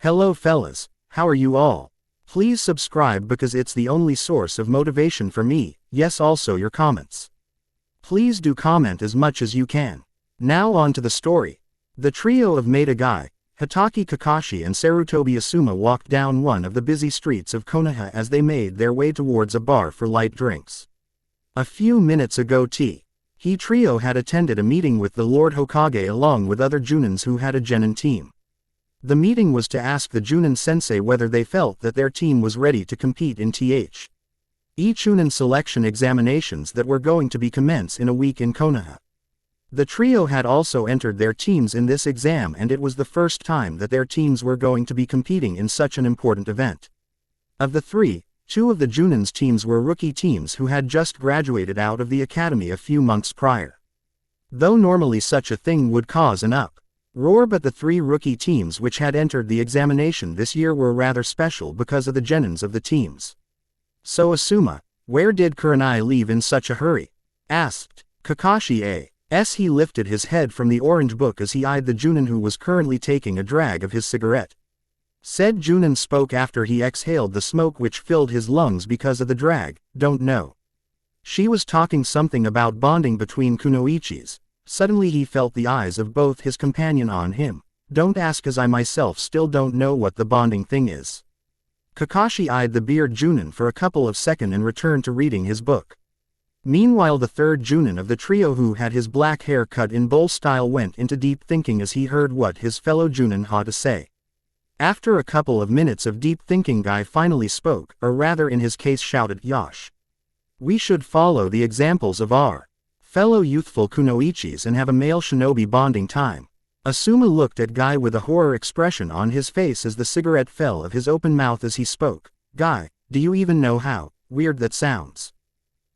Hello fellas, how are you all? Please subscribe because it's the only source of motivation for me, yes also your comments. Please do comment as much as you can. Now on to the story. The trio of Maida Guy, Hitaki Kakashi and Sarutobi Asuma walked down one of the busy streets of Konoha as they made their way towards a bar for light drinks. A few minutes ago he trio had attended a meeting with the Lord Hokage along with other Junins who had a genin team. The meeting was to ask the Junin sensei whether they felt that their team was ready to compete in Chunin selection examinations that were going to be commence in a week in Konoha. The trio had also entered their teams in this exam and it was the first time that their teams were going to be competing in such an important event. Of the three, two of the Junin's teams were rookie teams who had just graduated out of the academy a few months prior. Though normally such a thing would cause an uproar, but the three rookie teams which had entered the examination this year were rather special because of the genins of the teams. So Asuma, where did Kurenai leave in such a hurry? Asked Kakashi as he lifted his head from the orange book as he eyed the Junin who was currently taking a drag of his cigarette. Said Junin spoke after he exhaled the smoke which filled his lungs because of the drag. Don't know. She was talking something about bonding between kunoichis. Suddenly he felt the eyes of both his companion on him. Don't ask as I myself still don't know what the bonding thing is. Kakashi eyed the beard Junin for a couple of seconds and returned to reading his book. Meanwhile the third Junin of the trio who had his black hair cut in bowl style went into deep thinking as he heard what his fellow Junin had to say. After a couple of minutes of deep thinking Guy finally spoke, or rather in his case shouted, Yosh. We should follow the examples of our fellow youthful kunoichis and have a male shinobi bonding time. Asuma looked at Guy with a horror expression on his face as the cigarette fell of his open mouth as he spoke. Guy, do you even know how weird that sounds?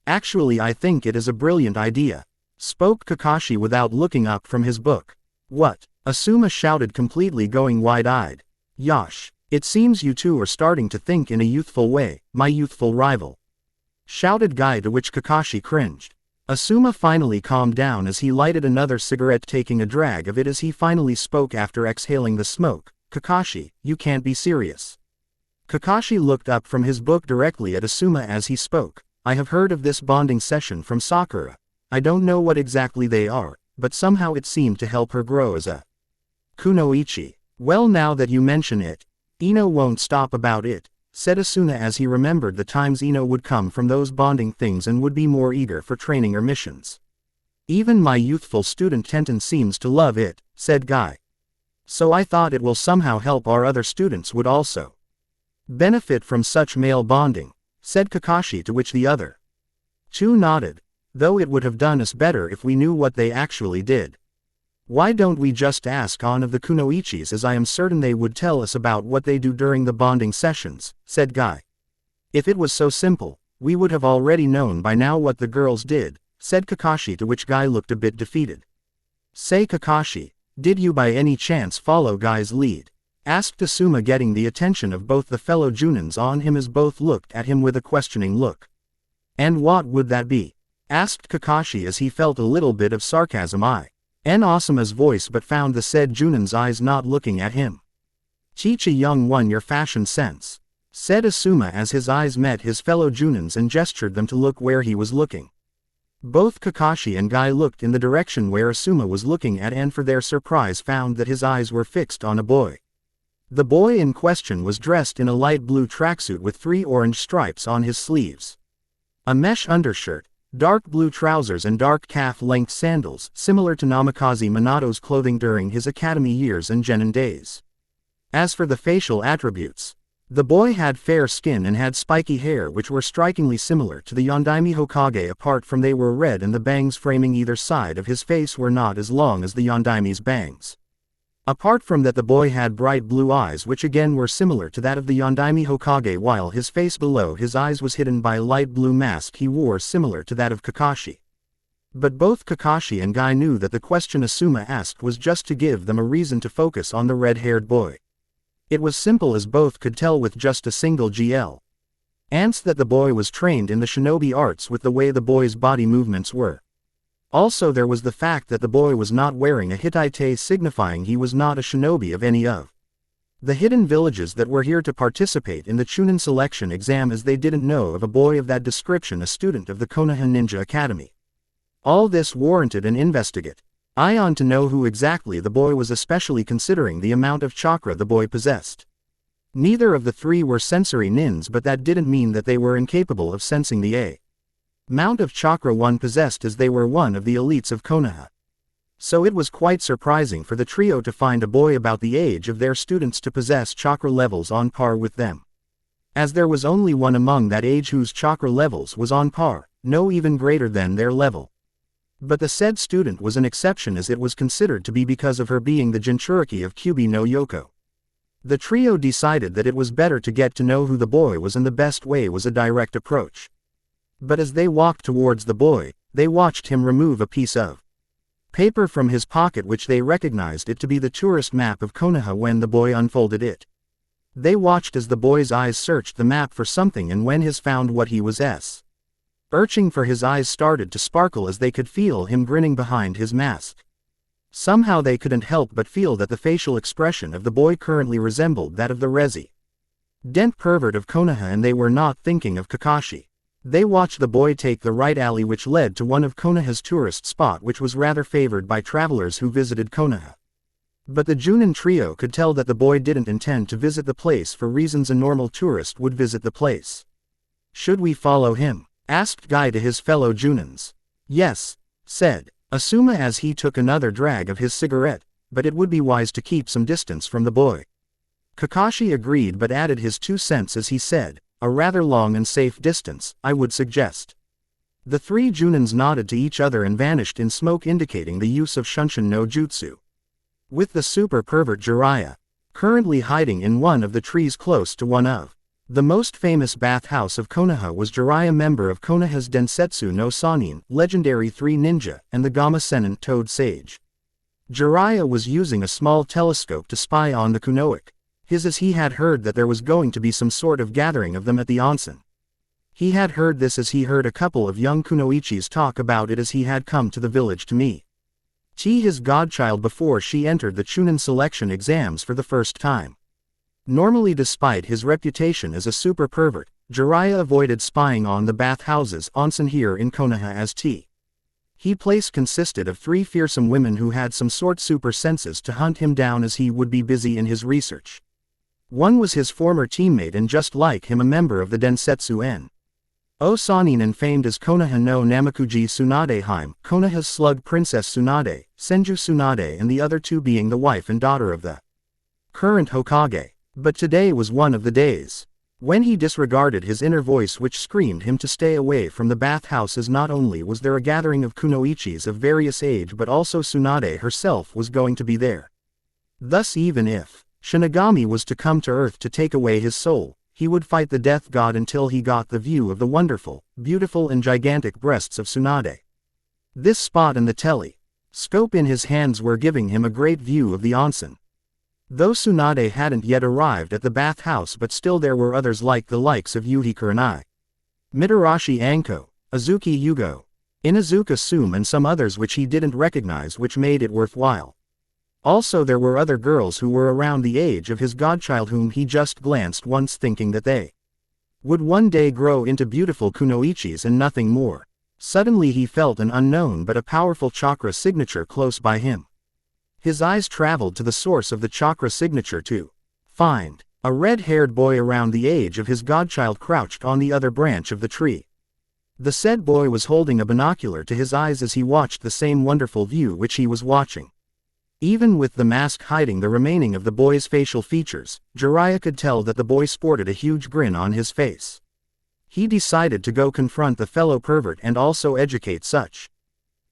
Actually I think it is a brilliant idea. Spoke Kakashi without looking up from his book. What? Asuma shouted completely going wide-eyed. Yosh, it seems you two are starting to think in a youthful way, my youthful rival. Shouted Guy, to which Kakashi cringed. Asuma finally calmed down as he lighted another cigarette, taking a drag of it as he finally spoke after exhaling the smoke. Kakashi, you can't be serious. Kakashi looked up from his book directly at Asuma as he spoke. I have heard of this bonding session from Sakura. I don't know what exactly they are, but somehow it seemed to help her grow as a kunoichi. Well, now that you mention it, Ino won't stop about it, said Asuna as he remembered the times Ino would come from those bonding things and would be more eager for training or missions. Even my youthful student Tenten seems to love it, said Guy. So I thought it will somehow help our other students would also benefit from such male bonding, said Kakashi, to which the other two nodded. Though it would have done us better if we knew what they actually did. Why don't we just ask on of the kunoichis, as I am certain they would tell us about what they do during the bonding sessions, said Guy. If it was so simple, we would have already known by now what the girls did, said Kakashi, to which Guy looked a bit defeated. Say Kakashi, did you by any chance follow Guy's lead? Asked Asuma, getting the attention of both the fellow Junins on him as both looked at him with a questioning look. And what would that be? Asked Kakashi as he felt a little bit of sarcasm in Asuma's voice but found the said Junin's eyes not looking at him. Teach a young one your fashion sense, said Asuma as his eyes met his fellow Junin's and gestured them to look where he was looking. Both Kakashi and Guy looked in the direction where Asuma was looking at and for their surprise found that his eyes were fixed on a boy. The boy in question was dressed in a light blue tracksuit with 3 orange stripes on his sleeves, a mesh undershirt, dark blue trousers and dark calf-length sandals, similar to Namikaze Minato's clothing during his academy years and genin days. As for the facial attributes, the boy had fair skin and had spiky hair which were strikingly similar to the Yondaime Hokage, apart from they were red and the bangs framing either side of his face were not as long as the Yondaime's bangs. Apart from that, the boy had bright blue eyes which again were similar to that of the Yondaime Hokage, while his face below his eyes was hidden by a light blue mask he wore similar to that of Kakashi. But both Kakashi and Guy knew that the question Asuma asked was just to give them a reason to focus on the red-haired boy. It was simple, as both could tell with just a single glance that the boy was trained in the shinobi arts with the way the boy's body movements were. Also there was the fact that the boy was not wearing a Hittite, signifying he was not a shinobi of any of The hidden villages that were here to participate in the Chunin selection exam, as they didn't know of a boy of that description, a student of the Konoha Ninja Academy. All this warranted an investigate. I on to know who exactly the boy was, especially considering the amount of chakra the boy possessed. Neither of the three were sensory nins, but that didn't mean that they were incapable of sensing the amount of chakra one possessed, as they were one of the elites of Konoha. So it was quite surprising for the trio to find a boy about the age of their students to possess chakra levels on par with them. As there was only one among that age whose chakra levels was on par, no even greater than their level. But the said student was an exception, as it was considered to be because of her being the Jinchuriki of Kyubi no Yoko. The trio decided that it was better to get to know who the boy was, and the best way was a direct approach. But as they walked towards the boy, they watched him remove a piece of paper from his pocket, which they recognized it to be the tourist map of Konoha. When the boy unfolded it, they watched as the boy's eyes searched the map for something, and when his found what he was searching for, his eyes started to sparkle as they could feel him grinning behind his mask. Somehow they couldn't help but feel that the facial expression of the boy currently resembled that of the resident pervert of Konoha, and they were not thinking of Kakashi. They watched the boy take the right alley which led to one of Konoha's tourist spot, which was rather favored by travelers who visited Konoha. But the Junin trio could tell that the boy didn't intend to visit the place for reasons a normal tourist would visit the place. "Should we follow him?" asked Guy to his fellow Junins. "Yes," said Asuma as he took another drag of his cigarette, "but it would be wise to keep some distance from the boy." Kakashi agreed, but added his 2 cents as he said, "A rather long and safe distance, I would suggest." The three Junins nodded to each other and vanished in smoke, indicating the use of Shunshin no Jutsu. With the super pervert Jiraiya currently hiding in one of the trees close to one of the most famous bathhouse of Konoha, was Jiraiya, member of Konoha's Densetsu no Sannin, legendary 3 ninja, and the Gama Sennin Toad Sage. Jiraiya was using a small telescope to spy on the Kunoic, as he had heard that there was going to be some sort of gathering of them at the onsen. He had heard this as he heard a couple of young kunoichis talk about it, as he had come to the village to meet his godchild before she entered the Chunin selection exams for the first time. Normally, despite his reputation as a super pervert, Jiraiya avoided spying on the bathhouses onsen here in Konoha, as he place consisted of 3 fearsome women who had some sort super senses to hunt him down as he would be busy in his research. One was his former teammate and just like him a member of the Densetsu no Sannin and famed as Konoha no Namakuji Tsunade Haim, Konoha's slug princess Tsunade, Senju Tsunade, and the other 2 being the wife and daughter of the current Hokage. But today was one of the days when he disregarded his inner voice which screamed him to stay away from the bathhouse, as not only was there a gathering of kunoichis of various age, but also Tsunade herself was going to be there. Thus, even if Shinigami was to come to Earth to take away his soul, he would fight the death god until he got the view of the wonderful, beautiful and gigantic breasts of Tsunade. This spot and the telescope in his hands were giving him a great view of the onsen. Though Tsunade hadn't yet arrived at the bathhouse, but still there were others like the likes of Yuhi Kurenai, Mitarashi Anko, Azuki Yugo, Inazuka Sume, and some others which he didn't recognize, which made it worthwhile. Also there were other girls who were around the age of his godchild, whom he just glanced once, thinking that they would one day grow into beautiful kunoichis and nothing more. Suddenly he felt an unknown but a powerful chakra signature close by him. His eyes traveled to the source of the chakra signature to find a red-haired boy around the age of his godchild crouched on the other branch of the tree. The said boy was holding a binocular to his eyes as he watched the same wonderful view which he was watching. Even with the mask hiding the remaining of the boy's facial features, Jiraiya could tell that the boy sported a huge grin on his face. He decided to go confront the fellow pervert and also educate such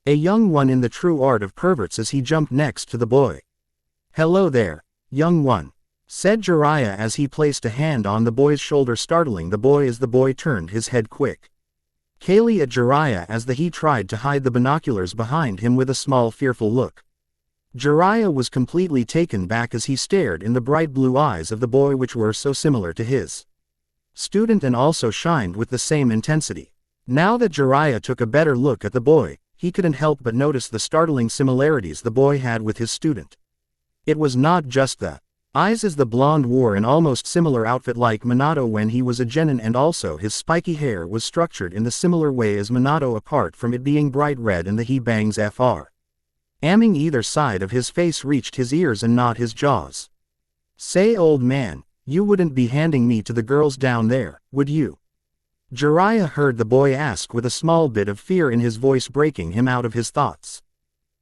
a young one in the true art of perverts as he jumped next to the boy. "Hello there, young one," said Jiraiya as he placed a hand on the boy's shoulder, startling the boy as the boy turned his head quickly at Jiraiya as he tried to hide the binoculars behind him with a small fearful look. Jiraiya was completely taken back as he stared in the bright blue eyes of the boy, which were so similar to his student and also shined with the same intensity. Now that Jiraiya took a better look at the boy, he couldn't help but notice the startling similarities the boy had with his student. It was not just the Eyes as the blonde wore an almost similar outfit like Minato when he was a genin, and also his spiky hair was structured in the similar way as Minato apart from it being bright red and the he bangs fr. Amming either side of his face reached his ears and not his jaws. Say old man, you wouldn't be handing me to the girls down there, would you? Jiraiya heard the boy ask with a small bit of fear in his voice, breaking him out of his thoughts.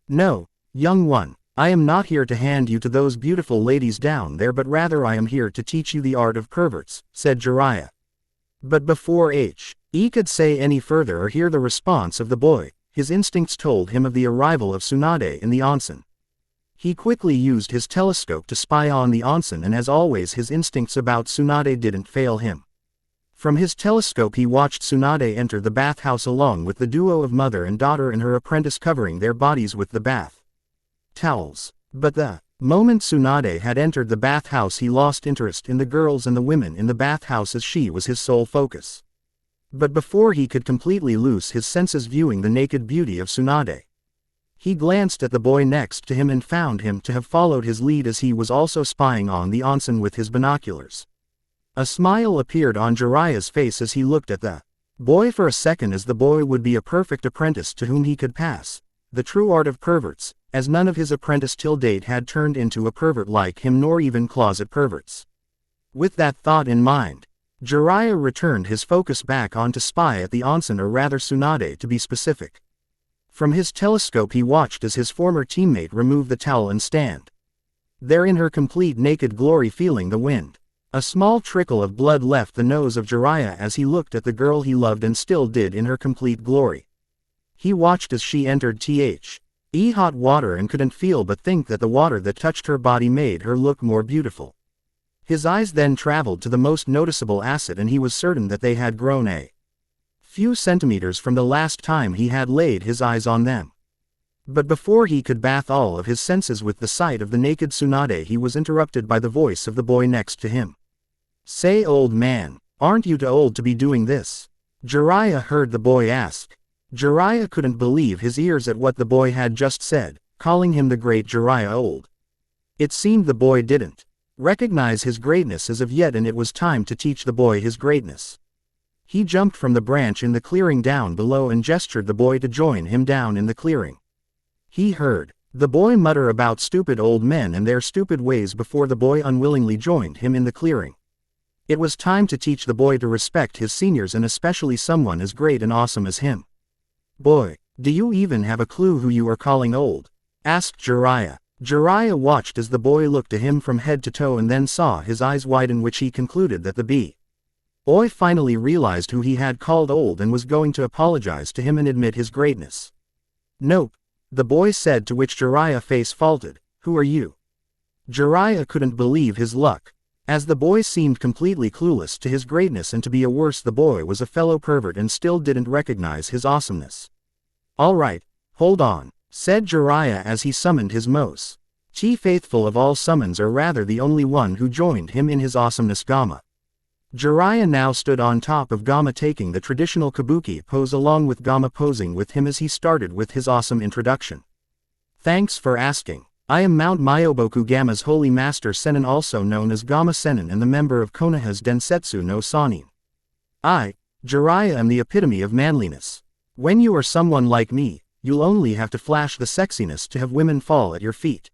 No, young one. I am not here to hand you to those beautiful ladies down there, but rather I am here to teach you the art of perverts, said Jiraiya. But before he could say any further or hear the response of the boy, his instincts told him of the arrival of Tsunade in the onsen. He quickly used his telescope to spy on the onsen, and as always his instincts about Tsunade didn't fail him. From his telescope he watched Tsunade enter the bathhouse along with the duo of mother and daughter and her apprentice covering their bodies with the bath towels. But the moment Tsunade had entered the bathhouse he lost interest in the girls and the women in the bathhouse, as she was his sole focus. But before he could completely lose his senses viewing the naked beauty of Tsunade, he glanced at the boy next to him and found him to have followed his lead, as he was also spying on the onsen with his binoculars. A smile appeared on Jiraiya's face as he looked at the boy for a second, as the boy would be a perfect apprentice to whom he could pass the true art of perverts, as none of his apprentice till date had turned into a pervert like him, nor even closet perverts. With that thought in mind, Jiraiya returned his focus back on to spy at the onsen, or rather Tsunade to be specific. From his telescope he watched as his former teammate removed the towel and stand there in her complete naked glory, feeling the wind. A small trickle of blood left the nose of Jiraiya as he looked at the girl he loved and still did in her complete glory. He watched as she entered hot water and couldn't feel but think that the water that touched her body made her look more beautiful. His eyes then traveled to the most noticeable acid, and he was certain that they had grown a few centimeters from the last time he had laid his eyes on them. But before he could bath all of his senses with the sight of the naked Tsunade, he was interrupted by the voice of the boy next to him. Say old man, aren't you too old to be doing this? Jiraiya heard the boy ask. Jiraiya couldn't believe his ears at what the boy had just said, calling him the great Jiraiya old. It seemed the boy didn't recognize his greatness as of yet, and it was time to teach the boy his greatness. He jumped from the branch in the clearing down below and gestured the boy to join him down in the clearing. He heard the boy mutter about stupid old men and their stupid ways before the boy unwillingly joined him in the clearing. It was time to teach the boy to respect his seniors, and especially someone as great and awesome as him. Boy, do you even have a clue who you are calling old? Asked Jiraiya. Jiraiya watched as the boy looked to him from head to toe and then saw his eyes widen, which he concluded that the boy finally realized who he had called old and was going to apologize to him and admit his greatness. Nope, the boy said, to which Jiraiya face faulted. Who are you? Jiraiya couldn't believe his luck, as the boy seemed completely clueless to his greatness, and to be a worse, the boy was a fellow pervert and still didn't recognize his awesomeness. Alright, hold on, said Jiraiya as he summoned his most faithful of all summons, or rather the only one who joined him in his awesomeness, Gamma. Jiraiya now stood on top of Gamma, taking the traditional kabuki pose along with Gamma posing with him as he started with his awesome introduction. Thanks for asking. I am Mount Myoboku Gamma's holy master Sennin, also known as Gamma Sennin, and the member of Konoha's Densetsu no Sanin. I, Jiraiya, am the epitome of manliness. When you are someone like me, you'll only have to flash the sexiness to have women fall at your feet.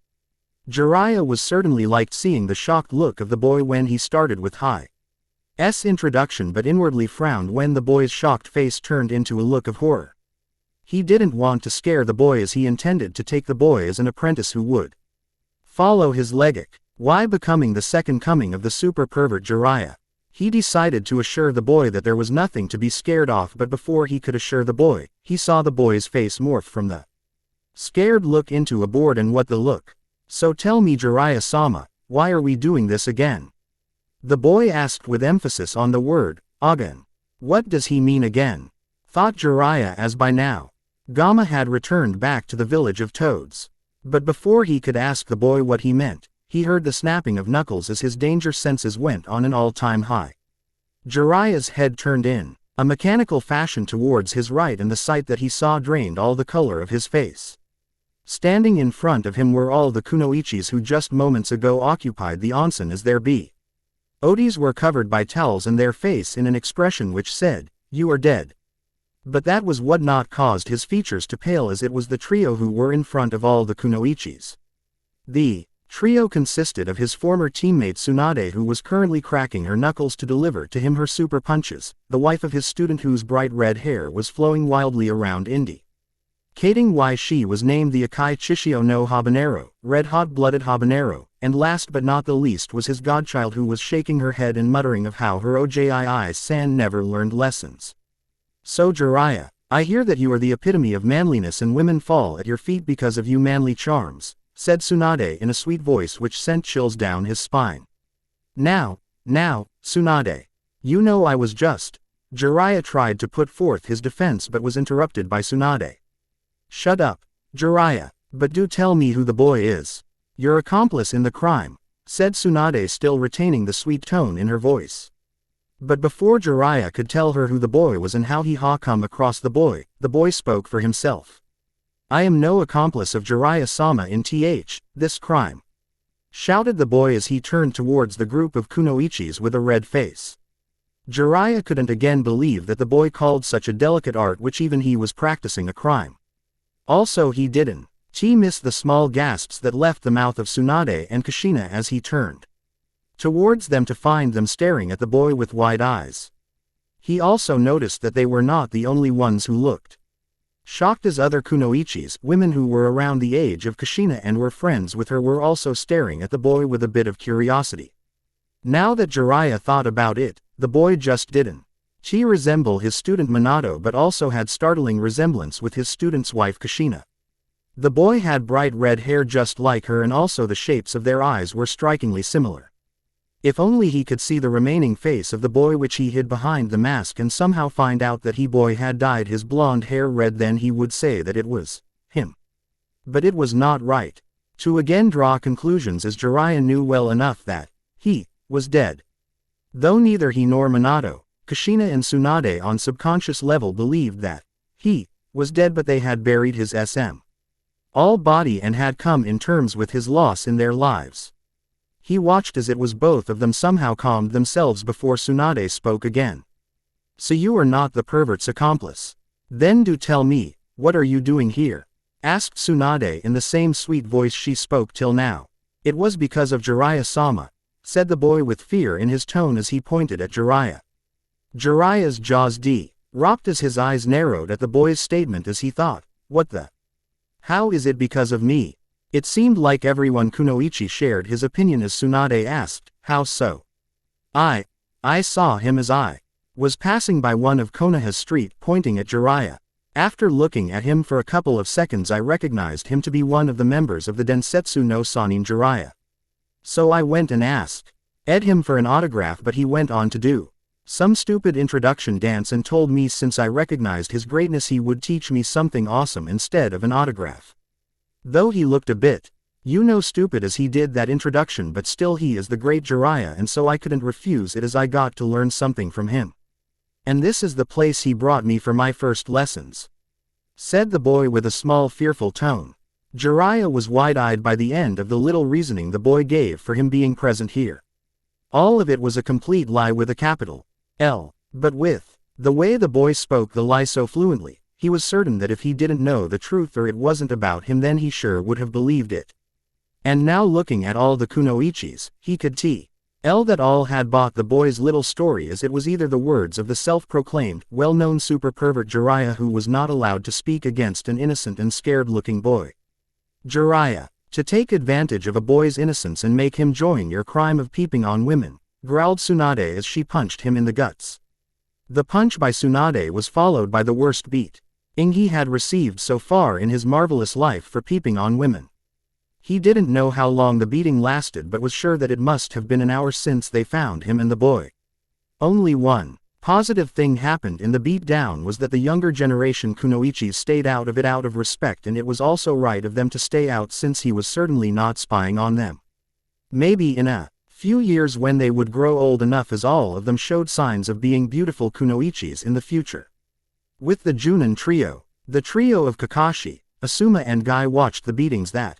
Jiraiya was certainly liked seeing the shocked look of the boy when he started with Hi's introduction, but inwardly frowned when the boy's shocked face turned into a look of horror. He didn't want to scare the boy, as he intended to take the boy as an apprentice who would follow his legacy. Why becoming the second coming of the super pervert Jiraiya? He decided to assure the boy that there was nothing to be scared of, but before he could assure the boy, he saw the boy's face morph from the scared look into a bored and what the look. So tell me, Jiraiya-sama, why are we doing this again? The boy asked with emphasis on the word, again. What does he mean again? Thought Jiraiya, as by now Gamma had returned back to the village of toads. But before he could ask the boy what he meant, he heard the snapping of knuckles as his danger senses went on an all-time high. Jiraiya's head turned in a mechanical fashion towards his right, and the sight that he saw drained all the color of his face. Standing in front of him were all the kunoichis who just moments ago occupied the onsen as their be. Odis were covered by towels and their face in an expression which said, "You are dead." But that was what not caused his features to pale, as it was the trio who were in front of all the kunoichis. The trio consisted of his former teammate Tsunade, who was currently cracking her knuckles to deliver to him her super punches, the wife of his student whose bright red hair was flowing wildly around indicating why she was named the Akai Chishio no Habanero, red hot-blooded habanero, and last but not the least was his godchild, who was shaking her head and muttering of how her Ojii-san never learned lessons. "So Jiraiya, I hear that you are the epitome of manliness and women fall at your feet because of you manly charms," said Tsunade in a sweet voice which sent chills down his spine. Now, Tsunade. You know I was just. Jiraiya tried to put forth his defense but was interrupted by Tsunade. "Shut up, Jiraiya, but do tell me who the boy is. Your accomplice in the crime," said Tsunade, still retaining the sweet tone in her voice. But before Jiraiya could tell her who the boy was and how he had come across the boy spoke for himself. "I am no accomplice of Jiraiya-sama in this crime," shouted the boy as he turned towards the group of kunoichis with a red face. Jiraiya couldn't again believe that the boy called such a delicate art which even he was practicing a crime. Also he didn't miss the small gasps that left the mouth of Tsunade and Kushina as he turned towards them to find them staring at the boy with wide eyes. He also noticed that they were not the only ones who looked shocked, as other kunoichis, women who were around the age of Kushina and were friends with her, were also staring at the boy with a bit of curiosity. Now that Jiraiya thought about it, the boy just didn't resemble his student Minato, but also had startling resemblance with his student's wife Kushina. The boy had bright red hair just like her, and also the shapes of their eyes were strikingly similar. If only he could see the remaining face of the boy which he hid behind the mask and somehow find out that he boy had dyed his blonde hair red, then he would say that it was him. But it was not right to again draw conclusions, as Jiraiya knew well enough that he was dead. Though neither he nor Minato, Kushina and Tsunade on subconscious level believed that he was dead, but they had buried his all body and had come in terms with his loss in their lives. He watched as it was both of them somehow calmed themselves before Tsunade spoke again. "So you are not the pervert's accomplice? Then do tell me, what are you doing here?" asked Tsunade in the same sweet voice she spoke till now. "It was because of Jiraiya-sama," said the boy with fear in his tone as he pointed at Jiraiya. Jiraiya's jaws dropped as his eyes narrowed at the boy's statement as he thought, "What the? How is it because of me?" It seemed like everyone kunoichi shared his opinion as Tsunade asked, "How so?" I saw him as I was passing by one of Konoha's street," pointing at Jiraiya. "After looking at him for a couple of seconds I recognized him to be one of the members of the Densetsu no Sanin Jiraiya. So I went and asked him for an autograph, but he went on to do some stupid introduction dance and told me since I recognized his greatness he would teach me something awesome instead of an autograph. Though he looked a bit, stupid as he did that introduction, but still he is the great Jiraiya, and so I couldn't refuse it as I got to learn something from him. And this is the place he brought me for my first lessons," said the boy with a small fearful tone. Jiraiya was wide-eyed by the end of the little reasoning the boy gave for him being present here. All of it was a complete lie with a capital L. But with the way the boy spoke the lie so fluently, he was certain that if he didn't know the truth or it wasn't about him, then he sure would have believed it. And now looking at all the kunoichis, he could tell that all had bought the boy's little story, as it was either the words of the self-proclaimed, well-known super pervert Jiraiya, who was not allowed to speak against an innocent and scared-looking boy. "Jiraiya, to take advantage of a boy's innocence and make him join your crime of peeping on women," growled Tsunade as she punched him in the guts. The punch by Tsunade was followed by the worst beating he had received so far in his marvelous life for peeping on women. He didn't know how long the beating lasted, but was sure that it must have been an hour since they found him and the boy. Only one positive thing happened in the beat-down was that the younger generation kunoichis stayed out of it out of respect, and it was also right of them to stay out since he was certainly not spying on them. Maybe in a few years, when they would grow old enough, as all of them showed signs of being beautiful kunoichis in the future. With the Junin trio, the trio of Kakashi, Asuma and Guy watched the beatings that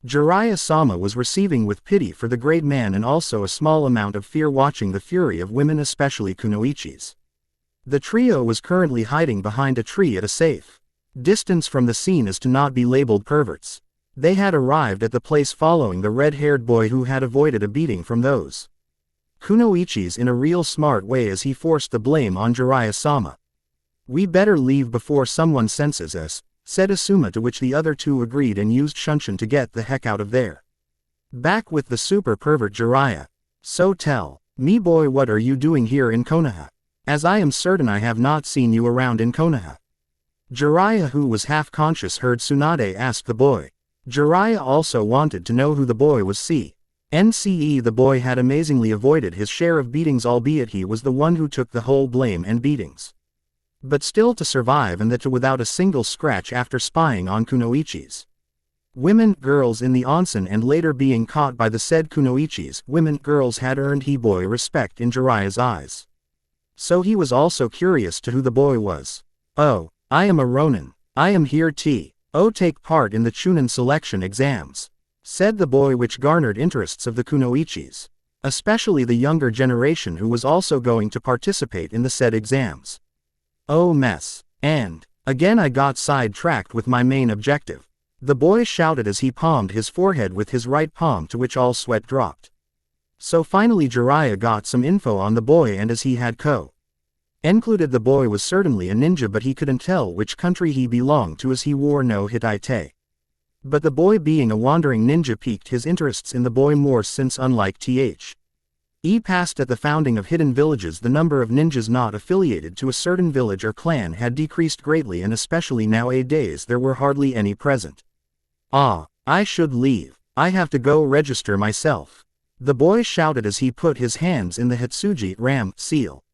Jiraiya-sama was receiving with pity for the great man and also a small amount of fear watching the fury of women, especially kunoichis. The trio was currently hiding behind a tree at a safe distance from the scene as to not be labeled perverts. They had arrived at the place following the red-haired boy who had avoided a beating from those kunoichis in a real smart way as he forced the blame on Jiraiya-sama. "We better leave before someone senses us," said Asuma, to which the other two agreed and used Shunshin to get the heck out of there. Back with the super pervert Jiraiya. "So tell me, boy, what are you doing here in Konoha? As I am certain I have not seen you around in Konoha." Jiraiya, who was half-conscious, heard Tsunade ask the boy. Jiraiya also wanted to know who the boy was. CNCE the boy had amazingly avoided his share of beatings, albeit he was the one who took the whole blame and beatings. But still to survive, and that without a single scratch after spying on kunoichis. Women, girls in the onsen and later being caught by the said kunoichis, women, girls had earned he boy respect in Jiraiya's eyes. So he was also curious to who the boy was. "Oh, I am a Ronin. I am here to take part in the Chunin selection exams," said the boy, which garnered interests of the kunoichis, especially the younger generation who was also going to participate in the said exams. "Oh mess. And again I got sidetracked with my main objective," the boy shouted as he palmed his forehead with his right palm, to which all sweat dropped. So finally Jiraiya got some info on the boy, and as he had included the boy was certainly a ninja, but he couldn't tell which country he belonged to as he wore no hitite. But the boy being a wandering ninja piqued his interests in the boy more, since unlike past at the founding of hidden villages, the number of ninjas not affiliated to a certain village or clan had decreased greatly, and especially nowadays there were hardly any present. "Ah, I should leave. I have to go register myself," the boy shouted as he put his hands in the Hitsuji Ram seal.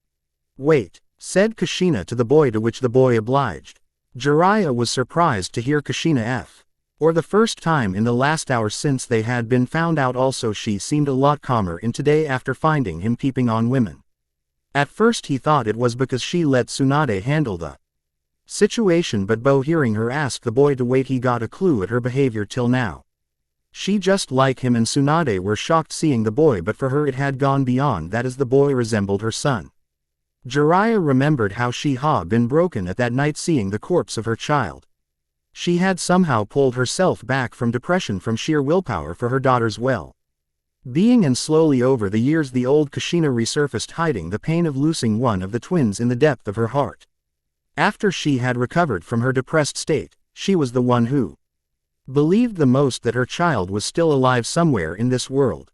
"Wait," said Kushina to the boy, to which the boy obliged. Jiraiya was surprised to hear Kushina for the first time in the last hour since they had been found out. Also, she seemed a lot calmer in today after finding him peeping on women. At first he thought it was because she let Tsunade handle the situation, but hearing her ask the boy to wait, he got a clue at her behavior till now. She just like him, and Tsunade were shocked seeing the boy, but for her it had gone beyond that as the boy resembled her son. Jiraiya remembered how she had been broken at that night seeing the corpse of her child. She had somehow pulled herself back from depression from sheer willpower for her daughter's well-being, and slowly over the years the old Kushina resurfaced, hiding the pain of losing one of the twins in the depth of her heart. After she had recovered from her depressed state, she was the one who believed the most that her child was still alive somewhere in this world.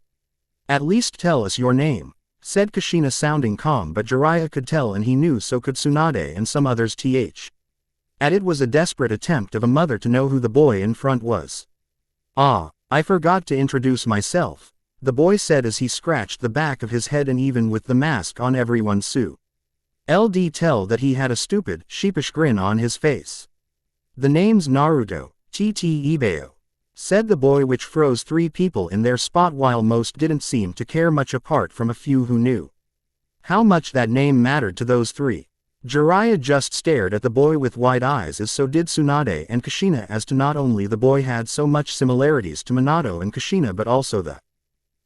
"At least tell us your name," said Kushina, sounding calm, but Jiraiya could tell, and he knew so could Tsunade and some others. It was a desperate attempt of a mother to know who the boy in front was. "Ah, I forgot to introduce myself," the boy said as he scratched the back of his head, and even with the mask on everyone's LD tell that he had a stupid, sheepish grin on his face. "The name's Naruto, Ibeo," said the boy, which froze three people in their spot while most didn't seem to care much, apart from a few who knew how much that name mattered to those three. Jiraiya just stared at the boy with wide eyes, as so did Tsunade and Kushina, as to not only the boy had so much similarities to Minato and Kushina, but also the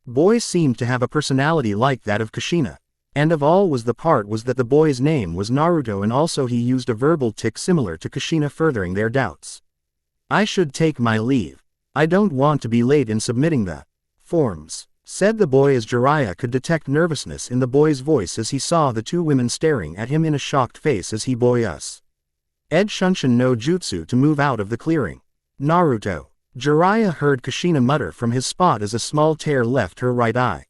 boy seemed to have a personality like that of Kushina. And of all was the part was that the boy's name was Naruto, and also he used a verbal tic similar to Kushina, furthering their doubts. "I should take my leave. I don't want to be late in submitting the forms," said the boy, as Jiraiya could detect nervousness in the boy's voice as he saw the two women staring at him in a shocked face as he Ed Shunshin no jutsu to move out of the clearing. "Naruto," Jiraiya heard Kushina mutter from his spot as a small tear left her right eye.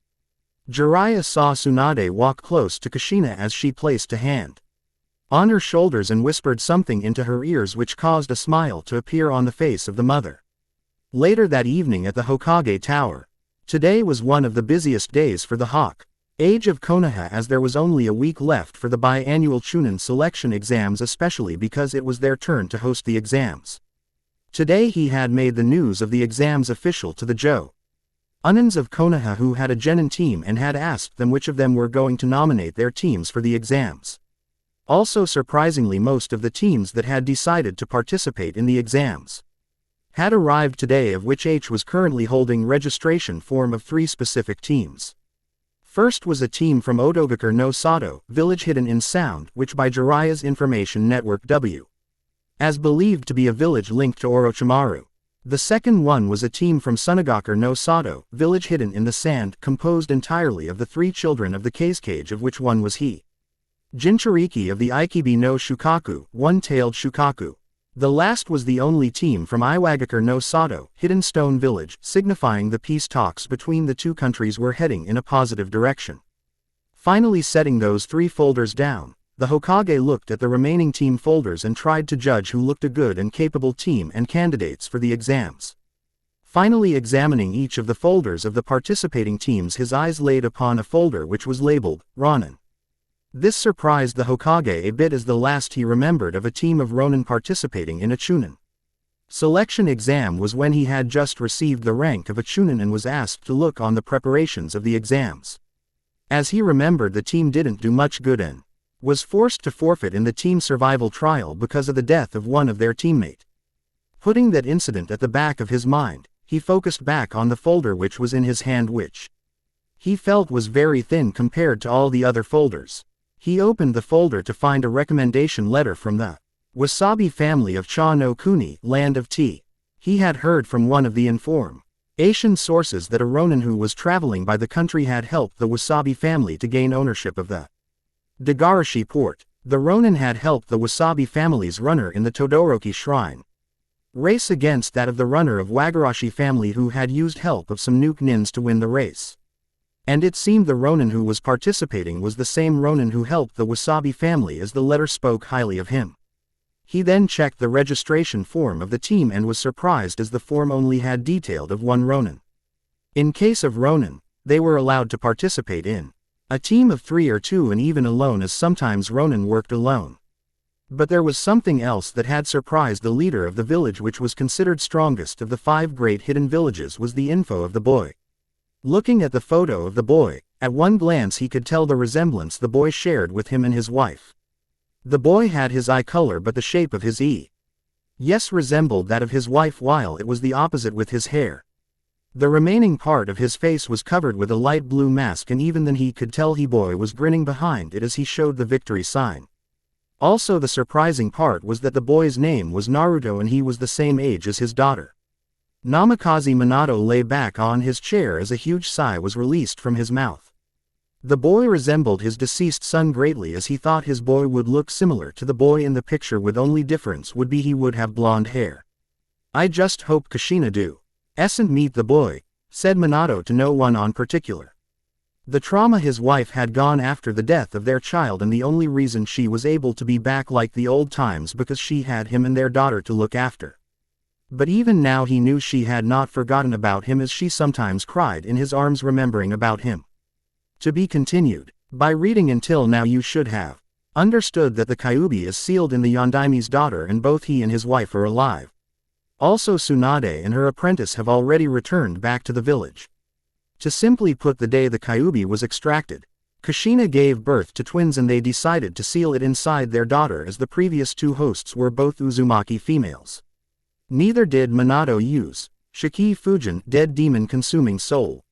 Jiraiya saw Tsunade walk close to Kushina as she placed a hand on her shoulders and whispered something into her ears, which caused a smile to appear on the face of the mother. Later that evening at the Hokage Tower. Today was one of the busiest days for the Hokage of Konoha, as there was only a week left for the biannual Chunin selection exams, especially because it was their turn to host the exams. Today he had made the news of the exams official to the Jounins of Konoha, who had a genin team, and had asked them which of them were going to nominate their teams for the exams. Also surprisingly, most of the teams that had decided to participate in the exams had arrived today, of which H was currently holding registration form of 3 specific teams. First was a team from Odogakure no Sato, village hidden in sound, which by Jiraiya's information network W as believed to be a village linked to Orochimaru. The second one was a team from Sunagakure no Sato, village hidden in the sand, composed entirely of the 3 children of the Kazekage, of which one was he Jinchuriki of the Ikibi no Shukaku, one-tailed Shukaku. The last was the only team from Iwagakure no Sato, Hidden Stone Village, signifying the peace talks between the 2 countries were heading in a positive direction. Finally setting those 3 folders down, the Hokage looked at the remaining team folders and tried to judge who looked a good and capable team and candidates for the exams. Finally examining each of the folders of the participating teams, his eyes laid upon a folder which was labeled, Ronin. This surprised the Hokage a bit, as the last he remembered of a team of Ronin participating in a Chunin selection exam was when he had just received the rank of a Chunin and was asked to look on the preparations of the exams. As he remembered, the team didn't do much good and was forced to forfeit in the team survival trial because of the death of one of their teammate. Putting that incident at the back of his mind, he focused back on the folder which was in his hand, which he felt was very thin compared to all the other folders. He opened the folder to find a recommendation letter from the Wasabi family of Cha no Kuni, land of tea. He had heard from one of the information sources that a Ronin who was traveling by the country had helped the Wasabi family to gain ownership of the Dagarashi port. The Ronin had helped the Wasabi family's runner in the Todoroki shrine race against that of the runner of Wagarashi family, who had used help of some nuke nins to win the race. And it seemed the Ronin who was participating was the same Ronin who helped the Wasabi family, as the letter spoke highly of him. He then checked the registration form of the team and was surprised, as the form only had detailed of 1 Ronin. In case of Ronin, they were allowed to participate in a team of 3 or 2, and even alone, as sometimes Ronin worked alone. But there was something else that had surprised the leader of the village, which was considered strongest of the 5 great hidden villages, was the info of the boy. Looking at the photo of the boy, at one glance he could tell the resemblance the boy shared with him and his wife. The boy had his eye color, but the shape of his yes resembled that of his wife, while it was the opposite with his hair. The remaining part of his face was covered with a light blue mask, and even then he could tell he boy was grinning behind it as he showed the victory sign. Also the surprising part was that the boy's name was Naruto, and he was the same age as his daughter. Namikaze Minato lay back on his chair as a huge sigh was released from his mouth. The boy resembled his deceased son greatly, as he thought his boy would look similar to the boy in the picture, with only difference would be he would have blonde hair. I just hope Kushina doesn't meet the boy, said Minato to no one on particular. The trauma his wife had gone after the death of their child, and the only reason she was able to be back like the old times because she had him and their daughter to look after. But even now he knew she had not forgotten about him, as she sometimes cried in his arms remembering about him. To be continued. By reading until now you should have understood that the Kyuubi is sealed in the Yondaimi's daughter, and both he and his wife are alive. Also Tsunade and her apprentice have already returned back to the village. To simply put, the day the Kyuubi was extracted, Kushina gave birth to twins, and they decided to seal it inside their daughter, as the previous 2 hosts were both Uzumaki females. Neither did Minato use Shiki Fujin, dead demon consuming soul.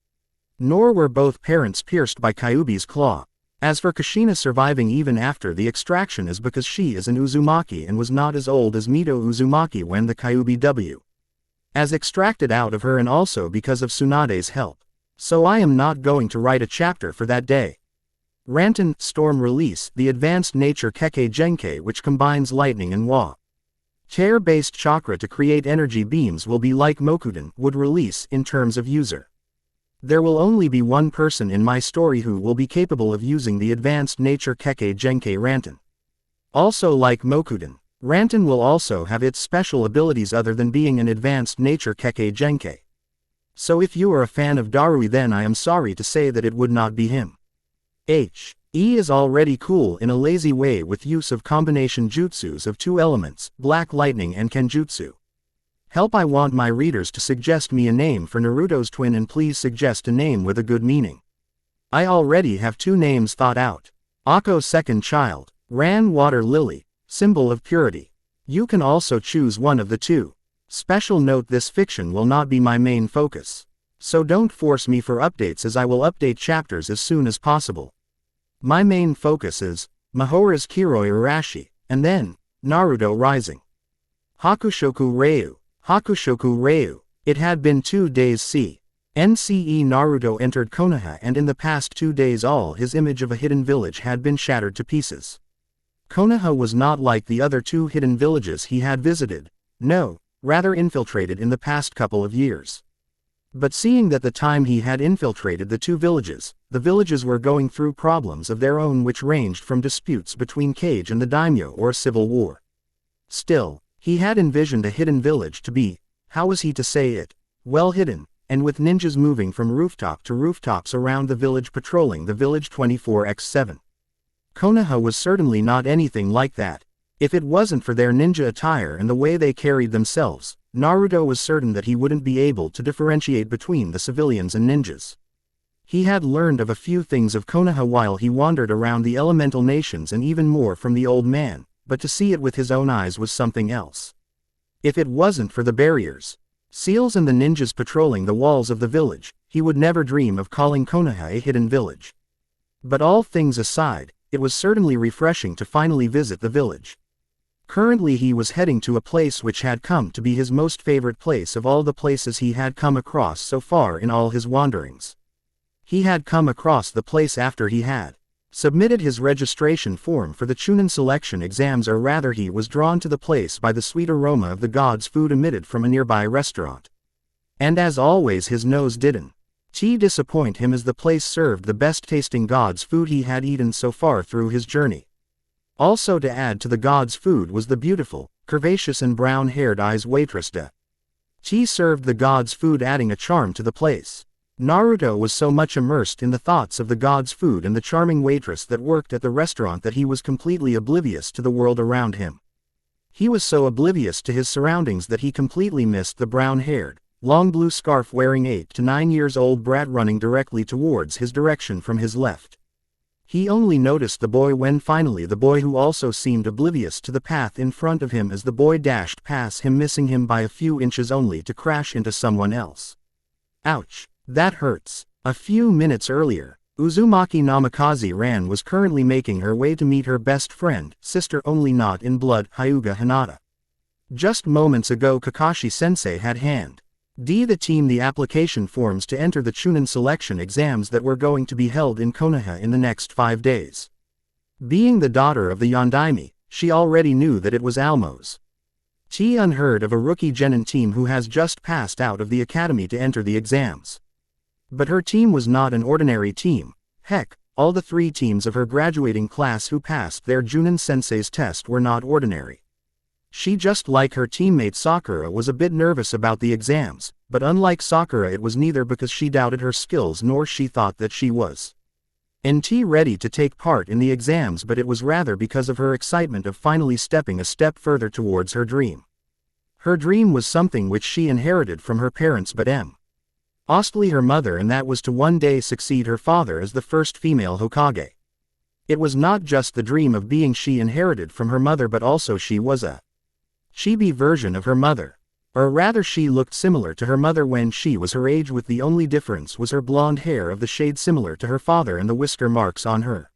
Nor were both parents pierced by Kyuubi's claw. As for Kushina surviving even after the extraction is because she is an Uzumaki and was not as old as Mito Uzumaki when the Kyuubi as extracted out of her, and also because of Tsunade's help. So I am not going to write a chapter for that day. Ranton Storm release the advanced nature Kekkei Genkei, which combines lightning and Wa Chair-based chakra to create energy beams, will be like Mokuden would release in terms of user. There will only be one person in my story who will be capable of using the advanced nature Kekkei Genkei Ranton. Also like Mokuden, Ranton will also have its special abilities other than being an advanced nature Kekkei Genkei. So if you are a fan of Darui, then I am sorry to say that it would not be him. He is already cool in a lazy way with use of combination jutsus of 2 elements, black lightning and kenjutsu. Help, I want my readers to suggest me a name for Naruto's twin, and please suggest a name with a good meaning. I already have 2 names thought out. Akko's second child, Ran water lily, symbol of purity. You can also choose one of the two. Special note: this fiction will not be my main focus. So don't force me for updates, as I will update chapters as soon as possible. My main focus is Mahora's Kiroi Arashi, and then Naruto Rising. Hakushoku Ryu. Hakushoku Ryu. It had been 2 days NCE Naruto entered Konoha, and in the past 2 days all his image of a hidden village had been shattered to pieces. Konoha was not like the other 2 hidden villages he had visited. No, rather infiltrated in the past couple of years. But seeing that the time he had infiltrated the 2 villages, the villages were going through problems of their own, which ranged from disputes between Kage and the daimyo or a civil war. Still, he had envisioned a hidden village to be, how was he to say it, well hidden, and with ninjas moving from rooftop to rooftops around the village, patrolling the village 24/7. Konoha was certainly not anything like that. If it wasn't for their ninja attire and the way they carried themselves, Naruto was certain that he wouldn't be able to differentiate between the civilians and ninjas. He had learned of a few things of Konoha while he wandered around the elemental nations, and even more from the old man, but to see it with his own eyes was something else. If it wasn't for the barriers, seals and the ninjas patrolling the walls of the village, he would never dream of calling Konoha a hidden village. But all things aside, it was certainly refreshing to finally visit the village. Currently he was heading to a place which had come to be his most favorite place of all the places he had come across so far in all his wanderings. He had come across the place after he had submitted his registration form for the Chunin selection exams, or rather he was drawn to the place by the sweet aroma of the god's food emitted from a nearby restaurant. And as always his nose didn't disappoint him, as the place served the best tasting god's food he had eaten so far through his journey. Also to add to the god's food was the beautiful, curvaceous and brown-haired eyes waitress de. She served the god's food, adding a charm to the place. Naruto was so much immersed in the thoughts of the god's food and the charming waitress that worked at the restaurant that he was completely oblivious to the world around him. He was so oblivious to his surroundings that he completely missed the brown-haired, long blue scarf wearing 8 to 9 years old brat running directly towards his direction from his left. He only noticed the boy when finally the boy, who also seemed oblivious to the path in front of him as the boy dashed past him, missing him by a few inches only to crash into someone else. Ouch. That hurts. A few minutes earlier, Uzumaki Namikaze Ran was currently making her way to meet her best friend, sister only not in blood, Hyuga Hinata. Just moments ago Kakashi-sensei had handed the team the application forms to enter the Chunin selection exams that were going to be held in Konoha in the next 5 days. Being the daughter of the Yondaime, she already knew that it was almost unheard of a rookie genin team who has just passed out of the academy to enter the exams. But her team was not an ordinary team. Heck, all the 3 teams of her graduating class who passed their Junin sensei's test were not ordinary. She, just like her teammate Sakura, was a bit nervous about the exams, but unlike Sakura, it was neither because she doubted her skills nor she thought that she was ready to take part in the exams, but it was rather because of her excitement of finally stepping a step further towards her dream. Her dream was something which she inherited from her parents, but mostly her mother, and that was to one day succeed her father as the first female Hokage. It was not just the dream of being she inherited from her mother, but also she was a chibi version of her mother. Or rather, she looked similar to her mother when she was her age, with the only difference was her blonde hair of the shade similar to her father and the whisker marks on her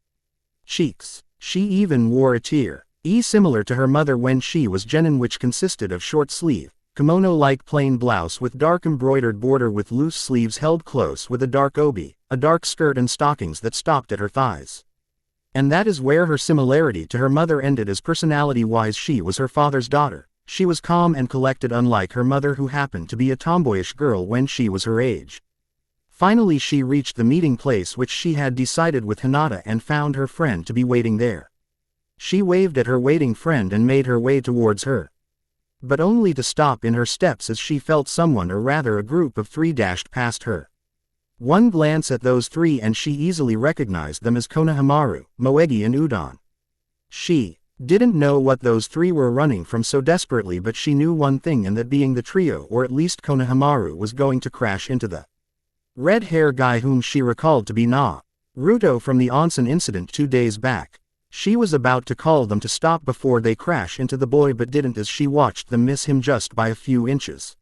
cheeks. She even wore a tear-e similar to her mother when she was genin, which consisted of short sleeve, kimono-like plain blouse with dark embroidered border with loose sleeves held close with a dark obi, a dark skirt and stockings that stopped at her thighs. And that is where her similarity to her mother ended, as personality-wise she was her father's daughter. She was calm and collected, unlike her mother, who happened to be a tomboyish girl when she was her age. Finally she reached the meeting place which she had decided with Hinata and found her friend to be waiting there. She waved at her waiting friend and made her way towards her, but only to stop in her steps as she felt someone, or rather a group of 3, dashed past her. One glance at those 3 and she easily recognized them as Konohamaru, Moegi and Udon. She didn't know what those 3 were running from so desperately, but she knew one thing, and that being the trio, or at least Konohamaru, was going to crash into the red hair guy whom she recalled to be Naruto from the onsen incident 2 days back. She was about to call them to stop before they crash into the boy but didn't as she watched them miss him just by a few inches.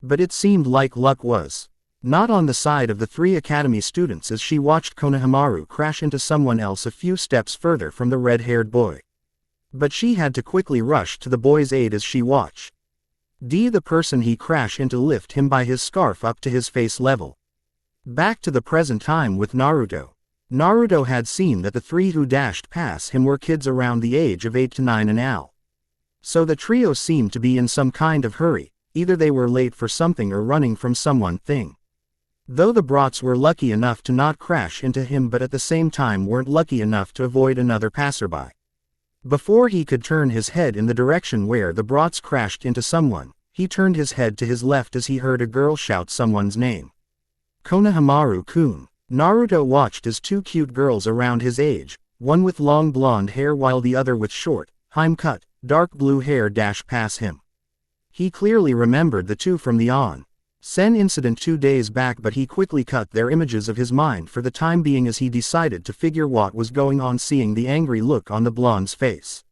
But it seemed like luck was not on the side of the 3 academy students as she watched Konohamaru crash into someone else a few steps further from the red-haired boy. But she had to quickly rush to the boy's aid as she watched the person he crashed into lift him by his scarf up to his face level. Back to the present time with Naruto. Naruto had seen that the 3 who dashed past him were kids around the age of 8 to 9 and now. So the trio seemed to be in some kind of hurry, either they were late for something or running from someone thing. Though the brats were lucky enough to not crash into him but at the same time weren't lucky enough to avoid another passerby. Before he could turn his head in the direction where the brats crashed into someone, he turned his head to his left as he heard a girl shout someone's name. Konohamaru-kun. Naruto watched as 2 cute girls around his age, one with long blonde hair while the other with short, hime-cut, dark blue hair dashed past him. He clearly remembered the 2 from the Sen incident 2 days back but he quickly cut their images of his mind for the time being as he decided to figure what was going on seeing the angry look on the blonde's face.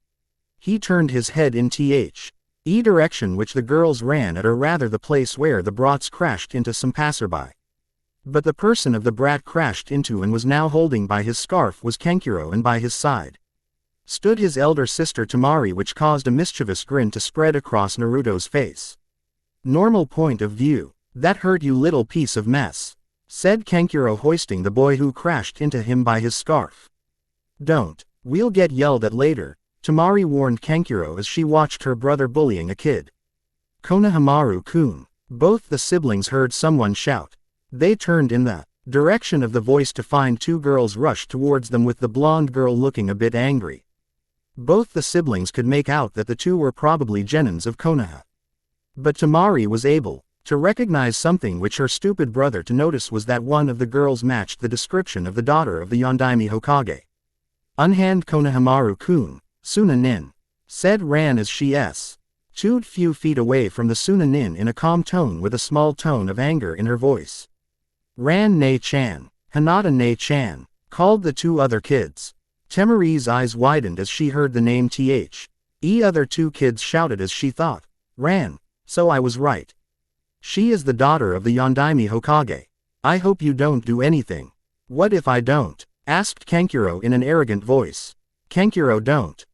He turned his head in the direction which the girls ran at or rather the place where the brats crashed into some passerby. But the person of the brat crashed into and was now holding by his scarf was Kankuro and by his side stood his elder sister Temari which caused a mischievous grin to spread across Naruto's face. Normal point of view. That hurt you little piece of mess, said Kankuro hoisting the boy who crashed into him by his scarf. Don't, we'll get yelled at later, Temari warned Kankuro as she watched her brother bullying a kid. Konohamaru-kun. Both the siblings heard someone shout. They turned in the direction of the voice to find 2 girls rushed towards them with the blonde girl looking a bit angry. Both the siblings could make out that the 2 were probably genins of Konoha. But Temari was able to recognize something which her stupid brother to notice was that one of the girls matched the description of the daughter of the Yondaime Hokage. Unhand Konohamaru-kun, Suna-nin, said Ran as she stood few feet away from the Suna-nin in a calm tone with a small tone of anger in her voice. Ran Ne-chan, Hinata Ne-chan, called the 2 other kids. Temari's eyes widened as she heard the name other 2 kids shouted as she thought, Ran, so I was right. She is the daughter of the Yondaime Hokage. I hope you don't do anything. What if I don't? Asked Kankuro in an arrogant voice. Kankuro don't.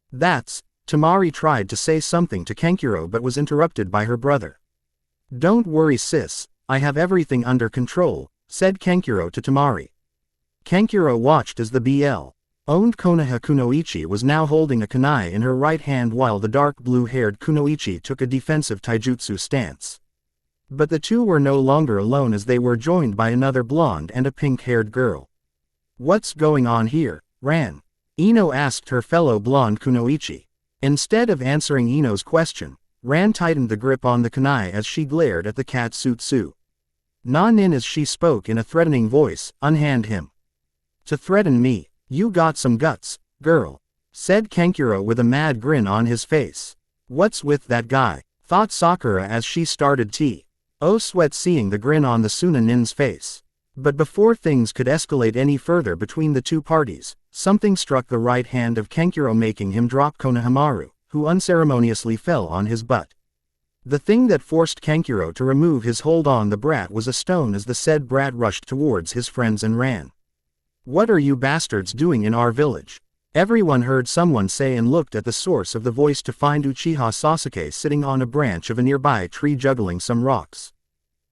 Temari tried to say something to Kankuro but was interrupted by her brother. Don't worry sis, I have everything under control, said Kankuro to Temari. Kankuro watched as the BL-owned Konoha Kunoichi was now holding a kunai in her right hand while the dark blue-haired Kunoichi took a defensive taijutsu stance. But the 2 were no longer alone as they were joined by another blonde and a pink-haired girl. What's going on here, Ran? Ino asked her fellow blonde Kunoichi. Instead of answering Ino's question, Ran tightened the grip on the kunai as she glared at the Katsutsu. Na-nin as she spoke in a threatening voice, unhand him. To threaten me, you got some guts, girl, said Kankuro with a mad grin on his face. What's with that guy? Thought Sakura as she started sweat seeing the grin on the Suna-nin's face. But before things could escalate any further between the 2 parties, something struck the right hand of Kankuro making him drop Konohamaru, who unceremoniously fell on his butt. The thing that forced Kankuro to remove his hold on the brat was a stone as the said brat rushed towards his friends and ran. What are you bastards doing in our village? Everyone heard someone say and looked at the source of the voice to find Uchiha Sasuke sitting on a branch of a nearby tree juggling some rocks.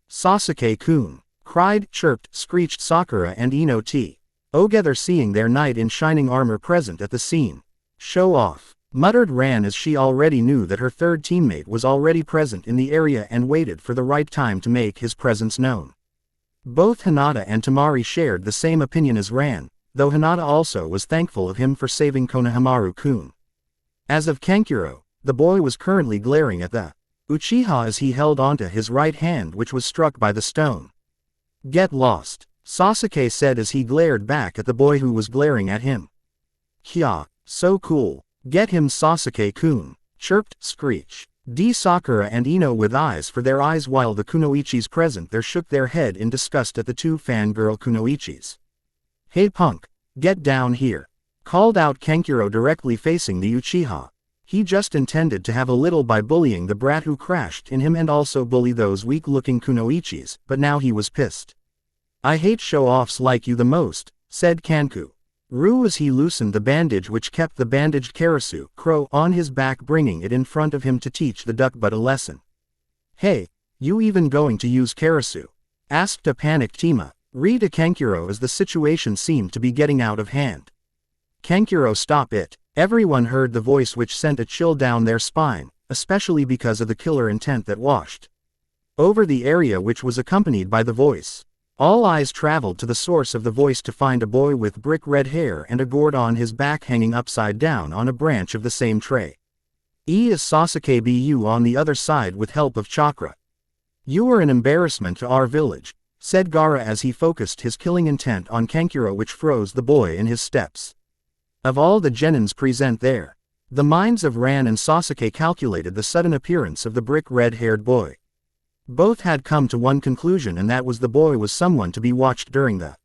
Sasuke-kun, cried, chirped, screeched Sakura and Ino together seeing their knight in shining armor present at the scene. Show off, muttered Ran as she already knew that her 3rd teammate was already present in the area and waited for the right time to make his presence known. Both Hinata and Temari shared the same opinion as Ran, though Hinata also was thankful of him for saving Konohamaru-kun. As of Kankuro, the boy was currently glaring at the Uchiha as he held onto his right hand which was struck by the stone. Get lost, Sasuke said as he glared back at the boy who was glaring at him. Kya, so cool, get him Sasuke-kun, chirped, screech. Sakura and Ino with eyes for their eyes while the Kunoichis present there shook their head in disgust at the 2 fangirl Kunoichis. Hey punk, get down here, called out Kenkiro directly facing the Uchiha. He just intended to have a little by bullying the brat who crashed in him and also bully those weak-looking kunoichis, but now he was pissed. I hate show-offs like you the most, said Kanku. Ru as he loosened the bandage which kept the bandaged Karasu crow on his back, bringing it in front of him to teach the duckbutt a lesson. Hey, you even going to use Karasu? Asked a panicked Tima. Ri to Kenkiro as the situation seemed to be getting out of hand. Kenkiro, stop it. Everyone heard the voice which sent a chill down their spine, especially because of the killer intent that washed over the area which was accompanied by the voice. All eyes traveled to the source of the voice to find a boy with brick red hair and a gourd on his back hanging upside down on a branch of the same tree. Is Sasuke Bu on the other side with help of chakra? You are an embarrassment to our village, said Gaara as he focused his killing intent on Kenkiro, which froze the boy in his steps. Of all the genins present there, the minds of Ran and Sasuke calculated the sudden appearance of the brick red-haired boy. Both had come to one conclusion, and that was the boy was someone to be watched during the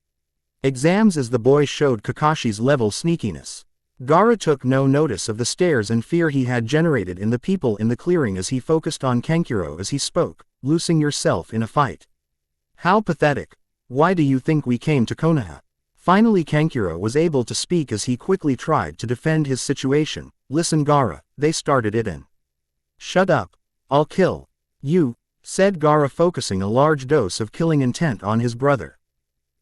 exams, as the boy showed Kakashi's level sneakiness. Gaara took no notice of the stares and fear he had generated in the people in the clearing as he focused on Kenkiro as he spoke, losing yourself in a fight. How pathetic. Why do you think we came to Konoha? Finally Kenkiro was able to speak as he quickly tried to defend his situation. Listen Gaara, they started it and... Shut up. I'll kill you, said Gaara, focusing a large dose of killing intent on his brother.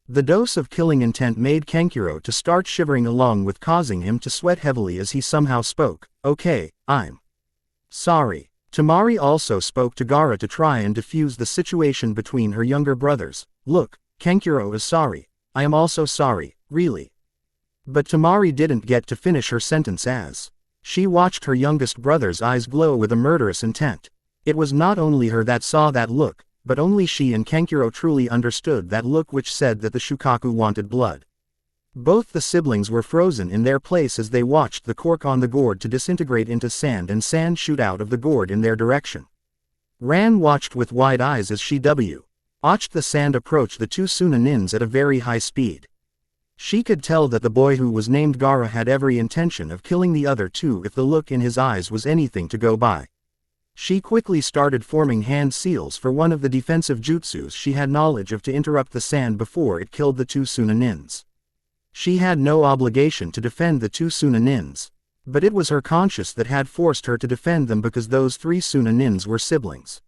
The dose of killing intent made Kenkiro to start shivering, along with causing him to sweat heavily as he somehow spoke. Okay, I'm sorry. Temari also spoke to Gaara to try and defuse the situation between her younger brothers. Look, Kenkiro is sorry. I am also sorry, really. But Temari didn't get to finish her sentence as she watched her youngest brother's eyes glow with a murderous intent. It was not only her that saw that look, but only she and Kenkiro truly understood that look which said that the Shukaku wanted blood. Both the siblings were frozen in their place as they watched the cork on the gourd to disintegrate into sand and sand shoot out of the gourd in their direction. Ran watched with wide eyes as she watched the sand approach the two Sunanins at a very high speed. She could tell that the boy who was named Gaara had every intention of killing the other two if the look in his eyes was anything to go by. She quickly started forming hand seals for one of the defensive jutsus she had knowledge of to interrupt the sand before it killed the two Sunanins. She had no obligation to defend the two Sunanins, but it was her conscience that had forced her to defend them because those three Sunanins were siblings.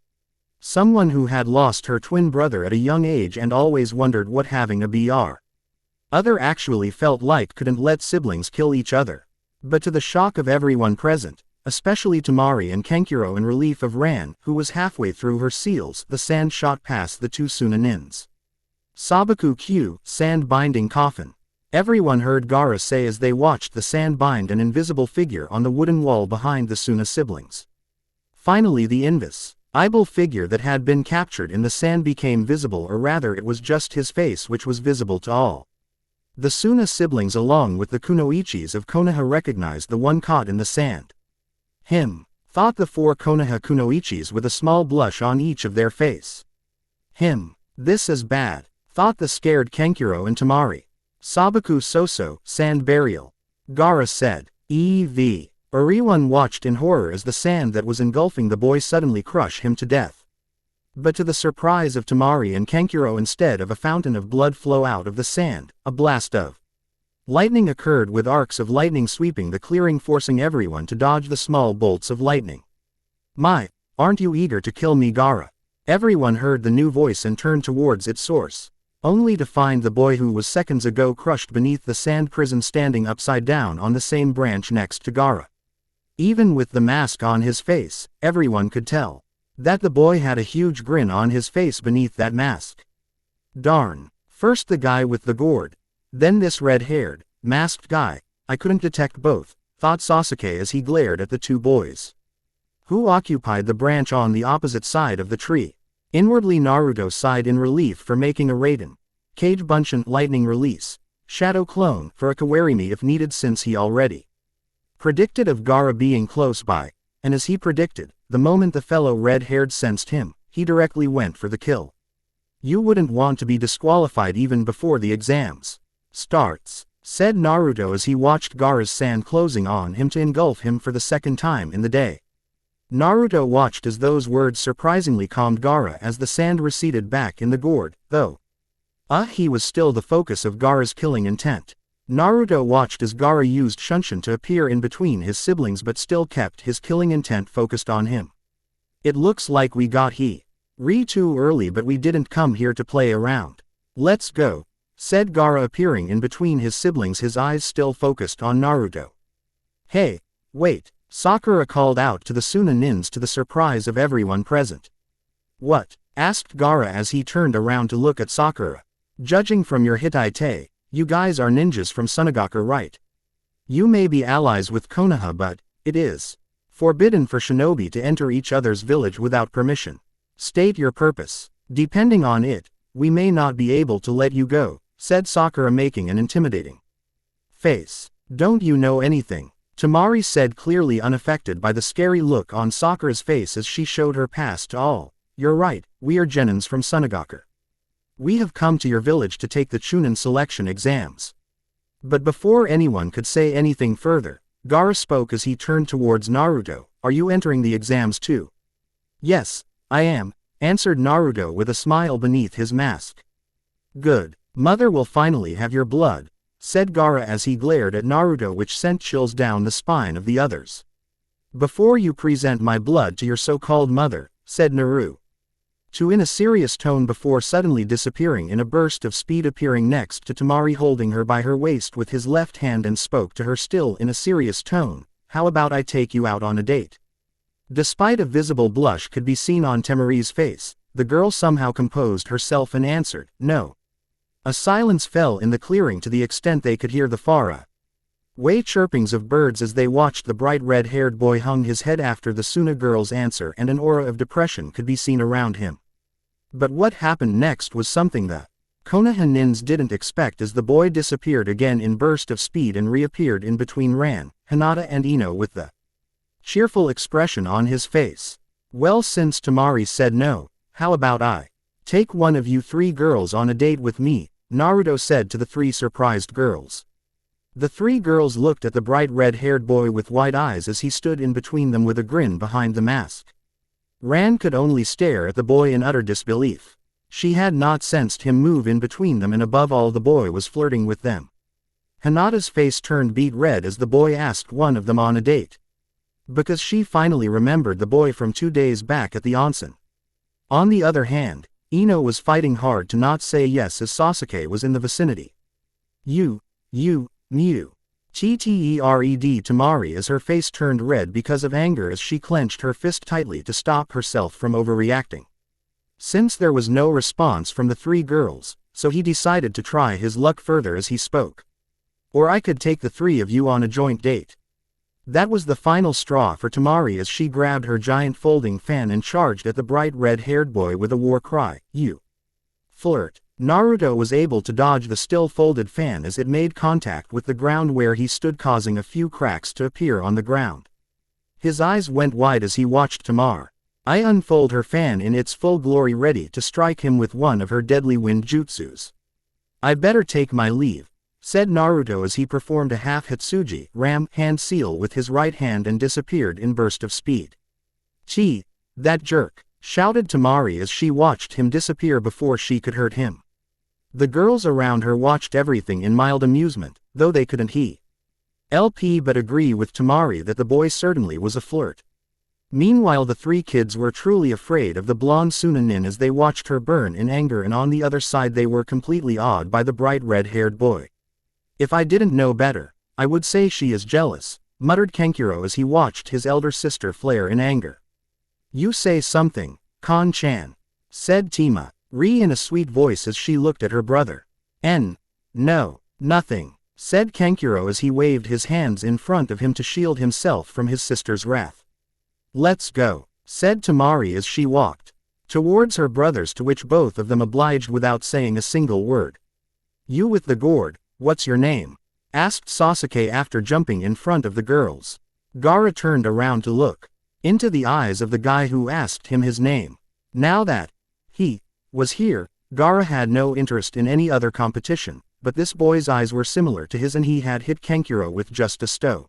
Someone who had lost her twin brother at a young age and always wondered what having a other actually felt like couldn't let siblings kill each other. But to the shock of everyone present, especially Temari and Kenkiro in relief of Ran, who was halfway through her seals, the sand shot past the two Sunanins. Sabaku Q, sand binding coffin. Everyone heard Gaara say as they watched the sand bind an invisible figure on the wooden wall behind the Suna siblings. Finally the invisible figure that had been captured in the sand became visible, or rather it was just his face which was visible to all. The Suna siblings along with the kunoichis of Konoha recognized the one caught in the sand. Thought the four Konoha kunoichis with a small blush on each of their face. This is bad, thought the scared Kenkiro and Temari. Sabaku Soso, sand burial. Gaara said. Everyone watched in horror as the sand that was engulfing the boy suddenly crushed him to death. But to the surprise of Temari and Kenkiro, instead of a fountain of blood flow out of the sand, a blast of lightning occurred with arcs of lightning sweeping the clearing, forcing everyone to dodge the small bolts of lightning. My, aren't you eager to kill me, Gaara? Everyone heard the new voice and turned towards its source, only to find the boy who was seconds ago crushed beneath the sand prison standing upside down on the same branch next to Gaara. Even with the mask on his face, everyone could tell that the boy had a huge grin on his face beneath that mask. Darn, first the guy with the gourd, then this red-haired, masked guy. I couldn't detect both, thought Sasuke as he glared at the two boys who occupied the branch on the opposite side of the tree. Inwardly Naruto sighed in relief for making a Raiden Cage Bunshin lightning release, Shadow Clone for a Kawarimi if needed, since he already predicted of Gaara being close by, and as he predicted, the moment the fellow red-haired sensed him, he directly went for the kill. You wouldn't want to be disqualified even before the exams starts, said Naruto as he watched Gaara's sand closing on him to engulf him for the second time in the day. Naruto watched as those words surprisingly calmed Gaara as the sand receded back in the gourd, though he was still the focus of Gaara's killing intent. Naruto watched as Gaara used Shunshin to appear in between his siblings but still kept his killing intent focused on him. It looks like we got too early, but we didn't come here to play around. Let's go, said Gaara appearing in between his siblings, his eyes still focused on Naruto. Hey, wait, Sakura called out to the Sunanins to the surprise of everyone present. What? Asked Gaara as he turned around to look at Sakura. Judging from your Hitai, you guys are ninjas from Sunagaku, right? You may be allies with Konoha, but it is forbidden for shinobi to enter each other's village without permission. State your purpose. Depending on it, we may not be able to let you go, said Sakura, making an intimidating face. Don't you know anything? Temari said, clearly unaffected by the scary look on Sakura's face as she showed her past to all. You're right, we are genins from Sunagaku. We have come to your village to take the Chunin selection exams. But before anyone could say anything further, Gaara spoke as he turned towards Naruto. Are you entering the exams too? Yes, I am, answered Naruto with a smile beneath his mask. Good. Mother will finally have your blood, said Gaara as he glared at Naruto, which sent chills down the spine of the others. Before you present my blood to your so-called mother, said Naruto, in a serious tone, before suddenly disappearing in a burst of speed, appearing next to Temari holding her by her waist with his left hand, and spoke to her still in a serious tone. How about I take you out on a date? Despite a visible blush could be seen on Temari's face, the girl somehow composed herself and answered, no. A silence fell in the clearing to the extent they could hear the far away chirpings of birds as they watched the bright red-haired boy hung his head after the Suna girl's answer, and an aura of depression could be seen around him. But what happened next was something the Konoha nins didn't expect, as the boy disappeared again in burst of speed and reappeared in between Ran, Hinata and Ino with the cheerful expression on his face. Well, since Temari said no, how about I take one of you three girls on a date with me, Naruto said to the three surprised girls. The three girls looked at the bright red-haired boy with wide eyes as he stood in between them with a grin behind the mask. Ran could only stare at the boy in utter disbelief. She had not sensed him move in between them, and above all, the boy was flirting with them. Hinata's face turned beet red as the boy asked one of them on a date, because she finally remembered the boy from 2 days back at the onsen. On the other hand, Ino was fighting hard to not say yes as Sasuke was in the vicinity. Mew. Ttered Temari as her face turned red because of anger as she clenched her fist tightly to stop herself from overreacting. Since there was no response from the three girls, so he decided to try his luck further as he spoke. Or I could take the three of you on a joint date. That was the final straw for Temari as she grabbed her giant folding fan and charged at the bright red-haired boy with a war cry. You flirt. Naruto was able to dodge the still folded fan as it made contact with the ground where he stood, causing a few cracks to appear on the ground. His eyes went wide as he watched Temari unfold her fan in its full glory, ready to strike him with one of her deadly wind jutsus. I better take my leave, said Naruto as he performed a half Hitsuji ram hand seal with his right hand and disappeared in burst of speed. Gee, that jerk, shouted Temari as she watched him disappear before she could hurt him. The girls around her watched everything in mild amusement, though they couldn't help but agree with Temari that the boy certainly was a flirt. Meanwhile, the three kids were truly afraid of the blonde Sunanin as they watched her burn in anger, and on the other side they were completely awed by the bright red-haired boy. If I didn't know better, I would say she is jealous, muttered Kenkiro as he watched his elder sister flare in anger. You say something, Kon-chan, said Ri in a sweet voice as she looked at her brother. No, nothing, said Kenkiro as he waved his hands in front of him to shield himself from his sister's wrath. Let's go, said Temari as she walked towards her brothers, to which both of them obliged without saying a single word. You with the gourd, what's your name? Asked Sasuke after jumping in front of the girls. Gaara turned around to look into the eyes of the guy who asked him his name. Now that he was here, Gaara had no interest in any other competition, but this boy's eyes were similar to his and he had hit Kankuro with just a stow.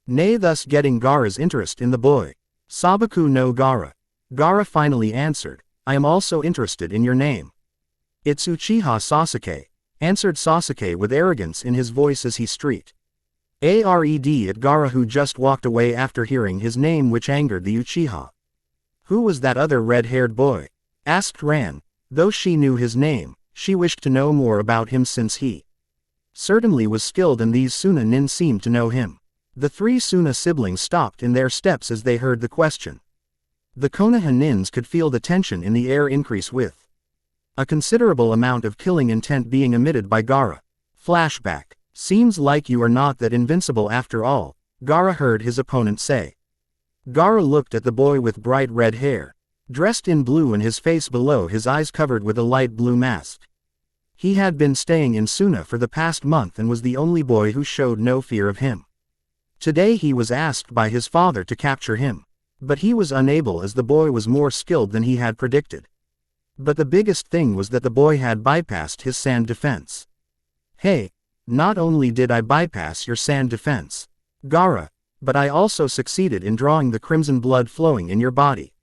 Nay, thus getting Gaara's interest in the boy. Sabaku no Gaara. Gaara finally answered, I am also interested in your name. It's Uchiha Sasuke, answered Sasuke with arrogance in his voice as he streaked ARED at Gaara, who just walked away after hearing his name, which angered the Uchiha. Who was that other red-haired boy? Asked Ran. Though she knew his name, she wished to know more about him since he certainly was skilled and these Suna nin seemed to know him. The three Suna siblings stopped in their steps as they heard the question. The Konoha nins could feel the tension in the air increase with a considerable amount of killing intent being emitted by Gaara. Flashback. Seems like you are not that invincible after all, Gaara heard his opponent say. Gaara looked at the boy with bright red hair, dressed in blue and his face below his eyes covered with a light blue mask. He had been staying in Suna for the past month and was the only boy who showed no fear of him. Today he was asked by his father to capture him, but he was unable as the boy was more skilled than he had predicted. But the biggest thing was that the boy had bypassed his sand defense. Hey, not only did I bypass your sand defense, Gaara, but I also succeeded in drawing the crimson blood flowing in your body.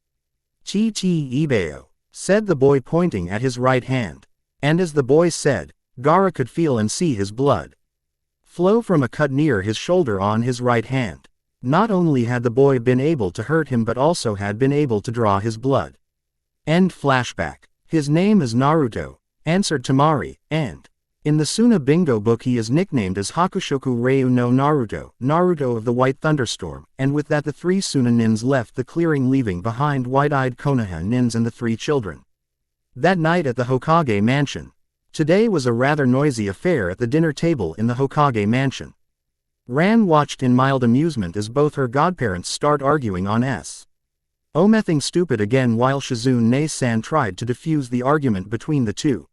Ibeo, said the boy pointing at his right hand. And as the boy said, Gaara could feel and see his blood flow from a cut near his shoulder on his right hand. Not only had the boy been able to hurt him but also had been able to draw his blood. End flashback. His name is Naruto, answered Temari, and in the Suna Bingo book he is nicknamed as Hakushoku Ryu no Naruto, Naruto of the White Thunderstorm, and with that the three Suna nins left the clearing, leaving behind wide-eyed Konoha nins and the three children. That night at the Hokage mansion. Today was a rather noisy affair at the dinner table in the Hokage mansion. Ran watched in mild amusement as both her godparents start arguing on Omething stupid again while Shizune-san tried to defuse the argument between the two.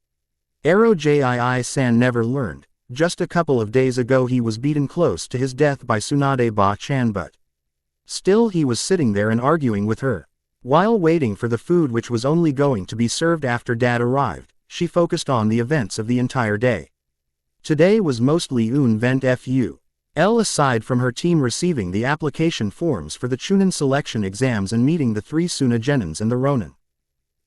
Orochimaru-san never learned. Just a couple of days ago he was beaten close to his death by Tsunade-ba-chan, but still he was sitting there and arguing with her. While waiting for the food which was only going to be served after Dad arrived, she focused on the events of the entire day. Today was mostly un vent fu. Aside from her team receiving the application forms for the Chunin selection exams and meeting the three Suna Genins and the Ronin.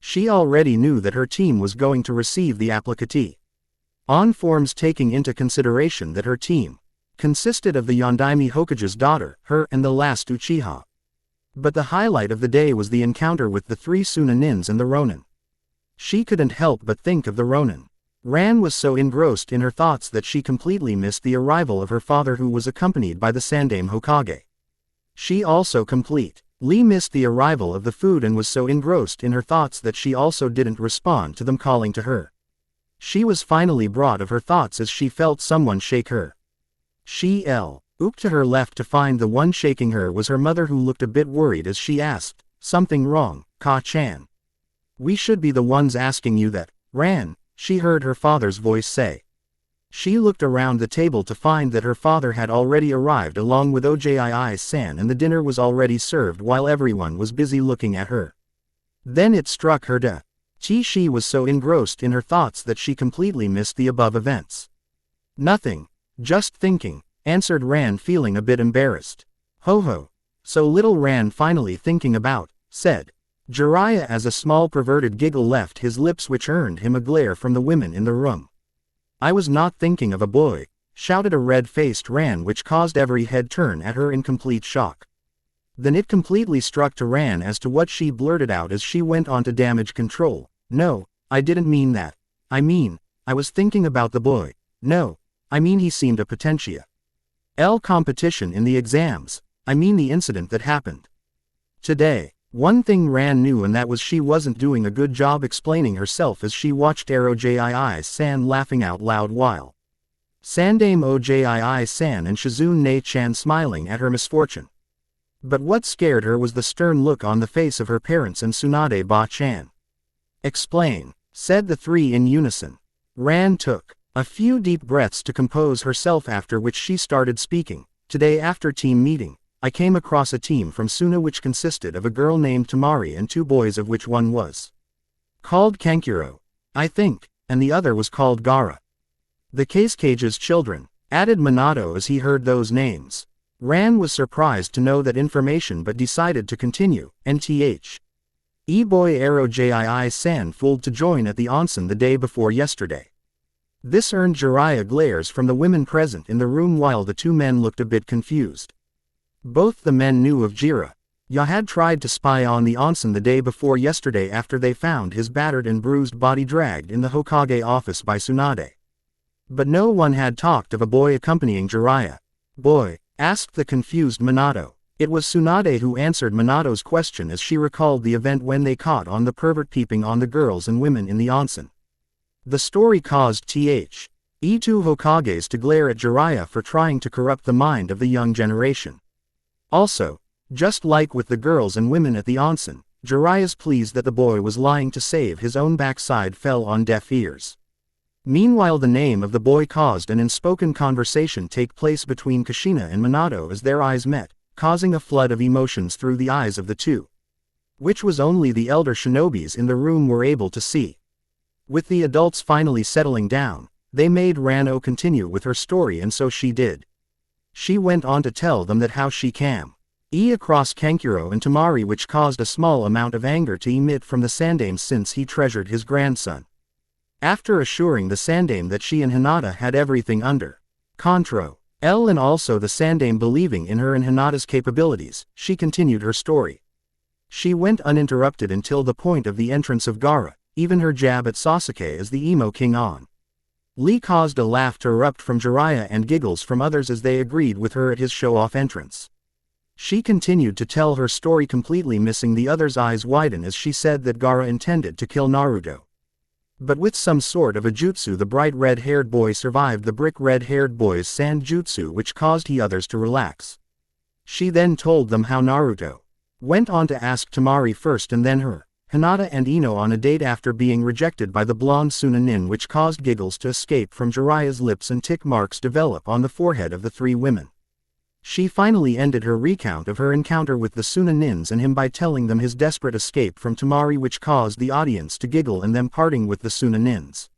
She already knew that her team was going to receive the applicatee on forms, taking into consideration that her team consisted of the Yondaime Hokage's daughter, her, and the last Uchiha. But the highlight of the day was the encounter with the three Suna nins and the Ronin. She couldn't help but think of the Ronin. Ran was so engrossed in her thoughts that she completely missed the arrival of her father, who was accompanied by the Sandaime Hokage. She also completely missed the arrival of the food and was so engrossed in her thoughts that she also didn't respond to them calling to her. She was finally brought of her thoughts as she felt someone shake her. She looked to her left to find the one shaking her was her mother, who looked a bit worried as she asked, "Something wrong, Ka-chan? We should be the ones asking you that, Ran," she heard her father's voice say. She looked around the table to find that her father had already arrived along with Ojii-san and the dinner was already served while everyone was busy looking at her. Then it struck her that she was so engrossed in her thoughts that she completely missed the above events. "Nothing. Just thinking," answered Ran, feeling a bit embarrassed. "Ho ho. So little Ran finally thinking about," said Jiraiya as a small perverted giggle left his lips, which earned him a glare from the women in the room. "I was not thinking of a boy," shouted a red-faced Ran, which caused every head turn at her in complete shock. Then it completely struck to Ran as to what she blurted out as she went on to damage control. "No, I didn't mean that. I mean, I was thinking about the boy. No, I mean he seemed a potentia. Competition in the exams. I mean the incident that happened today." One thing Ran knew, and that was she wasn't doing a good job explaining herself as she watched Orochimaru-san laughing out loud while Sandaime Ojii-san and Shizune-chan smiling at her misfortune. But what scared her was the stern look on the face of her parents and Tsunade-ba-chan. "Explain," said the three in unison. Ran took a few deep breaths to compose herself, after which she started speaking. "Today after team meeting, I came across a team from Suna which consisted of a girl named Temari and two boys, of which one was called Kankuro, I think, and the other was called Gaara. The Cage's children, added Minato as he heard those names. Ran was surprised to know that information but decided to continue. NTH. E-boy Aro Jii-san fooled to join at the onsen the day before yesterday. This earned Jiraiya glares from the women present in the room while the two men looked a bit confused. Both the men knew of Jiraiya had tried to spy on the onsen the day before yesterday after they found his battered and bruised body dragged in the Hokage office by Tsunade. But no one had talked of a boy accompanying Jiraiya. Boy? Asked the confused Minato. It was Tsunade who answered Minato's question as she recalled the event when they caught on the pervert peeping on the girls and women in the onsen. The story caused two Hokages to glare at Jiraiya for trying to corrupt the mind of the young generation. Also, just like with the girls and women at the onsen, Jiraiya's pleas that the boy was lying to save his own backside fell on deaf ears. Meanwhile, the name of the boy caused an unspoken conversation take place between Kushina and Minato as their eyes met, causing a flood of emotions through the eyes of the two, which was only the elder shinobis in the room were able to see. With the adults finally settling down, they made Rano continue with her story, and so she did. She went on to tell them that how she came across Kankuro and Tamari, which caused a small amount of anger to emit from the Sandame since he treasured his grandson. After assuring the Sandame that she and Hinata had everything under control, and also the Sandame believing in her and Hinata's capabilities, she continued her story. She went uninterrupted until the point of the entrance of Gaara, even her jab at Sasuke as the emo king on. Lee caused a laugh to erupt from Jiraiya and giggles from others as they agreed with her at his show-off entrance. She continued to tell her story, completely missing the others' eyes widen as she said that Gaara intended to kill Naruto. But with some sort of a jutsu, the bright red-haired boy survived the brick red-haired boy's sand jutsu, which caused the others to relax. She then told them how Naruto went on to ask Tamari first and then her, Hinata and Ino on a date after being rejected by the blonde Sunanin, which caused giggles to escape from Jiraiya's lips and tick marks develop on the forehead of the three women. She finally ended her recount of her encounter with the Sunanins and him by telling them his desperate escape from Tamari, which caused the audience to giggle, and them parting with the Sunanins.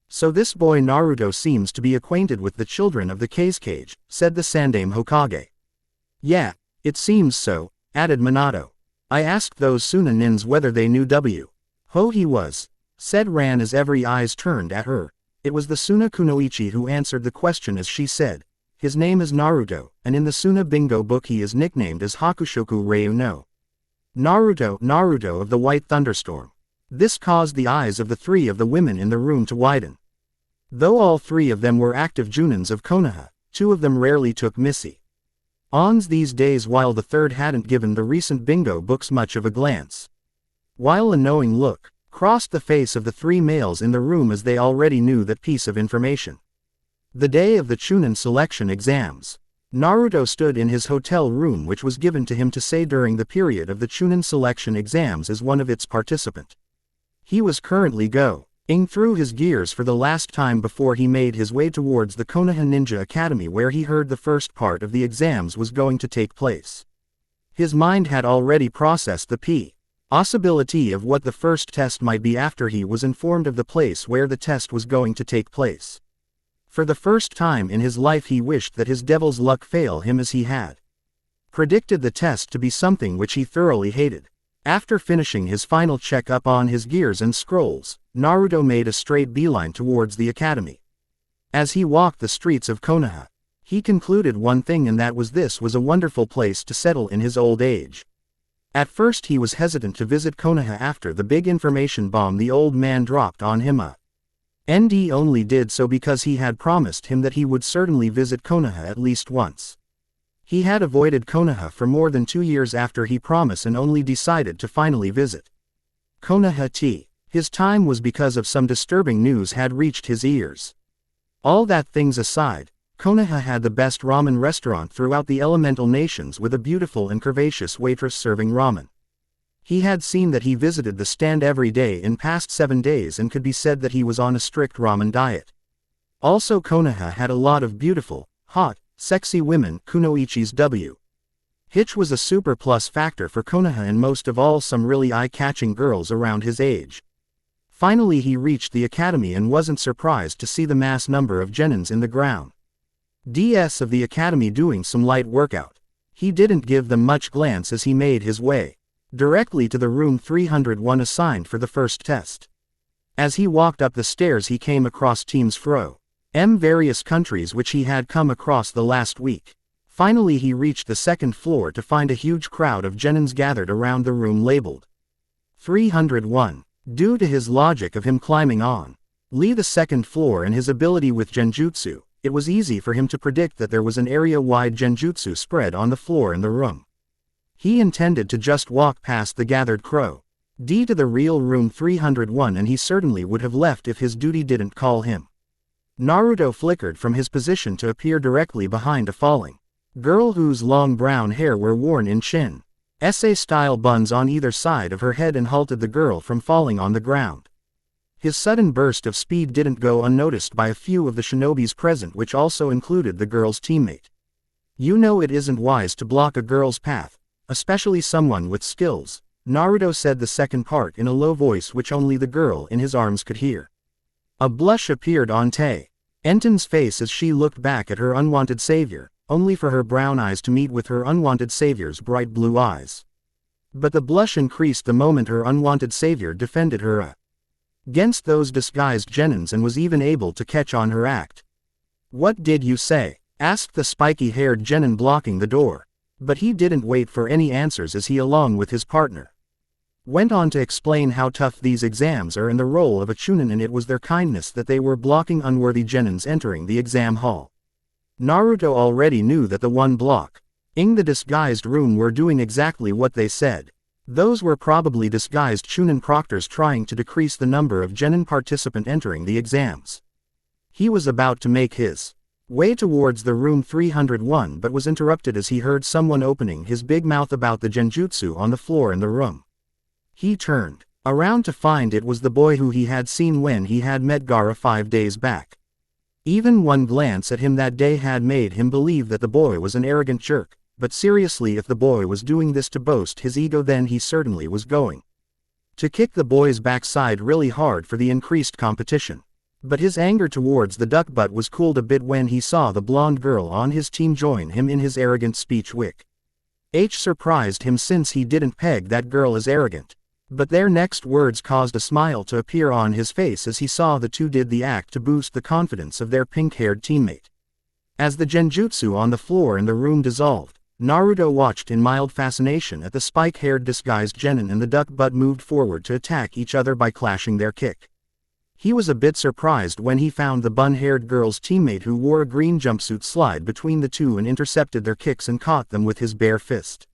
So this boy Naruto seems to be acquainted with the children of the Kage, said the Sandame Hokage. Yeah, it seems so, added Minato. I asked those Sunanins whether they knew who he was, said Ran as every eyes turned at her. It was the Suna Kunoichi who answered the question as she said, his name is Naruto, and in the Suna Bingo book he is nicknamed as Hakushoku Ryu no Naruto of the White Thunderstorm. This caused the eyes of the three of the women in the room to widen. Though all three of them were active Junins of Konoha, two of them rarely took Missy ons these days, while the third hadn't given the recent bingo books much of a glance. While a knowing look crossed the face of the three males in the room as they already knew that piece of information. The day of the Chunin selection exams, Naruto stood in his hotel room, which was given to him to say during the period of the Chunin selection exams as one of its participant. He was currently going through his gears for the last time before he made his way towards the Konoha Ninja Academy, where he heard the first part of the exams was going to take place. His mind had already processed the possibility of what the first test might be after he was informed of the place where the test was going to take place. For the first time in his life he wished that his devil's luck fail him, as he had predicted the test to be something which he thoroughly hated. After finishing his final check-up on his gears and scrolls, Naruto made a straight beeline towards the academy. As he walked the streets of Konoha, he concluded one thing, and that was this was a wonderful place to settle in his old age. At first he was hesitant to visit Konoha after the big information bomb the old man dropped on him. ND only did so because he had promised him that he would certainly visit Konoha at least once. He had avoided Konoha for more than 2 years after he promised and only decided to finally visit Konoha. His time was because of some disturbing news had reached his ears. All that things aside, Konoha had the best ramen restaurant throughout the elemental nations, with a beautiful and curvaceous waitress serving ramen. He had seen that he visited the stand every day in past 7 days and could be said that he was on a strict ramen diet. Also, Konoha had a lot of beautiful, hot, sexy women. Kunoichi's Hitch was a super plus factor for Konoha, and most of all some really eye-catching girls around his age. Finally he reached the academy and wasn't surprised to see the mass number of genins in the ground. DS of the academy doing some light workout. He didn't give them much glance as he made his way directly to the room 301 assigned for the first test. As he walked up the stairs he came across teams from various countries which he had come across the last week. Finally he reached the second floor to find a huge crowd of genins gathered around the room labeled 301. Due to his logic of him climbing on the second floor and his ability with genjutsu, it was easy for him to predict that there was an area-wide genjutsu spread on the floor in the room. He intended to just walk past the gathered crowd to the real room 301 and he certainly would have left if his duty didn't call him. Naruto flickered from his position to appear directly behind a falling girl whose long brown hair were worn in SA-style buns on either side of her head and halted the girl from falling on the ground. His sudden burst of speed didn't go unnoticed by a few of the shinobis present, which also included the girl's teammate. You know it isn't wise to block a girl's path, especially someone with skills, Naruto said the second part in a low voice which only the girl in his arms could hear. A blush appeared on Enten's face as she looked back at her unwanted savior, only for her brown eyes to meet with her unwanted savior's bright blue eyes. But the blush increased the moment her unwanted savior defended her against those disguised genins and was even able to catch on her act. What did you say? Asked the spiky-haired genin blocking the door. But he didn't wait for any answers as he, along with his partner, went on to explain how tough these exams are and the role of a chunin, and it was their kindness that they were blocking unworthy genins entering the exam hall. Naruto already knew that the one blocking the disguised room were doing exactly what they said. Those were probably disguised chunin proctors trying to decrease the number of genin participant entering the exams. He was about to make his way towards the room 301 but was interrupted as he heard someone opening his big mouth about the genjutsu on the floor in the room. He turned around to find it was the boy who he had seen when he had met Gaara 5 days back. Even one glance at him that day had made him believe that the boy was an arrogant jerk, but seriously, if the boy was doing this to boast his ego, then he certainly was going to kick the boy's backside really hard for the increased competition. But his anger towards the duck butt was cooled a bit when he saw the blonde girl on his team join him in his arrogant speech, which surprised him since he didn't peg that girl as arrogant. But their next words caused a smile to appear on his face as he saw the two did the act to boost the confidence of their pink-haired teammate. As the genjutsu on the floor in the room dissolved, Naruto watched in mild fascination at the spike-haired disguised genin and the duck butt moved forward to attack each other by clashing their kick. He was a bit surprised when he found the bun-haired girl's teammate who wore a green jumpsuit slide between the two and intercepted their kicks and caught them with his bare fist.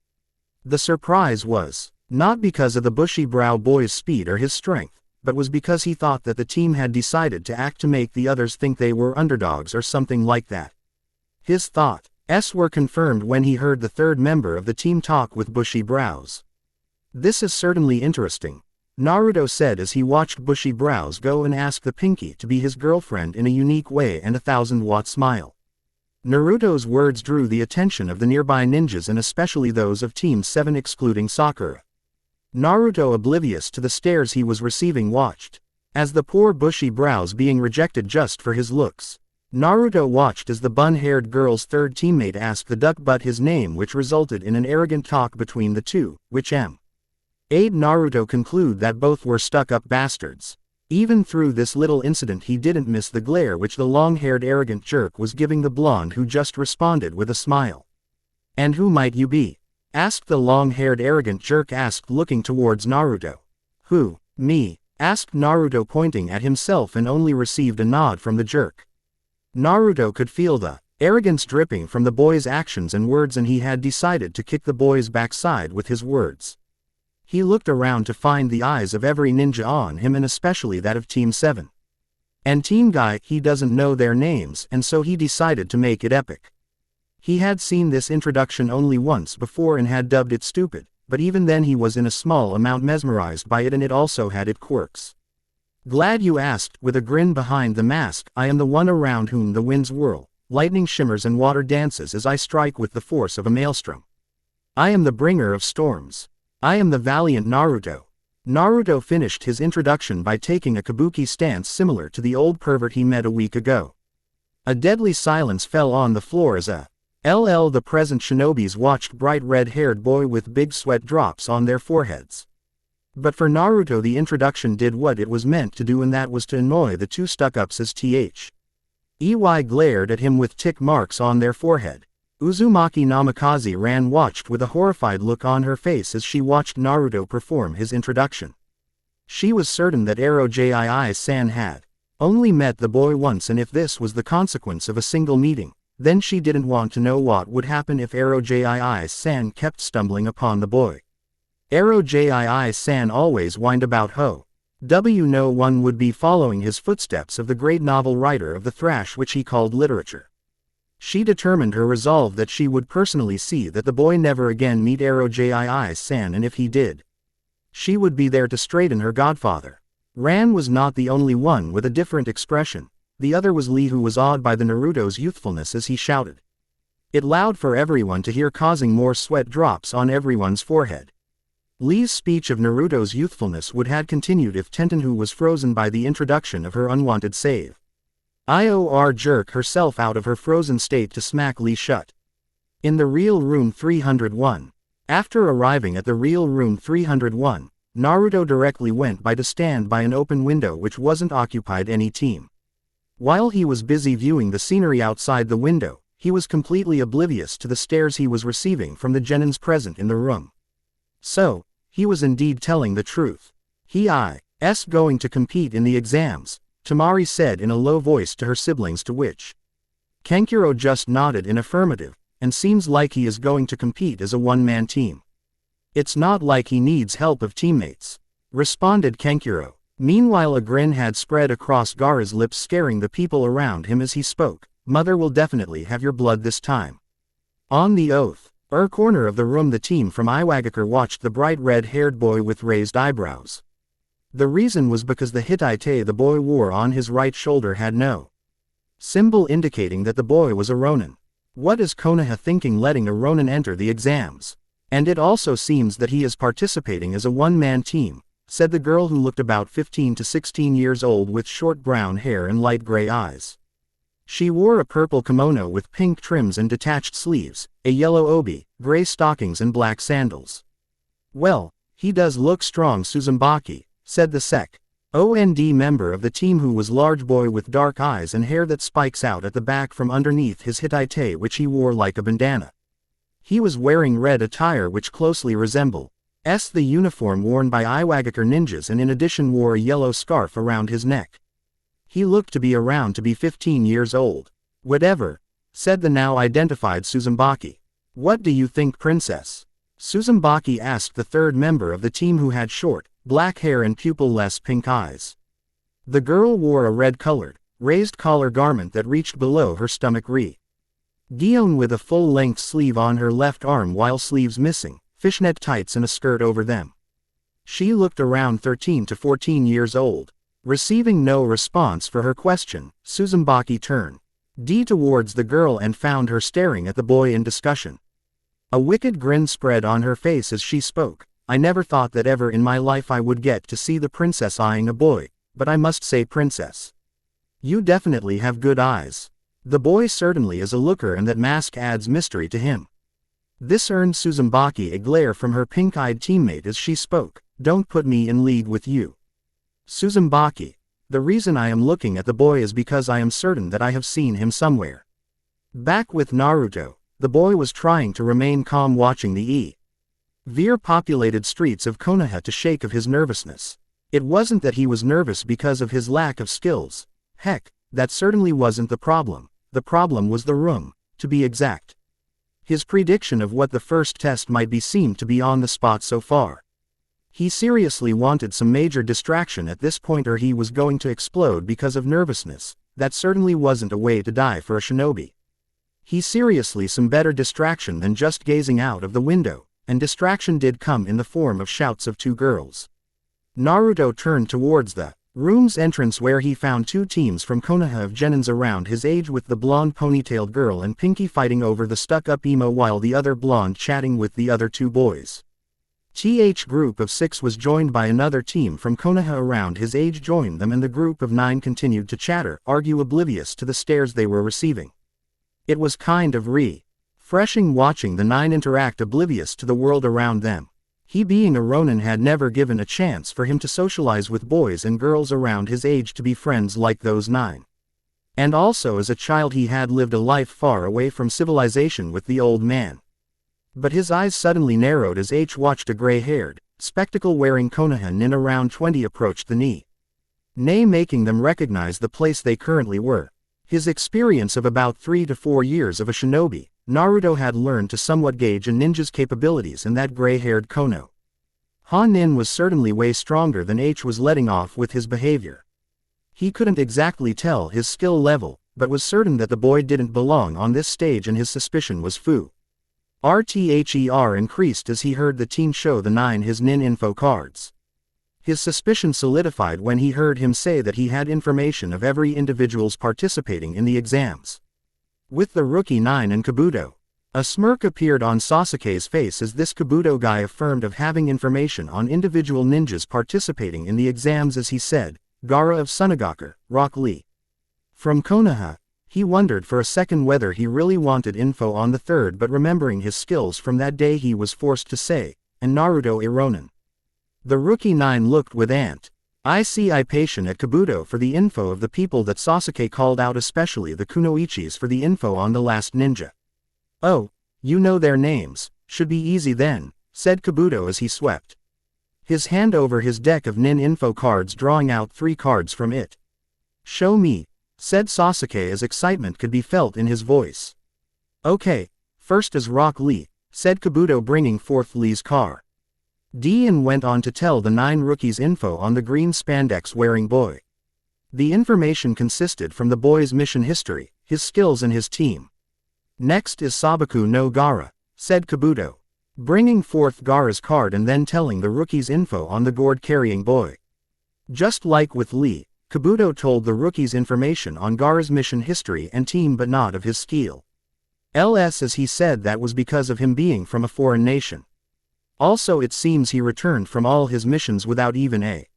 The surprise was not because of the bushy brow boy's speed or his strength, but was because he thought that the team had decided to act to make the others think they were underdogs or something like that. His thoughts were confirmed when he heard the third member of the team talk with bushy brows. This is certainly interesting, Naruto said as he watched bushy brows go and ask the pinky to be his girlfriend in a unique way and a 1,000-watt smile. Naruto's words drew the attention of the nearby ninjas and especially those of Team 7 excluding Sakura. Naruto, oblivious to the stares he was receiving, watched as the poor bushy brows being rejected just for his looks. Naruto watched as the bun-haired girl's third teammate asked the duck butt his name, which resulted in an arrogant talk between the two, which made Naruto conclude that both were stuck-up bastards. Even through this little incident he didn't miss the glare which the long-haired arrogant jerk was giving the blonde, who just responded with a smile. "And who might you be?" asked the long-haired arrogant jerk, looking towards Naruto. "Who, me?" asked Naruto, pointing at himself, and only received a nod from the jerk. Naruto could feel the arrogance dripping from the boy's actions and words, and he had decided to kick the boy's backside with his words. He looked around to find the eyes of every ninja on him, and especially that of Team 7. And Team Guy, he doesn't know their names, and so he decided to make it epic. He had seen this introduction only once before and had dubbed it stupid, but even then he was in a small amount mesmerized by it, and it also had its quirks. "Glad you asked," with a grin behind the mask. "I am the one around whom the winds whirl, lightning shimmers and water dances as I strike with the force of a maelstrom. I am the bringer of storms. I am the valiant Naruto. Naruto finished his introduction by taking a kabuki stance similar to the old pervert he met a week ago. A deadly silence fell on the floor as the present shinobis watched bright red-haired boy with big sweat drops on their foreheads. But for Naruto the introduction did what it was meant to do, and that was to annoy the two stuck-ups as EY glared at him with tick marks on their forehead. Uzumaki Namikaze ran watched with a horrified look on her face as she watched Naruto perform his introduction. She was certain that Orochimaru-san had only met the boy once, and if this was the consequence of a single meeting, then she didn't want to know what would happen if Orochimaru-san kept stumbling upon the boy. Orochimaru-san always whined about no one would be following his footsteps of the great novel writer of the thrash which he called literature. She determined her resolve that she would personally see that the boy never again meet Orochimaru-san, and if he did, she would be there to straighten her godfather. Ran was not the only one with a different expression. The other was Lee, who was awed by the Naruto's youthfulness as he shouted it loud for everyone to hear, causing more sweat drops on everyone's forehead. Lee's speech of Naruto's youthfulness would have continued if Tenten was frozen by the introduction of her unwanted save. Ior jerk herself out of her frozen state to smack Lee shut. In the real room 301. After arriving at the real room 301, Naruto directly went by to stand by an open window which wasn't occupied any team. While he was busy viewing the scenery outside the window, he was completely oblivious to the stares he was receiving from the genins present in the room. So, he was indeed telling the truth. He's going to compete in the exams, Tamari said in a low voice to her siblings, to which Kankuro just nodded in affirmative, and seems like he is going to compete as a one-man team. It's not like he needs help of teammates, responded Kankuro. Meanwhile a grin had spread across Gaara's lips, scaring the people around him as he spoke. Mother will definitely have your blood this time. On the oath. Corner of the room the team from Iwagakure watched the bright red-haired boy with raised eyebrows. The reason was because the Hittite the boy wore on his right shoulder had no symbol indicating that the boy was a Ronin. What is Konoha thinking letting a Ronin enter the exams? And it also seems that he is participating as a one-man team, said the girl who looked about 15 to 16 years old with short brown hair and light gray eyes. She wore a purple kimono with pink trims and detached sleeves, a yellow obi, gray stockings and black sandals. Well, he does look strong, Suzumbaki, said the Sec.OND member of the team, who was large boy with dark eyes and hair that spikes out at the back from underneath his Hittite, which he wore like a bandana. He was wearing red attire which closely resembled the uniform worn by Iwagakure ninjas, and in addition wore a yellow scarf around his neck. He looked to be around to be 15 years old. Whatever, said the now identified Suzumbaki. What do you think, princess? Suzumbaki asked the third member of the team, who had short, black hair and pupil-less pink eyes. The girl wore a red-colored, raised collar garment that reached below her stomach Gion with a full-length sleeve on her left arm while sleeves missing, fishnet tights and a skirt over them. She looked around 13 to 14 years old. Receiving no response for her question, Suzumbaki turned towards the girl and found her staring at the boy in discussion. A wicked grin spread on her face as she spoke. I never thought that ever in my life I would get to see the princess eyeing a boy, but I must say, princess, you definitely have good eyes. The boy certainly is a looker, and that mask adds mystery to him. This earned Suzumbaki a glare from her pink-eyed teammate as she spoke. Don't put me in league with you, Suzumbaki. The reason I am looking at the boy is because I am certain that I have seen him somewhere. Back with Naruto, the boy was trying to remain calm, watching the populated streets of Konoha to shake of his nervousness. It wasn't that he was nervous because of his lack of skills. Heck, that certainly wasn't the problem. The problem was the room, to be exact. His prediction of what the first test might be seemed to be on the spot so far. He seriously wanted some major distraction at this point, or he was going to explode because of nervousness. That certainly wasn't a way to die for a shinobi. He seriously some better distraction than just gazing out of the window, and distraction did come in the form of shouts of two girls. Naruto turned towards the room's entrance, where he found two teams from Konoha of genins around his age, with the blonde ponytailed girl and Pinky fighting over the stuck-up emo while the other blonde chatting with the other two boys. TH group of 6 was joined by another team from Konoha around his age joined them and the group of 9 continued to chatter, argue oblivious to the stares they were receiving. It was kind of refreshing watching the 9 interact oblivious to the world around them. He being a Ronin had never given a chance for him to socialize with boys and girls around his age to be friends like those 9. And also as a child he had lived a life far away from civilization with the old man. But his eyes suddenly narrowed as H watched a gray-haired, spectacle-wearing Konoha nin around 20 approach the knee, making them recognize the place they currently were. His experience of about 3 to 4 years of a shinobi, Naruto had learned to somewhat gauge a ninja's capabilities in that gray-haired Kono. Ha-nin was certainly way stronger than H was letting off with his behavior. He couldn't exactly tell his skill level, but was certain that the boy didn't belong on this stage and his suspicion was fu. RTHER increased as he heard the teen show the 9 his nin info cards. His suspicion solidified when he heard him say that he had information of every individual's participating in the exams. With the rookie 9 and Kabuto. A smirk appeared on Sasuke's face as this Kabuto guy affirmed of having information on individual ninjas participating in the exams as he said, Gaara of Sunagaku, Rock Lee. From Konoha. He wondered for a second whether he really wanted info on the third, but remembering his skills from that day he was forced to say, and Naruto a Ronin. The rookie 9 looked with anticipation at Kabuto for the info of the people that Sasuke called out, especially the Kunoichis for the info on the last ninja. Oh, you know their names, should be easy then, said Kabuto as he swept his hand over his deck of nin info cards, drawing out 3 cards from it. Show me, said Sasuke as excitement could be felt in his voice. Okay, first is Rock Lee, said Kabuto bringing forth Lee's card. And went on to tell the 9 rookies info on the green spandex wearing boy. The information consisted from the boy's mission history, his skills and his team. Next is Sabaku no Gaara, said Kabuto, bringing forth Gaara's card and then telling the rookies info on the gourd carrying boy. Just like with Lee, Kabuto told the rookies information on Gaara's mission history and team but not of his skill. As he said that was because of him being from a foreign nation. Also it seems he returned from all his missions without even a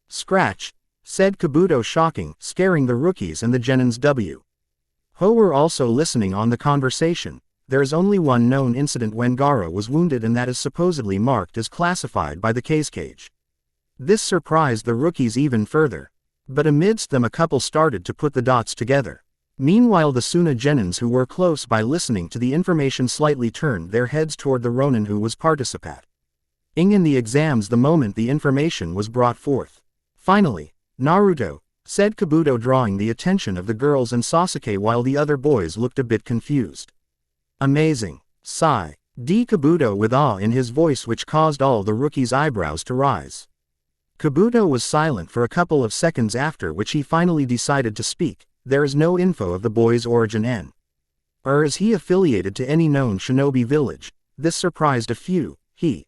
scratch, said Kabuto, scaring the rookies and the Genins Ho were also listening on the conversation. There is only one known incident when Gaara was wounded and that is supposedly marked as classified by the cage. This surprised the rookies even further. But amidst them a couple started to put the dots together. Meanwhile the Suna Genins who were close by listening to the information slightly turned their heads toward the Ronin who was participating in the exams the moment the information was brought forth. Finally, Naruto, said Kabuto, drawing the attention of the girls and Sasuke while the other boys looked a bit confused. Amazing, sigh. Kabuto with awe in his voice which caused all the rookies' eyebrows to rise. Kabuto was silent for a couple of seconds after which he finally decided to speak. There is no info of the boy's origin or is he affiliated to any known shinobi village. This surprised a few. He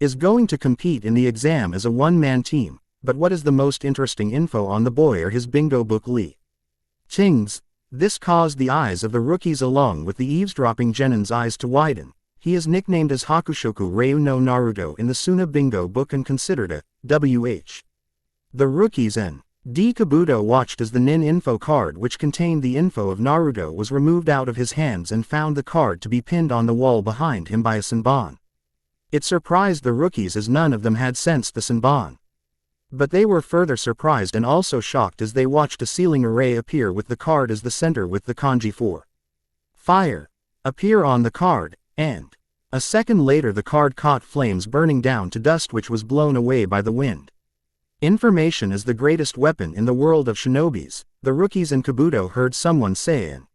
is going to compete in the exam as a one-man team, but what is the most interesting info on the boy or his bingo book Lee? Tings. This caused the eyes of the rookies along with the eavesdropping Genin's eyes to widen. He is nicknamed as Hakushoku Ryu no Naruto in the Suna bingo book and considered a WH. The rookies and Kabuto watched as the nin info card which contained the info of Naruto was removed out of his hands and found the card to be pinned on the wall behind him by a Senbon. It surprised the rookies as none of them had sensed the Senbon. But they were further surprised and also shocked as they watched a ceiling array appear with the card as the center with the kanji for fire appear on the card, and a second later the card caught flames burning down to dust which was blown away by the wind. Information is the greatest weapon in the world of shinobis, the rookies and Kabuto heard someone say and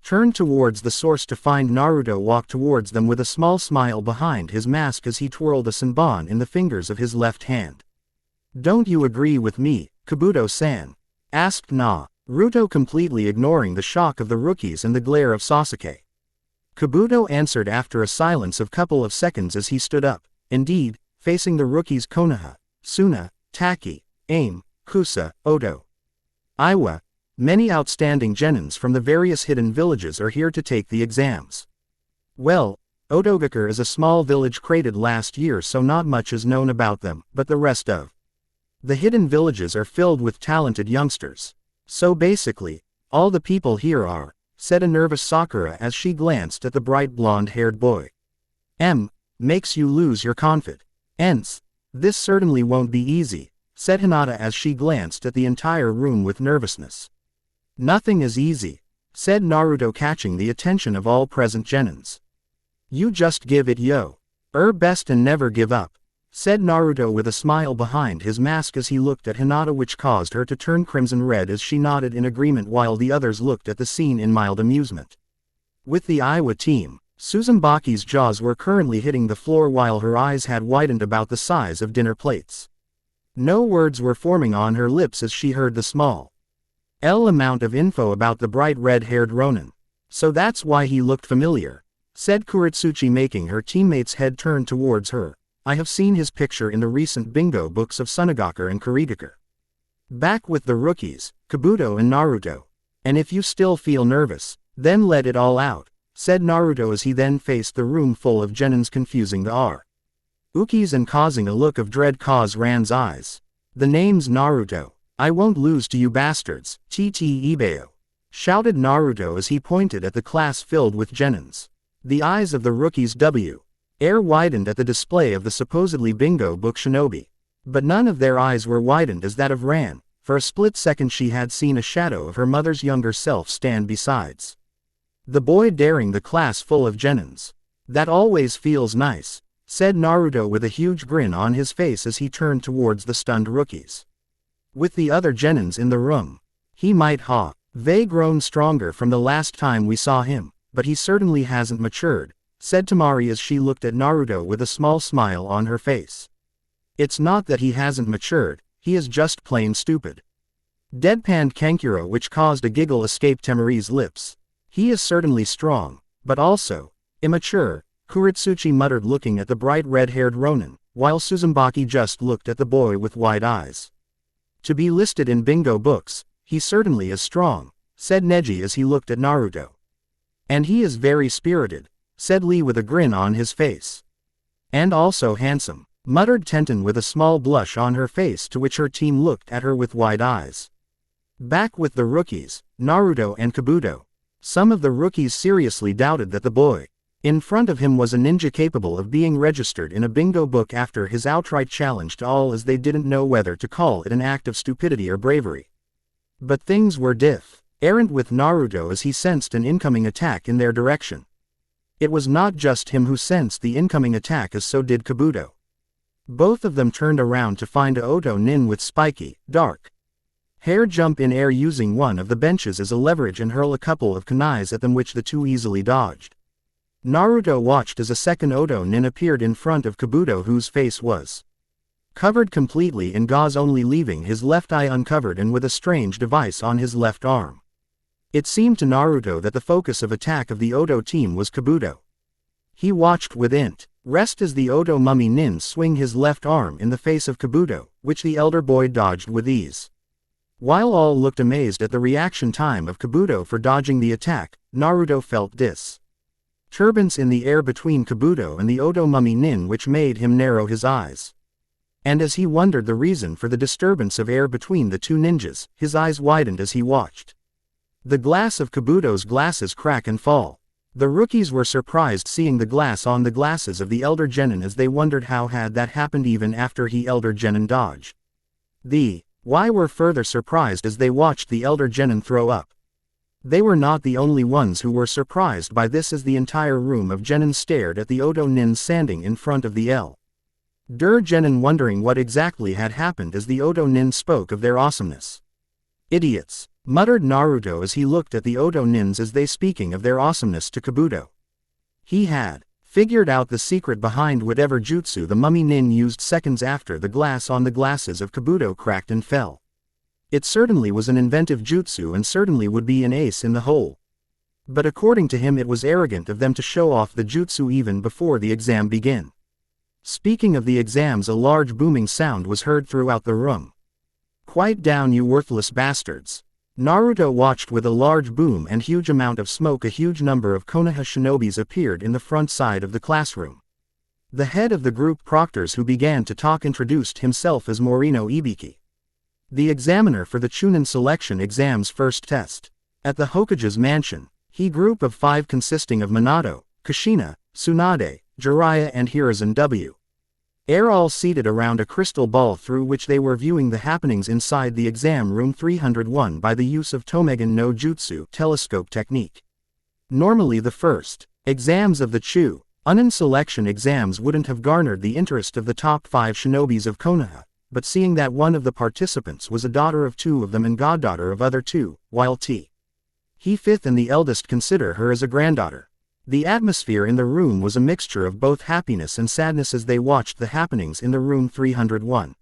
turned towards the source to find Naruto walk towards them with a small smile behind his mask as he twirled a Senbon in the fingers of his left hand. Don't you agree with me, Kabuto-san? Asked Naruto, completely ignoring the shock of the rookies and the glare of Sasuke. Kabuto answered after a silence of couple of seconds as he stood up, indeed, facing the rookies Konoha, Suna, Taki, Aim, Kusa, Oto, Iwa. Many outstanding genins from the various hidden villages are here to take the exams. Well, Otogakure is a small village created last year, so not much is known about them, but the rest of the hidden villages are filled with talented youngsters. So basically, all the people here are, said a nervous Sakura as she glanced at the bright blonde-haired boy. Makes you lose your confidence. This certainly won't be easy, said Hinata as she glanced at the entire room with nervousness. Nothing is easy, said Naruto, catching the attention of all present genins. You just give it your best and never give up, said Naruto with a smile behind his mask as he looked at Hinata, which caused her to turn crimson red as she nodded in agreement while the others looked at the scene in mild amusement. With the Iowa team, Tsuzumbaki's jaws were currently hitting the floor while her eyes had widened about the size of dinner plates. No words were forming on her lips as she heard the small amount of info about the bright red-haired Ronin. So that's why he looked familiar, said Kuretsuchi, making her teammate's head turn towards her. I have seen his picture in the recent bingo books of Sunagakure and Kurigakure. Back with the rookies, Kabuto and Naruto. And if you still feel nervous, then let it all out, said Naruto as he then faced the room full of genins, confusing the Ukis and causing a look of dread cause Ran's eyes. The name's Naruto. I won't lose to you bastards, Ibeo, shouted Naruto as he pointed at the class filled with genins. The eyes of the rookies air widened at the display of the supposedly bingo book shinobi. But none of their eyes were widened as that of Ran. For a split second she had seen a shadow of her mother's younger self stand besides the boy, daring the class full of genins. That always feels nice, said Naruto with a huge grin on his face as he turned towards the stunned rookies. With the other genins in the room, he might have grown stronger from the last time we saw him, but he certainly hasn't matured, said Temari as she looked at Naruto with a small smile on her face. It's not that he hasn't matured, he is just plain stupid. Deadpanned Kankuro, which caused a giggle escape Temari's lips. He is certainly strong, but also immature, Kuretsuchi muttered, looking at the bright red-haired Ronin, while Tsuzumbaki just looked at the boy with wide eyes. To be listed in bingo books, he certainly is strong, said Neji as he looked at Naruto. And he is very spirited, said Lee with a grin on his face. And also handsome, muttered Tenten with a small blush on her face, to which her team looked at her with wide eyes. Back with the rookies, Naruto and Kabuto. Some of the rookies seriously doubted that the boy in front of him was a ninja capable of being registered in a bingo book after his outright challenge to all, as they didn't know whether to call it an act of stupidity or bravery. But things were different with Naruto as he sensed an incoming attack in their direction. It was not just him who sensed the incoming attack, as so did Kabuto. Both of them turned around to find a Oto Nin with spiky, dark hair jump in air, using one of the benches as a leverage and hurl a couple of kunais at them, which the two easily dodged. Naruto watched as a second Oto Nin appeared in front of Kabuto, whose face was covered completely in gauze, only leaving his left eye uncovered, and with a strange device on his left arm. It seemed to Naruto that the focus of attack of the Oto team was Kabuto. He watched with interest as the Oto mummy nin swing his left arm in the face of Kabuto, which the elder boy dodged with ease. While all looked amazed at the reaction time of Kabuto for dodging the attack, Naruto felt disturbance in the air between Kabuto and the Oto mummy nin, which made him narrow his eyes. And as he wondered the reason for the disturbance of air between the two ninjas, his eyes widened as he watched the glass of Kabuto's glasses crack and fall. The rookies were surprised seeing the glass on the glasses of the elder genin, as they wondered how had that happened even after he elder genin dodged. Why were further surprised as they watched the elder genin throw up. They were not the only ones who were surprised by this, as the entire room of genin stared at the Oto nin standing in front of the elder genin, wondering what exactly had happened as the Oto nin spoke of their awesomeness. Idiots, muttered Naruto as he looked at the Oto nins as they speaking of their awesomeness to Kabuto. He had figured out the secret behind whatever jutsu the mummy nin used seconds after the glass on the glasses of Kabuto cracked and fell. It certainly was an inventive jutsu and certainly would be an ace in the hole. But according to him, it was arrogant of them to show off the jutsu even before the exam began. Speaking of the exams, a large booming sound was heard throughout the room. Quiet down, you worthless bastards. Naruto watched with a large boom and huge amount of smoke. A huge number of Konoha shinobis appeared in the front side of the classroom. The head of the group proctors who began to talk introduced himself as Morino Ibiki, the examiner for the Chunin selection exam's first test. At the Hokage's mansion, he group of 5 consisting of Minato, Kushina, Tsunade, Jiraiya and Hiruzen W. are all seated around a crystal ball through which they were viewing the happenings inside the exam room 301 by the use of Tomegan no Jutsu telescope technique. Normally the first exams of the Chunin selection exams wouldn't have garnered the interest of the top 5 shinobis of Konoha, but seeing that one of the participants was a daughter of 2 of them and goddaughter of other 2, while he 5th and the eldest consider her as a granddaughter. The atmosphere in the room was a mixture of both happiness and sadness as they watched the happenings in the room 301.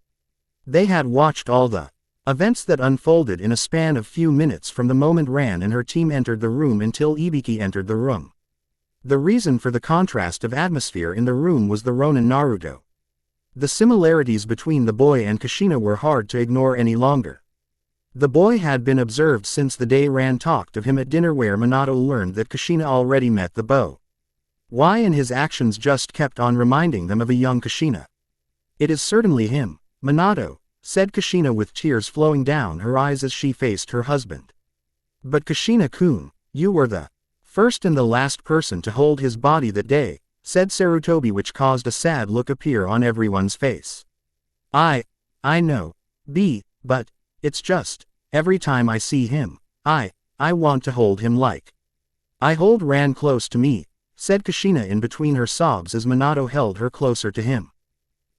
They had watched all the events that unfolded in a span of few minutes from the moment Ran and her team entered the room until Ibiki entered the room. The reason for the contrast of atmosphere in the room was the Ronin Naruto. The similarities between the boy and Kushina were hard to ignore any longer. The boy had been observed since the day Ran talked of him at dinner where Minato learned that Kushina already met the boy. Why and his actions just kept on reminding them of a young Kushina. It is certainly him, Minato, said Kushina with tears flowing down her eyes as she faced her husband. But Kushina-kun, you were the first and the last person to hold his body that day, said Sarutobi, which caused a sad look appear on everyone's face. I know, but it's just, every time I see him, I want to hold him like I hold Ran close to me, said Kushina in between her sobs as Minato held her closer to him.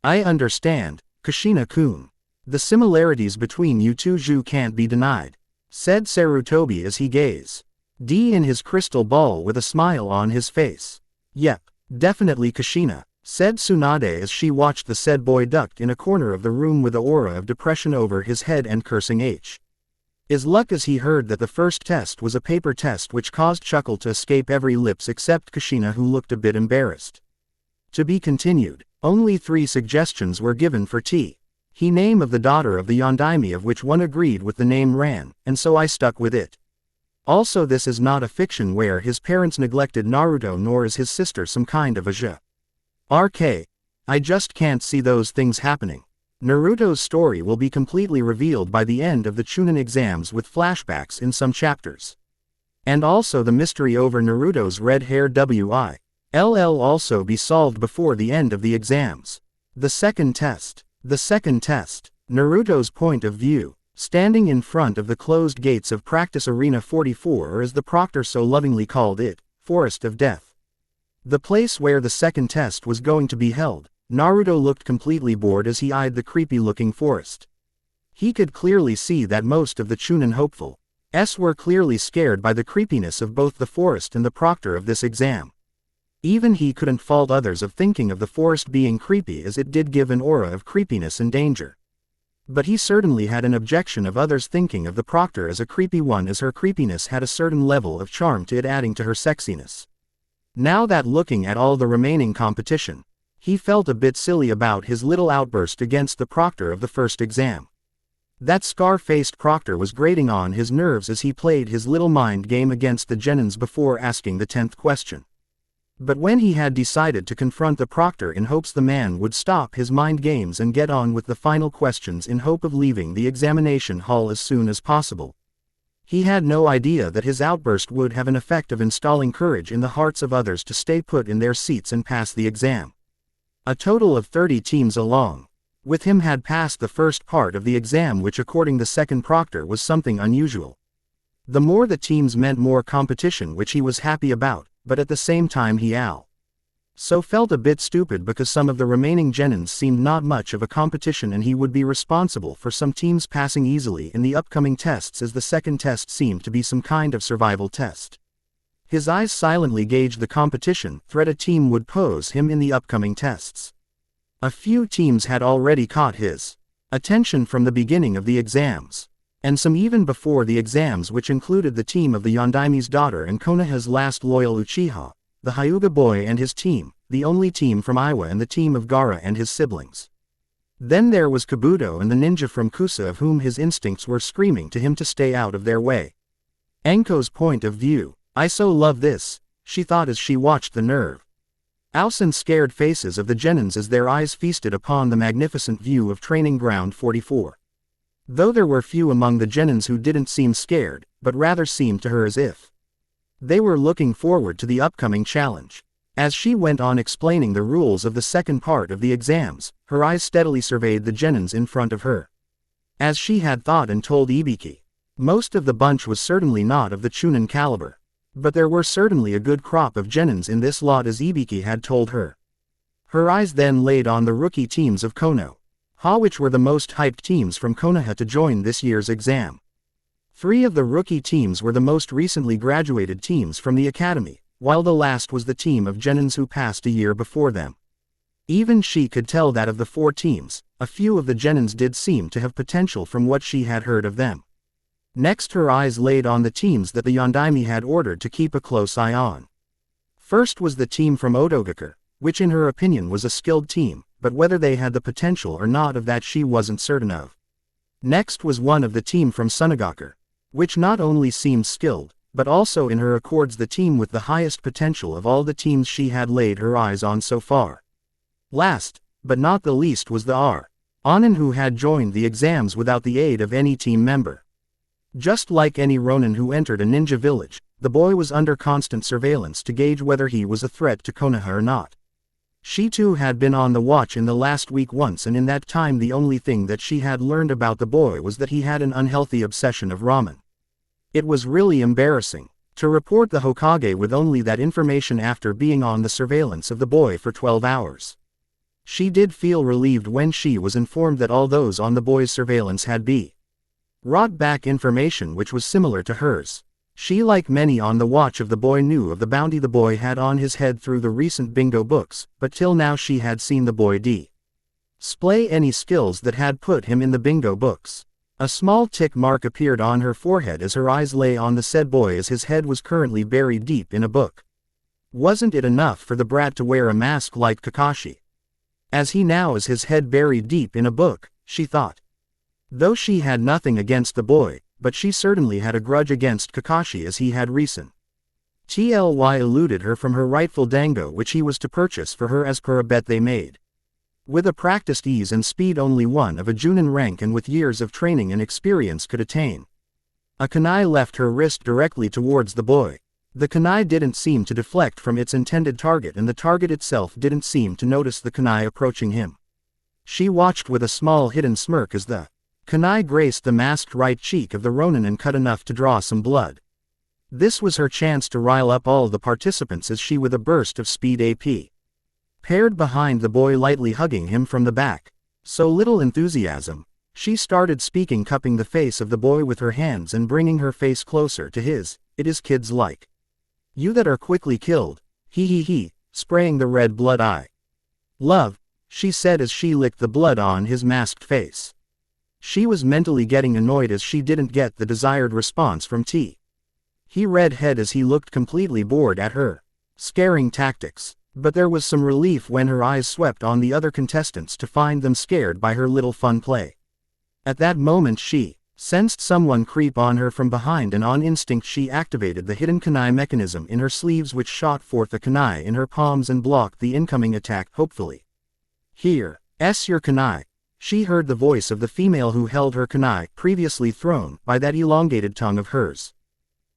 I understand, Kushina-kun. The similarities between you two can't be denied, said Sarutobi as he gazed in his crystal ball with a smile on his face. Yep, definitely Kushina, said Tsunade as she watched the said boy ducked in a corner of the room with the aura of depression over his head and cursing his luck as he heard that the first test was a paper test, which caused chuckle to escape every lips except Kushina, who looked a bit embarrassed. To be continued. Only 3 suggestions were given for he name of the daughter of the Yondaime, of which one agreed with the name Ran, and so I stuck with it. Also, this is not a fiction where his parents neglected Naruto, nor is his sister some kind of a I just can't see those things happening. Naruto's story will be completely revealed by the end of the Chunin exams with flashbacks in some chapters. And also the mystery over Naruto's red hair will also be solved before the end of the exams. The second test, Naruto's point of view, standing in front of the closed gates of Practice Arena 44, or as the proctor so lovingly called it, Forest of Death. The place where the second test was going to be held. Naruto looked completely bored as he eyed the creepy-looking forest. He could clearly see that most of the Chunin hopefuls were clearly scared by the creepiness of both the forest and the proctor of this exam. Even he couldn't fault others of thinking of the forest being creepy, as it did give an aura of creepiness and danger. But he certainly had an objection of others thinking of the proctor as a creepy one, as her creepiness had a certain level of charm to it, adding to her sexiness. Now that looking at all the remaining competition, he felt a bit silly about his little outburst against the proctor of the first exam. That scar-faced proctor was grating on his nerves as he played his little mind game against the genins before asking the 10th question. But when he had decided to confront the proctor in hopes the man would stop his mind games and get on with the final questions in hope of leaving the examination hall as soon as possible, he had no idea that his outburst would have an effect of installing courage in the hearts of others to stay put in their seats and pass the exam. A total of 30 teams along with him had passed the first part of the exam, which according the second proctor was something unusual. The more the teams meant more competition, which he was happy about, but at the same time he so felt a bit stupid because some of the remaining genins seemed not much of a competition and he would be responsible for some teams passing easily in the upcoming tests, as the second test seemed to be some kind of survival test. His eyes silently gauged the competition threat a team would pose him in the upcoming tests. A few teams had already caught his attention from the beginning of the exams, and some even before the exams, which included the team of the Yondaime's daughter and Konoha's last loyal Uchiha, the Hyuga boy and his team, the only team from Iwa, and the team of Gaara and his siblings. Then there was Kabuto and the ninja from Kusa, of whom his instincts were screaming to him to stay out of their way. Enko's point of view. I so love this, she thought as she watched the nerve and scared faces of the genins as their eyes feasted upon the magnificent view of Training Ground 44. Though there were few among the genins who didn't seem scared, but rather seemed to her as if they were looking forward to the upcoming challenge. As she went on explaining the rules of the second part of the exams, her eyes steadily surveyed the genins in front of her. As she had thought and told Ibiki, most of the bunch was certainly not of the Chunin caliber. But there were certainly a good crop of genins in this lot, as Ibiki had told her. Her eyes then laid on the rookie teams of Konoha, which were the most hyped teams from Konoha to join this year's exam. 3 of the rookie teams were the most recently graduated teams from the academy, while the last was the team of genins who passed a year before them. Even she could tell that of the 4 teams, a few of the genins did seem to have potential from what she had heard of them. Next her eyes laid on the teams that the Yondaime had ordered to keep a close eye on. First was the team from Otogakure, which in her opinion was a skilled team, but whether they had the potential or not of that she wasn't certain of. Next was one of the team from Sunagakure, which not only seemed skilled, but also in her accords the team with the highest potential of all the teams she had laid her eyes on so far. Last, but not the least, was the Onin, who had joined the exams without the aid of any team member. Just like any Ronin who entered a ninja village, the boy was under constant surveillance to gauge whether he was a threat to Konoha or not. She too had been on the watch in the last week once, and in that time the only thing that she had learned about the boy was that he had an unhealthy obsession of ramen. It was really embarrassing to report the Hokage with only that information after being on the surveillance of the boy for 12 hours. She did feel relieved when she was informed that all those on the boy's surveillance had brought back information which was similar to hers. She, like many on the watch of the boy, knew of the bounty the boy had on his head through the recent bingo books, but till now she had seen the boy display any skills that had put him in the bingo books. A small tick mark appeared on her forehead as her eyes lay on the said boy, as his head was currently buried deep in a book. Wasn't it enough for the brat to wear a mask like Kakashi, as he now is his head buried deep in a book, she thought. Though she had nothing against the boy, but she certainly had a grudge against Kakashi, as he had recently eluded her from her rightful dango which he was to purchase for her as per a bet they made. With a practiced ease and speed only one of a Junin rank and with years of training and experience could attain. A kunai left her wrist directly towards the boy. The kunai didn't seem to deflect from its intended target, and the target itself didn't seem to notice the kunai approaching him. She watched with a small hidden smirk as the kunai graced the masked right cheek of the Ronin and cut enough to draw some blood. This was her chance to rile up all the participants as she, with a burst of speed, paired behind the boy, lightly hugging him from the back. So little enthusiasm. She started speaking, cupping the face of the boy with her hands and bringing her face closer to his. It is kids like you that are quickly killed, he, spraying the red blood. I love, she said as she licked the blood on his masked face. She was mentally getting annoyed as she didn't get the desired response from he red head as he looked completely bored at her scaring tactics. But there was some relief when her eyes swept on the other contestants to find them scared by her little fun play. At that moment she sensed someone creep on her from behind, and on instinct she activated the hidden kunai mechanism in her sleeves, which shot forth a kunai in her palms and blocked the incoming attack hopefully. Here's your kunai. She heard the voice of the female who held her kunai, previously thrown by that elongated tongue of hers.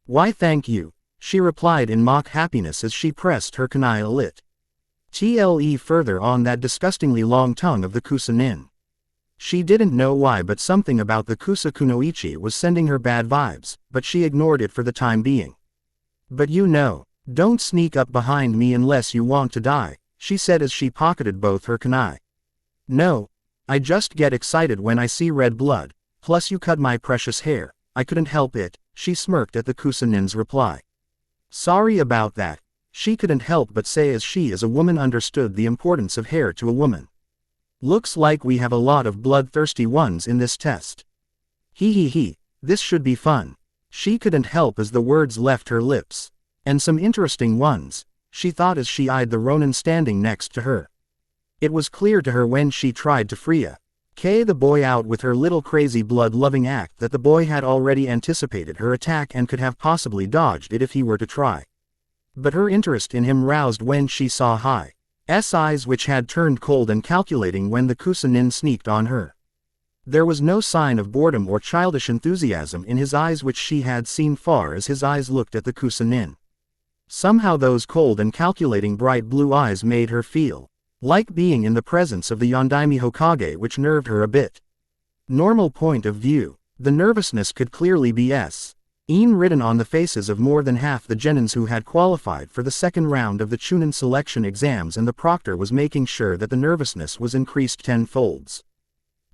Why, thank you, she replied in mock happiness as she pressed her kunai a little further on that disgustingly long tongue of the Kusa nin. She didn't know why, but something about the Kusa kunoichi was sending her bad vibes, but she ignored it for the time being. But don't sneak up behind me unless you want to die, she said as she pocketed both her kunai. No, I just get excited when I see red blood, plus you cut my precious hair, I couldn't help it, she smirked at the Kusa nin's reply. Sorry about that, she couldn't help but say as she as a woman understood the importance of hair to a woman. Looks like we have a lot of bloodthirsty ones in this test. This should be fun. She couldn't help as the words left her lips. And some interesting ones, she thought as she eyed the Ronin standing next to her. It was clear to her when she tried to free The boy out with her little crazy blood-loving act that the boy had already anticipated her attack and could have possibly dodged it if he were to try. But her interest in him roused when she saw Hi's eyes, which had turned cold and calculating when the Kusunin sneaked on her. There was no sign of boredom or childish enthusiasm in his eyes, which she had seen far as his eyes looked at the Kusunin. Somehow those cold and calculating bright blue eyes made her feel like being in the presence of the Yondaime Hokage, which nerved her a bit. Normal point of view, the nervousness could clearly be written on the faces of more than half the genins who had qualified for the second round of the Chunin selection exams, and the proctor was making sure that the nervousness was increased tenfolds.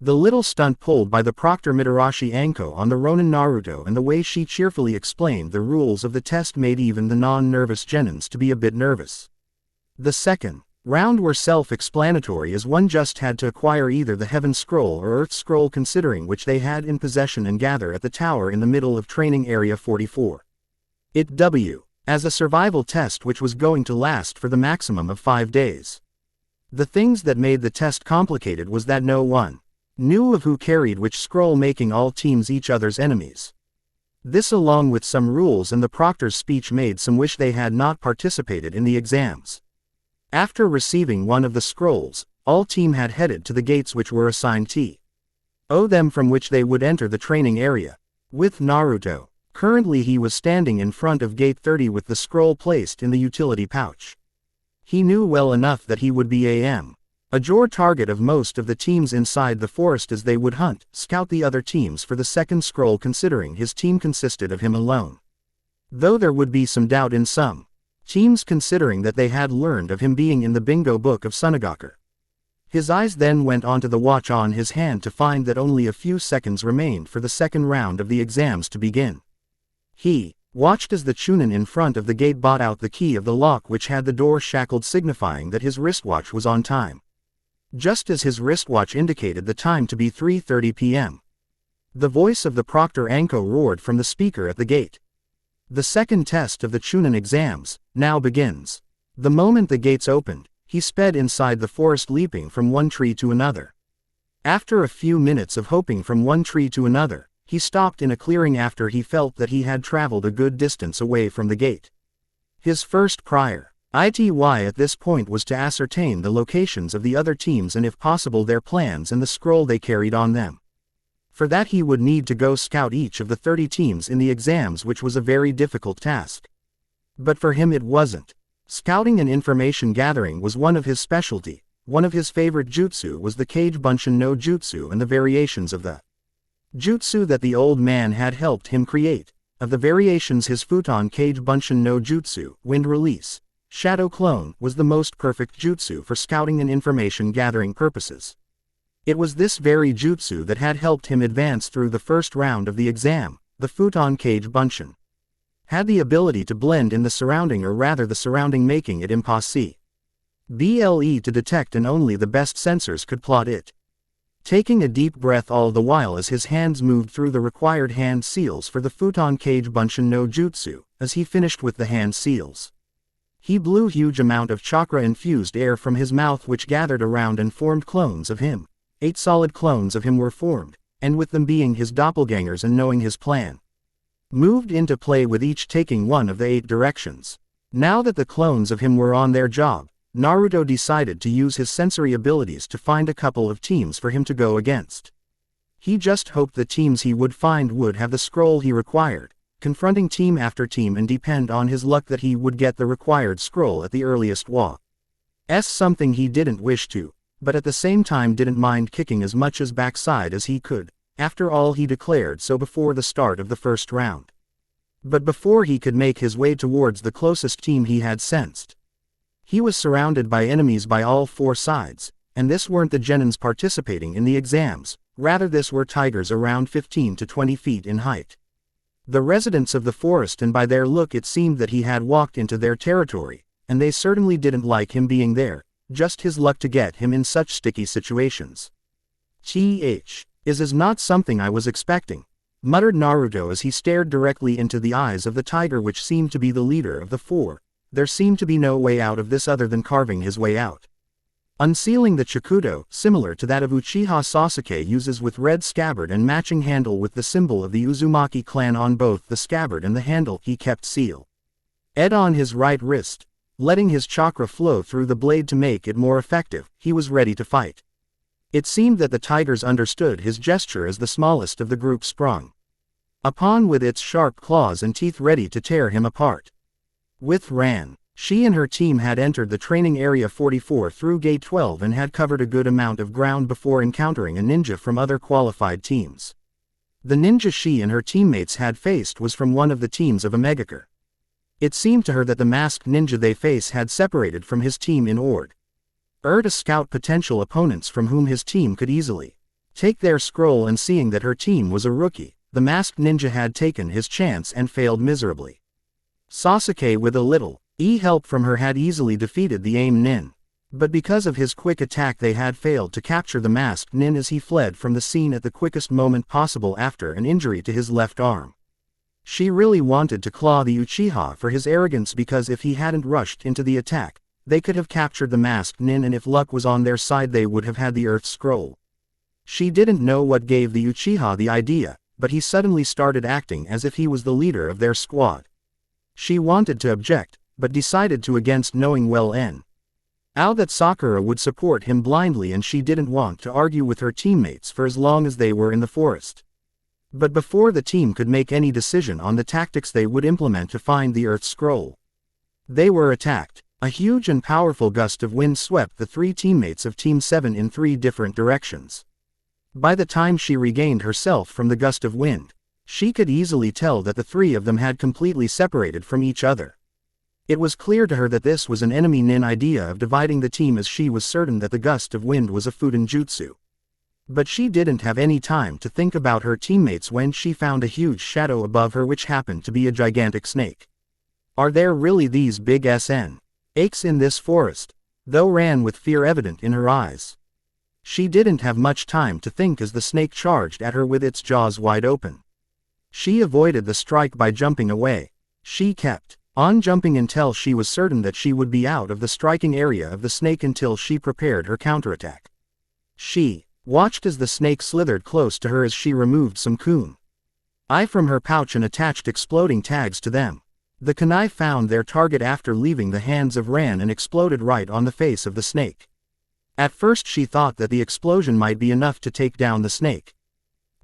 The little stunt pulled by the proctor Mitarashi Anko on the Ronin Naruto and the way she cheerfully explained the rules of the test made even the non-nervous genins to be a bit nervous. The second round were self-explanatory, as one just had to acquire either the Heaven Scroll or Earth Scroll, considering which they had in possession, and gather at the tower in the middle of Training Area 44. As a survival test which was going to last for the maximum of 5 days. The things that made the test complicated was that no one knew of who carried which scroll, making all teams each other's enemies. This, along with some rules and the proctor's speech, made some wish they had not participated in the exams. After receiving one of the scrolls, all team had headed to the gates which were assigned them, from which they would enter the training area. With Naruto, currently he was standing in front of gate 30 with the scroll placed in the utility pouch. He knew well enough that he would be a target of most of the teams inside the forest, as they would scout the other teams for the second scroll, considering his team consisted of him alone. Though there would be some doubt in some teams, considering that they had learned of him being in the bingo book of Sunagaku. His eyes then went onto the watch on his hand to find that only a few seconds remained for the second round of the exams to begin. He watched as the Chunin in front of the gate bought out the key of the lock which had the door shackled, signifying that his wristwatch was on time. Just as his wristwatch indicated the time to be 3:30 p.m. The voice of the proctor Anko roared from the speaker at the gate. The second test of the Chunin exams now begins. The moment the gates opened, he sped inside the forest, leaping from one tree to another. After a few minutes of hopping from one tree to another, he stopped in a clearing after he felt that he had traveled a good distance away from the gate. His first priority at this point was to ascertain the locations of the other teams and, if possible, their plans and the scroll they carried on them. For that he would need to go scout each of the 30 teams in the exams, which was a very difficult task. But for him it wasn't. Scouting and information gathering was one of his specialty. One of his favorite jutsu was the Kage Bunshin no Jutsu and the variations of the jutsu that the old man had helped him create. Of the variations, his Futon Kage Bunshin no Jutsu, Wind Release, Shadow Clone, was the most perfect jutsu for scouting and information gathering purposes. It was this very jutsu that had helped him advance through the first round of the exam. The Futon Kage Bunshin had the ability to blend in the surrounding, or rather the surrounding, making it impossible to detect, and only the best sensors could plot it. Taking a deep breath all the while as his hands moved through the required hand seals for the Futon Kage Bunshin no Jutsu, as he finished with the hand seals, he blew huge amount of chakra-infused air from his mouth, which gathered around and formed clones of him. 8 solid clones of him were formed, and with them being his doppelgangers and knowing his plan, moved into play, with each taking one of the 8 directions. Now that the clones of him were on their job, Naruto decided to use his sensory abilities to find a couple of teams for him to go against. He just hoped the teams he would find would have the scroll he required, confronting team after team, and depend on his luck that he would get the required scroll at the earliest something he didn't wish to, but at the same time didn't mind kicking as much as backside as he could. After all, he declared so before the start of the first round. But before he could make his way towards the closest team, he had sensed he was surrounded by enemies by all 4 sides, and this weren't the genins participating in the exams, rather this were tigers around 15 to 20 feet in height. The residents of the forest, and by their look it seemed that he had walked into their territory, and they certainly didn't like him being there. Just his luck to get him in such sticky situations. Is not something I was expecting, muttered Naruto as he stared directly into the eyes of the tiger, which seemed to be the leader of the 4. There seemed to be no way out of this other than carving his way out. Unsealing the Chikudo, similar to that of Uchiha Sasuke, uses with red scabbard and matching handle with the symbol of the Uzumaki clan on both the scabbard and the handle, he kept seal. Ed on his right wrist, letting his chakra flow through the blade to make it more effective. He was ready to fight. It seemed that the tigers understood his gesture as the smallest of the group sprung upon with its sharp claws and teeth ready to tear him apart. With Ran, she and her team had entered the training area 44 through gate 12 and had covered a good amount of ground before encountering a ninja from other qualified teams. The ninja she and her teammates had faced was from one of the teams of Omegakure. It seemed to her that the masked ninja they face had separated from his team in order to scout potential opponents from whom his team could easily take their scroll, and seeing that her team was a rookie, the masked ninja had taken his chance and failed miserably. Sasuke, with a little help from her, had easily defeated the aim nin, but because of his quick attack they had failed to capture the masked nin as he fled from the scene at the quickest moment possible after an injury to his left arm. She really wanted to claw the Uchiha for his arrogance, because if he hadn't rushed into the attack, they could have captured the masked nin, and if luck was on their side they would have had the Earth Scroll. She didn't know what gave the Uchiha the idea, but he suddenly started acting as if he was the leader of their squad. She wanted to object, but decided to against, knowing well that Sakura would support him blindly, and she didn't want to argue with her teammates for as long as they were in the forest. But before the team could make any decision on the tactics they would implement to find the Earth Scroll, they were attacked. A huge and powerful gust of wind swept the three teammates of Team 7 in three different directions. By the time she regained herself from the gust of wind, she could easily tell that the three of them had completely separated from each other. It was clear to her that this was an enemy nin idea of dividing the team, as she was certain that the gust of wind was a Fuden jutsu. But she didn't have any time to think about her teammates when she found a huge shadow above her, which happened to be a gigantic snake. Are there really these big snakes in this forest? Though ran with fear evident in her eyes. She didn't have much time to think as the snake charged at her with its jaws wide open. She avoided the strike by jumping away. She kept on jumping until she was certain that she would be out of the striking area of the snake until she prepared her counterattack. She watched as the snake slithered close to her as she removed some kunai from her pouch and attached exploding tags to them. The kunai found their target after leaving the hands of Ran and exploded right on the face of the snake. At first she thought that the explosion might be enough to take down the snake.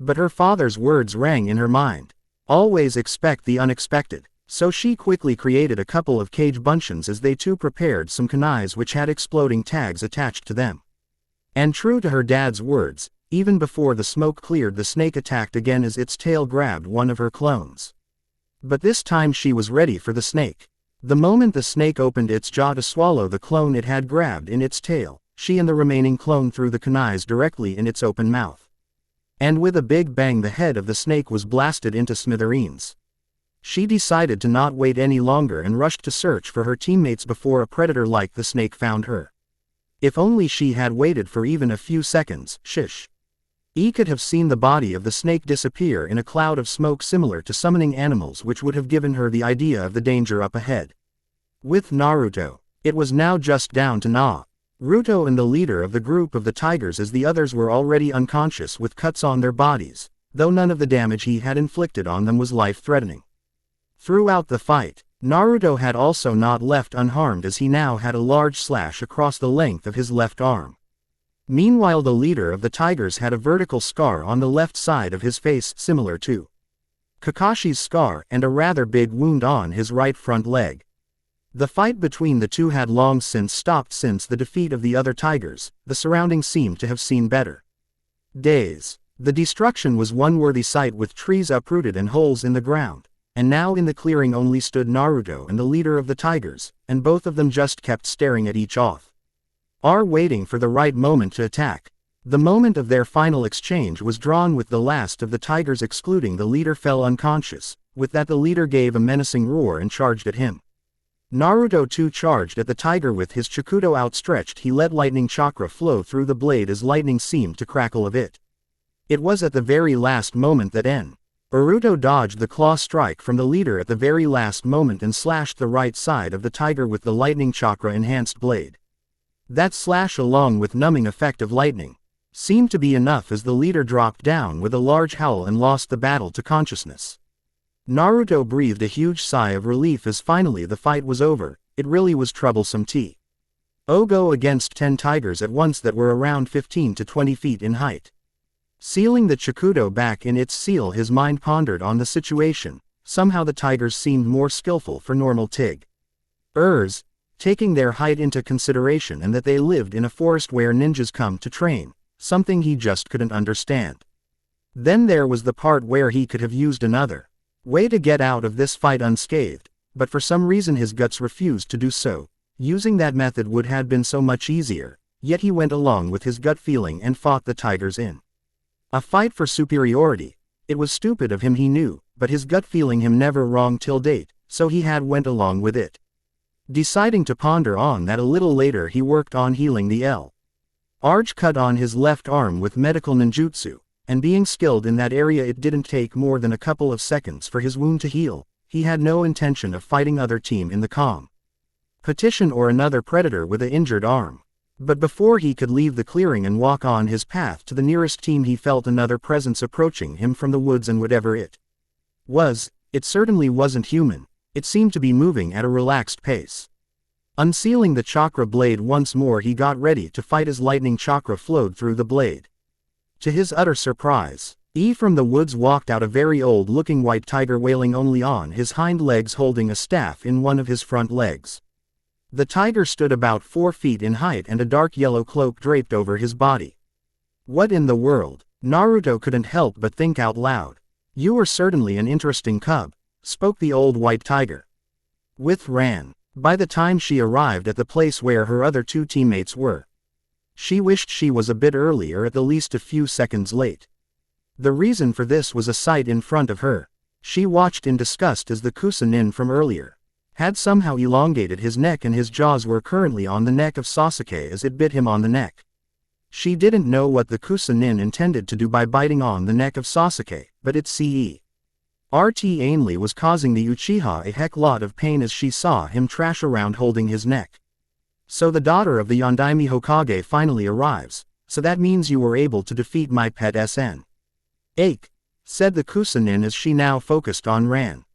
But her father's words rang in her mind. Always expect the unexpected. So she quickly created a couple of cage buncheons as they too prepared some kunais which had exploding tags attached to them. And true to her dad's words, even before the smoke cleared, the snake attacked again as its tail grabbed one of her clones. But this time she was ready for the snake. The moment the snake opened its jaw to swallow the clone it had grabbed in its tail, she and the remaining clone threw the kunais directly in its open mouth. And with a big bang the head of the snake was blasted into smithereens. She decided to not wait any longer and rushed to search for her teammates before a predator like the snake found her. If only she had waited for even a few seconds, she could have seen the body of the snake disappear in a cloud of smoke similar to summoning animals, which would have given her the idea of the danger up ahead. With Naruto, it was now just down to Naruto and the leader of the group of the tigers, as the others were already unconscious with cuts on their bodies, though none of the damage he had inflicted on them was life-threatening. Throughout the fight, Naruto had also not left unharmed, as he now had a large slash across the length of his left arm. Meanwhile, the leader of the tigers had a vertical scar on the left side of his face similar to Kakashi's scar, and a rather big wound on his right front leg. The fight between the two had long since stopped since the defeat of the other tigers. The surroundings seemed to have seen better days. The destruction was one worthy sight, with trees uprooted and holes in the ground. And now in the clearing only stood Naruto and the leader of the tigers, and both of them just kept staring at each other, waiting for the right moment to attack. The moment of their final exchange was drawn with the last of the tigers excluding the leader fell unconscious. With that, the leader gave a menacing roar and charged at him. Naruto too charged at the tiger with his Chikudo outstretched. He let lightning chakra flow through the blade as lightning seemed to crackle of it. It was at the very last moment that Naruto dodged the claw strike from the leader at the very last moment and slashed the right side of the tiger with the lightning chakra enhanced blade. That slash along with numbing effect of lightning seemed to be enough as the leader dropped down with a large howl and lost the battle to consciousness. Naruto breathed a huge sigh of relief as finally the fight was over. It really was troublesome go against 10 tigers at once that were around 15 to 20 feet in height. Sealing the Chakudo back in its seal, his mind pondered on the situation. Somehow the tigers seemed more skillful for normal tigers, taking their height into consideration and that they lived in a forest where ninjas come to train, something he just couldn't understand. Then there was the part where he could have used another way to get out of this fight unscathed, but for some reason his guts refused to do so. Using that method would have been so much easier, yet he went along with his gut feeling and fought the tigers in a fight for superiority. It was stupid of him, he knew, but his gut feeling him never wrong till date, so he had went along with it. Deciding to ponder on that a little later, he worked on healing the large cut on his left arm with medical ninjutsu, and being skilled in that area it didn't take more than a couple of seconds for his wound to heal. He had no intention of fighting other team in the competition or another predator with an injured arm. But before he could leave the clearing and walk on his path to the nearest team, he felt another presence approaching him from the woods, and whatever it was, it certainly wasn't human. It seemed to be moving at a relaxed pace. Unsealing the chakra blade once more, he got ready to fight as lightning chakra flowed through the blade. To his utter surprise, from the woods walked out a very old-looking white tiger, wailing only on his hind legs, holding a staff in one of his front legs. The tiger stood about 4 feet in height and a dark yellow cloak draped over his body. What in the world? Naruto couldn't help but think out loud. You are certainly an interesting cub, spoke the old white tiger. With Ran. By the time she arrived at the place where her other 2 teammates were, she wished she was a bit earlier, at the least a few seconds late. The reason for this was a sight in front of her. She watched in disgust as the Kusa-nin from earlier had somehow elongated his neck, and his jaws were currently on the neck of Sasuke as it bit him on the neck. She didn't know what the Kusa-nin intended to do by biting on the neck of Sasuke, but its CERT ainly was causing the Uchiha a heck lot of pain as she saw him trash around holding his neck. So the daughter of the Yondaime Hokage finally arrives, so that means you were able to defeat my pet SN. Ache, said the Kusa-nin as she now focused on Ran.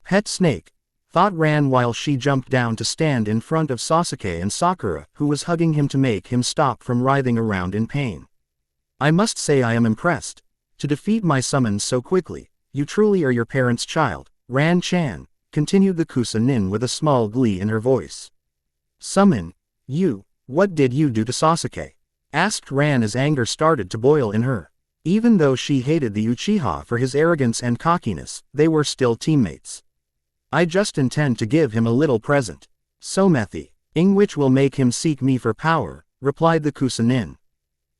Pet snake, thought Ran while she jumped down to stand in front of Sasuke and Sakura, who was hugging him to make him stop from writhing around in pain. I must say I am impressed. To defeat my summons so quickly, you truly are your parents' child, Ran-chan, continued the Kusa-nin with a small glee in her voice. Summon? You? What did you do to Sasuke? Asked Ran as anger started to boil in her. Even though she hated the Uchiha for his arrogance and cockiness, they were still teammates. I just intend to give him a little present. Somethi, in which will make him seek me for power, replied the Kusa-nin.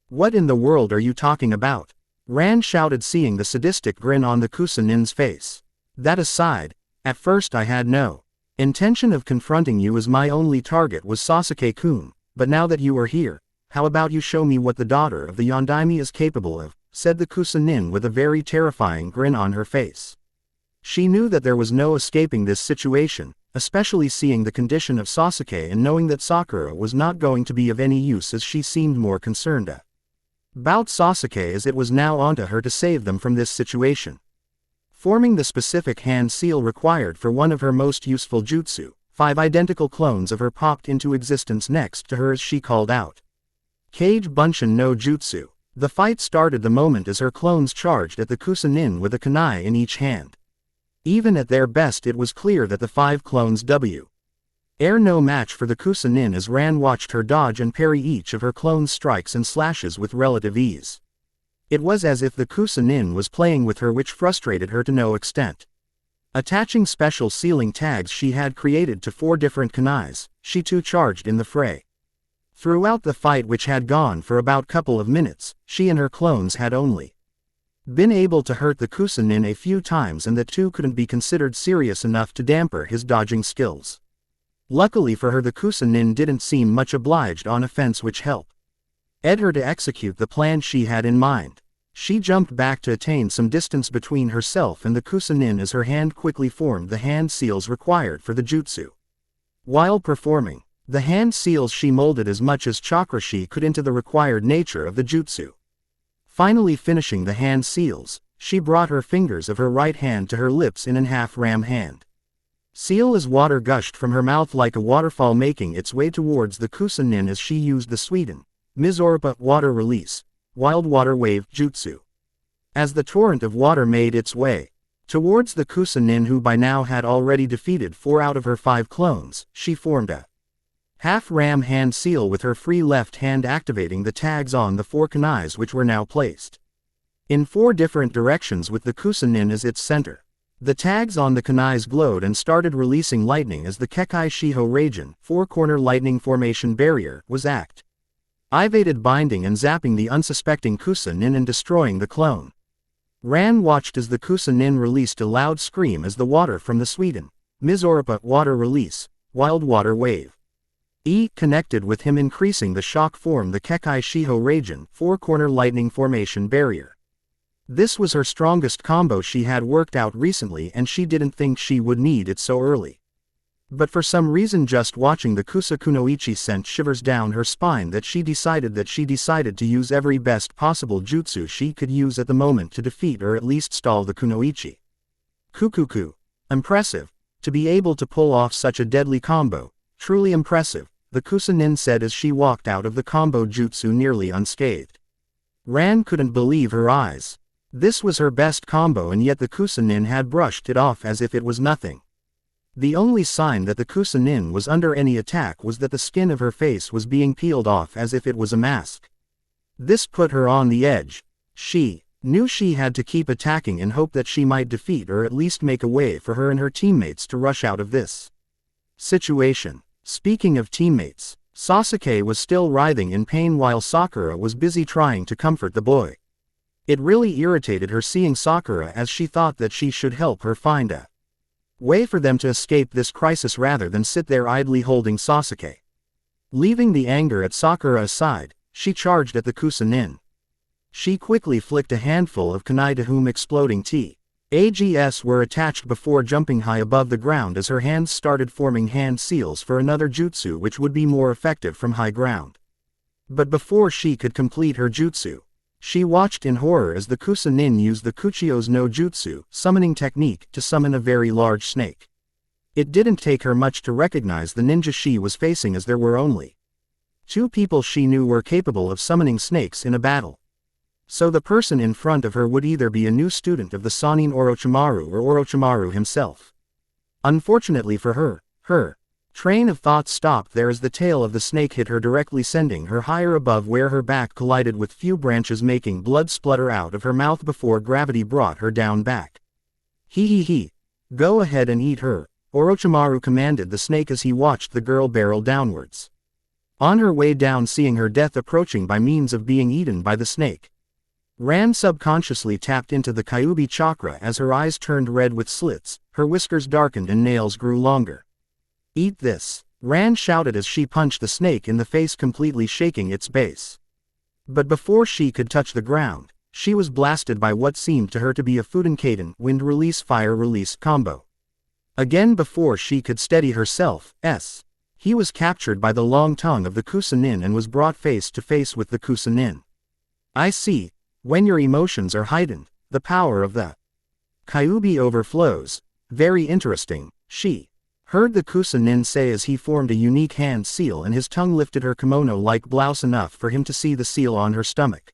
What in the world are you talking about? Ran shouted, seeing the sadistic grin on the Kusa-nin's face. That aside, at first I had no intention of confronting you, as my only target was Sasuke-kun, but now that you are here, how about you show me what the daughter of the Yondaime is capable of, said the Kusa-nin with a very terrifying grin on her face. She knew that there was no escaping this situation, especially seeing the condition of Sasuke and knowing that Sakura was not going to be of any use, as she seemed more concerned about Sasuke, as it was now onto her to save them from this situation. Forming the specific hand seal required for one of her most useful jutsu, 5 identical clones of her popped into existence next to her as she called out. Kage Bunshin no Jutsu. The fight started the moment as her clones charged at the Kusa-nin with a kunai in each hand. Even at their best, it was clear that the 5 clones were no match for the Kusa-nin, as Ran watched her dodge and parry each of her clones' strikes and slashes with relative ease. It was as if the Kusa-nin was playing with her, which frustrated her to no extent. Attaching special sealing tags she had created to 4 different kunais, she too charged in the fray. Throughout the fight, which had gone for about couple of minutes, she and her clones had only been able to hurt the Kusa-nin a few times, and the 2 couldn't be considered serious enough to damper his dodging skills. Luckily for her, the Kusa-nin didn't seem much obliged on offense, which helped her to execute the plan she had in mind. She jumped back to attain some distance between herself and the Kusa-nin as her hand quickly formed the hand seals required for the jutsu. While performing The hand seals she molded as much as chakra she could into the required nature of the jutsu. Finally finishing the hand seals, she brought her fingers of her right hand to her lips in an half-ram hand. Seal as water gushed from her mouth like a waterfall making its way towards the Kusunin as she used the Sweden, Mizoripa water release, wild water wave jutsu. As the torrent of water made its way towards the Kusunin who by now had already defeated 4 out of her 5 clones, she formed a half-ram hand seal with her free left hand activating the tags on the 4 kunais which were now placed in 4 different directions with the Kusunin as its center. The tags on the kunais glowed and started releasing lightning as the Kekai Shiho Raijin, 4-corner lightning formation barrier, was activated binding and zapping the unsuspecting Kusunin and destroying the clone. Ran watched as the Kusunin released a loud scream as the water from the Sweden, Mizoripa water release, wild water wave connected with him increasing the shock form the Kekai Shiho Raijin, 4-corner lightning formation barrier. This was her strongest combo she had worked out recently and she didn't think she would need it so early. But for some reason just watching the Kusakunoichi sent shivers down her spine that she decided to use every best possible jutsu she could use at the moment to defeat or at least stall the Kunoichi. Kukuku. Impressive. To be able to pull off such a deadly combo, truly impressive, the Kusunin said as she walked out of the combo jutsu nearly unscathed. Ran couldn't believe her eyes. This was her best combo and yet the Kusunin had brushed it off as if it was nothing. The only sign that the Kusunin was under any attack was that the skin of her face was being peeled off as if it was a mask. This put her on the edge. She knew she had to keep attacking in hope that she might defeat or at least make a way for her and her teammates to rush out of this situation. Speaking of teammates, Sasuke was still writhing in pain while Sakura was busy trying to comfort the boy. It really irritated her seeing Sakura as she thought that she should help her find a way for them to escape this crisis rather than sit there idly holding Sasuke. Leaving the anger at Sakura aside, she charged at the Kusunin. She quickly flicked a handful of kunai to whom exploding TAGs were attached before jumping high above the ground as her hands started forming hand seals for another jutsu which would be more effective from high ground. But before she could complete her jutsu, she watched in horror as the Kusunin used the Kuchio's no jutsu, summoning technique, to summon a very large snake. It didn't take her much to recognize the ninja she was facing as there were only 2 people she knew were capable of summoning snakes in a battle. So the person in front of her would either be a new student of the Sannin Orochimaru or Orochimaru himself. Unfortunately for her, her train of thought stopped there as the tail of the snake hit her directly sending her higher above where her back collided with few branches making blood splutter out of her mouth before gravity brought her down back. He. Go ahead and eat her, Orochimaru commanded the snake as he watched the girl barrel downwards. On her way down seeing her death approaching by means of being eaten by the snake, Ran subconsciously tapped into the Kyuubi chakra as her eyes turned red with slits, her whiskers darkened and nails grew longer. Eat this, Ran shouted as she punched the snake in the face completely shaking its base. But before she could touch the ground, she was blasted by what seemed to her to be a Fudenkaden wind release fire release combo. Again before she could steady herself, he was captured by the long tongue of the Kusunin and was brought face to face with the Kusunin. I see, when your emotions are heightened, the power of the Kyuubi overflows. Very interesting, she heard the Kusunin say as he formed a unique hand seal and his tongue lifted her kimono-like blouse enough for him to see the seal on her stomach.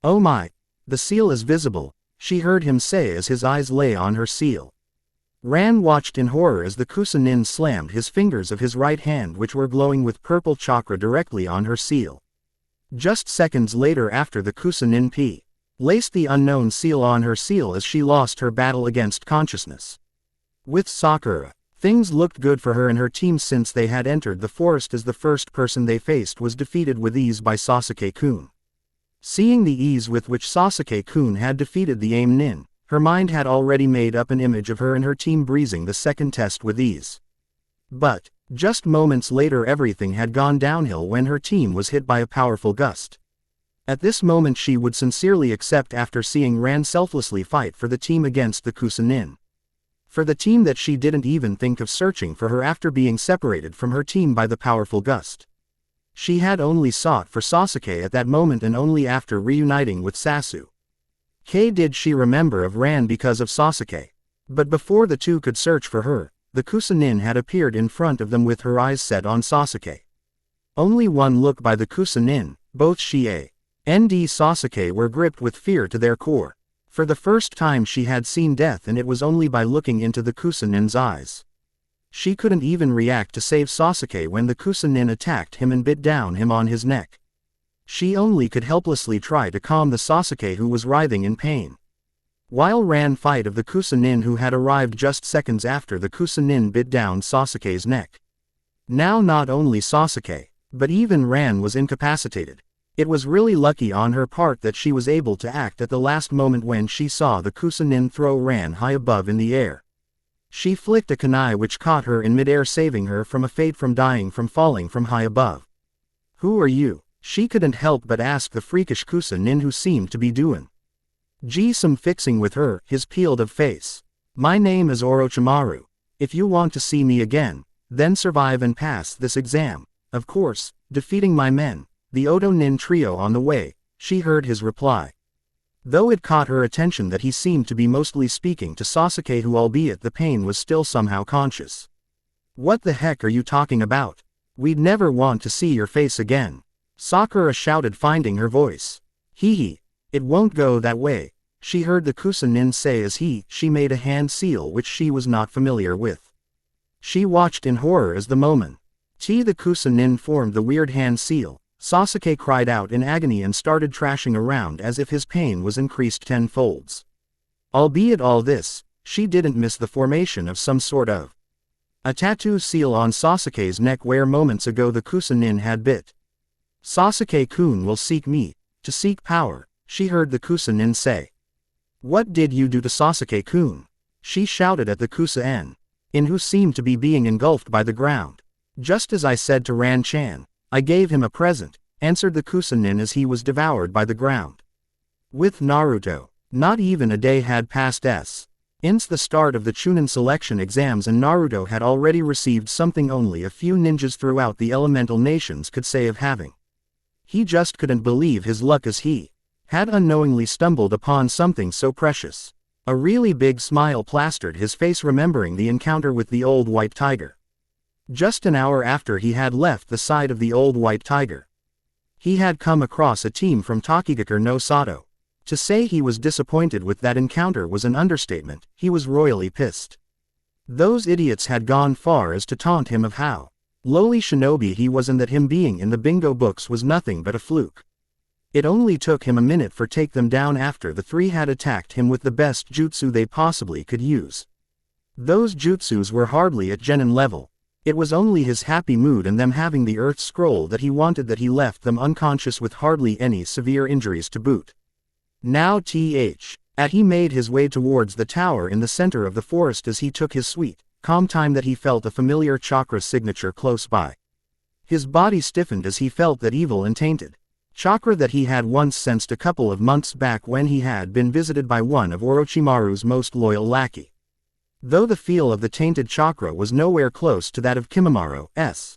Oh my, the seal is visible, she heard him say as his eyes lay on her seal. Ran watched in horror as the Kusunin slammed his fingers of his right hand which were glowing with purple chakra directly on her seal. Just seconds later after the Kusunin placed the unknown seal on her seal as she lost her battle against consciousness. With Sakura, things looked good for her and her team since they had entered the forest as the first person they faced was defeated with ease by Sasuke-kun. Seeing the ease with which Sasuke-kun had defeated the AIM Nin, her mind had already made up an image of her and her team breezing the second test with ease. But, just moments later everything had gone downhill when her team was hit by a powerful gust. At this moment she would sincerely accept after seeing Ran selflessly fight for the team against the Kusunin. For the team that she didn't even think of searching for her after being separated from her team by the powerful gust. She had only sought for Sasuke at that moment and only after reuniting with Sasuke. Did she remember of Ran because of Sasuke. But before the two could search for her, the Kusanin had appeared in front of them with her eyes set on Sasuke. Only one look by the Kusanin, both Shie and Sasuke were gripped with fear to their core. For the first time she had seen death, and it was only by looking into the Kusanin's eyes. She couldn't even react to save Sasuke when the Kusanin attacked him and bit down him on his neck. She only could helplessly try to calm the Sasuke who was writhing in pain. While Ran fight of the Kusanin who had arrived just seconds after the Kusanin bit down Sasuke's neck. Now not only Sasuke, but even Ran was incapacitated. It was really lucky on her part that she was able to act at the last moment when she saw the Kusanin throw Ran high above in the air. She flicked a kunai which caught her in midair, saving her from a fate from dying from falling from high above. "Who are you?" she couldn't help but ask the freakish Kusanin who seemed to be doing some fixing with her, his peeled of face. "My name is Orochimaru. If you want to see me again, then survive and pass this exam. Of course, defeating my men, the Oto Nin trio on the way," she heard his reply. Though it caught her attention that he seemed to be mostly speaking to Sasuke, who albeit the pain was still somehow conscious. "What the heck are you talking about? We'd never want to see your face again," Sakura shouted, finding her voice. "Hee, it won't go that way," she heard the Kusanin say as she made a hand seal which she was not familiar with. She watched in horror as the moment the Kusanin formed the weird hand seal. Sasuke cried out in agony and started trashing around as if his pain was increased tenfolds. Albeit all this, she didn't miss the formation of some sort of a tattoo seal on Sasuke's neck where moments ago the Kusanin had bit. "Sasuke-kun will seek me, to seek power," she heard the Kusanin say. "What did you do to Sasuke-kun?" she shouted at the Kusa-en, who seemed to be being engulfed by the ground. "Just as I said to Ran-chan, I gave him a present," answered the Kusanin as he was devoured by the ground. With Naruto, not even a day had passed since the start of the Chunin selection exams, and Naruto had already received something only a few ninjas throughout the elemental nations could say of having. He just couldn't believe his luck as he had unknowingly stumbled upon something so precious. A really big smile plastered his face remembering the encounter with the old white tiger. Just an hour after he had left the side of the old white tiger, he had come across a team from Tokigakure no Sato. To say he was disappointed with that encounter was an understatement. He was royally pissed. Those idiots had gone far as to taunt him of how lowly shinobi he was and that him being in the bingo books was nothing but a fluke. It only took him a minute for take them down after the three had attacked him with the best jutsu they possibly could use. Those jutsus were hardly at genin level. It was only his happy mood and them having the earth scroll that he wanted that he left them unconscious with hardly any severe injuries to boot. Now he made his way towards the tower in the center of the forest as he took his sweet, calm time that he felt a familiar chakra signature close by. His body stiffened as he felt that evil and tainted chakra that he had once sensed a couple of months back when he had been visited by one of Orochimaru's most loyal lackey. Though the feel of the tainted chakra was nowhere close to that of Kimimaro-s.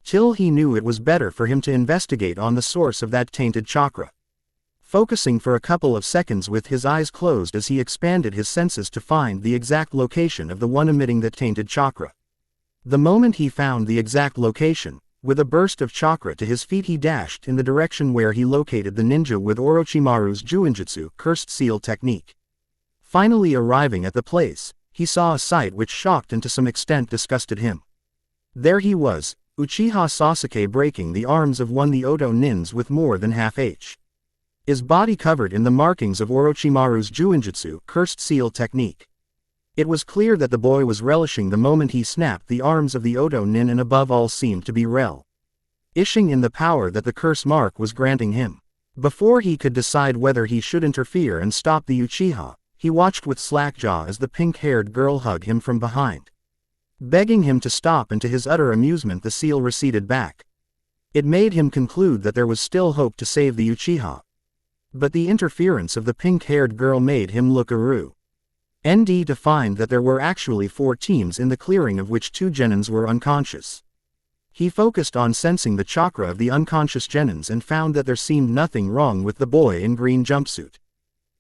Till he knew it was better for him to investigate on the source of that tainted chakra. Focusing for a couple of seconds with his eyes closed as he expanded his senses to find the exact location of the one emitting that tainted chakra. The moment he found the exact location, with a burst of chakra to his feet he dashed in the direction where he located the ninja with Orochimaru's Juinjutsu cursed seal technique. Finally arriving at the place, he saw a sight which shocked and to some extent disgusted him. There he was, Uchiha Sasuke breaking the arms of one the Oto Nins with more than half his body covered in the markings of Orochimaru's Juinjutsu cursed seal technique. It was clear that the boy was relishing the moment he snapped the arms of the Oto Nin and above all seemed to be relishing in the power that the curse mark was granting him. Before he could decide whether he should interfere and stop the Uchiha, he watched with slack jaw as the pink-haired girl hugged him from behind, begging him to stop, and to his utter amusement the seal receded back. It made him conclude that there was still hope to save the Uchiha. But the interference of the pink-haired girl made him look around. ND to find that there were actually 4 teams in the clearing of which 2 genins were unconscious. He focused on sensing the chakra of the unconscious genins and found that there seemed nothing wrong with the boy in green jumpsuit.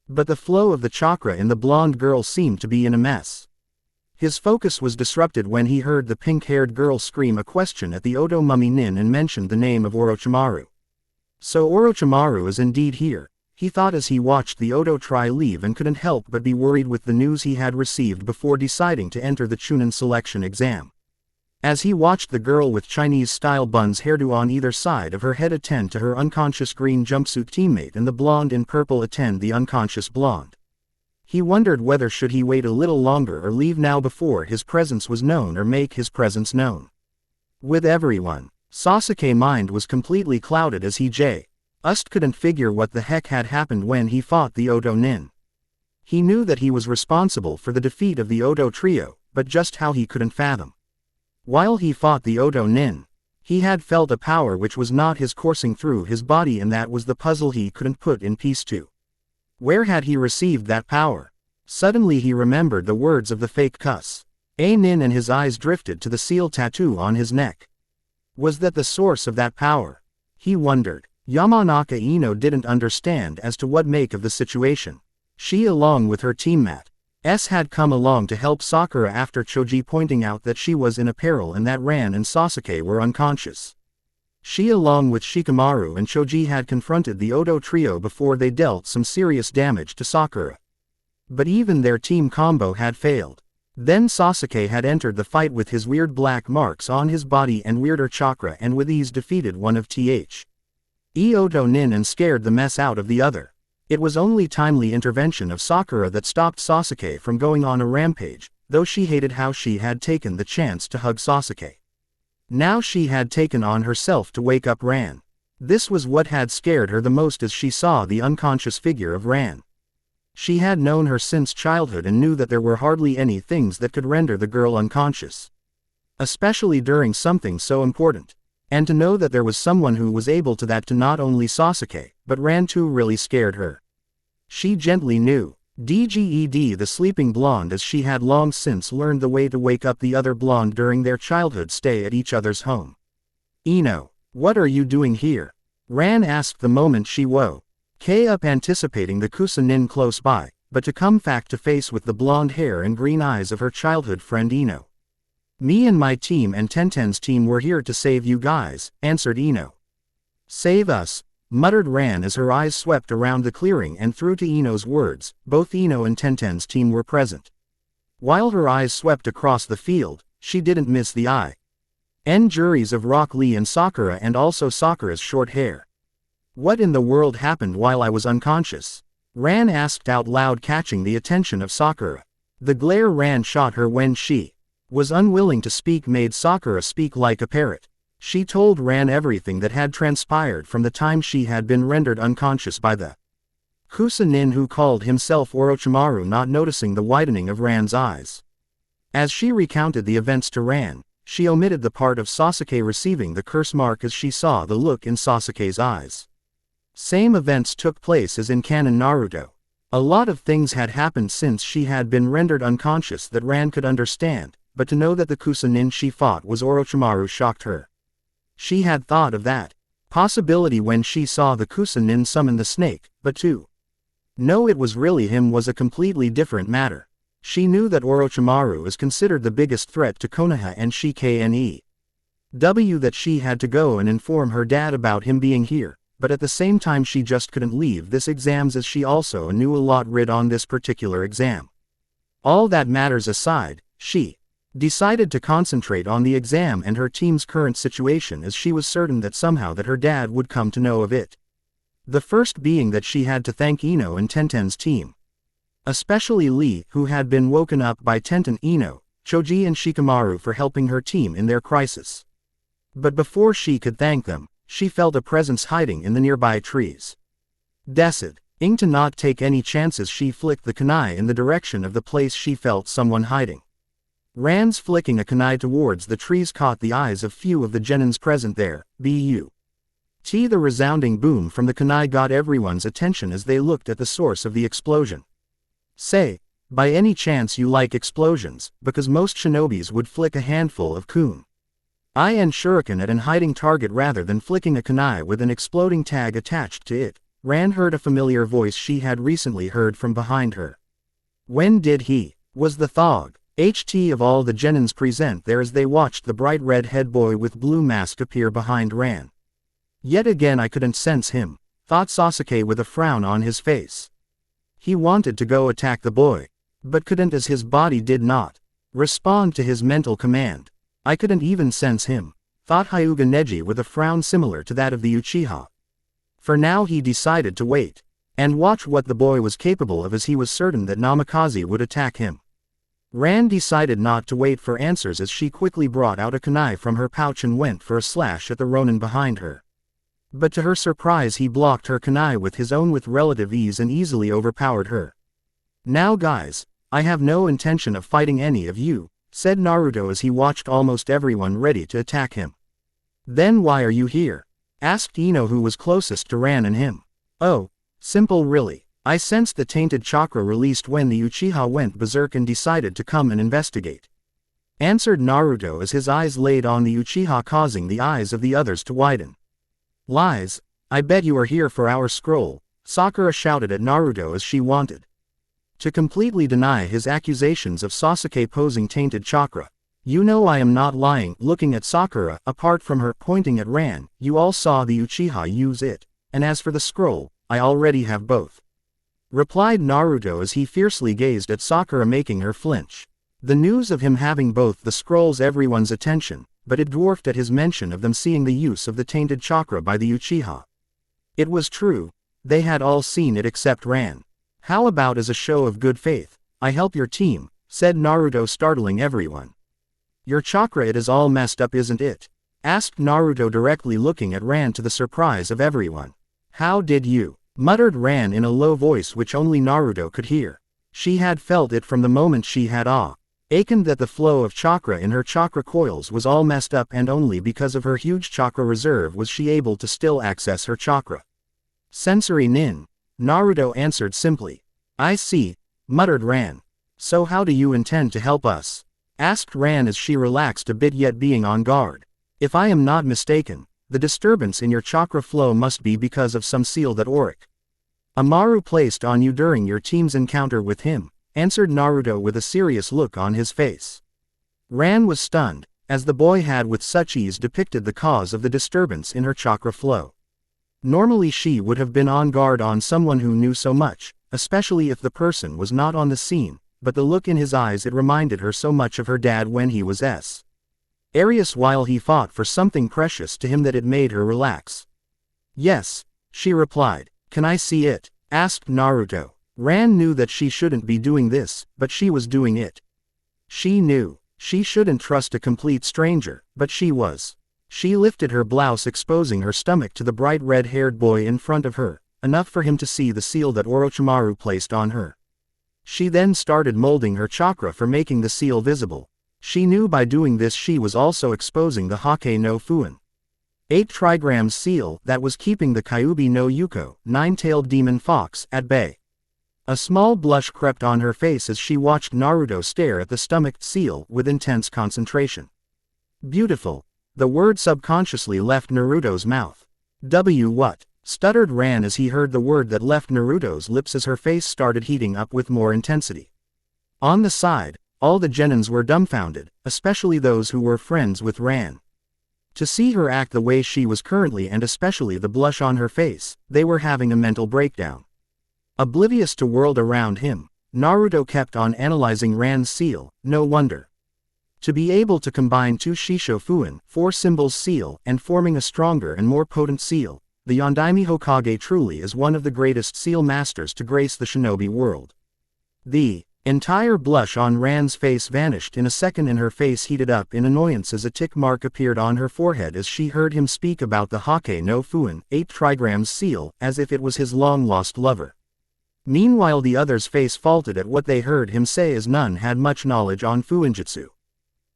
But the flow of the chakra in the blonde girl seemed to be in a mess. His focus was disrupted when he heard the pink-haired girl scream a question at the Odo mummy Nin and mentioned the name of Orochimaru. So Orochimaru is indeed here, he thought as he watched the Odo try leave and couldn't help but be worried with the news he had received before deciding to enter the Chunin selection exam. As he watched the girl with Chinese-style buns hairdo on either side of her head attend to her unconscious green jumpsuit teammate and the blonde in purple attend the unconscious blonde, he wondered whether should he wait a little longer or leave now before his presence was known or make his presence known. With everyone, Sasuke's mind was completely clouded as he just couldn't figure what the heck had happened when he fought the Odo Nin. He knew that he was responsible for the defeat of the Odo trio, but just how he couldn't fathom. While he fought the Odo Nin, he had felt a power which was not his coursing through his body, and that was the puzzle he couldn't put in piece two. Where had he received that power? Suddenly he remembered the words of the fake cuss. Nin, and his eyes drifted to the seal tattoo on his neck. Was that the source of that power? He wondered. Yamanaka Ino didn't understand as to what make of the situation. She along with her teammate had come along to help Sakura after Choji pointing out that she was in a peril and that Ran and Sasuke were unconscious. She along with Shikamaru and Choji had confronted the Odo trio before they dealt some serious damage to Sakura. But even their team combo had failed. Then Sasuke had entered the fight with his weird black marks on his body and weirder chakra and with ease defeated one of Odo Nin and scared the mess out of the other. It was only timely intervention of Sakura that stopped Sasuke from going on a rampage, though she hated how she had taken the chance to hug Sasuke. Now she had taken on herself to wake up Ran. This was what had scared her the most as she saw the unconscious figure of Ran. She had known her since childhood and knew that there were hardly any things that could render the girl unconscious. Especially during something so important. And to know that there was someone who was able to that to not only Sasuke, but Ran too really scared her. She gently knew. Dged the sleeping blonde, as she had long since learned the way to wake up the other blonde during their childhood stay at each other's home. Ino, what are you doing here? Ran asked the moment she woke up, anticipating the Kusa-nin close by, but to come fact to face with the blonde hair and green eyes of her childhood friend Ino. Me and my team and Tenten's team were here to save you guys, answered Ino. Save us, muttered Ran as her eyes swept around the clearing and through to Ino's words. Both Ino and Tenten's team were present. While her eyes swept across the field, she didn't miss the juries of Rock Lee and Sakura, and also Sakura's short hair. What in the world happened while I was unconscious? Ran asked out loud, catching the attention of Sakura. The glare Ran shot her when she was unwilling to speak made Sakura speak like a parrot. She told Ran everything that had transpired from the time she had been rendered unconscious by the Kusa-nin who called himself Orochimaru, not noticing the widening of Ran's eyes. As she recounted the events to Ran, she omitted the part of Sasuke receiving the curse mark as she saw the look in Sasuke's eyes. Same events took place as in canon Naruto. A lot of things had happened since she had been rendered unconscious that Ran could understand, but to know that the Kusa-nin she fought was Orochimaru shocked her. She had thought of that possibility when she saw the Kusa-nin summon the snake, but to know it was really him was a completely different matter. She knew that Orochimaru is considered the biggest threat to Konoha and Shiknew that she had to go and inform her dad about him being here. But at the same time she just couldn't leave this exams as she also knew a lot read on this particular exam. All that matters aside, she decided to concentrate on the exam and her team's current situation, as she was certain that somehow that her dad would come to know of it. The first being that she had to thank Ino and Tenten's team. Especially Lee, who had been woken up by Tenten, Ino, Choji and Shikamaru for helping her team in their crisis. But before she could thank them, she felt a presence hiding in the nearby trees. Deciding to not take any chances, she flicked the kunai in the direction of the place she felt someone hiding. Ran's flicking a kunai towards the trees caught the eyes of few of the genins present there. The resounding boom from the kunai got everyone's attention as they looked at the source of the explosion. By any chance you like explosions, because most shinobis would flick a handful of kun. And shuriken at an hiding target rather than flicking a kunai with an exploding tag attached to it. Ran heard a familiar voice she had recently heard from behind her. When did he? Was the thog. HT of all the genins present there as they watched the bright red head boy with blue mask appear behind Ran. Yet again I couldn't sense him, thought Sasuke with a frown on his face. He wanted to go attack the boy, but couldn't as his body did not respond to his mental command. I couldn't even sense him, thought Hyuga Neji with a frown similar to that of the Uchiha. For now he decided to wait, and watch what the boy was capable of as he was certain that Namikaze would attack him. Ran decided not to wait for answers as she quickly brought out a kunai from her pouch and went for a slash at the Ronin behind her. But to her surprise he blocked her kunai with his own with relative ease and easily overpowered her. Now guys, I have no intention of fighting any of you, said Naruto as he watched almost everyone ready to attack him. Then why are you here? Asked Ino who was closest to Ran and him. Oh, simple really. I sensed the tainted chakra released when the Uchiha went berserk and decided to come and investigate. Answered Naruto as his eyes laid on the Uchiha causing the eyes of the others to widen. Lies, I bet you are here for our scroll, Sakura shouted at Naruto as she wanted to completely deny his accusations of Sasuke posing tainted chakra. You know I am not lying. Looking at Sakura, apart from her pointing at Ran, you all saw the Uchiha use it, and as for the scroll, I already have both. Replied Naruto as he fiercely gazed at Sakura making her flinch. The news of him having both the scrolls everyone's attention, but it dwarfed at his mention of them seeing the use of the tainted chakra by the Uchiha. It was true, they had all seen it except Ran. How about as a show of good faith, I help your team, said Naruto startling everyone. Your chakra it is all messed up isn't it? Asked Naruto directly looking at Ran to the surprise of everyone. How did you? Muttered Ran in a low voice which only Naruto could hear. She had felt it from the moment she had awakened that the flow of chakra in her chakra coils was all messed up and only because of her huge chakra reserve was she able to still access her chakra. Sensory nin. Naruto answered simply. I see, muttered Ran. So how do you intend to help us? Asked Ran as she relaxed a bit yet being on guard. If I am not mistaken, the disturbance in your chakra flow must be because of some seal that Orochimaru placed on you during your team's encounter with him, answered Naruto with a serious look on his face. Ran was stunned, as the boy had with such ease depicted the cause of the disturbance in her chakra flow. Normally she would have been on guard on someone who knew so much, especially if the person was not on the scene, but the look in his eyes it reminded her so much of her dad when he was Arius while he fought for something precious to him that it made her relax. Yes, she replied. Can I see it? Asked Naruto. Ran knew that she shouldn't be doing this, but she was doing it. She knew she shouldn't trust a complete stranger, but she was. She lifted her blouse exposing her stomach to the bright red-haired boy in front of her, enough for him to see the seal that Orochimaru placed on her. She then started molding her chakra for making the seal visible. She knew by doing this she was also exposing the Hokage no Fuin 8 trigrams seal that was keeping the Kyuubi no Yuko 9-tailed demon fox at bay. A small blush crept on her face as she watched Naruto stare at the stomached seal with intense concentration. Beautiful. The word subconsciously left Naruto's mouth. What? Stuttered Ran as he heard the word that left Naruto's lips as her face started heating up with more intensity. On the side, all the genins were dumbfounded, especially those who were friends with Ran. To see her act the way she was currently and especially the blush on her face, they were having a mental breakdown. Oblivious to world around him, Naruto kept on analyzing Ran's seal. No wonder. To be able to combine 2 Shisho Fuin 4 symbols seal and forming a stronger and more potent seal, the Yondaime Hokage truly is one of the greatest seal masters to grace the shinobi world. The entire blush on Ran's face vanished in a second and her face heated up in annoyance as a tick mark appeared on her forehead as she heard him speak about the Hokage no Fuin 8 trigrams seal as if it was his long-lost lover. Meanwhile the other's face faulted at what they heard him say as none had much knowledge on Fuinjutsu.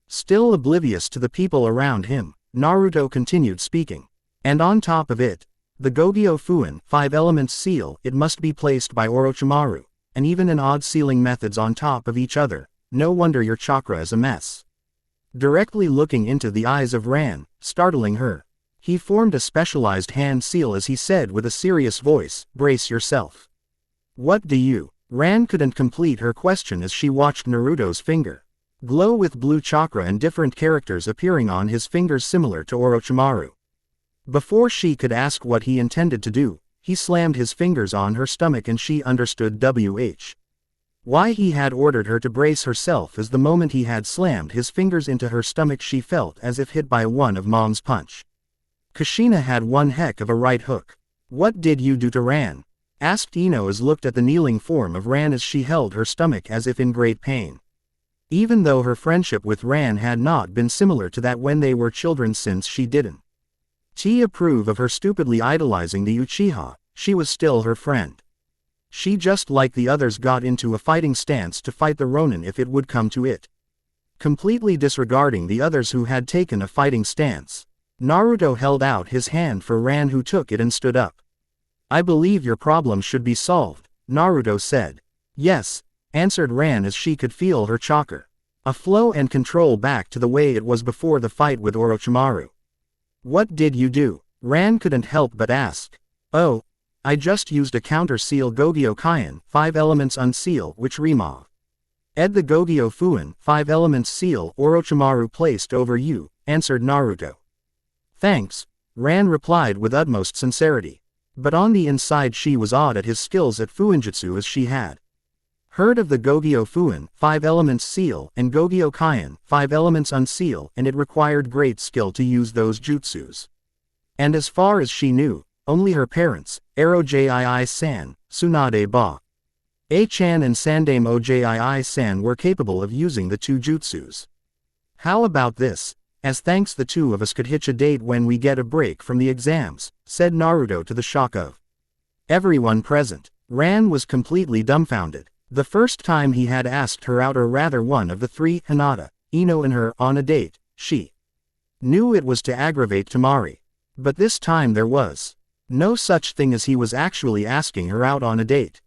Still oblivious to the people around him, Naruto continued speaking. And on top of it, the Gogyo Fuin 5 elements seal it must be placed by Orochimaru, and even an odd sealing methods on top of each other. No wonder your chakra is a mess. Directly looking into the eyes of Ran, startling her, he formed a specialized hand seal as he said with a serious voice, "Brace yourself." "What do you?" Ran couldn't complete her question as she watched Naruto's finger glow with blue chakra and different characters appearing on his fingers similar to Orochimaru. Before she could ask what he intended to do, he slammed his fingers on her stomach and she understood why he had ordered her to brace herself as the moment he had slammed his fingers into her stomach she felt as if hit by one of Mom's punch. Kushina had one heck of a right hook. "What did you do to Ran?" asked Ino as looked at the kneeling form of Ran as she held her stomach as if in great pain. Even though her friendship with Ran had not been similar to that when they were children since she didn't approve of her stupidly idolizing the Uchiha, she was still her friend. She just like the others got into a fighting stance to fight the Ronin if it would come to it. Completely disregarding the others who had taken a fighting stance, Naruto held out his hand for Ran who took it and stood up. "I believe your problem should be solved," Naruto said. "Yes," answered Ran as she could feel her chakra a flow and control back to the way it was before the fight with Orochimaru. "What did you do?" Ran couldn't help but ask. "Oh, I just used a counter-seal Gogyo Kaian, 5 elements unseal which remove Ed the Gogyo Fuin, 5 elements seal Orochimaru placed over you," answered Naruto. "Thanks," Ran replied with utmost sincerity. But on the inside she was awed at his skills at Fuinjutsu as she had heard of the Gogyo Fuin, 5 elements seal, and Gogyo Kaian, 5 elements unseal, and it required great skill to use those jutsus. And as far as she knew, only her parents, Arojii-san, Tsunade Ba, A-chan and Sandame Ojii-san were capable of using the two jutsus. "How about this? As thanks the two of us could hitch a date when we get a break from the exams," said Naruto to the shock of everyone present. Ran was completely dumbfounded. The first time he had asked her out, or rather one of the three, Hinata, Ino and her, on a date, she knew it was to aggravate Temari. But this time there was no such thing as he was actually asking her out on a date.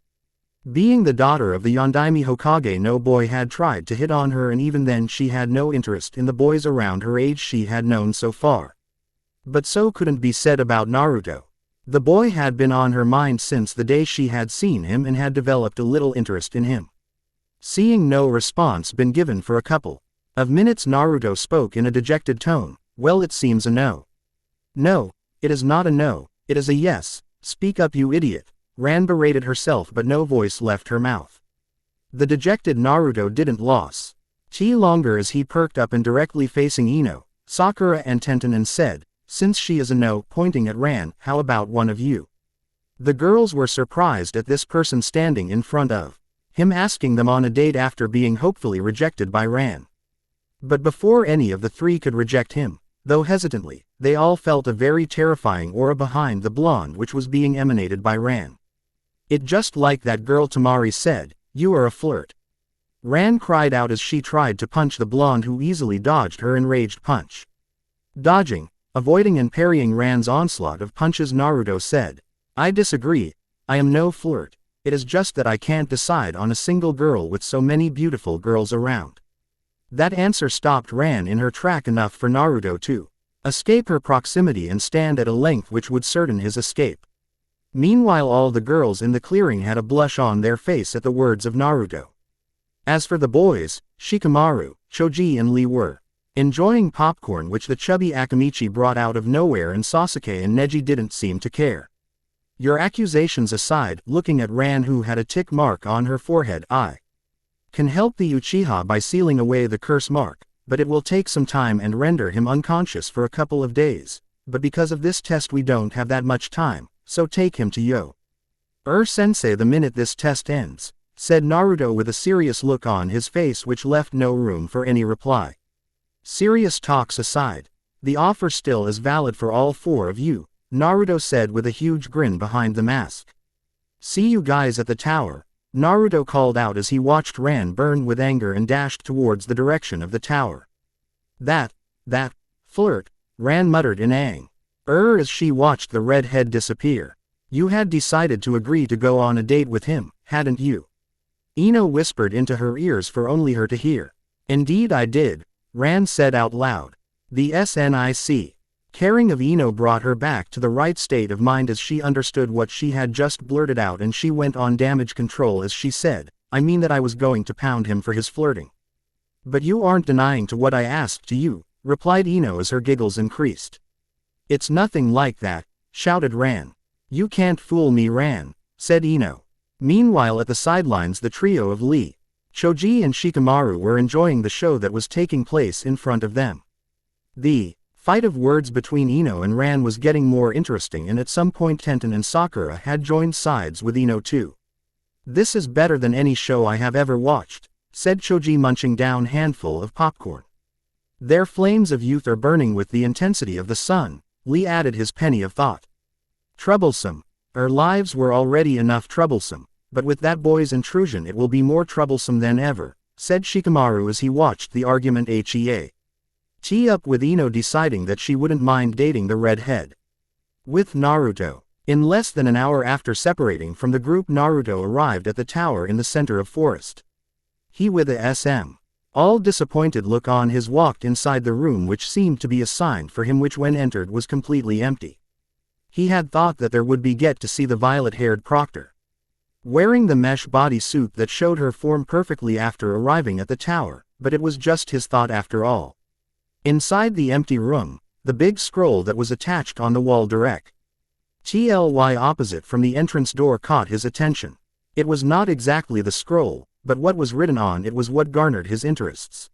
Being the daughter of the Yondaime Hokage, no boy had tried to hit on her, and even then she had no interest in the boys around her age she had known so far. But so couldn't be said about Naruto. The boy had been on her mind since the day she had seen him and had developed a little interest in him. Seeing no response been given for a couple of minutes, Naruto spoke in a dejected tone. "Well, it seems a no." "No, it is not a no, it is a yes. Speak up, you idiot." Ran berated herself, but no voice left her mouth. The dejected Naruto didn't lose longer as he perked up and directly facing Ino, Sakura and Tenten and said, "Since she is a no," pointing at Ran, "how about one of you?" The girls were surprised at this person standing in front of him asking them on a date after being hopefully rejected by Ran. But before any of the three could reject him, though hesitantly, they all felt a very terrifying aura behind the blonde which was being emanated by Ran. "It just like that girl Temari said, you are a flirt." Ran cried out as she tried to punch the blonde who easily dodged her enraged punch. Dodging, avoiding and parrying Ran's onslaught of punches, Naruto said, "I disagree, I am no flirt, it is just that I can't decide on a single girl with so many beautiful girls around." That answer stopped Ran in her track enough for Naruto to escape her proximity and stand at a length which would certain his escape. Meanwhile, all the girls in the clearing had a blush on their face at the words of Naruto. As for the boys, Shikamaru, Choji and Lee were enjoying popcorn which the chubby Akamichi brought out of nowhere, and Sasuke and Neji didn't seem to care. "Your accusations aside," looking at Ran who had a tick mark on her forehead, "I can help the Uchiha by sealing away the curse mark, but it will take some time and render him unconscious for a couple of days. But because of this test we don't have that much time, so take him to Sensei the minute this test ends," said Naruto with a serious look on his face which left no room for any reply. "Serious talks aside, the offer still is valid for all four of you," Naruto said with a huge grin behind the mask. "See you guys at the tower," Naruto called out as he watched Ran burn with anger and dashed towards the direction of the tower. That flirt," Ran muttered in anger as she watched the redhead disappear. "You had decided to agree to go on a date with him, hadn't you?" Ino whispered into her ears for only her to hear. Indeed I did, Ran said out loud. The SNIC. Caring of Ino brought her back to the right state of mind as she understood what she had just blurted out, and she went on damage control as she said, I mean that I was going to pound him for his flirting. But you aren't denying to what I asked to you, replied Ino as her giggles increased. It's nothing like that, shouted Ran. You can't fool me, Ran, said Ino. Meanwhile at the sidelines the trio of Lee, Choji and Shikamaru were enjoying the show that was taking place in front of them. The fight of words between Ino and Ran was getting more interesting, and at some point Tenten and Sakura had joined sides with Ino too. This is better than any show I have ever watched, said Choji munching down a handful of popcorn. Their flames of youth are burning with the intensity of the sun, Lee added his penny of thought. Troublesome. Our lives were already enough troublesome, but with that boy's intrusion it will be more troublesome than ever, said Shikamaru as he watched the argument tee up with Ino deciding that she wouldn't mind dating the redhead. With Naruto. In less than an hour after separating from the group, Naruto arrived at the tower in the center of forest. He with a all disappointed look on his walked inside the room which seemed to be assigned for him, which when entered was completely empty. He had thought that there would be get to see the violet-haired proctor, wearing the mesh bodysuit that showed her form perfectly after arriving at the tower, but it was just his thought after all. Inside the empty room, the big scroll that was attached on the wall directly opposite from the entrance door caught his attention. It was not exactly the scroll, but what was written on it was what garnered his interests.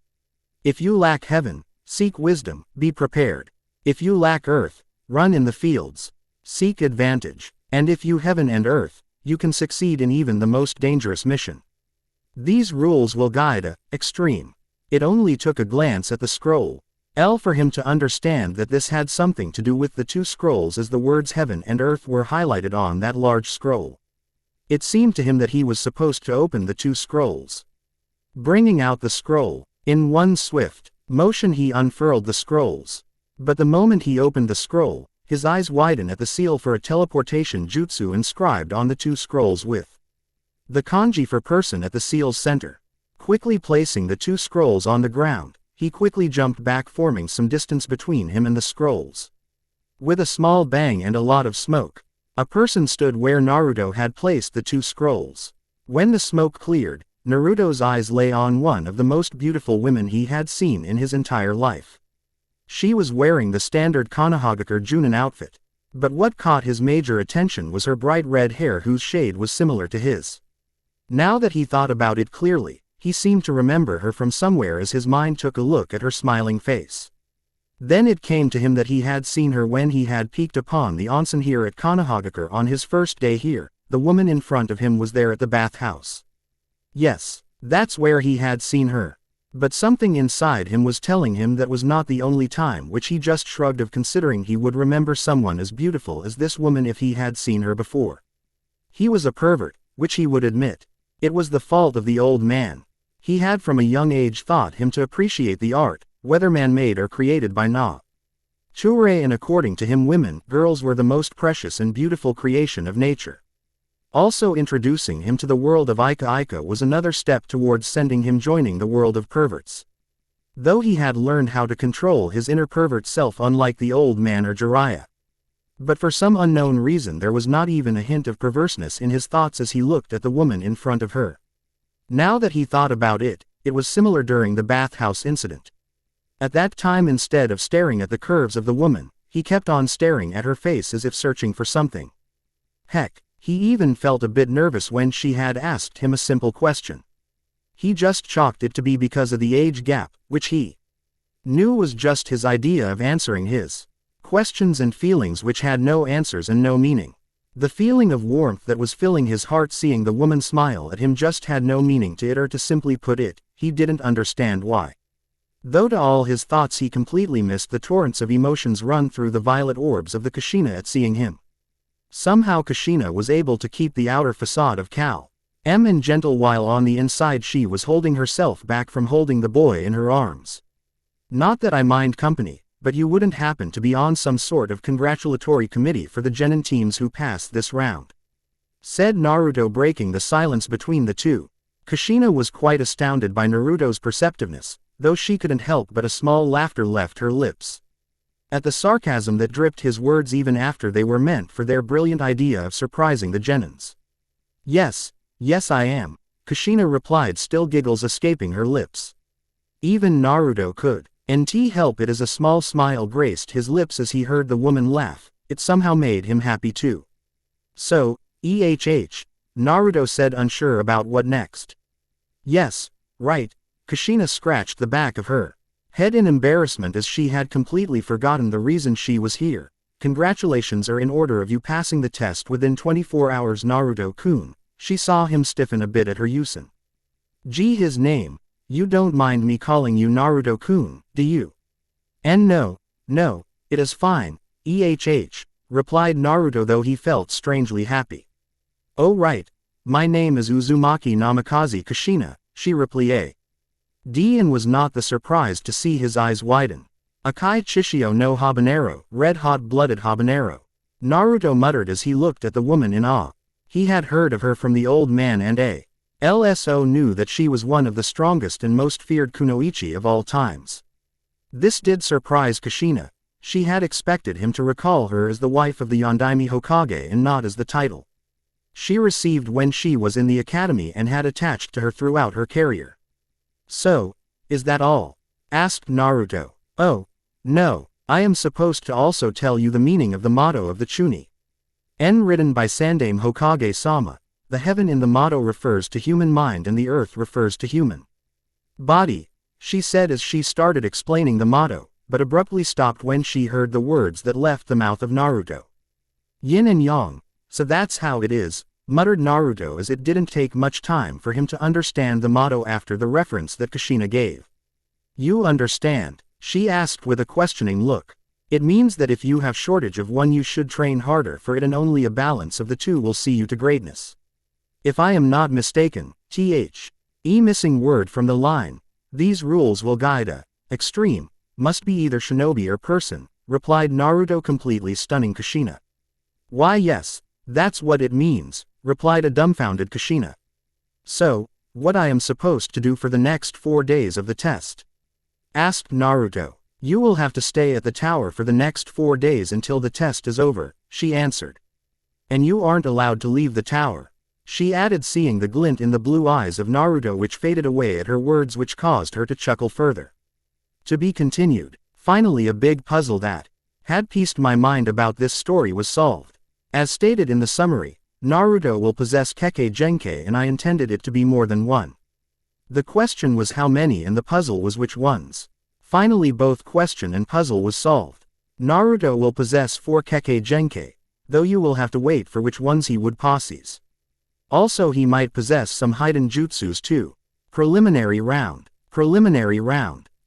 If you lack heaven, seek wisdom, be prepared. If you lack earth, run in the fields, seek advantage. And if you heaven and earth, you can succeed in even the most dangerous mission. These rules will guide a extreme. It only took a glance at the scroll for him to understand that this had something to do with the two scrolls, as the words heaven and earth were highlighted on that large scroll. It seemed to him that he was supposed to open the two scrolls. Bringing out the scroll, in one swift motion he unfurled the scrolls. But the moment he opened the scroll, his eyes widened at the seal for a teleportation jutsu inscribed on the two scrolls with the kanji for person at the seal's center. Quickly placing the two scrolls on the ground, he quickly jumped back, forming some distance between him and the scrolls. With a small bang and a lot of smoke, a person stood where Naruto had placed the two scrolls. When the smoke cleared, Naruto's eyes lay on one of the most beautiful women he had seen in his entire life. She was wearing the standard Konoha Junin outfit, but what caught his major attention was her bright red hair, whose shade was similar to his. Now that he thought about it clearly, he seemed to remember her from somewhere as his mind took a look at her smiling face. Then it came to him that he had seen her when he had peeked upon the onsen here at Konoha on his first day here. The woman in front of him was there at the bathhouse. Yes, that's where he had seen her. But something inside him was telling him that was not the only time, which he just shrugged of, considering he would remember someone as beautiful as this woman if he had seen her before. He was a pervert, which he would admit. It was the fault of the old man. He had from a young age taught him to appreciate the art, whether man-made or created by nature, and according to him girls were the most precious and beautiful creation of nature. Also introducing him to the world of Ika was another step towards sending him joining the world of perverts. Though he had learned how to control his inner pervert self unlike the old man or Jiraiya. But for some unknown reason there was not even a hint of perverseness in his thoughts as he looked at the woman in front of her. Now that he thought about it, it was similar during the bathhouse incident. At that time, instead of staring at the curves of the woman, he kept on staring at her face as if searching for something. Heck, he even felt a bit nervous when she had asked him a simple question. He just chalked it to be because of the age gap, which he knew was just his idea of answering his questions and feelings which had no answers and no meaning. The feeling of warmth that was filling his heart seeing the woman smile at him just had no meaning to it, or to simply put it, he didn't understand why. Though to all his thoughts he completely missed the torrents of emotions run through the violet orbs of the Kushina at seeing him. Somehow Kushina was able to keep the outer facade of calm and gentle while on the inside she was holding herself back from holding the boy in her arms. Not that I mind company, but you wouldn't happen to be on some sort of congratulatory committee for the genin teams who passed this round? Said Naruto, breaking the silence between the two. Kushina was quite astounded by Naruto's perceptiveness, though she couldn't help but a small laughter left her lips. At the sarcasm that dripped his words even after they were meant for their brilliant idea of surprising the genins. Yes, yes I am, Kushina replied, still giggles escaping her lips. Even Naruto could. Nt help it as a small smile graced his lips as he heard the woman laugh, it somehow made him happy too. So, Naruto said, unsure about what next. Yes, right, Kushina scratched the back of her head in embarrassment as she had completely forgotten the reason she was here. Congratulations are in order of you passing the test within 24 hours, Naruto-kun. She saw him stiffen a bit at her Yusen. Gee, his name. You don't mind me calling you Naruto-kun, do you? And no, it is fine, replied Naruto, though he felt strangely happy. Oh right, my name is Uzumaki Namikaze Kushina, she replied. And was not the surprised to see his eyes widen. Akai Chishio no habanero, red hot-blooded habanero. Naruto muttered as he looked at the woman in awe. He had heard of her from the old man and LSO knew that she was one of the strongest and most feared kunoichi of all times. This did surprise Kushina. She had expected him to recall her as the wife of the Yondaime Hokage and not as the title she received when she was in the academy and had attached to her throughout her career. So, is that all? Asked Naruto. Oh, no, I am supposed to also tell you the meaning of the motto of the Chunin. Written by Sandaime Hokage-sama. The heaven in the motto refers to human mind and the earth refers to human body, she said as she started explaining the motto, but abruptly stopped when she heard the words that left the mouth of Naruto. Yin and yang, so that's how it is, muttered Naruto as it didn't take much time for him to understand the motto after the reference that Kushina gave. You understand? She asked with a questioning look. It means that if you have shortage of one you should train harder for it and only a balance of the two will see you to greatness. If I am not mistaken, missing word from the line, these rules will guide a extreme, must be either shinobi or person, replied Naruto, completely stunning Kushina. Why yes, that's what it means, replied a dumbfounded Kushina. So, what I am supposed to do for the next 4 days of the test? Asked Naruto. You will have to stay at the tower for the next 4 days until the test is over, she answered. And you aren't allowed to leave the tower, she added, seeing the glint in the blue eyes of Naruto which faded away at her words, which caused her to chuckle further. To be continued. Finally, a big puzzle that had pieced my mind about this story was solved. As stated in the summary, Naruto will possess Kekkei Genkei and I intended it to be more than one. The question was how many and the puzzle was which ones. Finally both question and puzzle was solved. Naruto will possess 4 Kekkei Genkei, though you will have to wait for which ones he would possess. Also he might possess some hidden jutsus too. Preliminary round.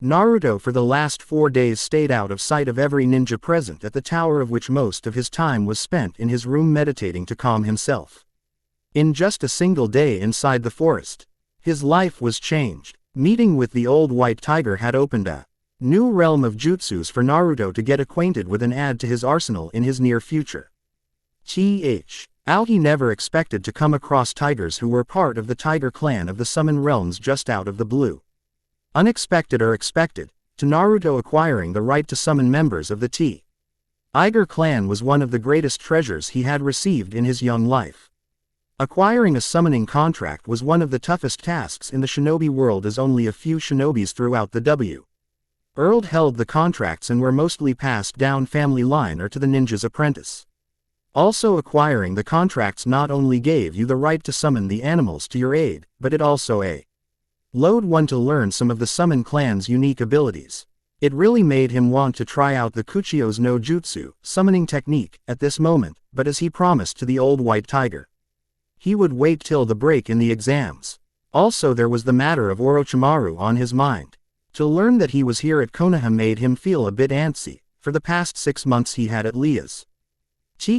Naruto for the last 4 days stayed out of sight of every ninja present at the tower, of which most of his time was spent in his room meditating to calm himself. In just a single day inside the forest, his life was changed. Meeting with the old white tiger had opened a new realm of jutsus for Naruto to get acquainted with and add to his arsenal in his near future. He never expected to come across tigers who were part of the tiger clan of the Summon Realms just out of the blue. Unexpected or expected, to Naruto acquiring the right to summon members of the Tiger clan was one of the greatest treasures he had received in his young life. Acquiring a summoning contract was one of the toughest tasks in the shinobi world, as only a few shinobis throughout the world held the contracts and were mostly passed down family line or to the ninja's apprentice. Also, acquiring the contracts not only gave you the right to summon the animals to your aid, but it also allowed one to learn some of the Summon clan's unique abilities. It really made him want to try out the Kuchio's no Jutsu summoning technique at this moment, but as he promised to the old white tiger, he would wait till the break in the exams. Also there was the matter of Orochimaru on his mind. To learn that he was here at Konoha made him feel a bit antsy. For the past 6 months he had at Leah's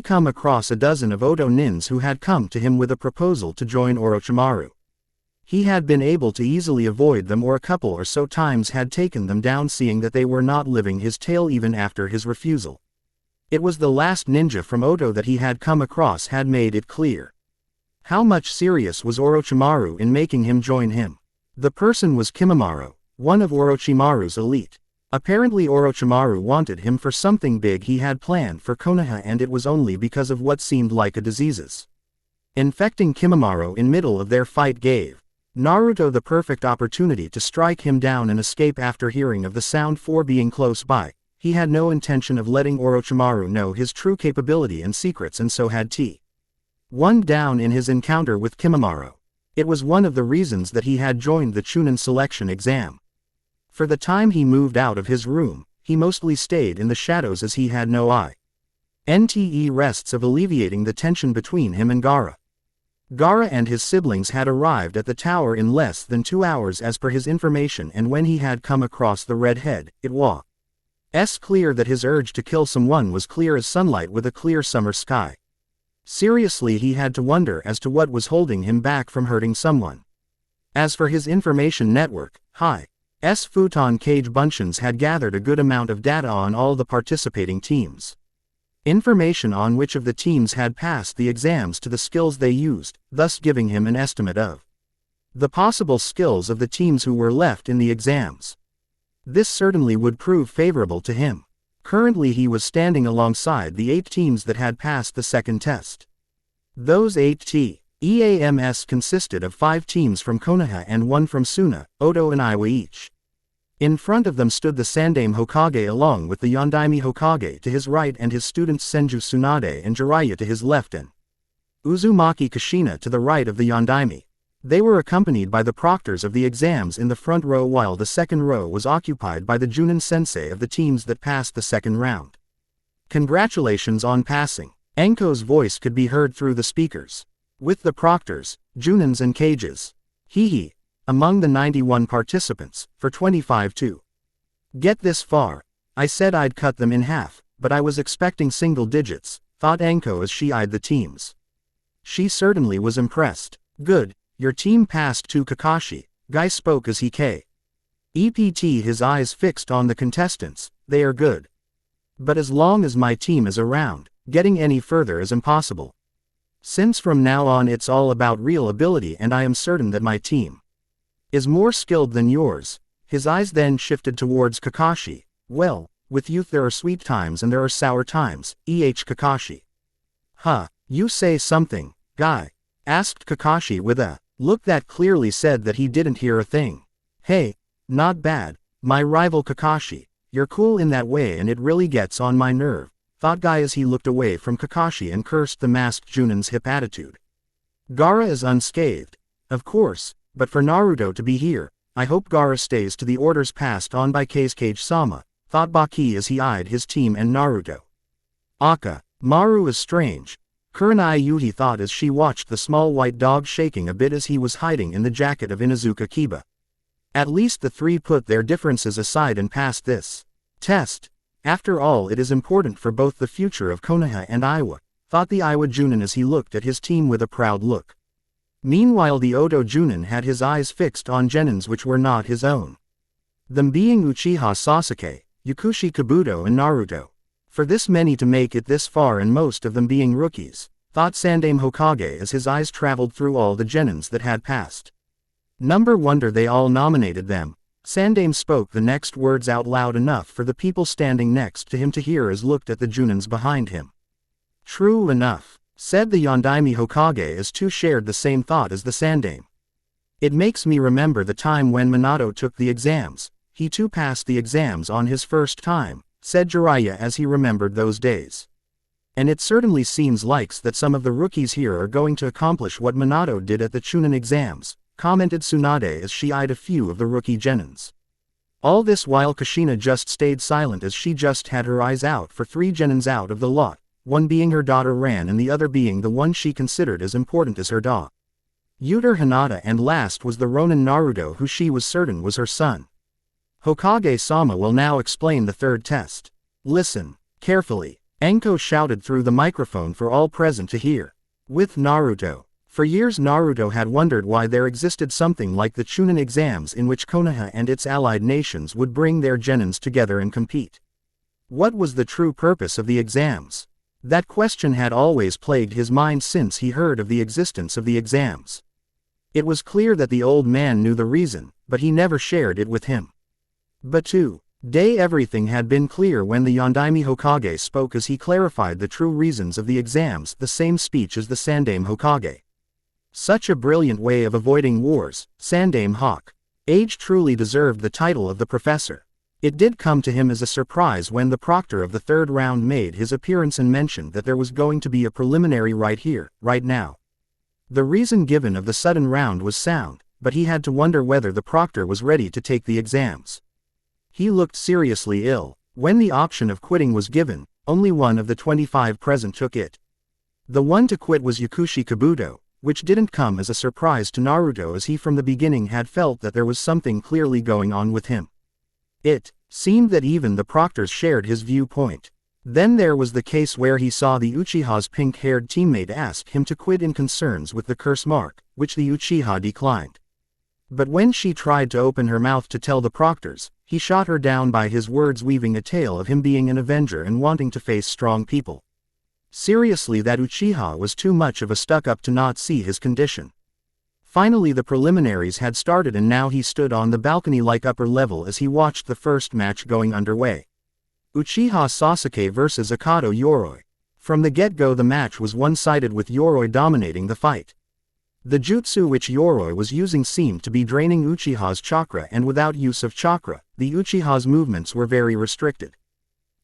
come across a dozen of Oto nins who had come to him with a proposal to join Orochimaru. He had been able to easily avoid them, or a couple or so times had taken them down, seeing that they were not living his tale even after his refusal. It was the last ninja from Oto that he had come across had made it clear. How much serious was Orochimaru in making him join him? The person was Kimimaro, one of Orochimaru's elite. Apparently Orochimaru wanted him for something big he had planned for Konoha, and it was only because of what seemed like a diseases. Infecting Kimimaro in middle of their fight gave Naruto the perfect opportunity to strike him down and escape. After hearing of the sound for being close by, he had no intention of letting Orochimaru know his true capability and secrets, and so had T1 down in his encounter with Kimimaro. It was one of the reasons that he had joined the Chunin selection exam. For the time he moved out of his room, he mostly stayed in the shadows as he had no rests of alleviating the tension between him and Gaara. Gaara and his siblings had arrived at the tower in less than 2 hours as per his information, and when he had come across the red head, it was clear that his urge to kill someone was clear as sunlight with a clear summer sky. Seriously, he had to wonder as to what was holding him back from hurting someone. As for his information network, futon cage buncheons had gathered a good amount of data on all the participating teams. Information on which of the teams had passed the exams to the skills they used, thus giving him an estimate of the possible skills of the teams who were left in the exams. This certainly would prove favorable to him. Currently he was standing alongside the 8 teams that had passed the second test. Those 8 teams consisted of 5 teams from Konoha and 1 from Suna, Oto and Iwa each. In front of them stood the Sandaime Hokage along with the Yondaime Hokage to his right and his students Senju Tsunade and Jiraiya to his left and Uzumaki Kushina to the right of the Yondaime. They were accompanied by the proctors of the exams in the front row, while the second row was occupied by the Junin sensei of the teams that passed the second round. Congratulations on passing. Enko's voice could be heard through the speakers. With the proctors, Junins and cages. Hee. Among the 91 participants, for 25 to get this far, I said I'd cut them in half, but I was expecting single digits, thought Enko as she eyed the teams. She certainly was impressed. Good, your team passed to Kakashi, Guy spoke as he kept his eyes fixed on the contestants. They are good. But as long as my team is around, getting any further is impossible. Since from now on it's all about real ability, and I am certain that my team is more skilled than yours. His eyes then shifted towards Kakashi. Well, with youth there are sweet times and there are sour times, Kakashi. You say something, Guy? Asked Kakashi with a look that clearly said that he didn't hear a thing. Hey, not bad, my rival Kakashi. You're cool in that way and it really gets on my nerve, thought Guy as he looked away from Kakashi and cursed the masked Junin's hip attitude. Gaara is unscathed, of course. But for Naruto to be here, I hope Gaara stays to the orders passed on by Kage-sama, thought Baki as he eyed his team and Naruto. Maru is strange, Kurenai Yuhi thought as she watched the small white dog shaking a bit as he was hiding in the jacket of Inuzuka Kiba. At least the 3 put their differences aside and passed this test. After all, it is important for both the future of Konoha and Iwa, thought the Iwa Junin as he looked at his team with a proud look. Meanwhile the Oto Junin had his eyes fixed on genins which were not his own. Them being Uchiha Sasuke, Yakushi Kabuto and Naruto. For this many to make it this far and most of them being rookies, thought Sandaime Hokage as his eyes traveled through all the genins that had passed. Number wonder they all nominated them. Sandaime spoke the next words out loud enough for the people standing next to him to hear as looked at the Junins behind him. True enough, said the Yondaime Hokage as two shared the same thought as the Sandaime. It makes me remember the time when Minato took the exams. He too passed the exams on his first time, said Jiraiya as he remembered those days. And it certainly seems like that some of the rookies here are going to accomplish what Minato did at the Chunin exams, commented Tsunade as she eyed a few of the rookie genins. All this while Kushina just stayed silent as she just had her eyes out for 3 genins out of the lot, one being her daughter Ran and the other being the one she considered as important as her daughter Hinata, and last was the Ronin Naruto who she was certain was her son. Hokage-sama will now explain the third test. Listen carefully, Enko shouted through the microphone for all present to hear. With Naruto. For years Naruto had wondered why there existed something like the Chunin exams in which Konoha and its allied nations would bring their genins together and compete. What was the true purpose of the exams? That question had always plagued his mind since he heard of the existence of the exams. It was clear that the old man knew the reason, but he never shared it with him. But today everything had been clear when the Yondaime Hokage spoke as he clarified the true reasons of the exams, the same speech as the Sandaime Hokage. Such a brilliant way of avoiding wars, Sandaime Hokage truly deserved the title of the professor. It did come to him as a surprise when the proctor of the third round made his appearance and mentioned that there was going to be a preliminary right here, right now. The reason given of the sudden round was sound, but he had to wonder whether the proctor was ready to take the exams. He looked seriously ill. When the option of quitting was given, only one of the 25 present took it. The one to quit was Yakushi Kabuto, which didn't come as a surprise to Naruto as he from the beginning had felt that there was something clearly going on with him. It seemed that even the proctors shared his viewpoint. Then there was the case where he saw the Uchiha's pink-haired teammate ask him to quit in concerns with the curse mark, which the Uchiha declined. But when she tried to open her mouth to tell the proctors, he shot her down by his words, weaving a tale of him being an avenger and wanting to face strong people. Seriously, that Uchiha was too much of a stuck-up to not see his condition. Finally the preliminaries had started and now he stood on the balcony like upper level as he watched the first match going underway. Uchiha Sasuke vs Akato Yoroi. From the get-go the match was one-sided with Yoroi dominating the fight. The jutsu which Yoroi was using seemed to be draining Uchiha's chakra, and without use of chakra, the Uchiha's movements were very restricted.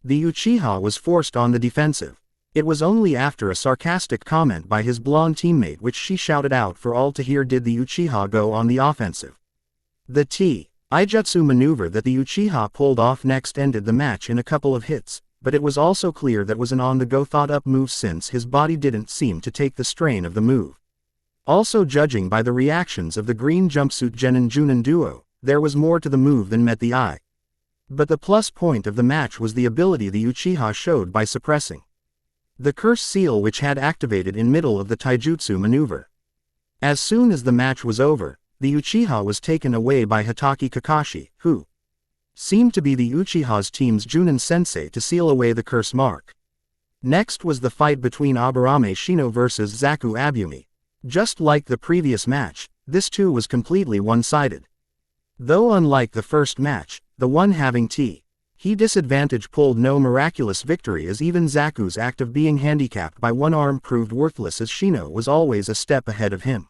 The Uchiha was forced on the defensive. It was only after a sarcastic comment by his blonde teammate which she shouted out for all to hear did the Uchiha go on the offensive. The taijutsu maneuver that the Uchiha pulled off next ended the match in a couple of hits, but it was also clear that was an on-the-go thought-up move since his body didn't seem to take the strain of the move. Also, judging by the reactions of the green jumpsuit Genin Junin duo, there was more to the move than met the eye. But the plus point of the match was the ability the Uchiha showed by suppressing the curse seal which had activated in middle of the taijutsu maneuver. As soon as the match was over, the Uchiha was taken away by Hitaki Kakashi, who seemed to be the Uchiha's team's Junin sensei to seal away the curse mark. Next was the fight between Aburame Shino vs Zaku Abumi. Just like the previous match, this too was completely one-sided. Though unlike the first match, the one having he disadvantage pulled no miraculous victory, as even Zaku's act of being handicapped by one arm proved worthless as Shino was always a step ahead of him.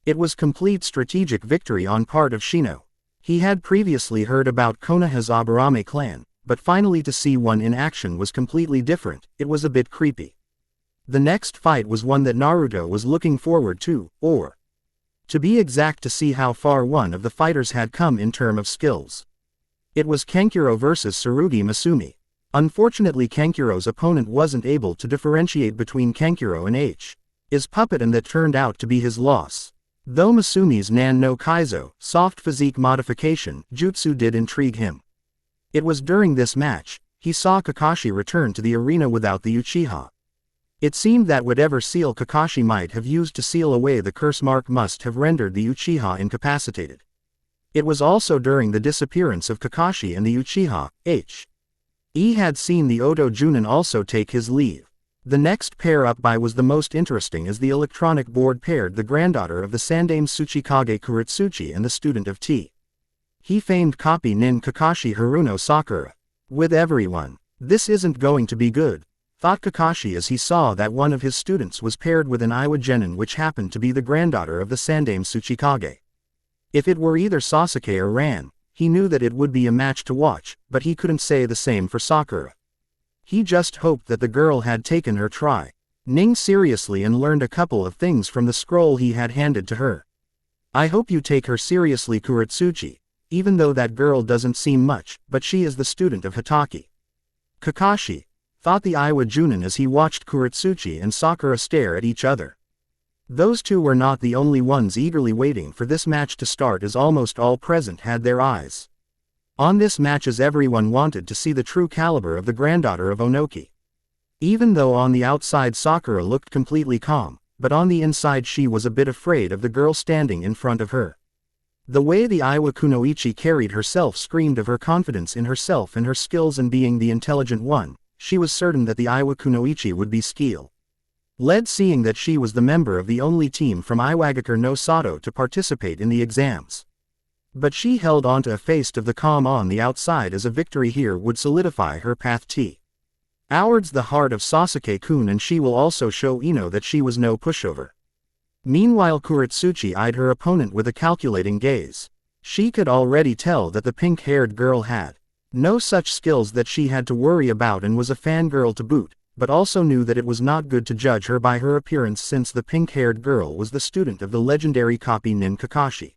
It was complete strategic victory on part of Shino. He had previously heard about Konoha's Aburame clan, but finally to see one in action was completely different. It was a bit creepy. The next fight was one that Naruto was looking forward to, or to be exact, to see how far one of the fighters had come in terms of skills. It was Kankuro vs Tsurugi Masumi. Unfortunately Kankuro's opponent wasn't able to differentiate between Kankuro and his puppet, and that turned out to be his loss. Though Masumi's Nan no Kaizo, soft physique modification, jutsu did intrigue him. It was during this match, he saw Kakashi return to the arena without the Uchiha. It seemed that whatever seal Kakashi might have used to seal away the curse mark must have rendered the Uchiha incapacitated. It was also during the disappearance of Kakashi and the Uchiha, he had seen the Oto Junin also take his leave. The next pair up by was the most interesting, as the electronic board paired the granddaughter of the Sandaime Tsuchikage Kuretsuchi and the student of he famed copy Nin Kakashi Haruno Sakura. With everyone, this isn't going to be good, thought Kakashi as he saw that one of his students was paired with an Iwa Genin, which happened to be the granddaughter of the Sandaime Tsuchikage. If it were either Sasuke or Ran, he knew that it would be a match to watch, but he couldn't say the same for Sakura. He just hoped that the girl had taken her training seriously and learned a couple of things from the scroll he had handed to her. I hope you take her seriously, Kuretsuchi, even though that girl doesn't seem much, but she is the student of Hitaki. Kakashi thought the Iwa Junin as he watched Kuretsuchi and Sakura stare at each other. Those two were not the only ones eagerly waiting for this match to start, as almost all present had their eyes on this match, as everyone wanted to see the true caliber of the granddaughter of Onoki. Even though on the outside Sakura looked completely calm, but on the inside she was a bit afraid of the girl standing in front of her. The way the Iwa Kunoichi carried herself screamed of her confidence in herself and her skills and being the intelligent one. she was certain that the Iwa Kunoichi would be skill led, seeing that she was the member of the only team from Iwagakure no Sato to participate in the exams. But she held on to a face of the calm on the outside, as a victory here would solidify her path towards the heart of Sasuke-kun, and she will also show Ino that she was no pushover. Meanwhile, Kuretsuchi eyed her opponent with a calculating gaze. She could already tell that the pink-haired girl had no such skills that she had to worry about and was a fangirl to boot, but also knew that it was not good to judge her by her appearance, since the pink-haired girl was the student of the legendary copy Nin Kakashi.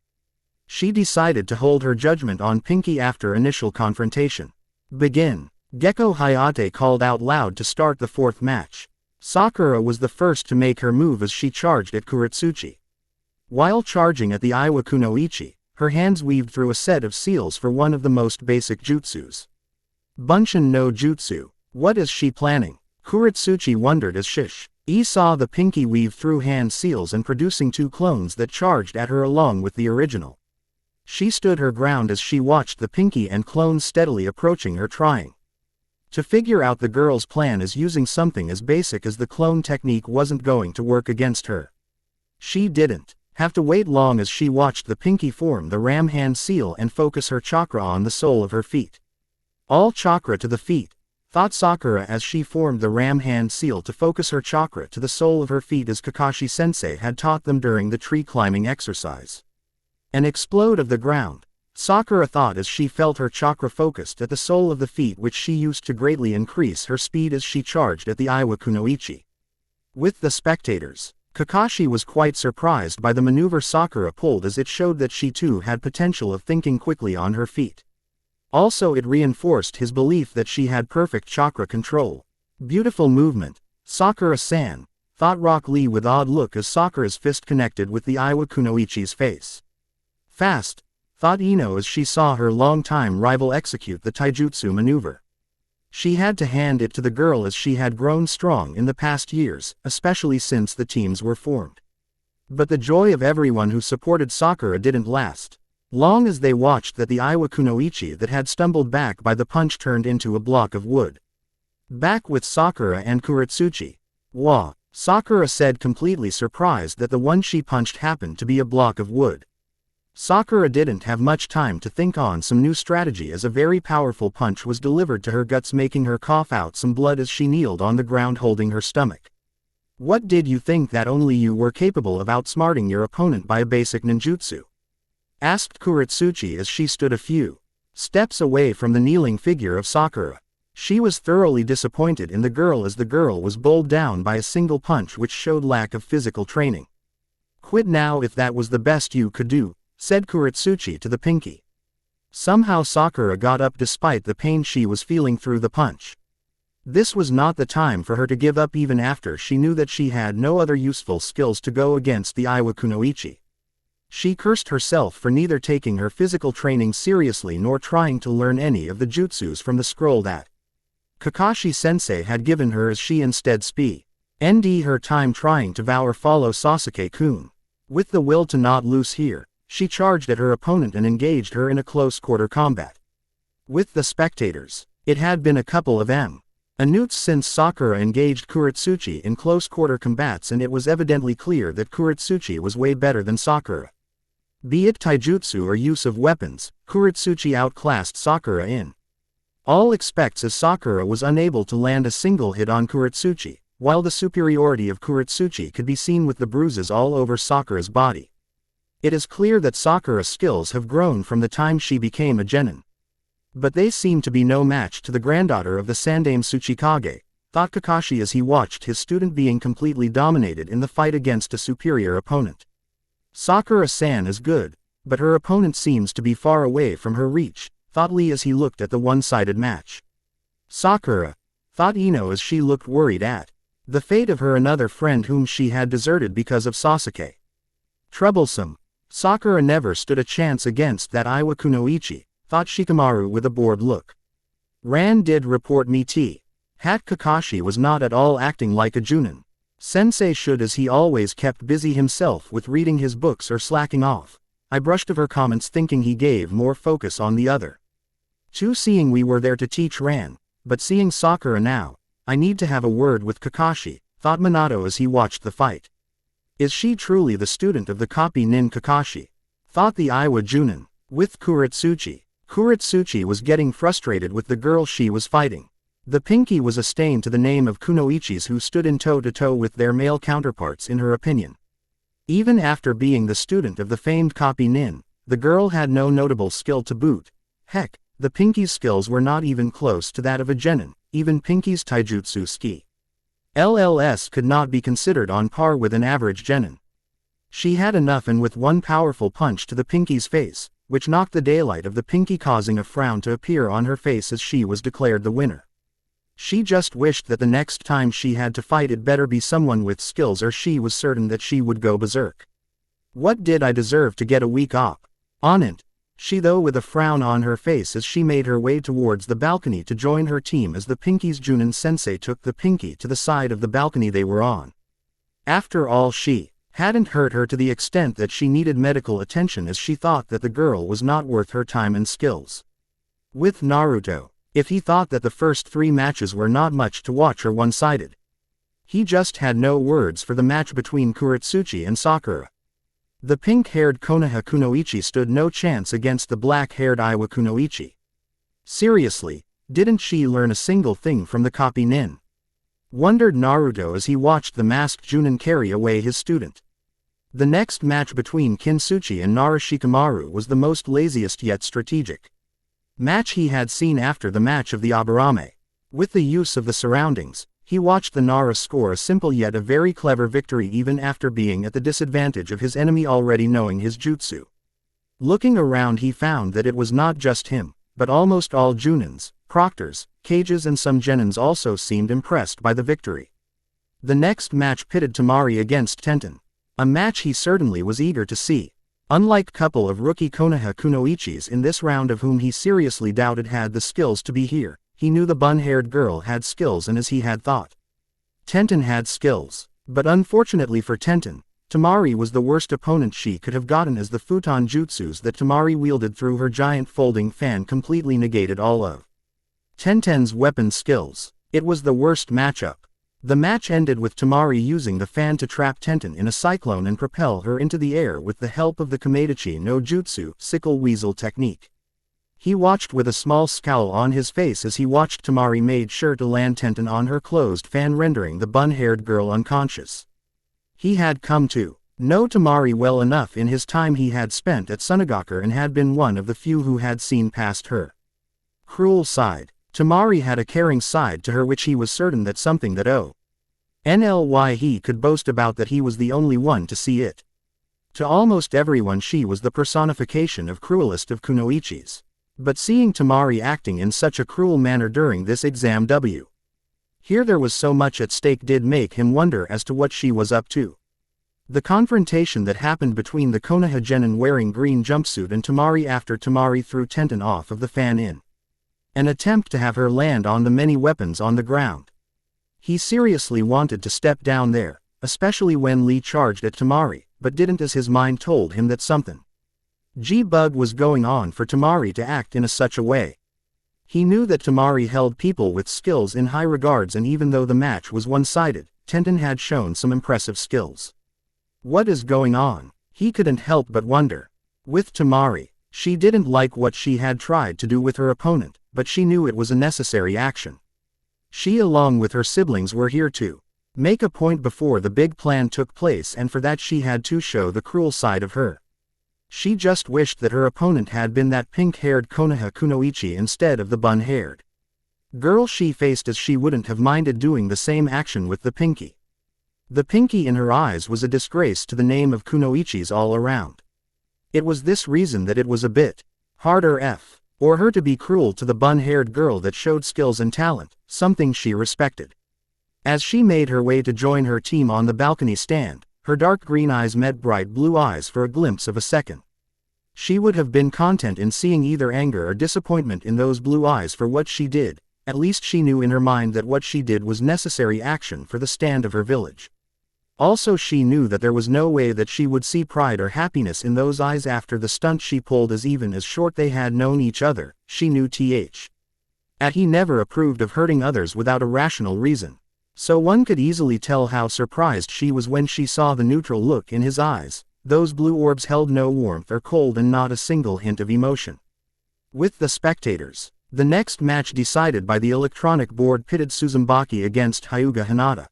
She decided to hold her judgment on Pinky after initial confrontation. Begin. Gekko Hayate called out loud to start the fourth match. Sakura was the first to make her move as she charged at Kuretsuchi. While charging at the Iwa Kunoichi, her hands weaved through a set of seals for one of the most basic jutsus. Bunshin no Jutsu. What is she planning? Kuretsuchi wondered as Shish-e saw the Pinky weave through hand seals and producing two clones that charged at her along with the original. She stood her ground as she watched the Pinky and clones steadily approaching her, trying to figure out the girl's plan, as using something as basic as the clone technique wasn't going to work against her. She didn't have to wait long as she watched the Pinky form the ram hand seal and focus her chakra on the sole of her feet. All chakra to the feet, thought Sakura as she formed the ram hand seal to focus her chakra to the sole of her feet, as Kakashi-sensei had taught them during the tree climbing exercise. An explode of the ground, Sakura thought as she felt her chakra focused at the sole of the feet, which she used to greatly increase her speed as she charged at the Iwa Kunoichi. With the spectators, Kakashi was quite surprised by the maneuver Sakura pulled, as it showed that she too had potential of thinking quickly on her feet. Also, it reinforced his belief that she had perfect chakra control. Beautiful movement, Sakura-san, thought Rock Lee with odd look as Sakura's fist connected with the Iwa Kunoichi's face. Fast, thought Ino as she saw her long-time rival execute the taijutsu maneuver. She had to hand it to the girl as she had grown strong in the past years, especially since the teams were formed. But the joy of everyone who supported Sakura didn't last long as they watched that the Iwa Kunoichi that had stumbled back by the punch turned into a block of wood. Back with Sakura and Kuretsuchi. Wah, Sakura said, completely surprised that the one she punched happened to be a block of wood. Sakura didn't have much time to think on some new strategy as a very powerful punch was delivered to her guts, making her cough out some blood as she kneeled on the ground holding her stomach. What did you think, that only you were capable of outsmarting your opponent by a basic ninjutsu? Asked Kuretsuchi as she stood a few steps away from the kneeling figure of Sakura. She was thoroughly disappointed in the girl as the girl was bowled down by a single punch, which showed lack of physical training. Quit now if that was the best you could do, said Kuretsuchi to the Pinky. Somehow Sakura got up despite the pain she was feeling through the punch. This was not the time for her to give up, even after she knew that she had no other useful skills to go against the Iwa Kunoichi. She cursed herself for neither taking her physical training seriously nor trying to learn any of the jutsus from the scroll that Kakashi-sensei had given her, as she instead spent her time trying to follow Sasuke-kun. With the will to not lose here, she charged at her opponent and engaged her in a close-quarter combat. With the spectators, it had been a couple of minutes since Sakura engaged Kuretsuchi in close-quarter combats, and it was evidently clear that Kuretsuchi was way better than Sakura. Be it taijutsu or use of weapons, Kuretsuchi outclassed Sakura in all aspects, as Sakura was unable to land a single hit on Kuretsuchi, while the superiority of Kuretsuchi could be seen with the bruises all over Sakura's body. It is clear that Sakura's skills have grown from the time she became a genin. But they seem to be no match to the granddaughter of the Sandaime Tsuchikage, thought Kakashi as he watched his student being completely dominated in the fight against a superior opponent. Sakura-san is good, but her opponent seems to be far away from her reach, thought Lee as he looked at the one-sided match. Sakura, thought Ino as she looked worried at the fate of her another friend whom she had deserted because of Sasuke. Troublesome. Sakura never stood a chance against that Iwa Kunoichi, thought Shikamaru with a bored look. Ran did report me hat Kakashi was not at all acting like a junin. Sensei should, as he always kept busy himself with reading his books or slacking off. I brushed of her comments, thinking he gave more focus on the other two. Seeing we were there to teach Ran, but seeing Sakura now, I need to have a word with Kakashi, thought Minato as he watched the fight. Is she truly the student of the copy nin Kakashi? Thought the Iwa Junin. With Kuretsuchi. Kuretsuchi was getting frustrated with the girl she was fighting. The pinky was a stain to the name of kunoichis who stood in toe-to-toe with their male counterparts in her opinion. Even after being the student of the famed copy nin, the girl had no notable skill to boot. Heck, the pinky's skills were not even close to that of a genin, even pinky's taijutsu ski. LLS could not be considered on par with an average genin. She had enough, and with one powerful punch to the pinky's face, which knocked the daylight of the pinky, causing a frown to appear on her face as she was declared the winner. She just wished that the next time she had to fight it better be someone with skills, or she was certain that she would go berserk. What did I deserve to get a week off? On it. She though with a frown on her face as she made her way towards the balcony to join her team as the pinky's Junin sensei took the pinky to the side of the balcony they were on. After all, she hadn't hurt her to the extent that she needed medical attention, as she thought that the girl was not worth her time and skills. With Naruto, if he thought that the first 3 matches were not much to watch or one-sided, he just had no words for the match between Kuretsuchi and Sakura. The pink-haired Konoha kunoichi stood no chance against the black-haired Iwa kunoichi. Seriously, didn't she learn a single thing from the copy nin? Wondered Naruto as he watched the masked Junin carry away his student. The next match between Kinsuchi and Orochimaru was the most laziest yet strategic match he had seen after the match of the Aburame. With the use of the surroundings, he watched the Nara score a simple yet a very clever victory even after being at the disadvantage of his enemy already knowing his jutsu. Looking around, he found that it was not just him, but almost all Junins, proctors, cages and some genins also seemed impressed by the victory. The next match pitted Temari against Tenten. A match he certainly was eager to see. Unlike couple of rookie Konoha kunoichis in this round of whom he seriously doubted had the skills to be here, he knew the bun-haired girl had skills, and as he had thought, Tenten had skills. But unfortunately for Tenten, Temari was the worst opponent she could have gotten, as the futon jutsus that Temari wielded through her giant folding fan completely negated all of Tenten's weapon skills. It was the worst matchup. The match ended with Temari using the fan to trap Tenten in a cyclone and propel her into the air with the help of the Kameidachi no Jutsu sickle weasel technique. He watched with a small scowl on his face as he watched Temari made sure to land Tenten on her closed fan, rendering the bun-haired girl unconscious. He had come to know Temari well enough in his time he had spent at Sunagaku, and had been one of the few who had seen past her cruel side. Temari had a caring side to her which he was certain that something that ONLY he could boast about, that he was the only one to see it. To almost everyone she was the personification of cruelest of kunoichis. But seeing Temari acting in such a cruel manner during this exam here there was so much at stake did make him wonder as to what she was up to. The confrontation that happened between the Konoha genin wearing green jumpsuit and Temari after Temari threw Tenten off of the fan in an attempt to have her land on the many weapons on the ground. He seriously wanted to step down there, especially when Lee charged at Temari, but didn't, as his mind told him that something G-bug was going on for Temari to act in such a way. He knew that Temari held people with skills in high regards, and even though the match was one-sided, Tenten had shown some impressive skills. What is going on? He couldn't help but wonder. With Temari, she didn't like what she had tried to do with her opponent, but she knew it was a necessary action. She along with her siblings were here to make a point before the big plan took place, and for that she had to show the cruel side of her. She just wished that her opponent had been that pink-haired Konoha kunoichi instead of the bun-haired girl she faced, as she wouldn't have minded doing the same action with the pinky. The pinky in her eyes was a disgrace to the name of kunoichis all around. It was this reason that it was a bit harder for her to be cruel to the bun-haired girl that showed skills and talent, something she respected. As she made her way to join her team on the balcony stand, her dark green eyes met bright blue eyes for a glimpse of a second. She would have been content in seeing either anger or disappointment in those blue eyes for what she did. At least she knew in her mind that what she did was necessary action for the stand of her village. Also she knew that there was no way that she would see pride or happiness in those eyes after the stunt she pulled, as even as short they had known each other, she knew He never approved of hurting others without a rational reason. So one could easily tell how surprised she was when she saw the neutral look in his eyes. Those blue orbs held no warmth or cold and not a single hint of emotion. With the spectators, the next match decided by the electronic board pitted Tsuzumaki against Hyuga Hinata.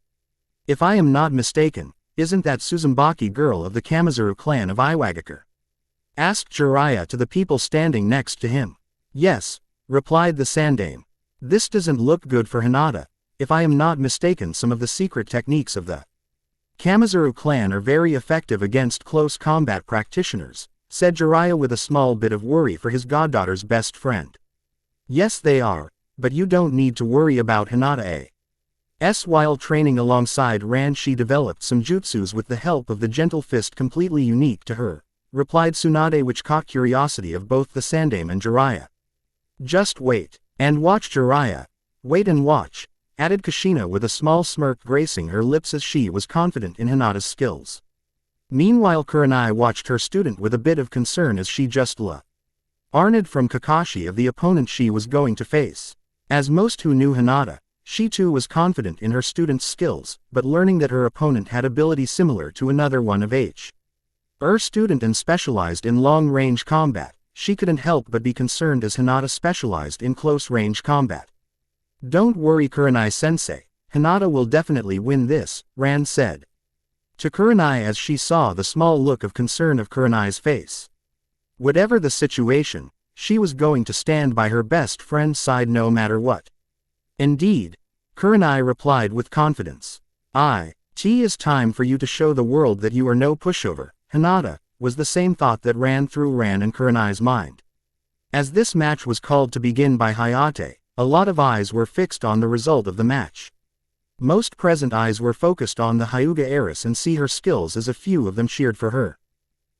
If I am not mistaken, isn't that Tsuzumaki girl of the Kamizuru clan of Iwagakure? Asked Jiraiya to the people standing next to him. Yes, replied the Sandaime. This doesn't look good for Hinata. If I am not mistaken, some of the secret techniques of the Kamizuru clan are very effective against close combat practitioners, said Jiraiya with a small bit of worry for his goddaughter's best friend. Yes they are, but you don't need to worry about Hinata as while training alongside Ran she developed some jutsus with the help of the gentle fist completely unique to her, replied Tsunade, which caught curiosity of both the Sandaime and Jiraiya. Just wait, and watch Jiraiya. Wait and watch, added Kushina with a small smirk gracing her lips as she was confident in Hinata's skills. Meanwhile Kurenai watched her student with a bit of concern as she just learned from Kakashi of the opponent she was going to face. As most who knew Hinata, she too was confident in her student's skills, but learning that her opponent had ability similar to another one of her student and specialized in long-range combat, she couldn't help but be concerned as Hinata specialized in close-range combat. Don't worry Kurenai-sensei, Hinata will definitely win this, Ran said to Kurenai as she saw the small look of concern of Kurenai's face. Whatever the situation, she was going to stand by her best friend's side no matter what. Indeed, Kurenai replied with confidence. It is time for you to show the world that you are no pushover, Hinata, was the same thought that ran through Ran and Kurenai's mind. As this match was called to begin by Hayate, a lot of eyes were fixed on the result of the match. Most present eyes were focused on the Hyuga heiress and see her skills as a few of them cheered for her.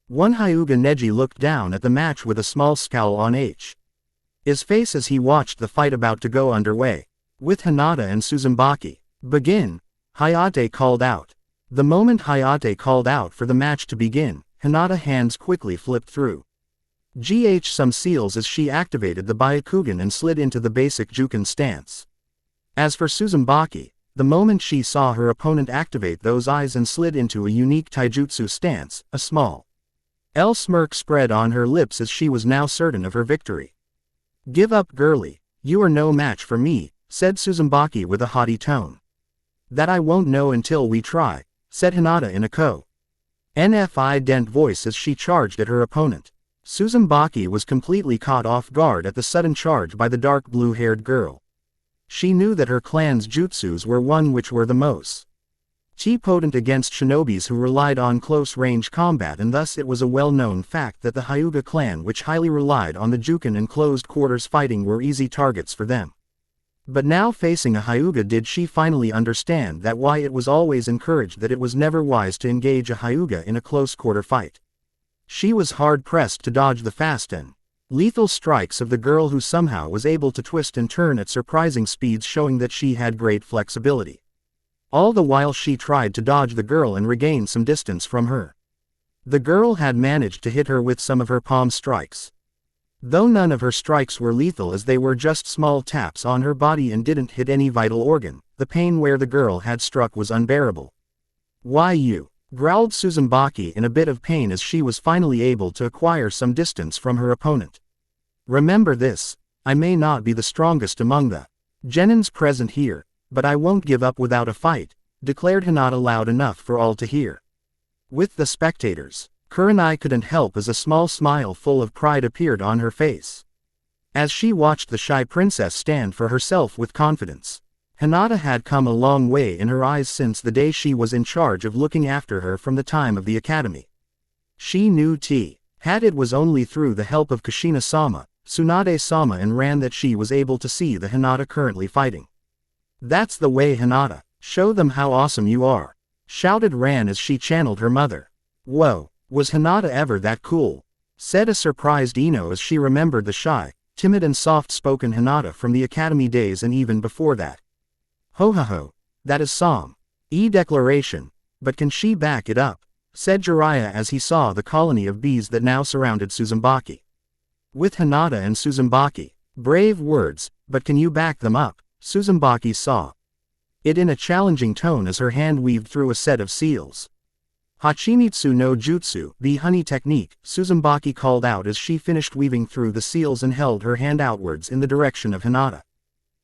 One Hyuga Neji looked down at the match with a small scowl on his face as he watched the fight about to go underway. With Hinata and Tsuzumaki, begin, Hayate called out. The moment Hayate called out for the match to begin, Hinata hands quickly flipped through some seals as she activated the Byakugan and slid into the basic Juken stance. As for Tsuzumaki, the moment she saw her opponent activate those eyes and slid into a unique taijutsu stance, a small smirk spread on her lips as she was now certain of her victory. Give up girlie, you are no match for me, said Tsuzumaki with a haughty tone. That I won't know until we try, said Hinata in a confident voice as she charged at her opponent. Tsuzumaki was completely caught off guard at the sudden charge by the dark blue-haired girl. She knew that her clan's jutsus were one which were the most potent against shinobis who relied on close-range combat, and thus it was a well-known fact that the Hyuga clan, which highly relied on the Juken and closed-quarters fighting, were easy targets for them. But now facing a Hyuga did she finally understand that why it was always encouraged that it was never wise to engage a Hyuga in a close-quarter fight. She was hard-pressed to dodge the fast and lethal strikes of the girl who somehow was able to twist and turn at surprising speeds, showing that she had great flexibility. All the while she tried to dodge the girl and regain some distance from her. The girl had managed to hit her with some of her palm strikes. Though none of her strikes were lethal as they were just small taps on her body and didn't hit any vital organ, the pain where the girl had struck was unbearable. Why you? Growled Tsuzumaki in a bit of pain as she was finally able to acquire some distance from her opponent. Remember this, I may not be the strongest among the genins present here, but I won't give up without a fight, declared Hinata loud enough for all to hear. With the spectators, Kurenai couldn't help as a small smile full of pride appeared on her face. As she watched the shy princess stand for herself with confidence, Hinata had come a long way in her eyes since the day she was in charge of looking after her from the time of the academy. She knew it was only through the help of Kushina-sama, Tsunade-sama and Ran that she was able to see the Hinata currently fighting. That's the way, Hinata, show them how awesome you are, shouted Ran as she channeled her mother. Whoa, was Hinata ever that cool? Said a surprised Ino as she remembered the shy, timid and soft-spoken Hinata from the academy days and even before that. Ho ho ho, that is some declaration, but can she back it up? Said Jiraiya as he saw the colony of bees that now surrounded Tsuzumaki. With Hinata and Tsuzumaki, brave words, but can you back them up? Tsuzumaki saw it in a challenging tone as her hand weaved through a set of seals. Hachimitsu no Jutsu, the honey technique, Tsuzumaki called out as she finished weaving through the seals and held her hand outwards in the direction of Hinata.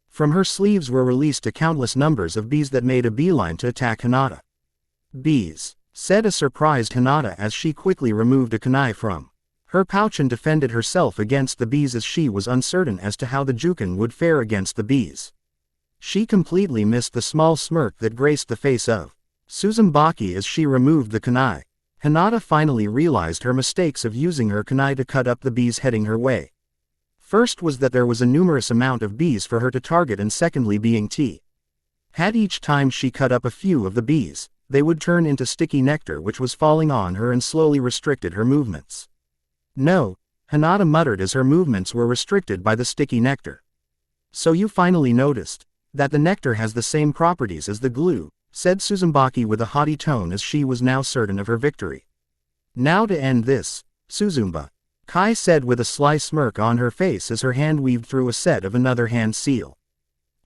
From her sleeves were released a countless numbers of bees that made a beeline to attack Hinata. Bees, said a surprised Hinata as she quickly removed a kunai from her pouch and defended herself against the bees as she was uncertain as to how the Juken would fare against the bees. She completely missed the small smirk that graced the face of Tsuzumaki as she removed the kunai. Hinata finally realized her mistakes of using her kunai to cut up the bees heading her way. First was that there was a numerous amount of bees for her to target, and secondly being had each time she cut up a few of the bees, they would turn into sticky nectar which was falling on her and slowly restricted her movements. No, Hinata muttered as her movements were restricted by the sticky nectar. So you finally noticed that the nectar has the same properties as the glue, said Tsuzumaki with a haughty tone as she was now certain of her victory. Now to end this, Tsuzumba, Kai said with a sly smirk on her face as her hand weaved through a set of another hand seal.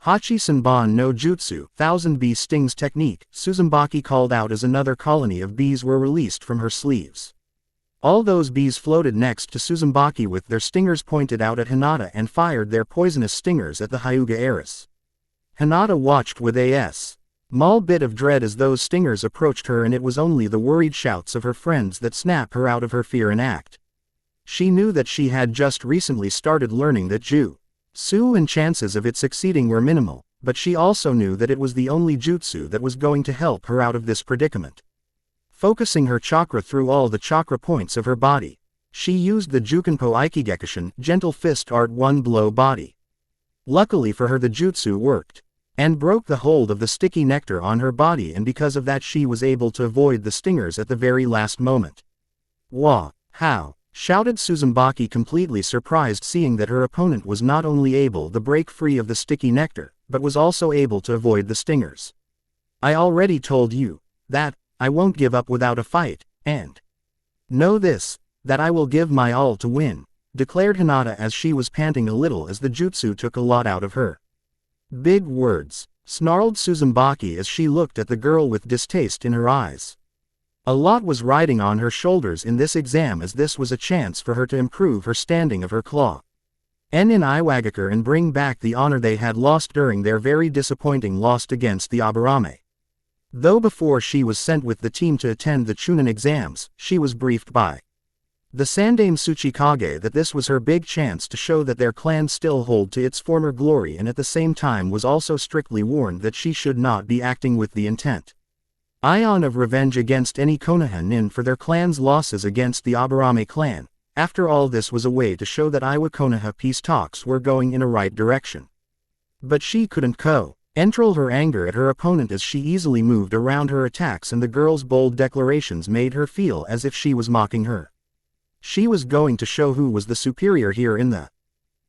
Hachi-senban no Jutsu, thousand bee stings technique, Tsuzumaki called out as another colony of bees were released from her sleeves. All those bees floated next to Tsuzumaki with their stingers pointed out at Hinata and fired their poisonous stingers at the Hyuga heiress. Hinata watched with a small bit of dread as those stingers approached her, and it was only the worried shouts of her friends that snapped her out of her fear and act. She knew that she had just recently started learning that jutsu and chances of it succeeding were minimal, but she also knew that it was the only jutsu that was going to help her out of this predicament. Focusing her chakra through all the chakra points of her body, she used the Jukenpo Aikigekishin, gentle fist art one blow body. Luckily for her the jutsu worked, and broke the hold of the sticky nectar on her body, and because of that she was able to avoid the stingers at the very last moment. Wah! How! Shouted Tsuzumaki, completely surprised seeing that her opponent was not only able to break free of the sticky nectar, but was also able to avoid the stingers. I already told you that I won't give up without a fight, and know this, that I will give my all to win, declared Hinata as she was panting a little as the jutsu took a lot out of her. Big words, snarled Tsuzumaki as she looked at the girl with distaste in her eyes. A lot was riding on her shoulders in this exam, as this was a chance for her to improve her standing of her claw in Iwagakure and bring back the honor they had lost during their very disappointing loss against the Aburame. Though before she was sent with the team to attend the Chunin exams, she was briefed by the Sandame Tsuchikage that this was her big chance to show that their clan still hold to its former glory, and at the same time was also strictly warned that she should not be acting with the intent of revenge against any Konoha nin for their clan's losses against the Aburame clan. After all, this was a way to show that Iwa Konoha peace talks were going in a right direction. But she couldn't control her anger at her opponent as she easily moved around her attacks, and the girl's bold declarations made her feel as if she was mocking her. She was going to show who was the superior here in the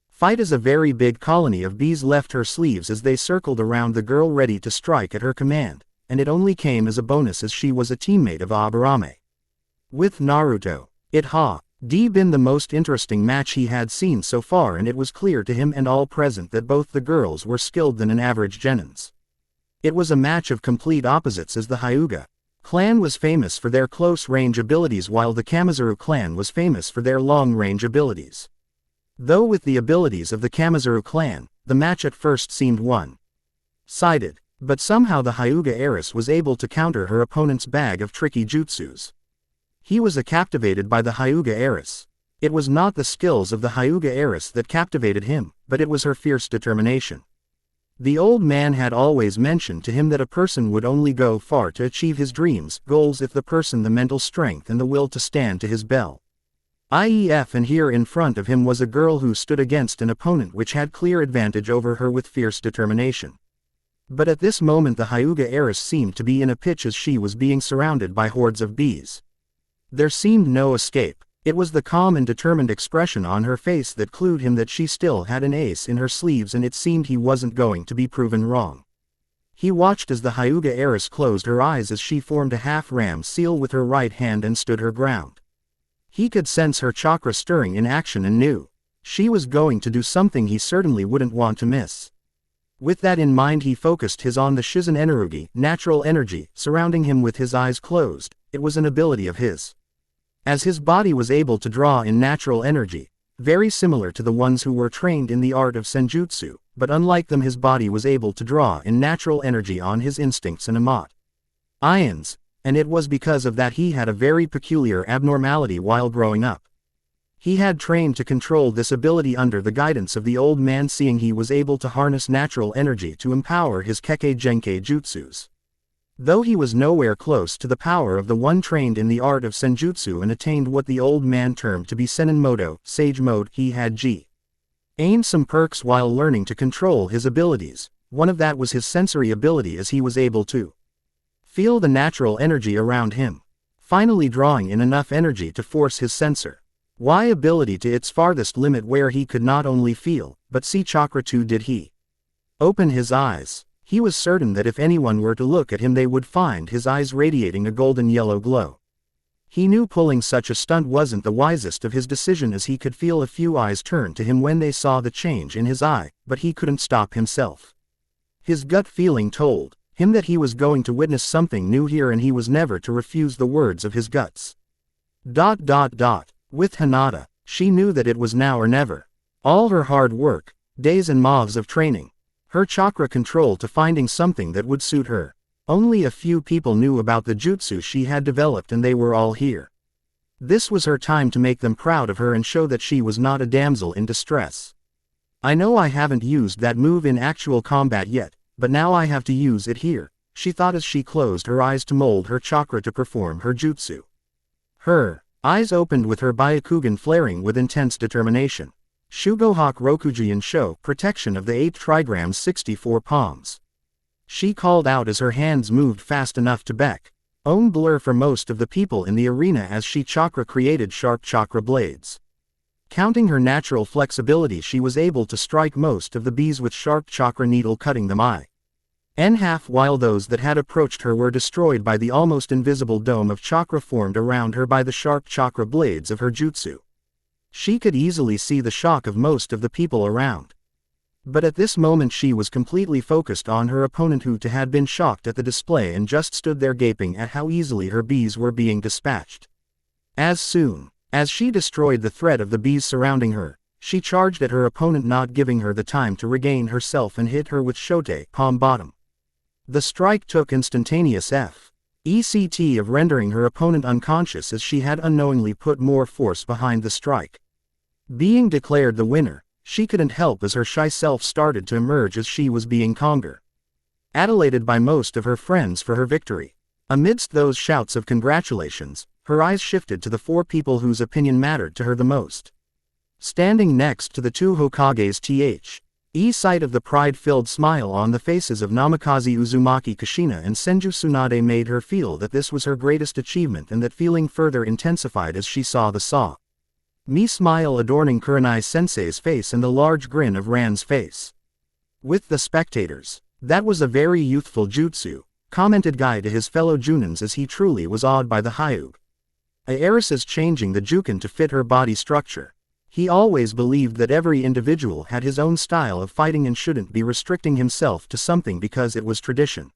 fight as a very big colony of bees left her sleeves as they circled around the girl ready to strike at her command, and it only came as a bonus as she was a teammate of Aburame. With Naruto, it had been the most interesting match he had seen so far, and it was clear to him and all present that both the girls were skilled than an average genins. It was a match of complete opposites, as the Hyuga clan was famous for their close-range abilities while the Kamizuru clan was famous for their long-range abilities. Though with the abilities of the Kamizuru clan, the match at first seemed one-sided, but somehow the Hyuga heiress was able to counter her opponent's bag of tricky jutsus. He was captivated by the Hyuga heiress. It was not the skills of the Hyuga heiress that captivated him, but it was her fierce determination. The old man had always mentioned to him that a person would only go far to achieve his dreams, goals if the person the mental strength and the will to stand to his bell. And here in front of him was a girl who stood against an opponent which had clear advantage over her with fierce determination. But at this moment the Hyuga heiress seemed to be in a pitch as she was being surrounded by hordes of bees. There seemed no escape. It was the calm and determined expression on her face that clued him that she still had an ace in her sleeves, and it seemed he wasn't going to be proven wrong. He watched as the Hyuga heiress closed her eyes as she formed a half-ram seal with her right hand and stood her ground. He could sense her chakra stirring in action and knew She was going to do something he certainly wouldn't want to miss. With that in mind, he focused his on the Shizen Energy, natural energy, surrounding him with his eyes closed. It was an ability of his. As his body was able to draw in natural energy, very similar to the ones who were trained in the art of senjutsu, but unlike them his body was able to draw in natural energy on his instincts and ions, and it was because of that he had a very peculiar abnormality while growing up. He had trained to control this ability under the guidance of the old man, seeing he was able to harness natural energy to empower his Kekkei Genkai jutsus. Though he was nowhere close to the power of the one trained in the art of senjutsu and attained what the old man termed to be Senin Modo, sage mode, he had gained some perks while learning to control his abilities. One of that was his sensory ability, as he was able to feel the natural energy around him, finally drawing in enough energy to force his sensor Y ability to its farthest limit, where he could not only feel, but see chakra too. Did he open his eyes? He was certain that if anyone were to look at him they would find his eyes radiating a golden yellow glow. He knew pulling such a stunt wasn't the wisest of his decision, as he could feel a few eyes turn to him when they saw the change in his eye, but he couldn't stop himself. His gut feeling told him that he was going to witness something new here, and he was never to refuse the words of his guts. With Hinata, she knew that it was now or never. All her hard work, days and months of training, her chakra control to finding something that would suit her. Only a few people knew about the jutsu she had developed, and they were all here. This was her time to make them proud of her and show that she was not a damsel in distress. I know I haven't used that move in actual combat yet, but now I have to use it here, she thought as she closed her eyes to mold her chakra to perform her jutsu. Her eyes opened with her Byakugan flaring with intense determination. Shugohak Rokujian Sho, protection of the 8 trigrams 64 palms. She called out as her hands moved fast enough to own blur for most of the people in the arena as she chakra created sharp chakra blades. Counting her natural flexibility, she was able to strike most of the bees with sharp chakra needle, cutting them in half, while those that had approached her were destroyed by the almost invisible dome of chakra formed around her by the sharp chakra blades of her jutsu. She could easily see the shock of most of the people around. But at this moment she was completely focused on her opponent, who had been shocked at the display and just stood there gaping at how easily her bees were being dispatched. As soon as she destroyed the threat of the bees surrounding her, she charged at her opponent, not giving her the time to regain herself, and hit her with Shote, palm bottom. The strike took instantaneous effect of rendering her opponent unconscious, as she had unknowingly put more force behind the strike. Being declared the winner, she couldn't help as her shy self started to emerge as she was being congratulated by most of her friends for her victory. Amidst those shouts of congratulations, her eyes shifted to the 4 people whose opinion mattered to her the most. Standing next to the 2 Hokages, sight of the pride-filled smile on the faces of Namikaze Uzumaki Kushina and Senju Tsunade made her feel that this was her greatest achievement, and that feeling further intensified as she saw the smile adorning Kurenai sensei's face and the large grin of Ran's face. With the spectators, that was a very youthful jutsu, commented Guy to his fellow Junins, as he truly was awed by the Hyuga Erasa's changing the Jukin to fit her body structure. He always believed that every individual had his own style of fighting and shouldn't be restricting himself to something because it was tradition.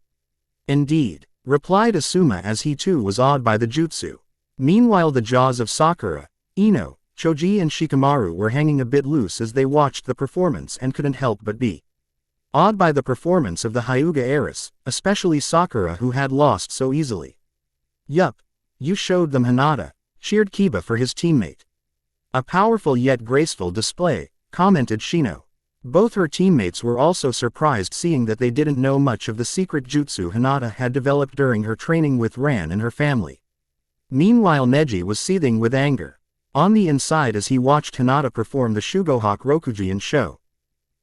Indeed, replied Asuma, as he too was awed by the jutsu. Meanwhile the jaws of Sakura, Ino, Choji and Shikamaru were hanging a bit loose as they watched the performance and couldn't help but be awed by the performance of the Hyuga heiress, especially Sakura, who had lost so easily. Yup, you showed them, Hinata, cheered Kiba for his teammate. A powerful yet graceful display, commented Shino. Both her teammates were also surprised, seeing that they didn't know much of the secret jutsu Hinata had developed during her training with Ran and her family. Meanwhile Neji was seething with anger on the inside as he watched Hinata perform the Shugohak Rokujian Sho.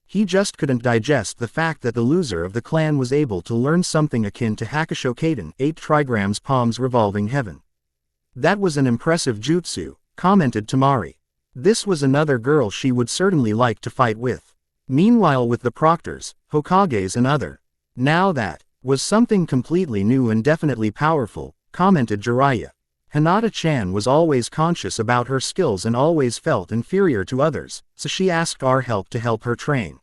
He just couldn't digest the fact that the loser of the clan was able to learn something akin to Hakushokaden, 8 trigrams palms revolving heaven. That was an impressive jutsu, commented Tamari. This was another girl she would certainly like to fight with. Meanwhile with the proctors, Hokages and other. Now that was something completely new and definitely powerful, commented Jiraiya. Hinata-chan was always conscious about her skills and always felt inferior to others, so she asked our help to help her train.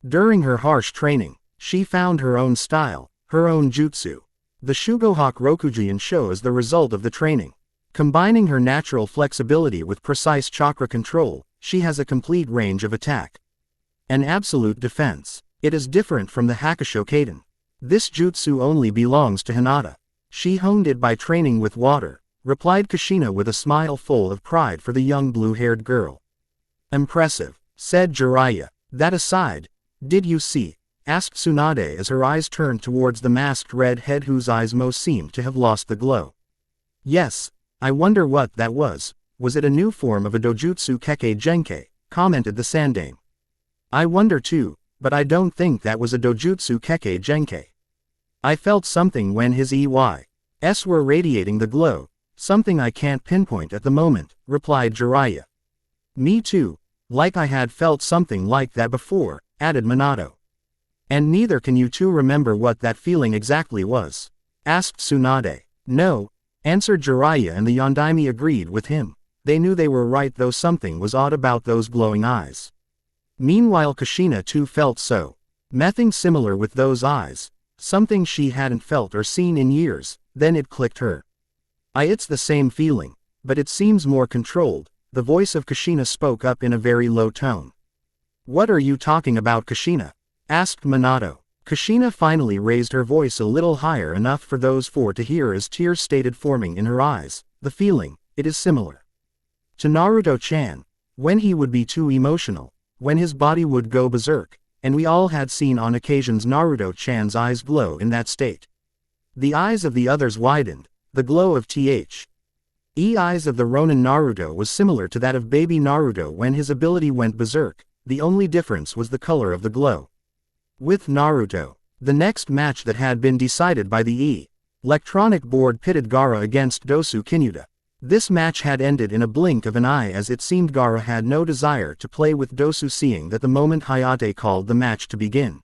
During her harsh training, she found her own style, her own jutsu. The Shugohak Rokujian shows the result of the training. Combining her natural flexibility with precise chakra control, she has a complete range of attack. An absolute defense. It is different from the Hakusho Kaden. This jutsu only belongs to Hinata. She honed it by training with water, replied Kushina with a smile full of pride for the young blue-haired girl. Impressive, said Jiraiya. That aside, did you see? Asked Tsunade as her eyes turned towards the masked red head whose eyes most seemed to have lost the glow. Yes, I wonder what that was. Was it a new form of a dojutsu keke genkai? Commented the Sandame. I wonder too, but I don't think that was a dojutsu keke genkai. I felt something when his EYs were radiating the glow, something I can't pinpoint at the moment, replied Jiraiya. Me too, like I had felt something like that before, added Minato. And neither can you two remember what that feeling exactly was? Asked Tsunade. No, answered Jiraiya, and the Yondaime agreed with him. They knew they were right, though something was odd about those glowing eyes. Meanwhile Kushina too felt so. Nothing similar with those eyes, something she hadn't felt or seen in years. Then it clicked her. It's the same feeling, but it seems more controlled. The voice of Kushina spoke up in a very low tone. What are you talking about, Kushina? Asked Minato. Kushina finally raised her voice a little higher, enough for those four to hear, as tears started forming in her eyes. The feeling, it is similar to Naruto-chan, when he would be too emotional, when his body would go berserk, and we all had seen on occasions Naruto-chan's eyes glow in that state. The eyes of the others widened, the glow of eyes of the Ronin Naruto was similar to that of baby Naruto when his ability went berserk. The only difference was the color of the glow. With Naruto, the next match that had been decided by the electronic board pitted Gaara against Dosu Kinuta. This match had ended in a blink of an eye, as it seemed Gaara had no desire to play with Dosu, seeing that the moment Hayate called the match to begin,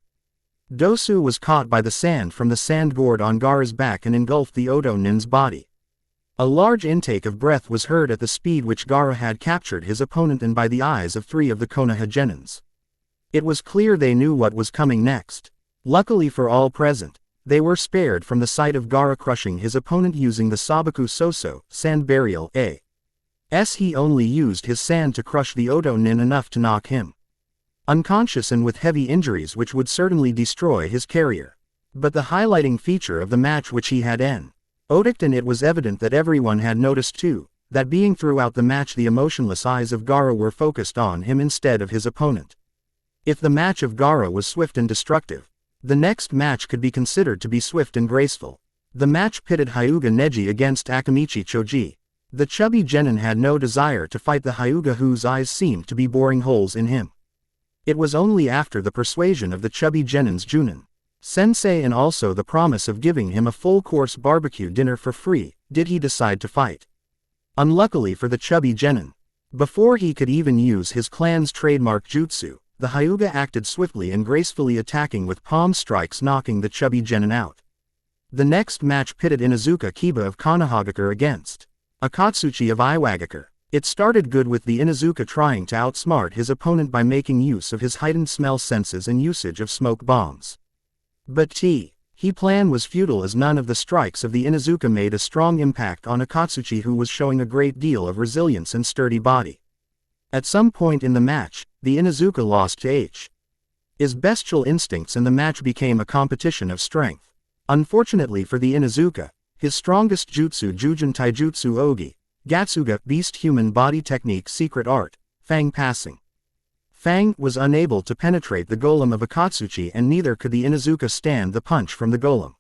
Dosu was caught by the sand from the sand gourd on Gaara's back and engulfed the Oto Nin's body. A large intake of breath was heard at the speed which Gaara had captured his opponent, and by the eyes of three of the Konoha genins. It was clear they knew what was coming next. Luckily for all present, they were spared from the sight of Gaara crushing his opponent using the Sabaku Soso, sand burial as he only used his sand to crush the Oto Nin enough to knock him unconscious and with heavy injuries which would certainly destroy his carrier. But the highlighting feature of the match which he had noticed, and it was evident that everyone had noticed too, that being throughout the match the emotionless eyes of Gaara were focused on him instead of his opponent. If the match of Gaara was swift and destructive, the next match could be considered to be swift and graceful. The match pitted Hyuga Neji against Akamichi Choji. The chubby genin had no desire to fight the Hyuga, whose eyes seemed to be boring holes in him. It was only after the persuasion of the chubby genin's Junin sensei and also the promise of giving him a full-course barbecue dinner for free, did he decide to fight. Unluckily for the chubby genin, before he could even use his clan's trademark jutsu, the Hyuga acted swiftly and gracefully, attacking with palm strikes, knocking the chubby genin out. The next match pitted Inuzuka Kiba of Konohagakure against Akatsuchi of Iwagakure. It started good, with the Inuzuka trying to outsmart his opponent by making use of his heightened smell senses and usage of smoke bombs. But his plan was futile, as none of the strikes of the Inuzuka made a strong impact on Akatsuchi, who was showing a great deal of resilience and sturdy body. At some point in the match, the Inuzuka lost to his bestial instincts and the match became a competition of strength. Unfortunately for the Inuzuka, his strongest jutsu, Jujin Taijutsu Ogi, Gatsuga, beast human body technique secret art, Fang passing. Fang was unable to penetrate the golem of Akatsuchi, and neither could the Inuzuka stand the punch from the golem.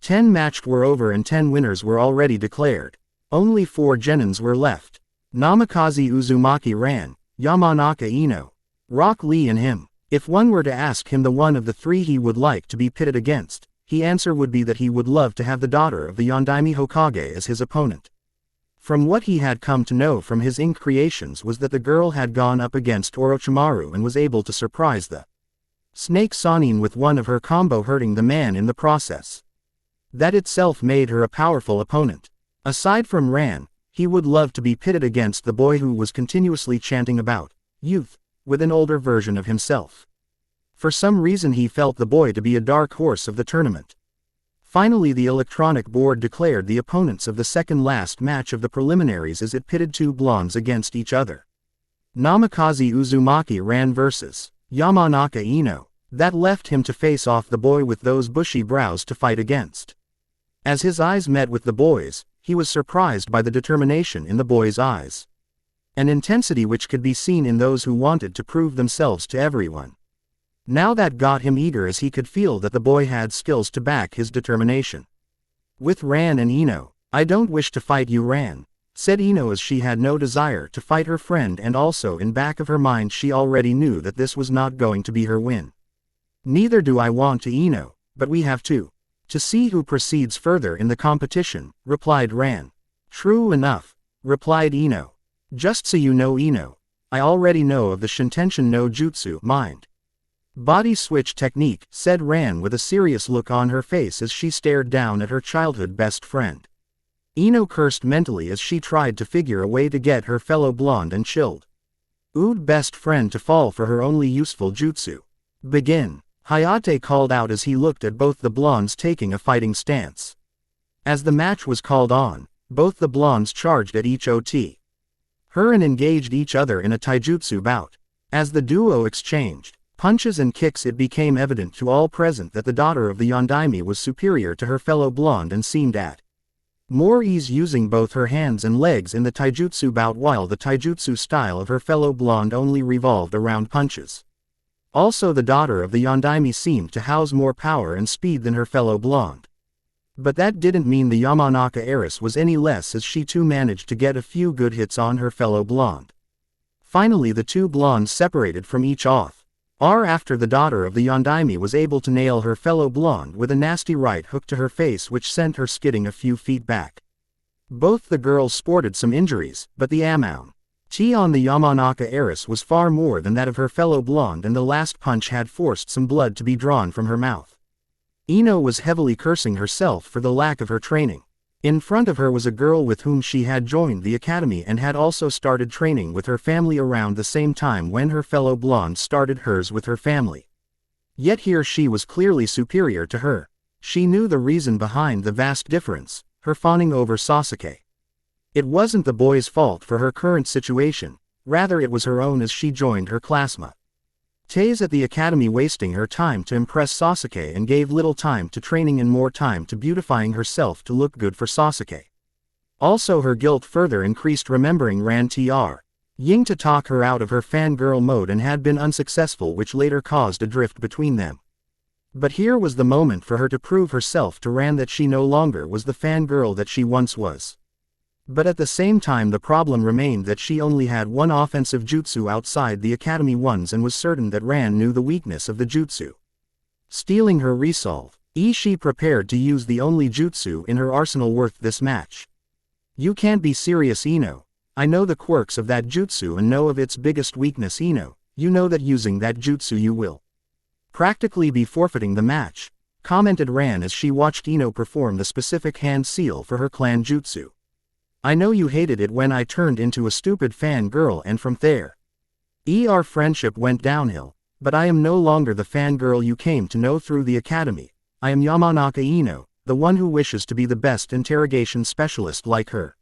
10 matched were over and 10 winners were already declared. Only 4 genins were left. Namikaze Uzumaki ran, Yamanaka Ino, Rock Lee and him. If one were to ask him the one of the 3 he would like to be pitted against, his answer would be that he would love to have the daughter of the Yondaime Hokage as his opponent. From what he had come to know from his ink creations was that the girl had gone up against Orochimaru and was able to surprise the Snake Sanin with one of her combo, hurting the man in the process. That itself made her a powerful opponent. Aside from Ran, he would love to be pitted against the boy who was continuously chanting about youth, with an older version of himself. For some reason he felt the boy to be a dark horse of the tournament. Finally the electronic board declared the opponents of the second last match of the preliminaries as it pitted two blondes against each other. Namikaze Uzumaki Ran vs. Yamanaka Ino. That left him to face off the boy with those bushy brows to fight against. As his eyes met with the boy's, he was surprised by the determination in the boy's eyes. An intensity which could be seen in those who wanted to prove themselves to everyone. Now that got him eager as he could feel that the boy had skills to back his determination. With Ran and Ino, "I don't wish to fight you, Ran," said Ino as she had no desire to fight her friend, and also in back of her mind she already knew that this was not going to be her win. "Neither do I want to, Ino, but we have to see who proceeds further in the competition," replied Ran. "True enough," replied Ino. "Just so you know, Ino, I already know of the Shintention no Jutsu, mind body switch technique," said Ran with a serious look on her face as she stared down at her childhood best friend. Ino cursed mentally as she tried to figure a way to get her fellow blonde and chilled best friend to fall for her only useful jutsu. "Begin," Hayate called out as he looked at both the blondes taking a fighting stance. As the match was called on, both the blondes charged at each her and engaged each other in a taijutsu bout. As the duo exchanged punches and kicks, it became evident to all present that the daughter of the Yondaime was superior to her fellow blonde and seemed at more ease using both her hands and legs in the taijutsu bout, while the taijutsu style of her fellow blonde only revolved around punches. Also the daughter of the Yondaime seemed to house more power and speed than her fellow blonde. But that didn't mean the Yamanaka heiress was any less, as she too managed to get a few good hits on her fellow blonde. Finally the two blondes separated from each after the daughter of the Yondaime was able to nail her fellow blonde with a nasty right hook to her face which sent her skidding a few feet back. Both the girls sported some injuries, but the amount on the Yamanaka heiress was far more than that of her fellow blonde, and the last punch had forced some blood to be drawn from her mouth. Ino was heavily cursing herself for the lack of her training. In front of her was a girl with whom she had joined the academy and had also started training with her family around the same time when her fellow blonde started hers with her family. Yet here she was clearly superior to her. She knew the reason behind the vast difference: her fawning over Sasuke. It wasn't the boy's fault for her current situation, rather it was her own, as she joined her classmates at the academy, wasting her time to impress Sasuke and gave little time to training and more time to beautifying herself to look good for Sasuke. Also her guilt further increased remembering Ran Tr. Ying to talk her out of her fangirl mode and had been unsuccessful, which later caused a drift between them. But here was the moment for her to prove herself to Ran that she no longer was the fangirl that she once was. But at the same time the problem remained that she only had one offensive jutsu outside the academy ones and was certain that Ran knew the weakness of the jutsu. Stealing her resolve, she prepared to use the only jutsu in her arsenal worth this match. "You can't be serious, Ino. I know the quirks of that jutsu and know of its biggest weakness, Ino. You know that using that jutsu you will practically be forfeiting the match," commented Ran as she watched Ino perform the specific hand seal for her clan jutsu. "I know you hated it when I turned into a stupid fangirl, and from there, our friendship went downhill, but I am no longer the fangirl you came to know through the academy. I am Yamanaka Ino, the one who wishes to be the best interrogation specialist like her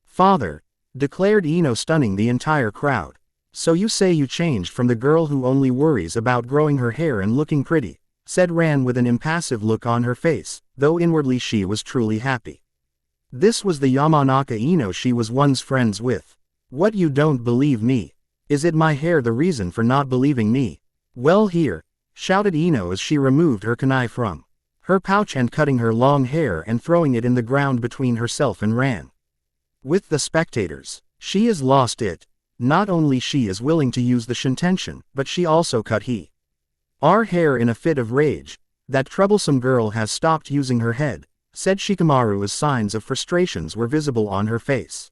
father," declared Ino, stunning the entire crowd. "So you say you changed from the girl who only worries about growing her hair and looking pretty," said Ran with an impassive look on her face, though inwardly she was truly happy. This was the Yamanaka Ino she was once friends with. "What, you don't believe me? Is it my hair the reason for not believing me? Well, here," shouted Ino as she removed her kunai from her pouch and cutting her long hair and throwing it in the ground between herself and Ran. With the spectators, "She has lost it. Not only she is willing to use the Shintention, but she also cut our hair in a fit of rage. That troublesome girl has stopped using her head," said Shikamaru as signs of frustrations were visible on her face.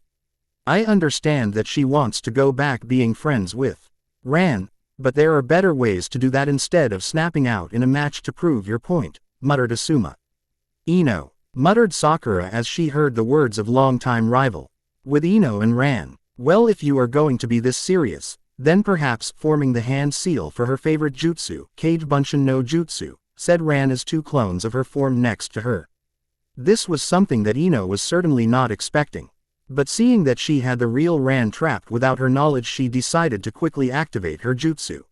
"I understand that she wants to go back being friends with Ran, but there are better ways to do that instead of snapping out in a match to prove your point," muttered Asuma. "Ino, muttered Sakura as she heard the words of longtime rival. With Ino and Ran. Well, if you are going to be this serious, then perhaps forming the hand seal for her favorite jutsu, Kage Bunshin no Jutsu, said Ran as two clones of her formed next to her. This was something that Ino was certainly not expecting. But seeing that she had the real Ran trapped without her knowledge, she decided to quickly activate her jutsu.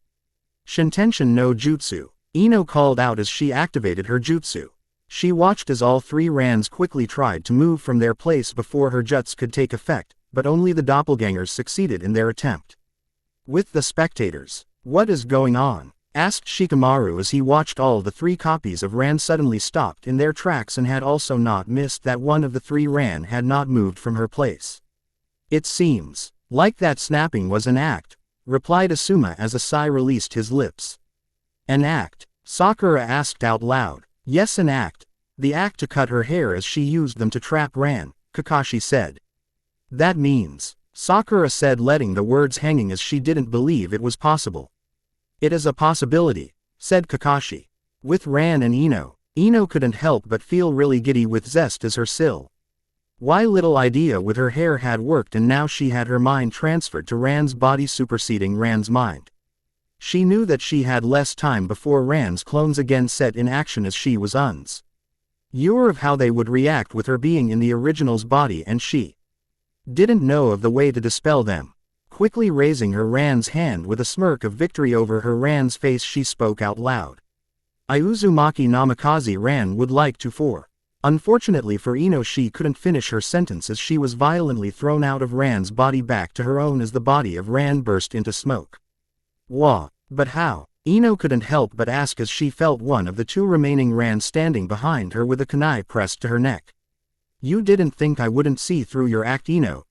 Shintenshin no Jutsu, Ino called out as she activated her jutsu. She watched as all three Rans quickly tried to move from their place before her juts could take effect, but only the doppelgangers succeeded in their attempt. With the spectators, "What is going on?" asked Shikamaru as he watched all the three copies of Ran suddenly stopped in their tracks and had also not missed that one of the three Ran had not moved from her place. "It seems like that snapping was an act," replied Asuma as a sigh released his lips. "An act?" Sakura asked out loud. "Yes, an act. The act to cut her hair as she used them to trap Ran," Kakashi said. "That means," Sakura said, letting the words hanging as she didn't believe it was possible. "It is a possibility," said Kakashi. With Ran and Ino couldn't help but feel really giddy with zest as her sill. Why, little idea with her hair had worked, and now she had her mind transferred to Ran's body, superseding Ran's mind. She knew that she had less time before Ran's clones again set in action as she was unsure of how they would react with her being in the original's body, and she didn't know of the way to dispel them. Quickly raising her Ran's hand with a smirk of victory over her Ran's face, she spoke out loud. "I Uzumaki Namikaze Ran would like to for." Unfortunately for Ino, she couldn't finish her sentence as she was violently thrown out of Ran's body back to her own as the body of Ran burst into smoke. "Wah, but how?" Ino couldn't help but ask as she felt one of the two remaining Ran standing behind her with a kunai pressed to her neck. "You didn't think I wouldn't see through your act, Ino,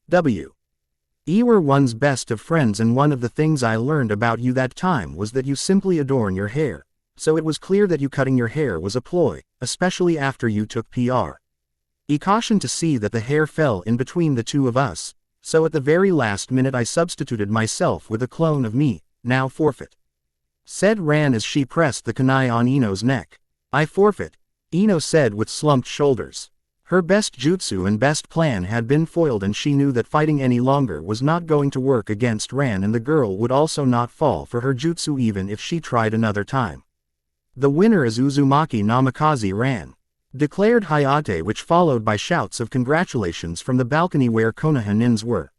we were one's best of friends, and one of the things I learned about you that time was that you simply adorn your hair, so it was clear that you cutting your hair was a ploy, especially after you took precaution to see that the hair fell in between the two of us, so at the very last minute I substituted myself with a clone of me, now forfeit," said Ran as she pressed the kunai on Ino's neck. "I forfeit," Ino said with slumped shoulders. Her best jutsu and best plan had been foiled, and she knew that fighting any longer was not going to work against Ran, and the girl would also not fall for her jutsu even if she tried another time. "The winner is Uzumaki Namikaze Ran," declared Hayate, which followed by shouts of congratulations from the balcony where Konoha nins were.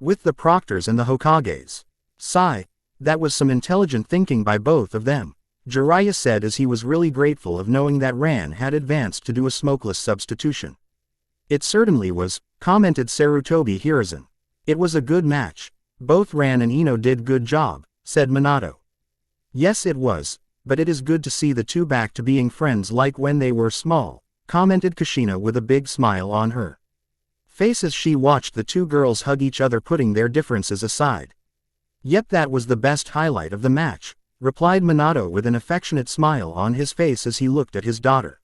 With the proctors and the Hokages. "Sigh, that was some intelligent thinking by both of them," Jiraiya said as he was really grateful of knowing that Ran had advanced to do a smokeless substitution. "It certainly was," commented Sarutobi Hiruzen. "It was a good match. Both Ran and Ino did good job," said Minato. "Yes, it was, but it is good to see the two back to being friends like when they were small," commented Kushina with a big smile on her face as she watched the two girls hug each other, putting their differences aside. "Yep, that was the best highlight of the match," replied Minato with an affectionate smile on his face as he looked at his daughter.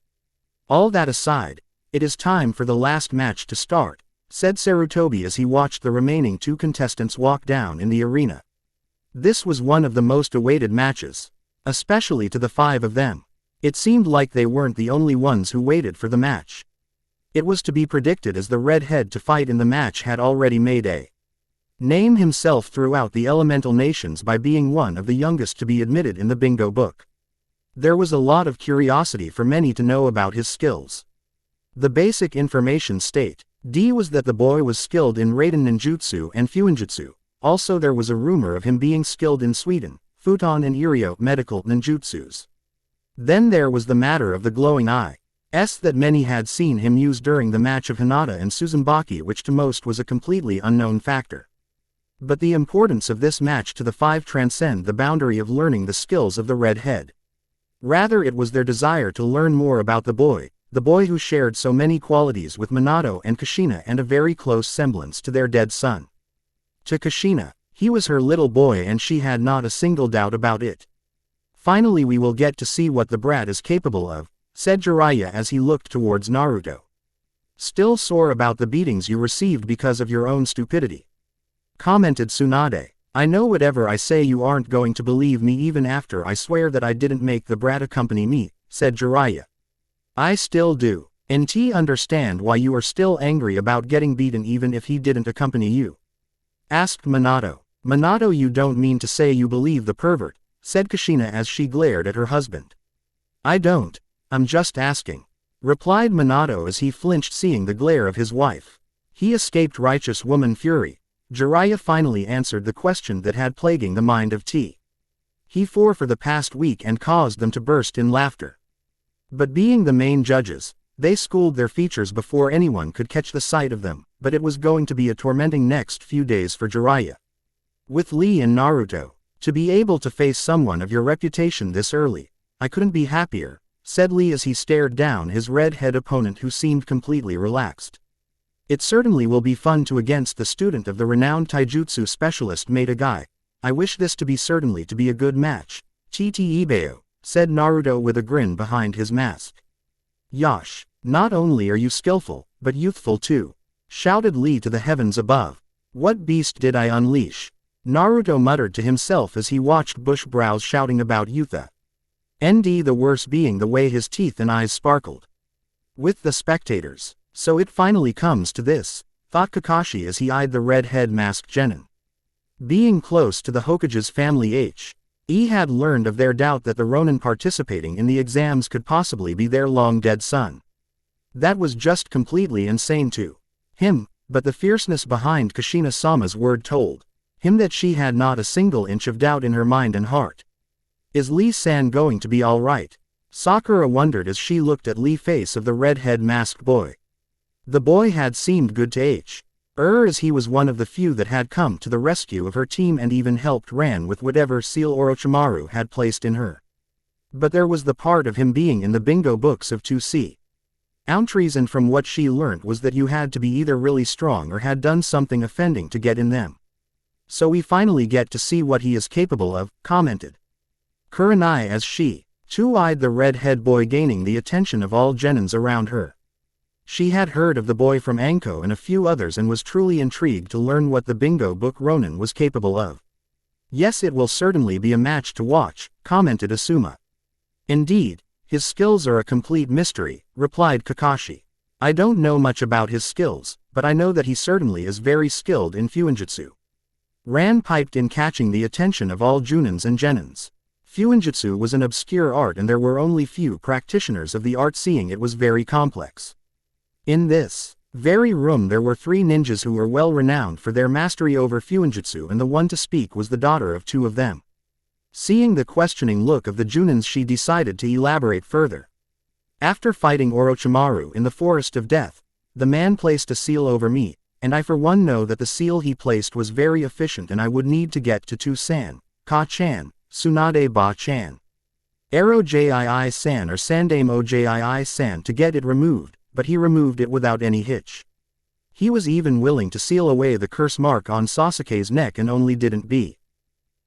"All that aside, it is time for the last match to start," said Sarutobi as he watched the remaining two contestants walk down in the arena. This was one of the most awaited matches, especially to the five of them. It seemed like they weren't the only ones who waited for the match. It was to be predicted, as the redhead to fight in the match had already made a name himself throughout the elemental nations by being one of the youngest to be admitted in the bingo book. There was a lot of curiosity for many to know about his skills. The basic information was that the boy was skilled in Raiden ninjutsu and Fuinjutsu. Also there was a rumor of him being skilled in Sweden, Futon and Iryo medical ninjutsus. Then there was the matter of the glowing eyes that many had seen him use during the match of Hinata and Suzumaki, which to most was a completely unknown factor. But the importance of this match to the five transcend the boundary of learning the skills of the redhead. Rather, it was their desire to learn more about the boy who shared so many qualities with Minato and Kushina and a very close semblance to their dead son. To Kushina, he was her little boy and she had not a single doubt about it. "Finally we will get to see what the brat is capable of," said Jiraiya as he looked towards Naruto. "Still sore about the beatings you received because of your own stupidity," commented Tsunade. "I know whatever I say you aren't going to believe me even after I swear that I didn't make the brat accompany me," said Jiraiya. "I still do. NT understand why you are still angry about getting beaten even if he didn't accompany you? Asked Minato. Minato, you don't mean to say you believe the pervert, said Kushina as she glared at her husband. I don't, I'm just asking, replied Minato as he flinched seeing the glare of his wife. He escaped righteous woman fury. Jiraiya finally answered the question that had plaguing the mind of T. He for the past week and caused them to burst in laughter. But being the main judges, they schooled their features before anyone could catch the sight of them, but it was going to be a tormenting next few days for Jiraiya. With Lee and Naruto, to be able to face someone of your reputation this early, I couldn't be happier, said Lee as he stared down his red-head opponent who seemed completely relaxed. It certainly will be fun to against the student of the renowned taijutsu specialist Maeda Guy. I wish this to be a good match, Tt Ibeo, said Naruto with a grin behind his mask. Yosh, not only are you skillful, but youthful too, shouted Lee to the heavens above. What beast did I unleash? Naruto muttered to himself as he watched Bush Brows shouting about Yutha. ND, the worst being the way his teeth and eyes sparkled. With the spectators. So it finally comes to this, thought Kakashi as he eyed the red-head masked genin. Being close to the Hokage's family he had learned of their doubt that the Ronin participating in the exams could possibly be their long-dead son. That was just completely insane to him, but the fierceness behind Kushina-sama's word told him that she had not a single inch of doubt in her mind and heart. Is Lee-san going to be alright? Sakura wondered as she looked at Lee face of the red-head masked boy. The boy had seemed good to as he was one of the few that had come to the rescue of her team and even helped Ran with whatever seal Orochimaru had placed in her. But there was the part of him being in the bingo books of 2C. Ountries, and from what she learnt was that you had to be either really strong or had done something offending to get in them. So we finally get to see what he is capable of, commented Kurenai as she, too, eyed the red-head boy, gaining the attention of all genins around her. She had heard of the boy from Anko and a few others and was truly intrigued to learn what the bingo book Ronin was capable of. Yes, it will certainly be a match to watch, commented Asuma. Indeed, his skills are a complete mystery, replied Kakashi. I don't know much about his skills, but I know that he certainly is very skilled in fuinjutsu. Ran piped in, catching the attention of all junins and genins. Fuinjutsu was an obscure art and there were only few practitioners of the art, seeing it was very complex. In this very room there were 3 ninjas who were well renowned for their mastery over fuinjutsu, and the one to speak was the daughter of 2 of them. Seeing the questioning look of the junins, she decided to elaborate further. After fighting Orochimaru in the Forest of Death, the man placed a seal over me, and I for one know that the seal he placed was very efficient and I would need to get to Tu-san, Ka-chan, Tsunade Ba-chan, Aro Jii-san or Sandamo Jii-san to get it removed, but he removed it without any hitch. He was even willing to seal away the curse mark on Sasuke's neck and only didn't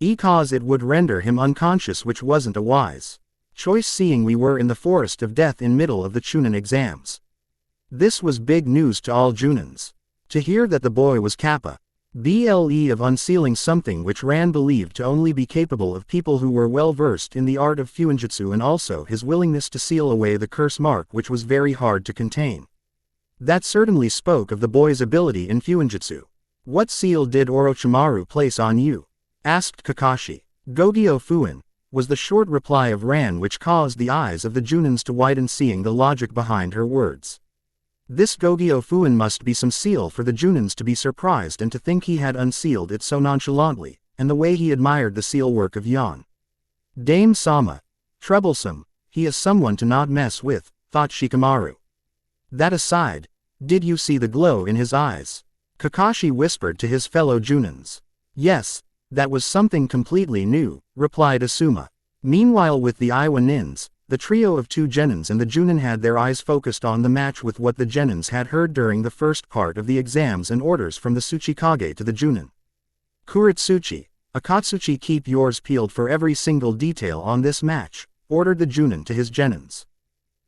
because it would render him unconscious, which wasn't a wise choice seeing we were in the Forest of Death in middle of the Chunin exams. This was big news to all junins. To hear that the boy was Kappa BLE of unsealing something which Ran believed to only be capable of people who were well versed in the art of fuinjutsu, and also his willingness to seal away the curse mark, which was very hard to contain. That certainly spoke of the boy's ability in fuinjutsu. What seal did Orochimaru place on you? Asked Kakashi. Gogyo Fuin, was the short reply of Ran, which caused the eyes of the junins to widen, seeing the logic behind her words. This Gogyo Fuin must be some seal for the junins to be surprised and to think he had unsealed it so nonchalantly, and the way he admired the seal work of Yon. Dame Sama. Troublesome, he is someone to not mess with, thought Shikamaru. That aside, did you see the glow in his eyes? Kakashi whispered to his fellow junins. Yes, that was something completely new, replied Asuma. Meanwhile, with the Iwa nins, the trio of 2 genins and the junin had their eyes focused on the match with what the genins had heard during the first part of the exams and orders from the Tsuchikage to the junin. Kuretsuchi, Akatsuchi, keep yours peeled for every single detail on this match, ordered the junin to his genins.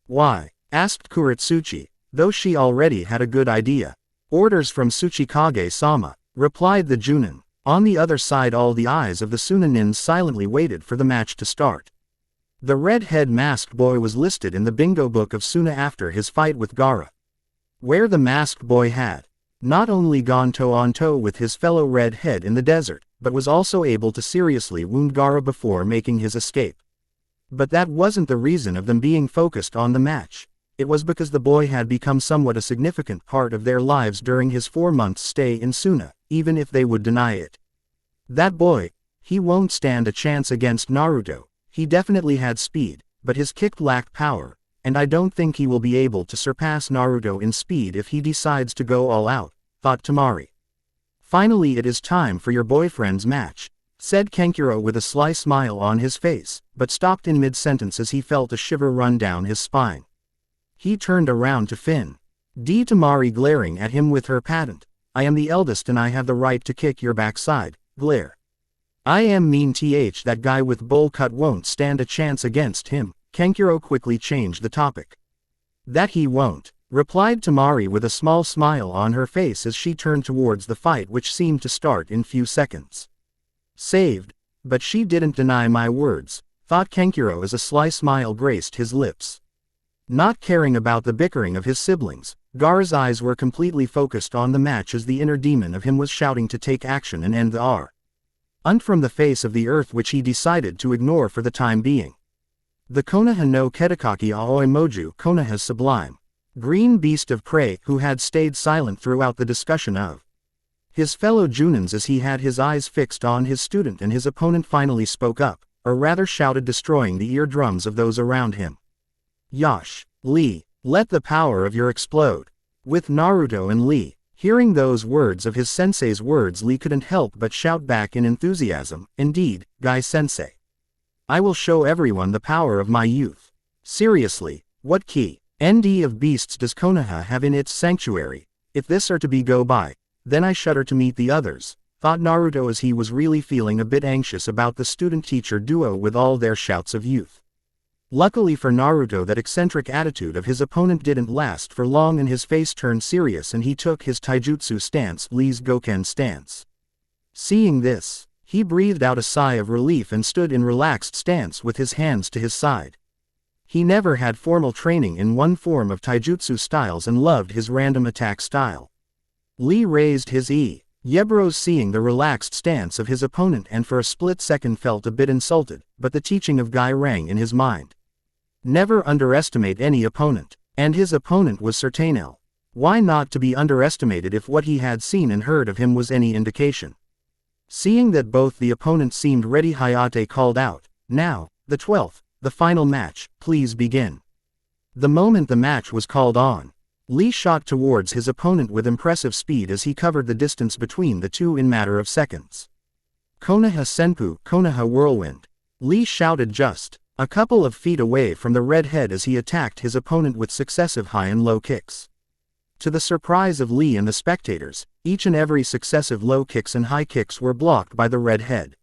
Why? Asked Kuretsuchi, though she already had a good idea. Orders from Tsuchikage-sama, replied the junin. On the other side, all the eyes of the Sunanins silently waited for the match to start. The red-head masked boy was listed in the bingo book of Suna after his fight with Gaara, where the masked boy had not only gone toe-on-toe with his fellow redhead in the desert, but was also able to seriously wound Gaara before making his escape. But that wasn't the reason of them being focused on the match. It was because the boy had become somewhat a significant part of their lives during his 4-month stay in Suna, even if they would deny it. That boy, he won't stand a chance against Naruto. He definitely had speed, but his kick lacked power, and I don't think he will be able to surpass Naruto in speed if he decides to go all out, thought Temari. Finally, it is time for your boyfriend's match, said Kankuro with a sly smile on his face, but stopped in mid-sentence as he felt a shiver run down his spine. He turned around to Finn. Temari glaring at him with her patent. I am the eldest and I have the right to kick your backside, glare. I am mean that guy with bowl cut won't stand a chance against him. Kankuro quickly changed the topic. That he won't, replied Temari with a small smile on her face as she turned towards the fight which seemed to start in few seconds. Saved, but she didn't deny my words, thought Kankuro as a sly smile graced his lips. Not caring about the bickering of his siblings, Gaara's eyes were completely focused on the match as the inner demon of him was shouting to take action and end the unt from the face of the earth which he decided to ignore for the time being. The Konoha no Ketakaki Aoi Moju Konoha's sublime green beast of prey who had stayed silent throughout the discussion of his fellow Junins as he had his eyes fixed on his student and his opponent finally spoke up, or rather shouted, destroying the eardrums of those around him. Yash, Lee, let the power of your explode. With Naruto and Lee hearing those words of his sensei's words, Lee couldn't help but shout back in enthusiasm, indeed, Guy Sensei. I will show everyone the power of my youth. Seriously, what key ND of beasts does Konoha have in its sanctuary? If this are to be go by, then I shudder to meet the others, thought Naruto as he was really feeling a bit anxious about the student-teacher duo with all their shouts of youth. Luckily for Naruto, that eccentric attitude of his opponent didn't last for long and his face turned serious and he took his taijutsu stance, Lee's Goken stance. Seeing this, he breathed out a sigh of relief and stood in relaxed stance with his hands to his side. He never had formal training in one form of taijutsu styles and loved his random attack style. Lee raised his eyebrows seeing the relaxed stance of his opponent and for a split second felt a bit insulted, but the teaching of Guy rang in his mind. Never underestimate any opponent, and his opponent was Sertanel. Why not to be underestimated if what he had seen and heard of him was any indication? Seeing that both the opponents seemed ready, Hayate called out, now, the 12th, the final match, please begin. The moment the match was called on, Lee shot towards his opponent with impressive speed as he covered the distance between the two in matter of seconds. Konoha Senpu, Konoha Whirlwind. Lee shouted just a couple of feet away from the redhead as he attacked his opponent with successive high and low kicks. To the surprise of Lee and the spectators, each and every successive low kicks and high kicks were blocked by the redhead.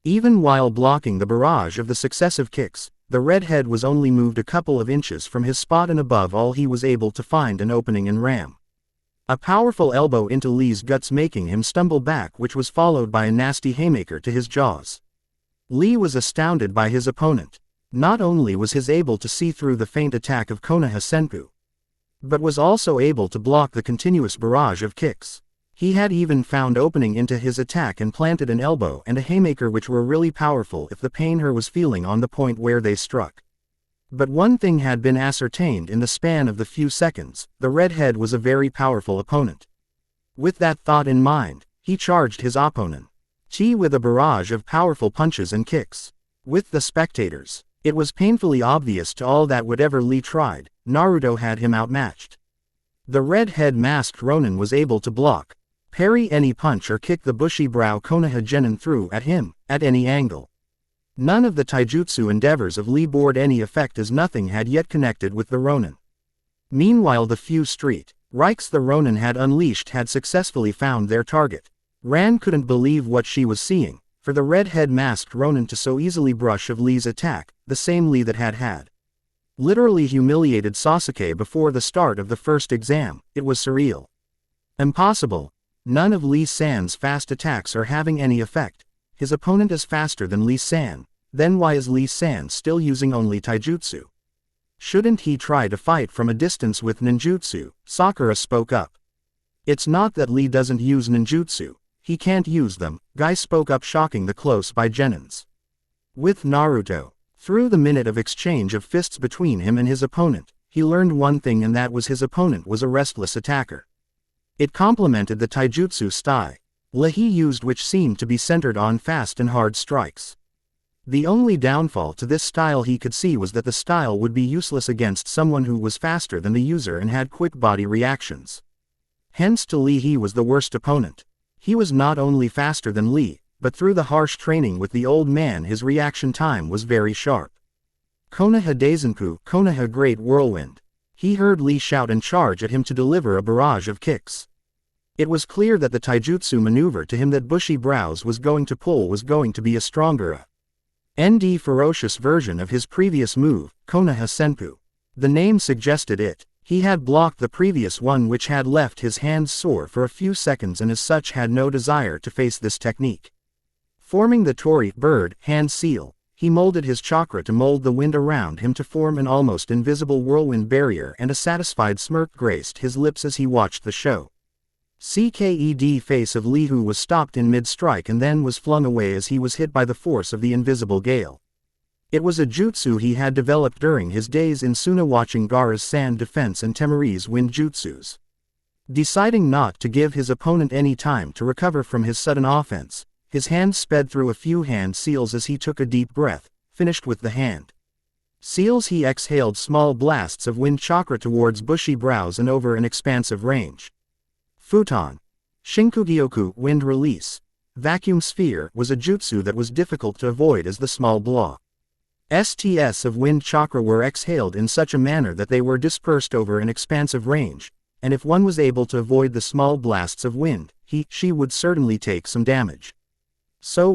Even while blocking the barrage of the successive kicks, the redhead was only moved a couple of inches from his spot and above all he was able to find an opening and ram a powerful elbow into Lee's guts, making him stumble back, which was followed by a nasty haymaker to his jaws. Lee was astounded by his opponent. Not only was he able to see through the feint attack of Konoha Senpu, but was also able to block the continuous barrage of kicks. He had even found opening into his attack and planted an elbow and a haymaker which were really powerful if the pain he was feeling on the point where they struck. But one thing had been ascertained in the span of the few seconds: the redhead was a very powerful opponent. With that thought in mind, he charged his opponent with a barrage of powerful punches and kicks. With the spectators, it was painfully obvious to all that whatever Lee tried, Naruto had him outmatched. The red-head masked Ronin was able to block, parry any punch or kick the bushy brow Konoha Genin threw at him, at any angle. None of the taijutsu endeavors of Lee bore any effect as nothing had yet connected with the Ronin. Meanwhile the few street strikes the Ronin had unleashed had successfully found their target. Ran couldn't believe what she was seeing. For the red-head masked Ronin to so easily brush of Lee's attack, the same Lee that had literally humiliated Sasuke before the start of the first exam, it was surreal. Impossible. None of Lee San's fast attacks are having any effect. His opponent is faster than Lee San. Then why is Lee-san still using only taijutsu? Shouldn't he try to fight from a distance with ninjutsu? Sakura spoke up. It's not that Lee doesn't use ninjutsu, he can't use them, Guy spoke up, shocking the close-by genins. With Naruto, through the minute of exchange of fists between him and his opponent, he learned one thing, and that was his opponent was a restless attacker. It complemented the taijutsu style he used, which seemed to be centered on fast and hard strikes. The only downfall to this style he could see was that the style would be useless against someone who was faster than the user and had quick body reactions. Hence to Lee he was the worst opponent. He was not only faster than Lee, but through the harsh training with the old man his reaction time was very sharp. Konoha Daizenku, Konoha Great Whirlwind. He heard Lee shout and charge at him to deliver a barrage of kicks. It was clear that the taijutsu maneuver to him that Bushy Brows was going to pull was going to be a stronger and ferocious version of his previous move, Konoha Senpu. The name suggested it. He had blocked the previous one, which had left his hands sore for a few seconds, and as such had no desire to face this technique. Forming the Tori bird hand seal, he molded his chakra to mold the wind around him to form an almost invisible whirlwind barrier, and a satisfied smirk graced his lips as he watched the show. CKED face of Lee, who was stopped in mid-strike and then was flung away as he was hit by the force of the invisible gale. It was a jutsu he had developed during his days in Suna, watching Gaara's sand defense and Temari's wind jutsus. Deciding not to give his opponent any time to recover from his sudden offense, his hand sped through a few hand seals as he took a deep breath, finished with the hand seals he exhaled small blasts of wind chakra towards Bushy Brows and over an expansive range. Futon. Shinkugyoku, wind release. Vacuum sphere was a jutsu that was difficult to avoid, as the small STS of wind chakra were exhaled in such a manner that they were dispersed over an expansive range, and if one was able to avoid the small blasts of wind, she would certainly take some damage. So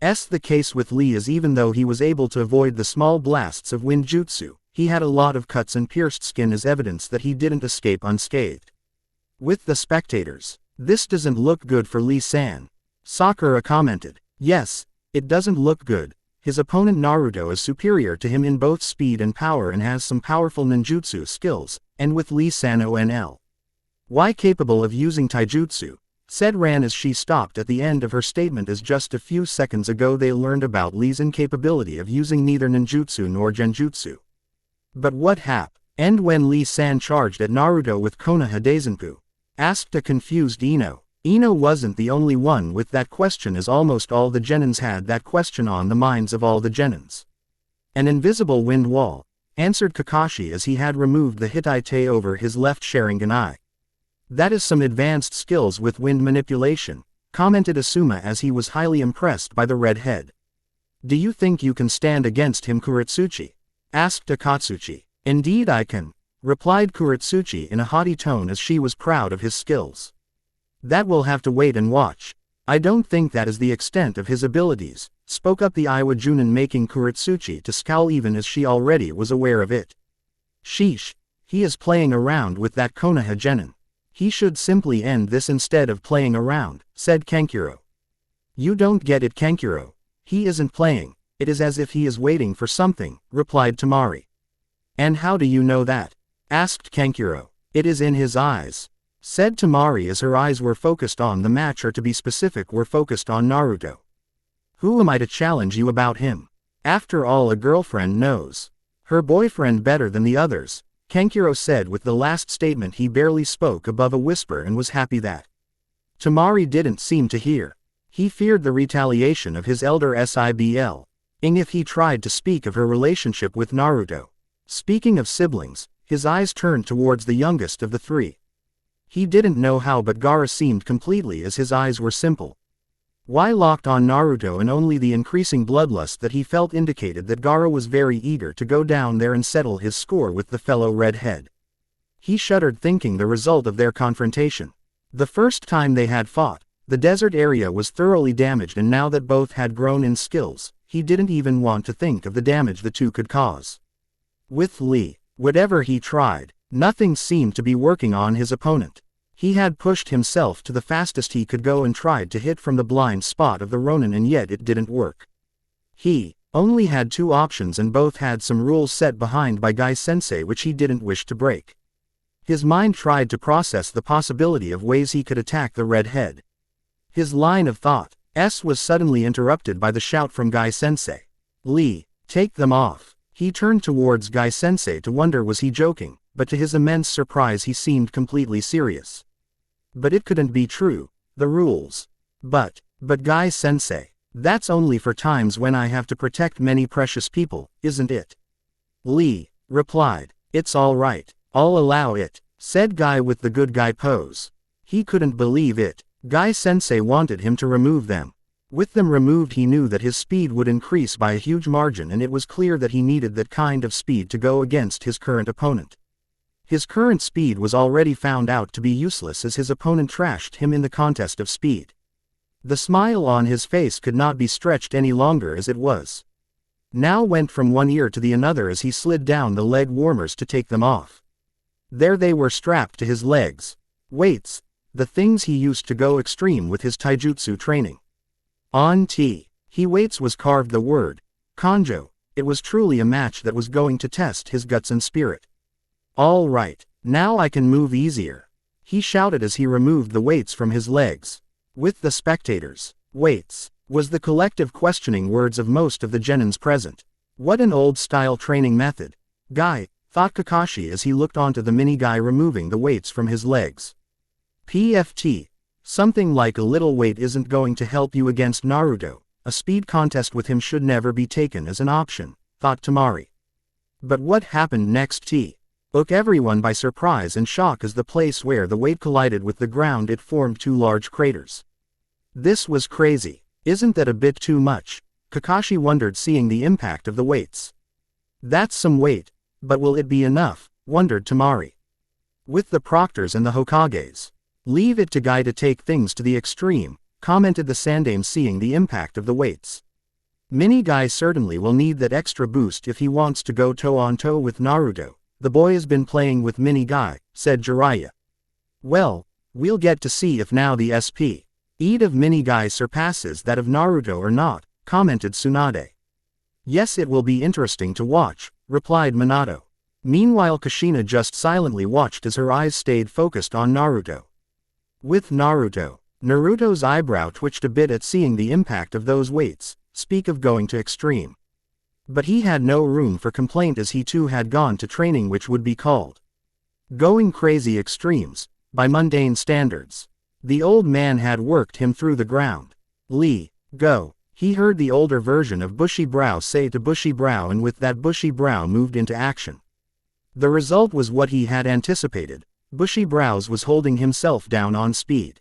the case with Lee is, even though he was able to avoid the small blasts of wind jutsu, he had a lot of cuts and pierced skin as evidence that he didn't escape unscathed. With the spectators, this doesn't look good for Lee-san. Sakura commented. Yes, it doesn't look good. His opponent Naruto is superior to him in both speed and power and has some powerful ninjutsu skills, and with Lee-san why capable of using taijutsu, said Ran as she stopped at the end of her statement, as just a few seconds ago they learned about Lee's incapability of using neither ninjutsu nor genjutsu. But what happened when Lee-san charged at Naruto with Konoha Daizenku? Asked a confused Ino. Ino wasn't the only one with that question, as almost all the genins had that question on the minds of all the genins. An invisible wind wall, answered Kakashi as he had removed the Hittite over his left Sharingan. That is some advanced skills with wind manipulation, commented Asuma as he was highly impressed by the red head. Do you think you can stand against him, Kuretsuchi? Asked Akatsuchi. Indeed I can, replied Kuretsuchi in a haughty tone as she was proud of his skills. That will have to wait and watch. I don't think that is the extent of his abilities, spoke up the Iwa Junin, making Kuretsuchi to scowl even as she already was aware of it. Sheesh, he is playing around with that Konoha genin. He should simply end this instead of playing around, said Kankuro. You don't get it, Kankuro. He isn't playing, it is as if he is waiting for something, replied Temari. And how do you know that? Asked Kankuro. It is in his eyes, said Temari as her eyes were focused on the match, or to be specific were focused on Naruto. Who am I to challenge you about him? After all, a girlfriend knows her boyfriend better than the others, Kankuro said. With the last statement he barely spoke above a whisper and was happy that Temari didn't seem to hear. He feared the retaliation of his elder Sibl if he tried to speak of her relationship with Naruto. Speaking of siblings, his eyes turned towards the youngest of the three. He didn't know how, but Gaara seemed completely, as his eyes were simple. Why locked on Naruto, and only the increasing bloodlust that he felt indicated that Gaara was very eager to go down there and settle his score with the fellow redhead. He shuddered thinking the result of their confrontation. The first time they had fought, the desert area was thoroughly damaged, and now that both had grown in skills, he didn't even want to think of the damage the two could cause. With Lee, whatever he tried, nothing seemed to be working on his opponent. He had pushed himself to the fastest he could go and tried to hit from the blind spot of the Ronin, and yet it didn't work. He Only had two options and both had some rules set behind by Guy-sensei which he didn't wish to break. His mind tried to process the possibility of ways he could attack the red head. His line of thought was suddenly interrupted by the shout from Guy-sensei. "Lee, take them off." He turned towards Guy-sensei to wonder was he joking, but to his immense surprise he seemed completely serious. But it couldn't be true. The rules. But Guy-sensei, that's only for times when I have to protect many precious people, isn't it? Lee replied. "It's all right. I'll allow it," said Guy with the good guy pose. He couldn't believe it. Guy-sensei wanted him to remove them. With them removed he knew that his speed would increase by a huge margin and it was clear that he needed that kind of speed to go against his current opponent. His current speed was already found out to be useless as his opponent trashed him in the contest of speed. The smile on his face could not be stretched any longer as it was. Now went from one ear to the another as he slid down the leg warmers to take them off. There they were strapped to his legs. Weights, the things he used to go extreme with his taijutsu training. On he weights was carved the word, Kanjo. It was truly a match that was going to test his guts and spirit. "All right, now I can move easier," he shouted as he removed the weights from his legs. With the spectators, "Weights," was the collective questioning words of most of the genins present. What an old-style training method. Guy, thought Kakashi as he looked onto the mini-guy removing the weights from his legs. PFT, something like a little weight isn't going to help you against Naruto. A speed contest with him should never be taken as an option, thought Temari. But what happened next took everyone by surprise and shock as the place where the weight collided with the ground it formed two large craters. This was crazy. Isn't that a bit too much? Kakashi wondered seeing the impact of the weights. That's some weight, but will it be enough? Wondered Temari. With the proctors and the Hokages. Leave it to Guy to take things to the extreme, commented the Sandaime seeing the impact of the weights. Mini Guy certainly will need that extra boost if he wants to go toe-on-toe with Naruto. The boy has been playing with Mini Guy, said Jiraiya. Well, we'll get to see if now the speed of Mini Guy surpasses that of Naruto or not, commented Tsunade. Yes, it will be interesting to watch, replied Minato. Meanwhile Kushina just silently watched as her eyes stayed focused on Naruto. With Naruto's eyebrow twitched a bit at seeing the impact of those weights, speak of going to extreme. But he had no room for complaint as he too had gone to training which would be called going crazy extremes, by mundane standards. The old man had worked him through the ground. Lee, go, he heard the older version of Bushy Brow say to Bushy Brow and with that Bushy Brow moved into action. The result was what he had anticipated. Bushy Brows was holding himself down on speed.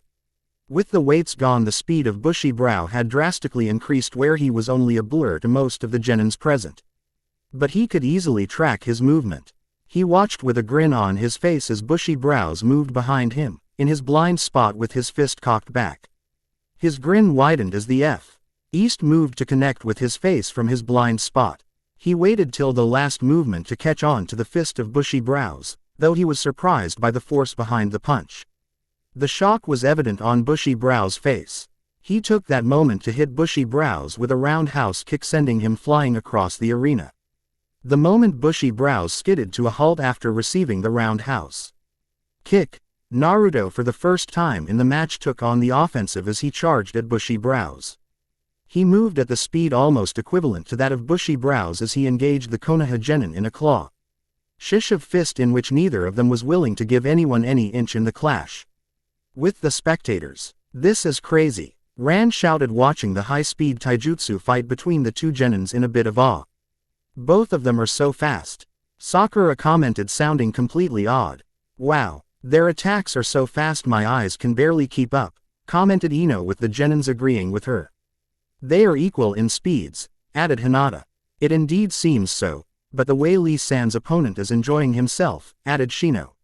With the weights gone the speed of Bushy Brow had drastically increased where he was only a blur to most of the genins present. But he could easily track his movement. He watched with a grin on his face as Bushy Brows moved behind him, in his blind spot with his fist cocked back. His grin widened as the East moved to connect with his face from his blind spot. He waited till the last movement to catch on to the fist of Bushy Brows, though he was surprised by the force behind the punch. The shock was evident on Bushy Brows' face. He took that moment to hit Bushy Brows with a roundhouse kick sending him flying across the arena. The moment Bushy Brows skidded to a halt after receiving the roundhouse kick, Naruto for the first time in the match took on the offensive as he charged at Bushy Brows. He moved at the speed almost equivalent to that of Bushy Brows as he engaged the Konoha genin in a claw shish of fist in which neither of them was willing to give anyone any inch in the clash. With the spectators, "This is crazy," Ran shouted watching the high-speed taijutsu fight between the two genins in a bit of awe. "Both of them are so fast," Sakura commented sounding completely odd. "Wow, their attacks are so fast my eyes can barely keep up," commented Ino with the genins agreeing with her. "They are equal in speeds," added Hinata. "It indeed seems so, but the way Lee-san's opponent is enjoying himself," added Shino.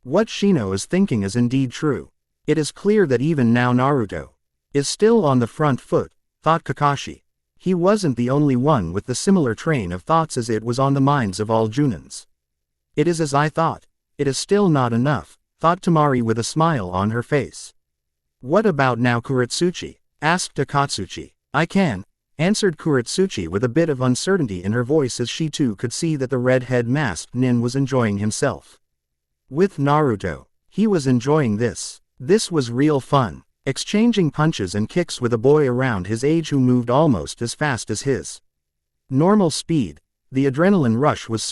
"What Shino is thinking is indeed true. It is clear that even now Naruto is still on the front foot," thought Kakashi. He wasn't the only one with the similar train of thoughts as it was on the minds of all Junins. "It is as I thought. It is still not enough," thought Temari with a smile on her face. "What about now Kuretsuchi?" asked Akatsuchi. "I can," answered Kuretsuchi with a bit of uncertainty in her voice as she too could see that the red-head masked nin was enjoying himself. With Naruto, he was enjoying this. This was real fun. Exchanging punches and kicks with a boy around his age who moved almost as fast as his normal speed. The adrenaline rush was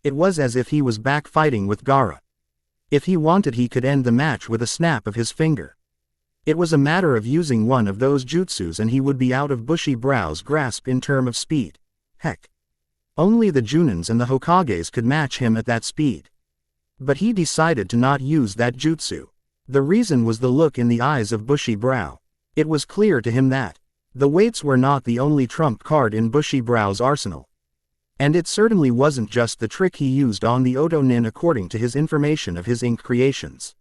it was as if he was back fighting with Gaara. If he wanted he could end the match with a snap of his finger. It was a matter of using one of those jutsus and he would be out of Bushy Brow's grasp in terms of speed. Heck. Only the Junins and the Hokages could match him at that speed. But he decided to not use that jutsu. The reason was the look in the eyes of Bushy Brow. It was clear to him that the weights were not the only trump card in Bushy Brow's arsenal. And it certainly wasn't just the trick he used on the Oto Nin according to his information of his ink creations.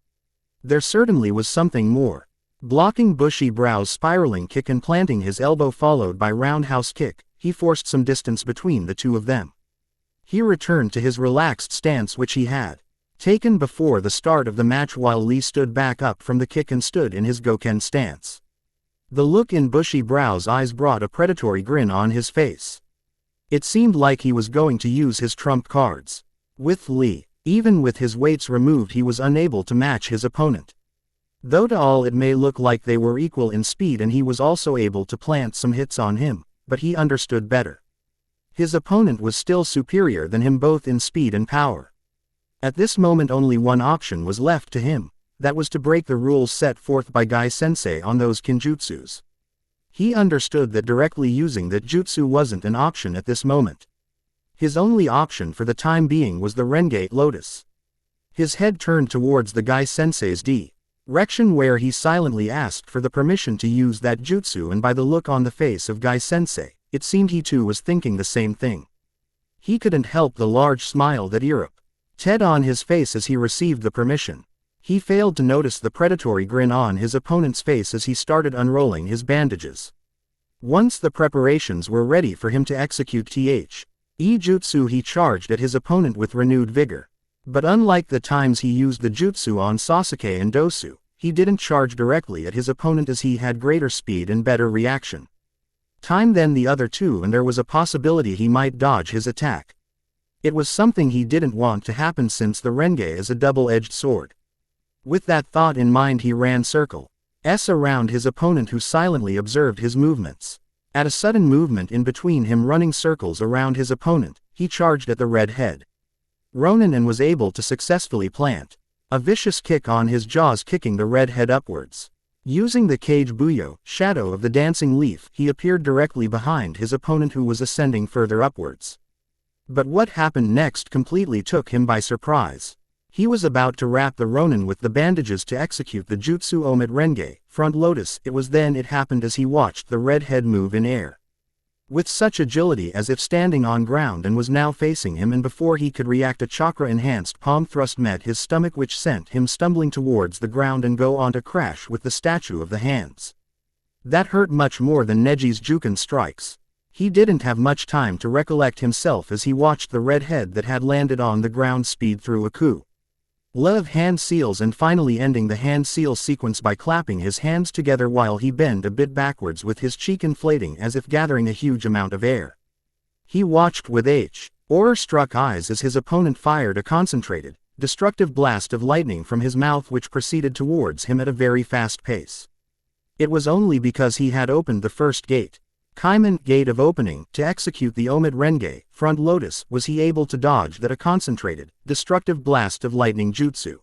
There certainly was something more. Blocking Bushy Brow's spiraling kick and planting his elbow followed by roundhouse kick, he forced some distance between the two of them. He returned to his relaxed stance which he had taken before the start of the match while Lee stood back up from the kick and stood in his Goken stance. The look in Bushy Brow's eyes brought a predatory grin on his face. It seemed like he was going to use his trump cards. With Lee, even with his weights removed he was unable to match his opponent. Though to all it may look like they were equal in speed and he was also able to plant some hits on him, but he understood better. His opponent was still superior than him both in speed and power. At this moment only one option was left to him, that was to break the rules set forth by Gai-sensei on those kinjutsus. He understood that directly using that jutsu wasn't an option at this moment. His only option for the time being was the Renge Lotus. His head turned towards the Gai-sensei's direction where he silently asked for the permission to use that jutsu, and by the look on the face of Gai-sensei, it seemed he too was thinking the same thing. He couldn't help the large smile that erupted on his face as he received the permission. He failed to notice the predatory grin on his opponent's face as he started unrolling his bandages. Once the preparations were ready for him to execute jutsu, he charged at his opponent with renewed vigor. But unlike the times he used the jutsu on Sasuke and Dosu, he didn't charge directly at his opponent as he had greater speed and better reaction time than the other two, and there was a possibility he might dodge his attack. It was something he didn't want to happen since the Renge is a double-edged sword. With that thought in mind he ran circles around his opponent who silently observed his movements. At a sudden movement in between him running circles around his opponent, he charged at the red head Ronin and was able to successfully plant a vicious kick on his jaws, kicking the red head upwards. Using the Kage Buyo, shadow of the dancing leaf, he appeared directly behind his opponent who was ascending further upwards. But what happened next completely took him by surprise. He was about to wrap the Ronin with the bandages to execute the Jutsu Omid Renge, front lotus. It was then it happened as he watched the red head move in air with such agility as if standing on ground, and was now facing him, and before he could react a chakra-enhanced palm thrust met his stomach which sent him stumbling towards the ground and go on to crash with the statue of the hands. That hurt much more than Neji's Juken strikes. He didn't have much time to recollect himself as he watched the red head that had landed on the ground speed through a coup of hand seals, and finally ending the hand seal sequence by clapping his hands together while he bent a bit backwards with his cheek inflating as if gathering a huge amount of air. He watched with horror-struck eyes as his opponent fired a concentrated, destructive blast of lightning from his mouth which proceeded towards him at a very fast pace. It was only because he had opened the first gate of opening, to execute the Omid Renge, front lotus, was he able to dodge that a concentrated, destructive blast of lightning jutsu.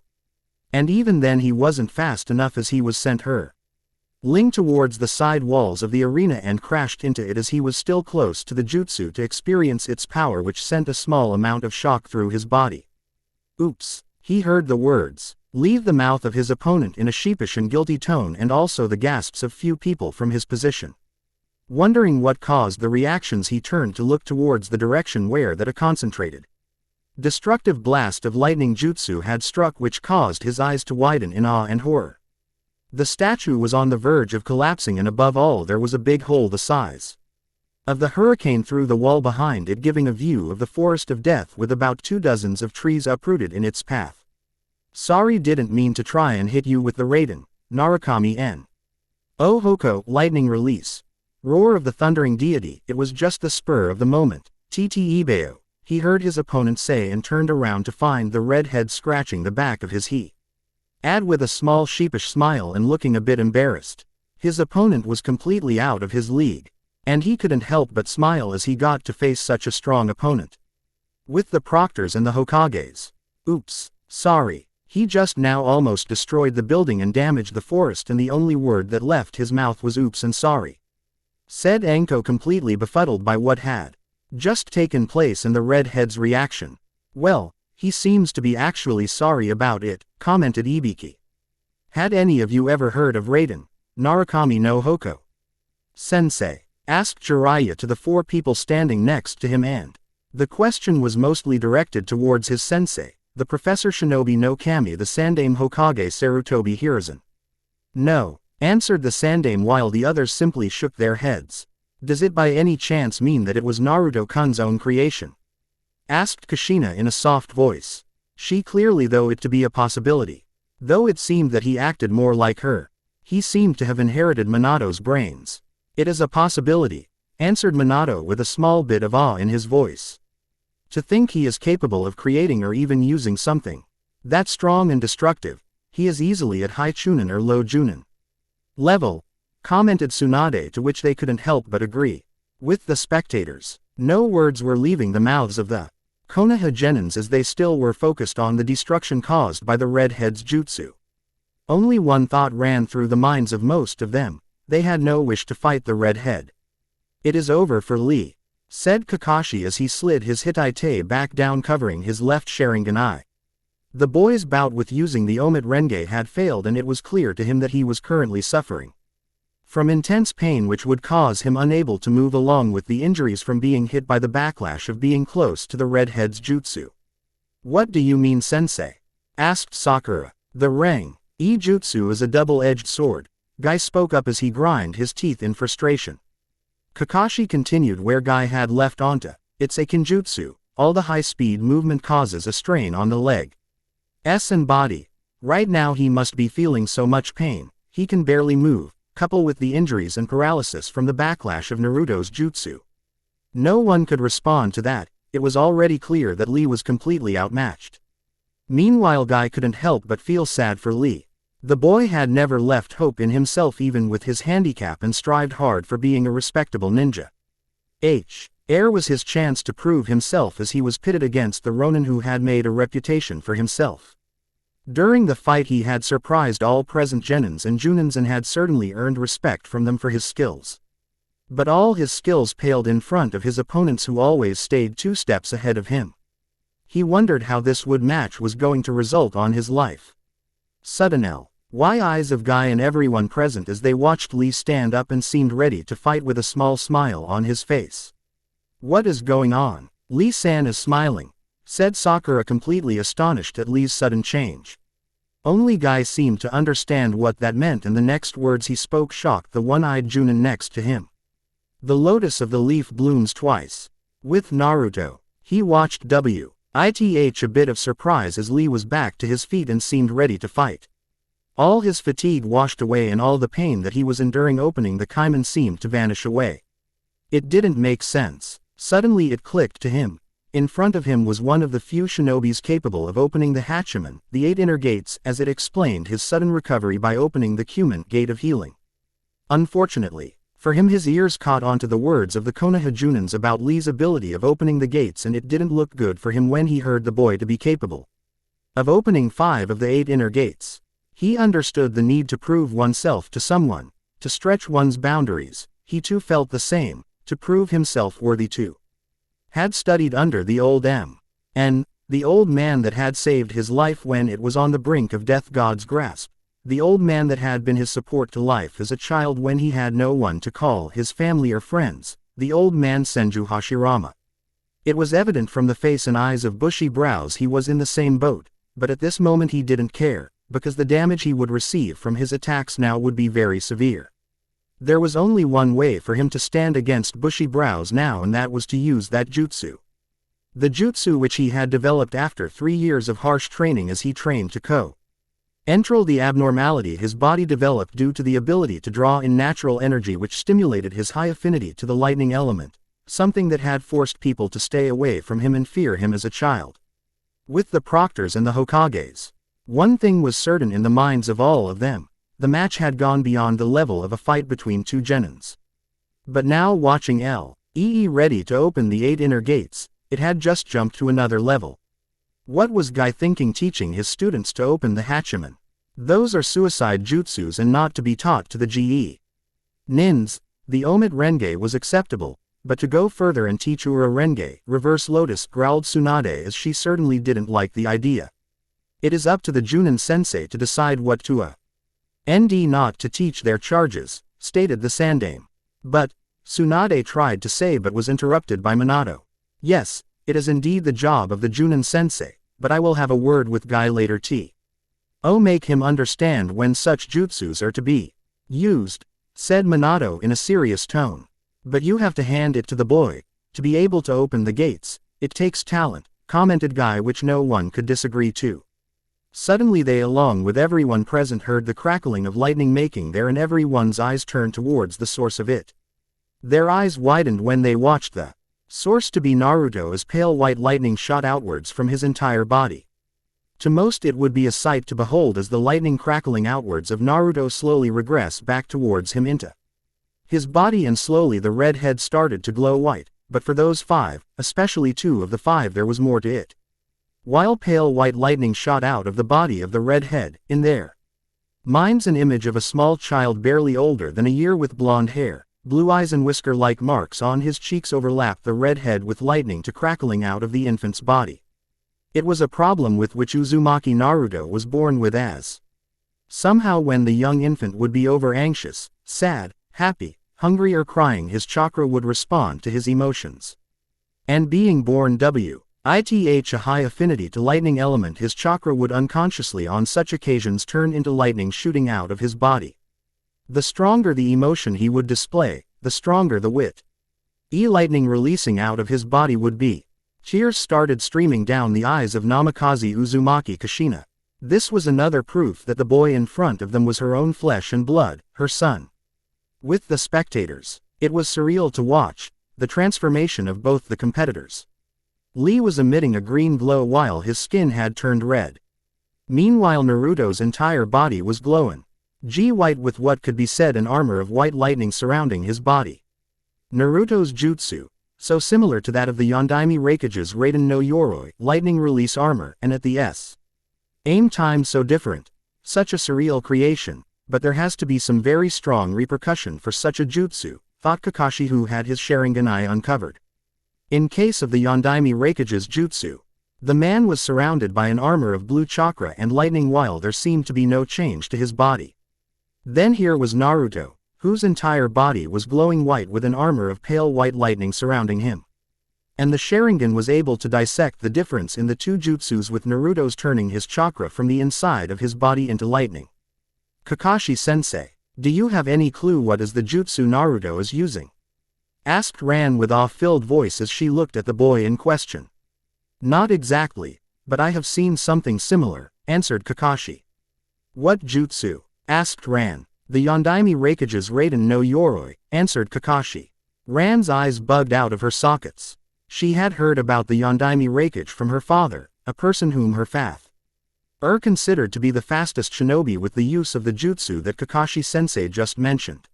And even then he wasn't fast enough as he was sent hurling towards the side walls of the arena and crashed into it as he was still close to the jutsu to experience its power, which sent a small amount of shock through his body. Oops. He heard the words leave the mouth of his opponent in a sheepish and guilty tone, and also the gasps of few people from his position. Wondering what caused the reactions, he turned to look towards the direction where that a concentrated, destructive blast of lightning jutsu had struck, which caused his eyes to widen in awe and horror. The statue was on the verge of collapsing, and above all there was a big hole the size of the hurricane through the wall behind it, giving a view of the forest of death with about 24 of trees uprooted in its path. Sorry, didn't mean to try and hit you with the Raiden, Narukami N. O Hoko, lightning release. Roar of the thundering deity, it was just the spur of the moment. Ttebeo, he heard his opponent say and turned around to find the red head scratching the back of his head with a small sheepish smile and looking a bit embarrassed. His opponent was completely out of his league. And he couldn't help but smile as he got to face such a strong opponent. With the proctors and the Hokages. Oops, sorry. He just now almost destroyed the building and damaged the forest, and the only word that left his mouth was oops and sorry. Said Anko, completely befuddled by what had just taken place and the redhead's reaction. Well, he seems to be actually sorry about it, commented Ibiki. Had any of you ever heard of Raiden, Narukami no Hoko? Sensei, asked Jiraiya to the four people standing next to him, and the question was mostly directed towards his sensei, the Professor Shinobi no Kami, the Sandaime Hokage Sarutobi Hiruzen. No, answered the Sandaime, while the others simply shook their heads. Does it by any chance mean that it was Naruto-kun's own creation? Asked Kushina in a soft voice. She clearly thought it to be a possibility. Though it seemed that he acted more like her. He seemed to have inherited Minato's brains. It is a possibility, answered Minato with a small bit of awe in his voice. To think he is capable of creating or even using something that strong and destructive, he is easily at high Chunin or low Junin level, commented Tsunade, to which they couldn't help but agree. With the spectators, no words were leaving the mouths of the Konoha genins as they still were focused on the destruction caused by the redhead's jutsu. Only one thought ran through the minds of most of them. They had no wish to fight the redhead. It is over for Lee, said Kakashi as he slid his Hittite back down, covering his left Sharingan eye. The boy's bout with using the Omid Renge had failed, and it was clear to him that he was currently suffering from intense pain, which would cause him unable to move, along with the injuries from being hit by the backlash of being close to the redhead's jutsu. What do you mean, sensei? Asked Sakura. The Reng-e jutsu is a double-edged sword, Guy spoke up as he grind his teeth in frustration. Kakashi continued where Guy had left onto, it's a kinjutsu, all the high-speed movement causes a strain on the leg's and body. Right now he must be feeling so much pain, he can barely move, coupled with the injuries and paralysis from the backlash of Naruto's jutsu. No one could respond to that. It was already clear that Lee was completely outmatched. Meanwhile, Guy couldn't help but feel sad for Lee. The boy had never left hope in himself even with his handicap, and strived hard for being a respectable ninja. Air was his chance to prove himself, as he was pitted against the Ronin who had made a reputation for himself. During the fight he had surprised all present genins and junins and had certainly earned respect from them for his skills. But all his skills paled in front of his opponents, who always stayed 2 steps ahead of him. He wondered how this match was going to result on his life. Suddenly, eyes of Guy and everyone present as they watched Lee stand up and seemed ready to fight with a small smile on his face. What is going on? Lee-san is smiling, said Sakura, completely astonished at Lee's sudden change. Only Guy seemed to understand what that meant, and the next words he spoke shocked the one-eyed Junin next to him. The lotus of the leaf blooms twice. With Naruto, he watched with a bit of surprise as Lee was back to his feet and seemed ready to fight. All his fatigue washed away, and all the pain that he was enduring opening the Kaiman seemed to vanish away. It didn't make sense. Suddenly it clicked to him. In front of him was one of the few shinobis capable of opening the Hachiman, the 8 inner gates, as it explained his sudden recovery by opening the Kumin gate of healing. Unfortunately for him, his ears caught onto the words of the Konoha Junins about Lee's ability of opening the gates, and it didn't look good for him when he heard the boy to be capable of opening 5 of the 8 inner gates. He understood the need to prove oneself to someone, to stretch one's boundaries. He too felt the same, to prove himself worthy too. Had studied under the old M.N., the old man that had saved his life when it was on the brink of death god's grasp, the old man that had been his support to life as a child when he had no one to call his family or friends, the old man Senju Hashirama. It was evident from the face and eyes of bushy brows he was in the same boat, but at this moment he didn't care, because the damage he would receive from his attacks now would be very severe. There was only one way for him to stand against bushy brows now, and that was to use that jutsu. The jutsu which he had developed after 3 years of harsh training as he trained to Ko. Entral the abnormality his body developed due to the ability to draw in natural energy which stimulated his high affinity to the lightning element, something that had forced people to stay away from him and fear him as a child. With the Proctors and the Hokages, one thing was certain in the minds of all of them: the match had gone beyond the level of a fight between two genins. But now, watching L.E.E. ready to open the 8 inner gates, it had just jumped to another level. What was Guy thinking teaching his students to open the Hachiman? Those are suicide jutsus and not to be taught to the GE Nins. The Omit Renge was acceptable, but to go further and teach Ura Renge, Reverse Lotus, growled Tsunade, as she certainly didn't like the idea. It is up to the Junin sensei to decide what to ND not to teach their charges, stated the Sandame. But, Tsunade tried to say but was interrupted by Minato. Yes, it is indeed the job of the Junin sensei, but I will have a word with Guy later. Make him understand when such jutsus are to be used, said Minato in a serious tone. But you have to hand it to the boy. To be able to open the gates, it takes talent, commented Guy, which no one could disagree to. Suddenly they, along with everyone present, heard the crackling of lightning making there, and everyone's eyes turned towards the source of it. Their eyes widened when they watched the source to be Naruto, as pale white lightning shot outwards from his entire body. To most it would be a sight to behold as the lightning crackling outwards of Naruto slowly regress back towards him into his body, and slowly the red head started to glow white, but for those 5, especially 2 of the 5, there was more to it. While pale white lightning shot out of the body of the red head, in their minds an image of a small child barely older than a year with blonde hair, blue eyes and whisker-like marks on his cheeks overlapped the red head with lightning to crackling out of the infant's body. It was a problem with which Uzumaki Naruto was born with, as somehow when the young infant would be over-anxious, sad, happy, hungry or crying, his chakra would respond to his emotions. And being born with a high affinity to lightning element, his chakra would unconsciously on such occasions turn into lightning shooting out of his body. The stronger the emotion he would display, the stronger the lightning releasing out of his body would be. Tears started streaming down the eyes of Namikaze Uzumaki Kushina. This was another proof that the boy in front of them was her own flesh and blood, her son. With the spectators, it was surreal to watch the transformation of both the competitors. Lee was emitting a green glow while his skin had turned red. Meanwhile Naruto's entire body was glowing white with what could be said an armor of white lightning surrounding his body. Naruto's jutsu, so similar to that of the Yondaime Raikage's Raiden no Yoroi, lightning release armor, and at the same time so different. Such a surreal creation, but there has to be some very strong repercussion for such a jutsu, thought Kakashi, who had his Sharingan uncovered. In case of the Yondaime Raikage's jutsu, the man was surrounded by an armor of blue chakra and lightning while there seemed to be no change to his body. Then here was Naruto, whose entire body was glowing white with an armor of pale white lightning surrounding him. And the Sharingan was able to dissect the difference in the two jutsus, with Naruto's turning his chakra from the inside of his body into lightning. Kakashi-sensei, do you have any clue what is the jutsu Naruto is using? Asked Ran with awe-filled voice as she looked at the boy in question. Not exactly, but I have seen something similar, answered Kakashi. What jutsu? Asked Ran. The Yondaime Raikage's Raiden no Yoroi, answered Kakashi. Ran's eyes bugged out of her sockets. She had heard about the Yondaime Raikage from her father, a person whom her father considered to be the fastest shinobi with the use of the jutsu that Kakashi-sensei just mentioned.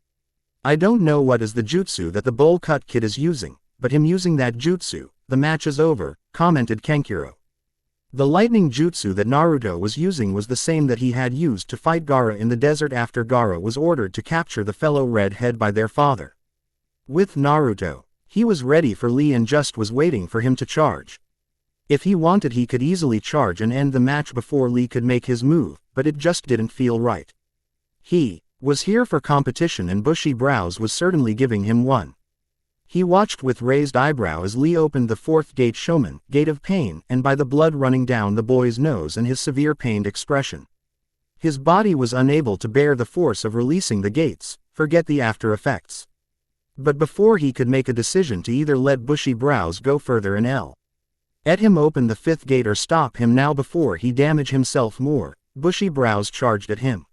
I don't know what is the jutsu that the bowl cut kid is using, but him using that jutsu, the match is over, commented Kenkiro. The lightning jutsu that Naruto was using was the same that he had used to fight Gaara in the desert after Gaara was ordered to capture the fellow red head by their father. With Naruto, he was ready for Lee and just was waiting for him to charge. If he wanted he could easily charge and end the match before Lee could make his move, but it just didn't feel right. He was here for competition and bushy brows was certainly giving him one. He watched with raised eyebrow as Lee opened the fourth gate, Shoman, Gate of Pain, and by the blood running down the boy's nose and his severe pained expression. His body was unable to bear the force of releasing the gates, forget the after effects. But before he could make a decision to either let bushy brows go further and let him open the fifth gate or stop him now before he damage himself more, bushy brows charged at him.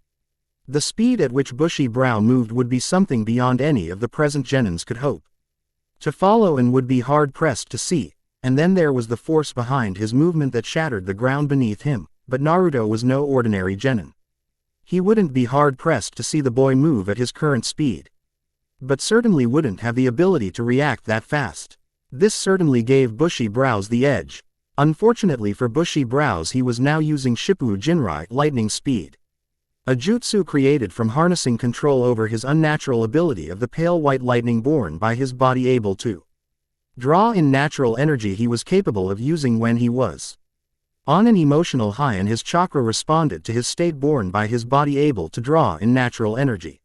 The speed at which bushy brow moved would be something beyond any of the present genins could hope to follow and would be hard-pressed to see, and then there was the force behind his movement that shattered the ground beneath him, but Naruto was no ordinary genin. He wouldn't be hard-pressed to see the boy move at his current speed, but certainly wouldn't have the ability to react that fast. This certainly gave bushy brows the edge. Unfortunately for bushy brows, he was now using Shippu Jinrai lightning speed, a jutsu created from harnessing control over his unnatural ability of the pale white lightning born by his body able to draw in natural energy he was capable of using when he was on an emotional high, and his chakra responded to his state born by his body able to draw in natural energy.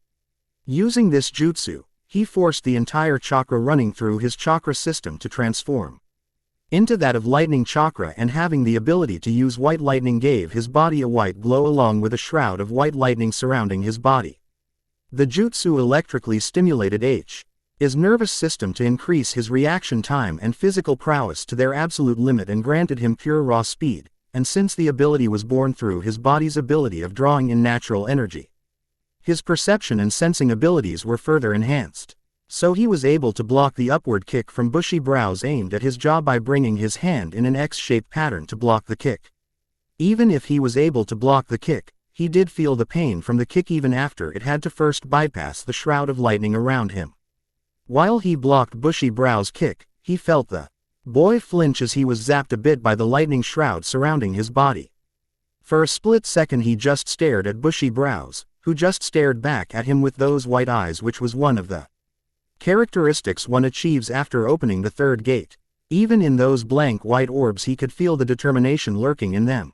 Using this jutsu, he forced the entire chakra running through his chakra system to transform into that of lightning chakra, and having the ability to use white lightning gave his body a white glow along with a shroud of white lightning surrounding his body. The jutsu electrically stimulated his nervous system to increase his reaction time and physical prowess to their absolute limit and granted him pure raw speed, and since the ability was born through his body's ability of drawing in natural energy, his perception and sensing abilities were further enhanced. So he was able to block the upward kick from bushy brows aimed at his jaw by bringing his hand in an X-shaped pattern to block the kick. Even if he was able to block the kick, he did feel the pain from the kick even after it had to first bypass the shroud of lightning around him. While he blocked bushy brows' kick, he felt the boy flinch as he was zapped a bit by the lightning shroud surrounding his body. For a split second he just stared at bushy brows, who just stared back at him with those white eyes, which was one of the characteristics one achieves after opening the third gate. Even in those blank white orbs he could feel the determination lurking in them.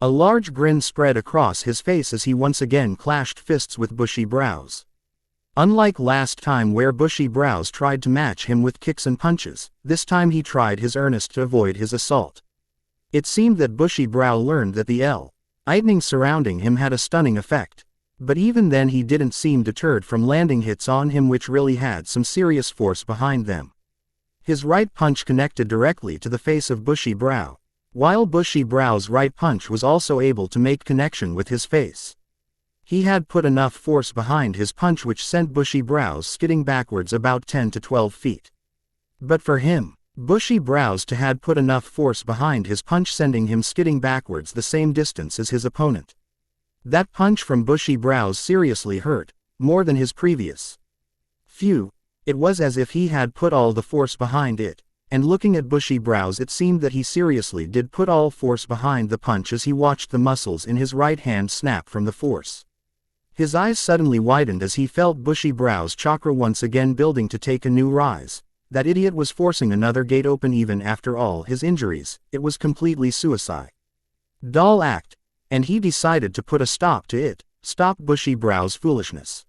A large grin spread across his face as he once again clashed fists with bushy brows. Unlike last time where bushy brows tried to match him with kicks and punches, this time he tried his earnest to avoid his assault. It seemed that bushy brow learned that the lightning surrounding him had a stunning effect. But even then he didn't seem deterred from landing hits on him which really had some serious force behind them. His right punch connected directly to the face of bushy brow, while bushy brow's right punch was also able to make connection with his face. He had put enough force behind his punch which sent bushy brows skidding backwards about 10 to 12 feet. But for him, bushy brows had put enough force behind his punch sending him skidding backwards the same distance as his opponent. That punch from bushy brows seriously hurt, more than his previous few. It was as if he had put all the force behind it, and looking at bushy brows it seemed that he seriously did put all force behind the punch as he watched the muscles in his right hand snap from the force. His eyes suddenly widened as he felt bushy brows' chakra once again building to take a new rise. That idiot was forcing another gate open even after all his injuries. It was completely suicide. Dull act. And he decided to put a stop to it, stop bushy brows' foolishness.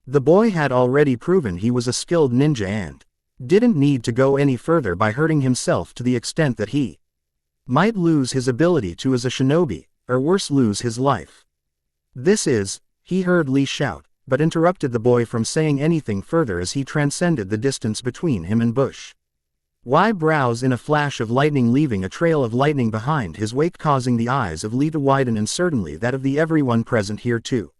The boy had already proven he was a skilled ninja and didn't need to go any further by hurting himself to the extent that he might lose his ability to as a shinobi, or worse lose his life. He heard Lee shout, but interrupted the boy from saying anything further as he transcended the distance between him and Bush. Why brows in a flash of lightning, leaving a trail of lightning behind his wake, causing the eyes of Lee to widen and certainly that of the everyone present here too.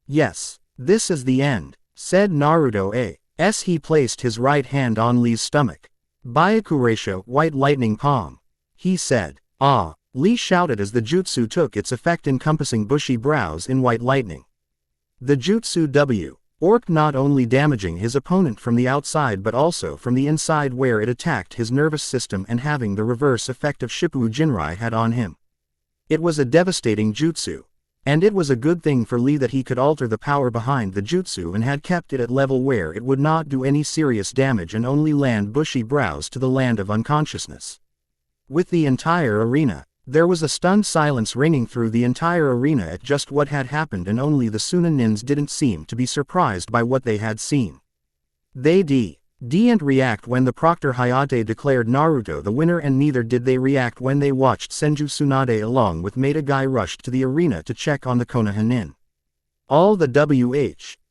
Yes, this is the end, said Naruto as he placed his right hand on Lee's stomach. Byakureisha, white lightning palm. He said. Ah, Lee shouted as the jutsu took its effect, encompassing bushy brows in white lightning. The jutsu worked, not only damaging his opponent from the outside but also from the inside where it attacked his nervous system and having the reverse effect of Shippu Jinrai had on him. It was a devastating jutsu. And it was a good thing for Lee that he could alter the power behind the jutsu and had kept it at level where it would not do any serious damage and only land bushy brows to the land of unconsciousness. With the entire arena, there was a stunned silence ringing through the entire arena at just what had happened, and only the Sunanins didn't seem to be surprised by what they had seen. They didn't react when the Proctor Hayate declared Naruto the winner, and neither did they react when they watched Senju Tsunade along with Maeda Guy rushed to the arena to check on the Konoha nin. All the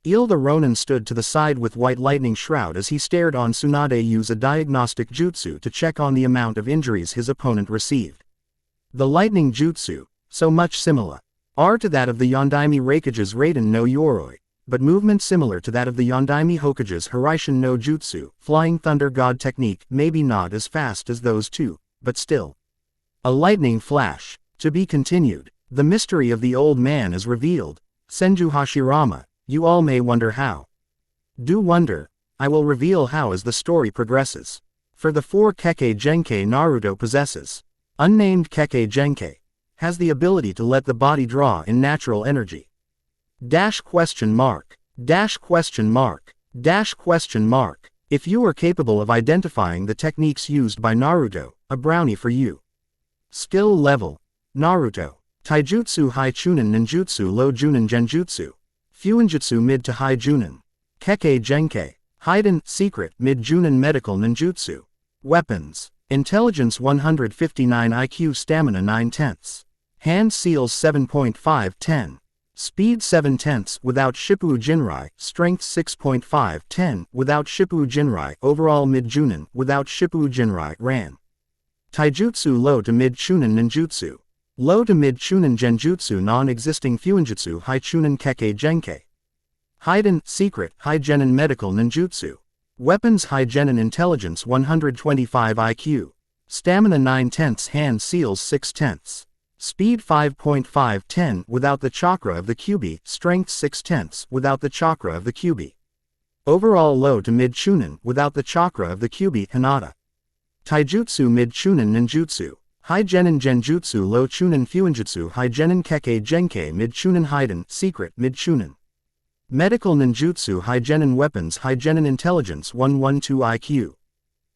Il the Ronin stood to the side with white lightning shroud as he stared on Tsunade use a diagnostic jutsu to check on the amount of injuries his opponent received. The lightning jutsu, so much similar R to that of the Yondaime Raikage's Raiden no Yoroi, but movement similar to that of the Yondaime Hokage's Hiraishin no Jutsu, Flying Thunder God technique, maybe not as fast as those two, but still. A lightning flash. To be continued. The mystery of the old man is revealed. Senju Hashirama, you all may wonder how. Do wonder. I will reveal how as the story progresses. For the 4 Kekkei Genkai Naruto possesses. Unnamed Kekkei Genkai has the ability to let the body draw in natural energy. Dash question mark. Dash question mark. Dash question mark. If you are capable of identifying the techniques used by Naruto, a brownie for you. Skill level. Naruto. Taijutsu High Chunin Ninjutsu Low Junin Genjutsu. Fuinjutsu Mid to High Junin. Kekkei Genkai. Hiden, Secret, Mid Junin Medical Ninjutsu. Weapons. Intelligence 159 IQ Stamina 9/10. Hand Seals 7.5/10. Speed 7/10 without Shippu Jinrai, Strength 6.5/10 without Shippu Jinrai, Overall Mid Junin without Shippu Jinrai, Ran. Taijutsu Low to Mid Chunin Ninjutsu. Low to Mid Chunin Genjutsu Non-existing Fuinjutsu High Chunin Kekkei Genkai. Hiden, Secret, High Genin Medical Ninjutsu. Weapons High Genin Intelligence 125 IQ. Stamina 9/10 Hand Seals 6/10. Speed 5.5/10 without the chakra of the Kyuubi, Strength 6/10 without the chakra of the Kyuubi. Overall Low to Mid Chunin without the chakra of the Kyuubi, Hinata. Taijutsu Mid Chunin Ninjutsu. High Genin Genjutsu Low Chunin Fuinjutsu High Genin Kekkei Genkai Mid Chunin Hiden, Secret, Mid Chunin. Medical Ninjutsu High Genin Weapons High Genin Intelligence 112 IQ.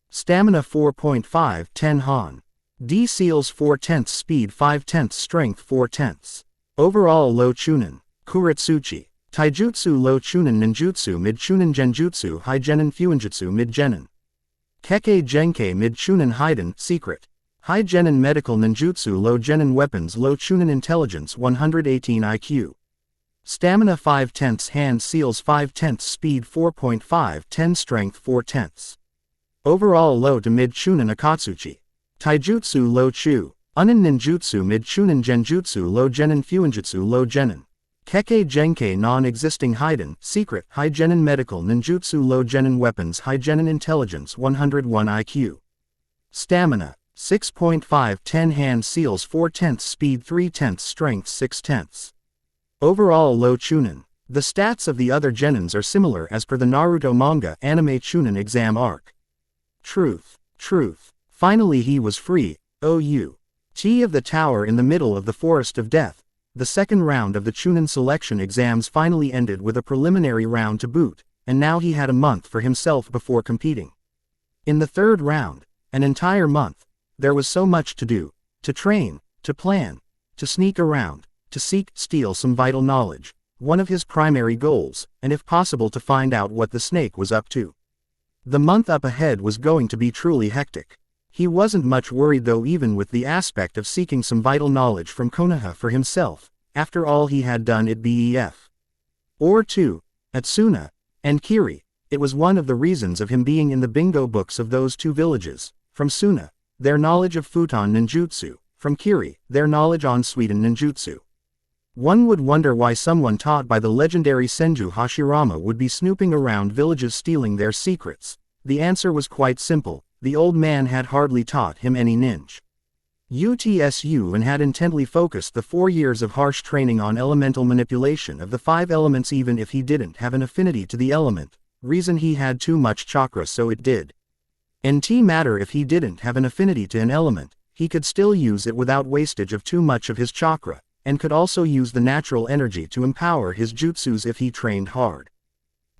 Stamina 4.5/10 Han. D Seals 4/10 Speed 5/10 Strength 4/10. Overall Low Chunin. Kuretsuchi. Taijutsu Low Chunin Ninjutsu Mid Chunin Genjutsu High Genin Fuinjutsu Mid Genin. Kekkei Genkai Mid Chunin Hiden, Secret. High Genin Medical Ninjutsu Low Genin Weapons Low Chunin Intelligence 118 IQ. Stamina 5/10 Hand Seals 5/10 Speed 4.5/10 Strength 4/10. Overall Low to Mid Chunin Akatsuchi. Taijutsu Low Chu. Unin Ninjutsu Mid Chunin Genjutsu Low Genin Fuinjutsu Low Genin. Kekkei Genkai Non-existing Hiden, Secret, High Genin Medical Ninjutsu Low Genin Weapons High Genin Intelligence 101 IQ. Stamina 6.5/10 Hand Seals 4/10 Speed 3/10 Strength 6/10. Overall Low Chunin. The stats of the other genins are similar as per the Naruto manga anime Chunin exam arc. Truth. Truth. Finally he was free. T of the tower in the middle of the forest of death. The second round of the Chunin selection exams finally ended with a preliminary round to boot, and now he had a month for himself before competing. In the third round, an entire month, there was so much to do, to train, to plan, to sneak around, to steal some vital knowledge, one of his primary goals, and if possible to find out what the snake was up to. The month up ahead was going to be truly hectic. He wasn't much worried though even with the aspect of seeking some vital knowledge from Konoha for himself, after all he had done at BEF. Or to Atsuna, and Kiri, it was one of the reasons of him being in the bingo books of those two villages, from Suna, their knowledge of Futon Ninjutsu, from Kiri, their knowledge on Sweden Ninjutsu. One would wonder why someone taught by the legendary Senju Hashirama would be snooping around villages stealing their secrets. The answer was quite simple. The old man had hardly taught him any ninjutsu and had intently focused the 4 years of harsh training on elemental manipulation of the 5 elements even if he didn't have an affinity to the element, reason he had too much chakra so it did. Nt matter if he didn't have an affinity to an element, he could still use it without wastage of too much of his chakra, and could also use the natural energy to empower his jutsus if he trained hard.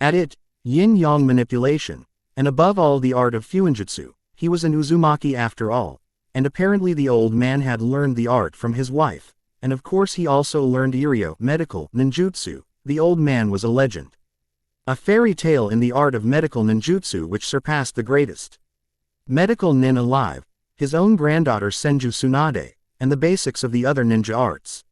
At it, yin-yang manipulation, and above all the art of Fuinjutsu, he was an Uzumaki after all, and apparently the old man had learned the art from his wife, and of course he also learned Iryo medical ninjutsu. The old man was a legend. A fairy tale in the art of medical ninjutsu which surpassed the greatest medical nin alive, his own granddaughter Senju Tsunade, and the basics of the other ninja arts.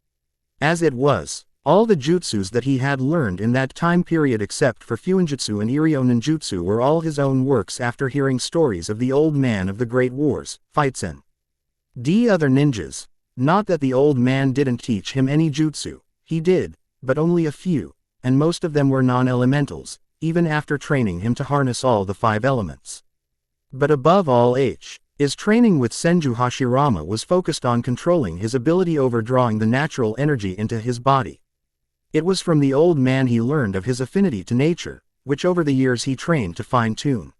As it was, all the jutsus that he had learned in that time period except for Fuinjutsu and Iryo ninjutsu were all his own works after hearing stories of the old man of the great wars, fights and other ninjas. Not that the old man didn't teach him any jutsu, he did, but only a few, and most of them were non-elementals, even after training him to harness all the 5 elements. But above all his training with Senju Hashirama was focused on controlling his ability over drawing the natural energy into his body. It was from the old man he learned of his affinity to nature, which over the years he trained to fine-tune.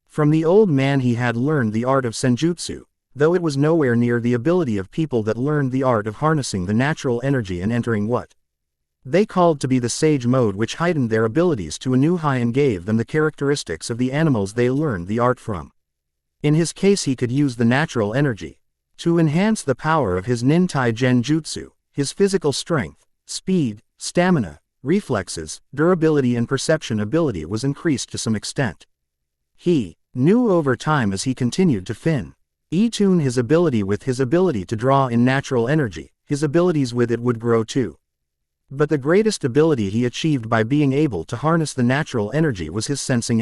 From the old man he had learned the art of senjutsu, though it was nowhere near the ability of people that learned the art of harnessing the natural energy and entering what they called to be the sage mode, which heightened their abilities to a new high and gave them the characteristics of the animals they learned the art from. In his case he could use the natural energy to enhance the power of his Nintai Genjutsu. His physical strength, speed, stamina, reflexes, durability and perception ability was increased to some extent. He knew over time as he continued to tune his ability with his ability to draw in natural energy, his abilities with it would grow too. But the greatest ability he achieved by being able to harness the natural energy was his sensing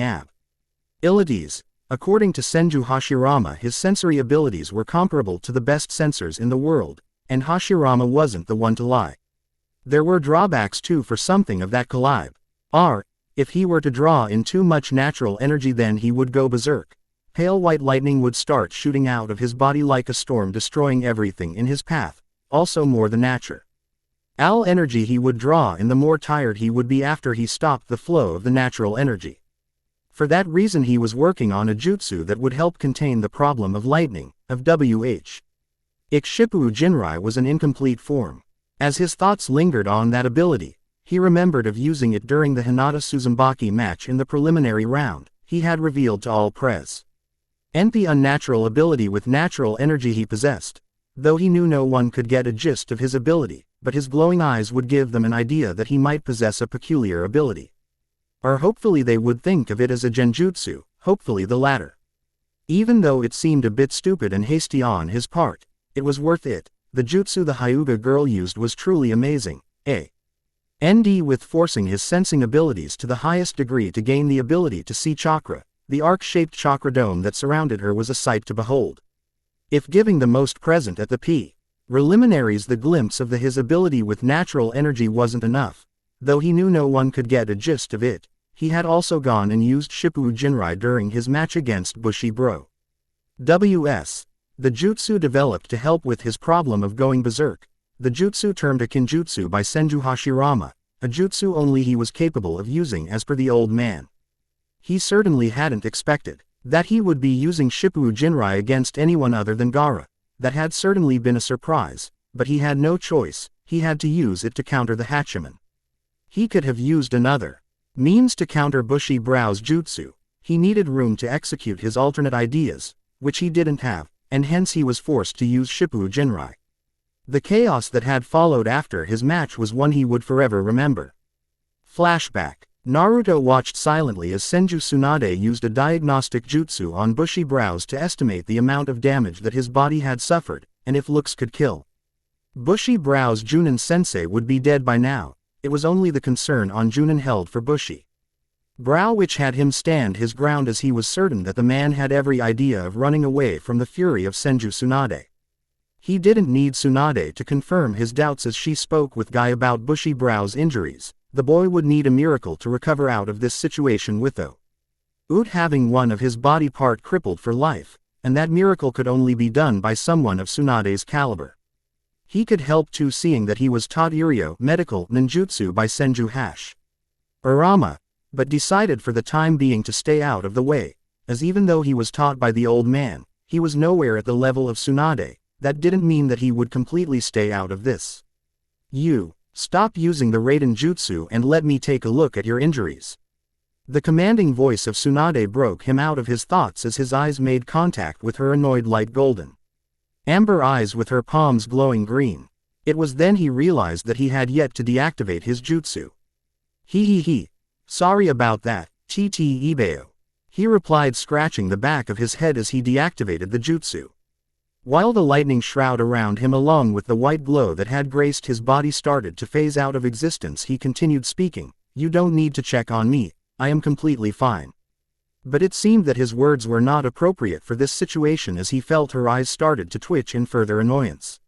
abilities. According to Senju Hashirama, his sensory abilities were comparable to the best sensors in the world, and Hashirama wasn't the one to lie. There were drawbacks too for something of that caliber. If he were to draw in too much natural energy, then he would go berserk. Pale white lightning would start shooting out of his body like a storm, destroying everything in his path. Also more the natural energy he would draw in, the more tired he would be after he stopped the flow of the natural energy. For that reason he was working on a jutsu that would help contain the problem of lightning, of Wh. Ikshippu Jinrai was an incomplete form. As his thoughts lingered on that ability, he remembered of using it during the Hinata Suzumaki match in the preliminary round. He had revealed to all present the unnatural ability with natural energy he possessed, though he knew no one could get a gist of his ability, but his glowing eyes would give them an idea that he might possess a peculiar ability. Or hopefully they would think of it as a genjutsu, hopefully the latter. Even though it seemed a bit stupid and hasty on his part, it was worth it. The jutsu the Hyuga girl used was truly amazing. With forcing his sensing abilities to the highest degree to gain the ability to see chakra, the arc-shaped chakra dome that surrounded her was a sight to behold. If giving the most present at the preliminaries the glimpse of his ability with natural energy wasn't enough, though he knew no one could get a gist of it, he had also gone and used Shippu Jinrai during his match against Bushi Bro. The jutsu developed to help with his problem of going berserk, the jutsu termed a kinjutsu by Senju Hashirama, a jutsu only he was capable of using as per the old man. He certainly hadn't expected that he would be using Shippu Jinrai against anyone other than Gaara. That had certainly been a surprise, but he had no choice, he had to use it to counter the Hachiman. He could have used another means to counter Bushi Bro's jutsu. He needed room to execute his alternate ideas, which he didn't have, and hence he was forced to use Shippu Jinrai. The chaos that had followed after his match was one he would forever remember. Flashback. Naruto watched silently as Senju Tsunade used a diagnostic jutsu on Bushi Brows to estimate the amount of damage that his body had suffered, and if looks could kill Bushi Brows, Junin Sensei would be dead by now. It was only the concern on Junin held for Bushi Brow which had him stand his ground, as he was certain that the man had every idea of running away from the fury of Senju Tsunade. He didn't need Tsunade to confirm his doubts as she spoke with Guy about Bushi Brow's injuries. The boy would need a miracle to recover out of this situation without having one of his body part crippled for life, and that miracle could only be done by someone of Tsunade's caliber. He could help too, seeing that he was taught Iryo medical ninjutsu by Senju Hashirama, but decided for the time being to stay out of the way, as even though he was taught by the old man, he was nowhere at the level of Tsunade. That didn't mean that he would completely stay out of this. Stop using the Raiden Jutsu and let me take a look at your injuries. The commanding voice of Tsunade broke him out of his thoughts as his eyes made contact with her annoyed light golden amber eyes with her palms glowing green. It was then he realized that he had yet to deactivate his jutsu. Sorry about that, Ibeo. He replied, scratching the back of his head as he deactivated the jutsu. While the lightning shroud around him along with the white glow that had graced his body started to phase out of existence, he continued speaking, "You don't need to check on me, I am completely fine." But it seemed that his words were not appropriate for this situation as he felt her eyes started to twitch in further annoyance.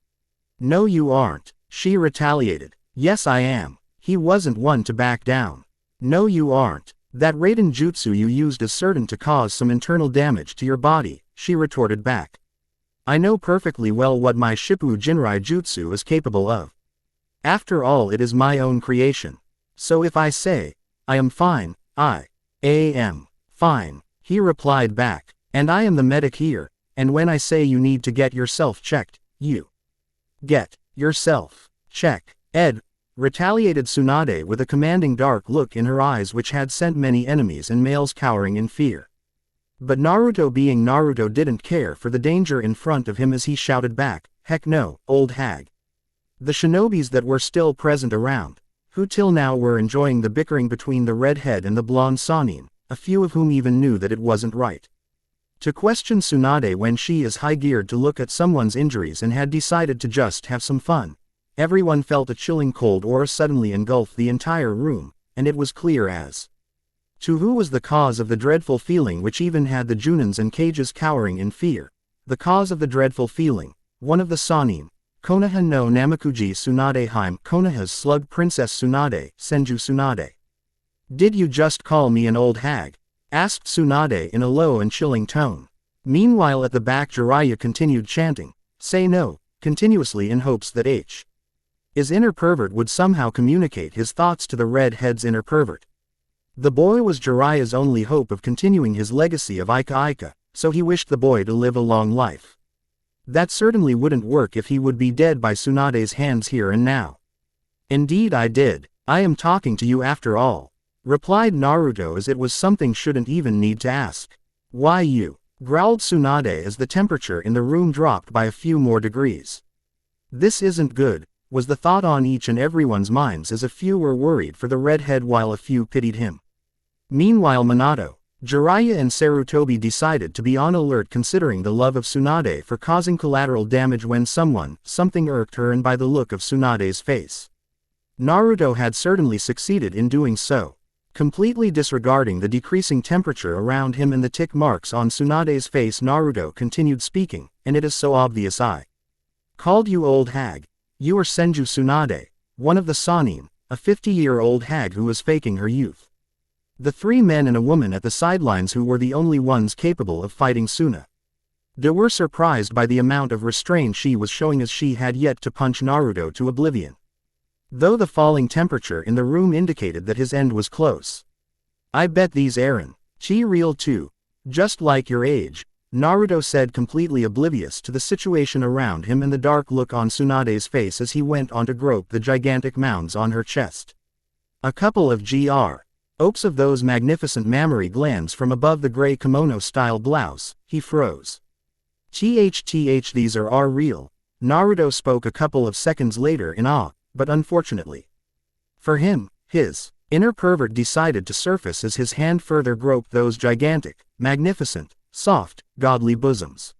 No you aren't, she retaliated. Yes I am. He wasn't one to back down. No you aren't. That Raiden jutsu you used is certain to cause some internal damage to your body, she retorted back. I know perfectly well what my Shippu Jinrai jutsu is capable of. After all it is my own creation. So if I say, I am fine, I am fine, he replied back. And I am the medic here, and when I say you need to get yourself checked, you get yourself checked. Retaliated Tsunade with a commanding dark look in her eyes which had sent many enemies and males cowering in fear. But Naruto being Naruto didn't care for the danger in front of him as he shouted back, heck no, old hag. The shinobis that were still present around, who till now were enjoying the bickering between the redhead and the blonde Sannin, a few of whom even knew that it wasn't right to question Tsunade when she is high-geared to look at someone's injuries and had decided to just have some fun. Everyone felt a chilling cold aura suddenly engulf the entire room, and it was clear as to who was the cause of the dreadful feeling which even had the Junins and Kages cowering in fear. The cause of the dreadful feeling, one of the Sannin, Konoha no Namakuji Tsunade Haim Konoha's slug princess Tsunade, Senju Tsunade. Did you just call me an old hag? Asked Tsunade in a low and chilling tone. Meanwhile at the back Jiraiya continued chanting, say no, continuously in hopes that his inner pervert would somehow communicate his thoughts to the redhead's inner pervert. The boy was Jiraiya's only hope of continuing his legacy of Ika, so he wished the boy to live a long life. That certainly wouldn't work if he would be dead by Tsunade's hands here and now. Indeed I did, I am talking to you after all, replied Naruto as it was something shouldn't even need to ask. Why you? Growled Tsunade as the temperature in the room dropped by a few more degrees. This isn't good, was the thought on each and everyone's minds as a few were worried for the redhead while a few pitied him. Meanwhile Minato, Jiraiya and Sarutobi decided to be on alert considering the love of Tsunade for causing collateral damage when something irked her, and by the look of Tsunade's face, Naruto had certainly succeeded in doing so. Completely disregarding the decreasing temperature around him and the tick marks on Tsunade's face, Naruto continued speaking, and it is so obvious I called you old hag. You are Senju Tsunade, one of the Sannin, a 50-year-old hag who was faking her youth. The three men and a woman at the sidelines who were the only ones capable of fighting Tsunade were surprised by the amount of restraint she was showing as she had yet to punch Naruto to oblivion. Though the falling temperature in the room indicated that his end was close. I bet these Eren, chi real too, just like your age, Naruto said, completely oblivious to the situation around him and the dark look on Tsunade's face as he went on to grope the gigantic mounds on her chest. A couple of opes of those magnificent mammary glands from above the gray kimono-style blouse, he froze. These are real, Naruto spoke a couple of seconds later in awe, but unfortunately for him, his inner pervert decided to surface as his hand further groped those gigantic, magnificent, soft, godly bosoms.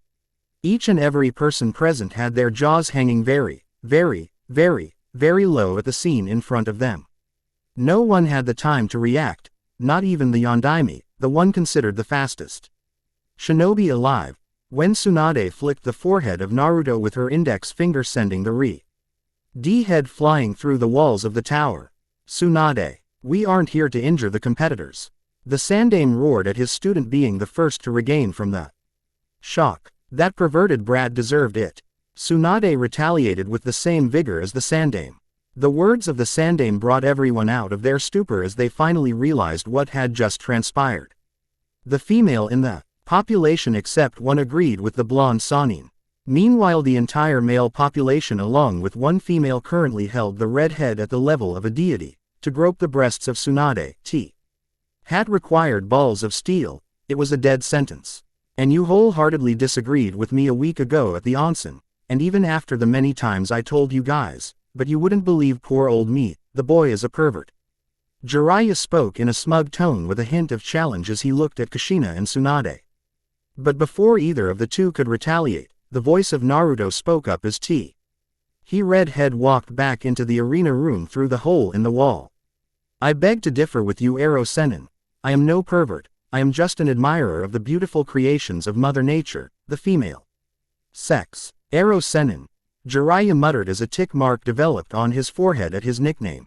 Each and every person present had their jaws hanging very, very, very, very low at the scene in front of them. No one had the time to react, not even the Yondaime, the one considered the fastest shinobi alive, when Tsunade flicked the forehead of Naruto with her index finger, sending the head flying through the walls of the tower. Tsunade, we aren't here to injure the competitors. The Sandaime roared at his student, being the first to regain from the shock. That perverted brat deserved it. Tsunade retaliated with the same vigor as the Sandaime. The words of the Sandaime brought everyone out of their stupor as they finally realized what had just transpired. The female in the population except one agreed with the blonde Sannin. Meanwhile the entire male population along with one female currently held the redhead at the level of a deity. To grope the breasts of Tsunade, had required balls of steel. It was a dead sentence. And you wholeheartedly disagreed with me a week ago at the onsen, and even after the many times I told you guys, but you wouldn't believe poor old me, the boy is a pervert. Jiraiya spoke in a smug tone with a hint of challenge as he looked at Kushina and Tsunade. But before either of the two could retaliate, the voice of Naruto spoke up as redhead walked back into the arena room through the hole in the wall. I beg to differ with you, Ero Sennin. I am no pervert, I am just an admirer of the beautiful creations of Mother Nature, the female sex. Ero Sennin. Jiraiya muttered as a tick mark developed on his forehead at his nickname.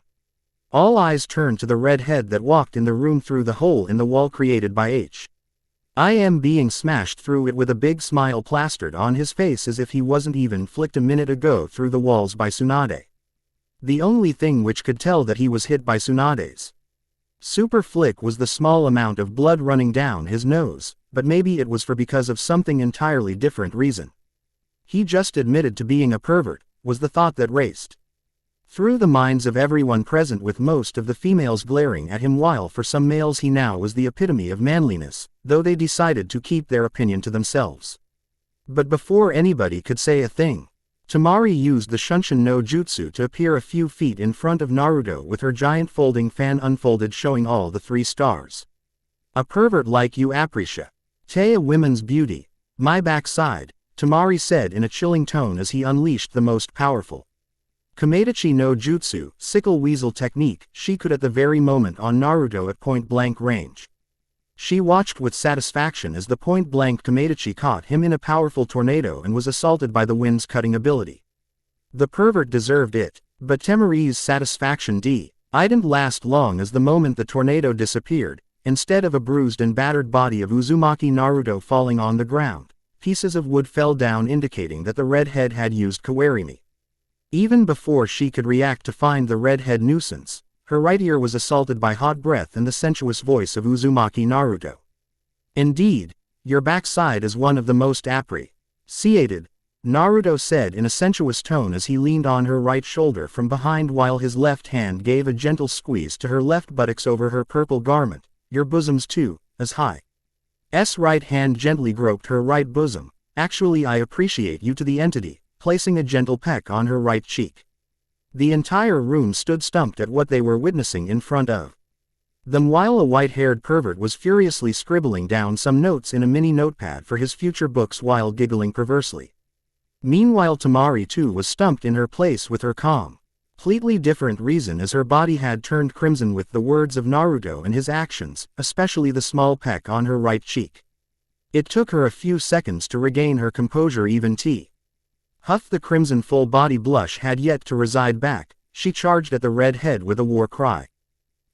All eyes turned to the red head that walked in the room through the hole in the wall created by HYPNOSIS being smashed through it with a big smile plastered on his face as if he wasn't even flicked a minute ago through the walls by Tsunade. The only thing which could tell that he was hit by Tsunade's super flick was the small amount of blood running down his nose, but maybe it was because of something entirely different reason. He just admitted to being a pervert, was the thought that raced through the minds of everyone present, with most of the females glaring at him, while for some males he now was the epitome of manliness, though they decided to keep their opinion to themselves. But before anybody could say a thing, Temari used the Shunshin no Jutsu to appear a few feet in front of Naruto with her giant folding fan unfolded, showing all the 3 stars. A pervert like you appreciate a woman's beauty. My backside, Temari said in a chilling tone as he unleashed the most powerful Kamedachi no Jutsu, sickle weasel technique, she could at the very moment on Naruto at point-blank range. She watched with satisfaction as the point-blank Kamedachi caught him in a powerful tornado and was assaulted by the wind's cutting ability. The pervert deserved it, but Temari's satisfaction didn't last long, as the moment the tornado disappeared, instead of a bruised and battered body of Uzumaki Naruto falling on the ground, pieces of wood fell down, indicating that the redhead had used Kawarimi. Even before she could react to find the redhead nuisance, her right ear was assaulted by hot breath and the sensuous voice of Uzumaki Naruto. Indeed, your backside is one of the most appreciated, Naruto said in a sensuous tone as he leaned on her right shoulder from behind while his left hand gave a gentle squeeze to her left buttocks over her purple garment. Your bosoms too, as HYPNOSIS' right hand gently groped her right bosom. Actually, I appreciate you to the entity, placing a gentle peck on her right cheek. The entire room stood stumped at what they were witnessing in front of them, while a white-haired pervert was furiously scribbling down some notes in a mini notepad for his future books while giggling perversely. Meanwhile, Temari too was stumped in her place with her completely different reason, as her body had turned crimson with the words of Naruto and his actions, especially the small peck on her right cheek. It took her a few seconds to regain her composure. Even the crimson full-body blush had yet to reside back. She charged at the redhead with a war cry.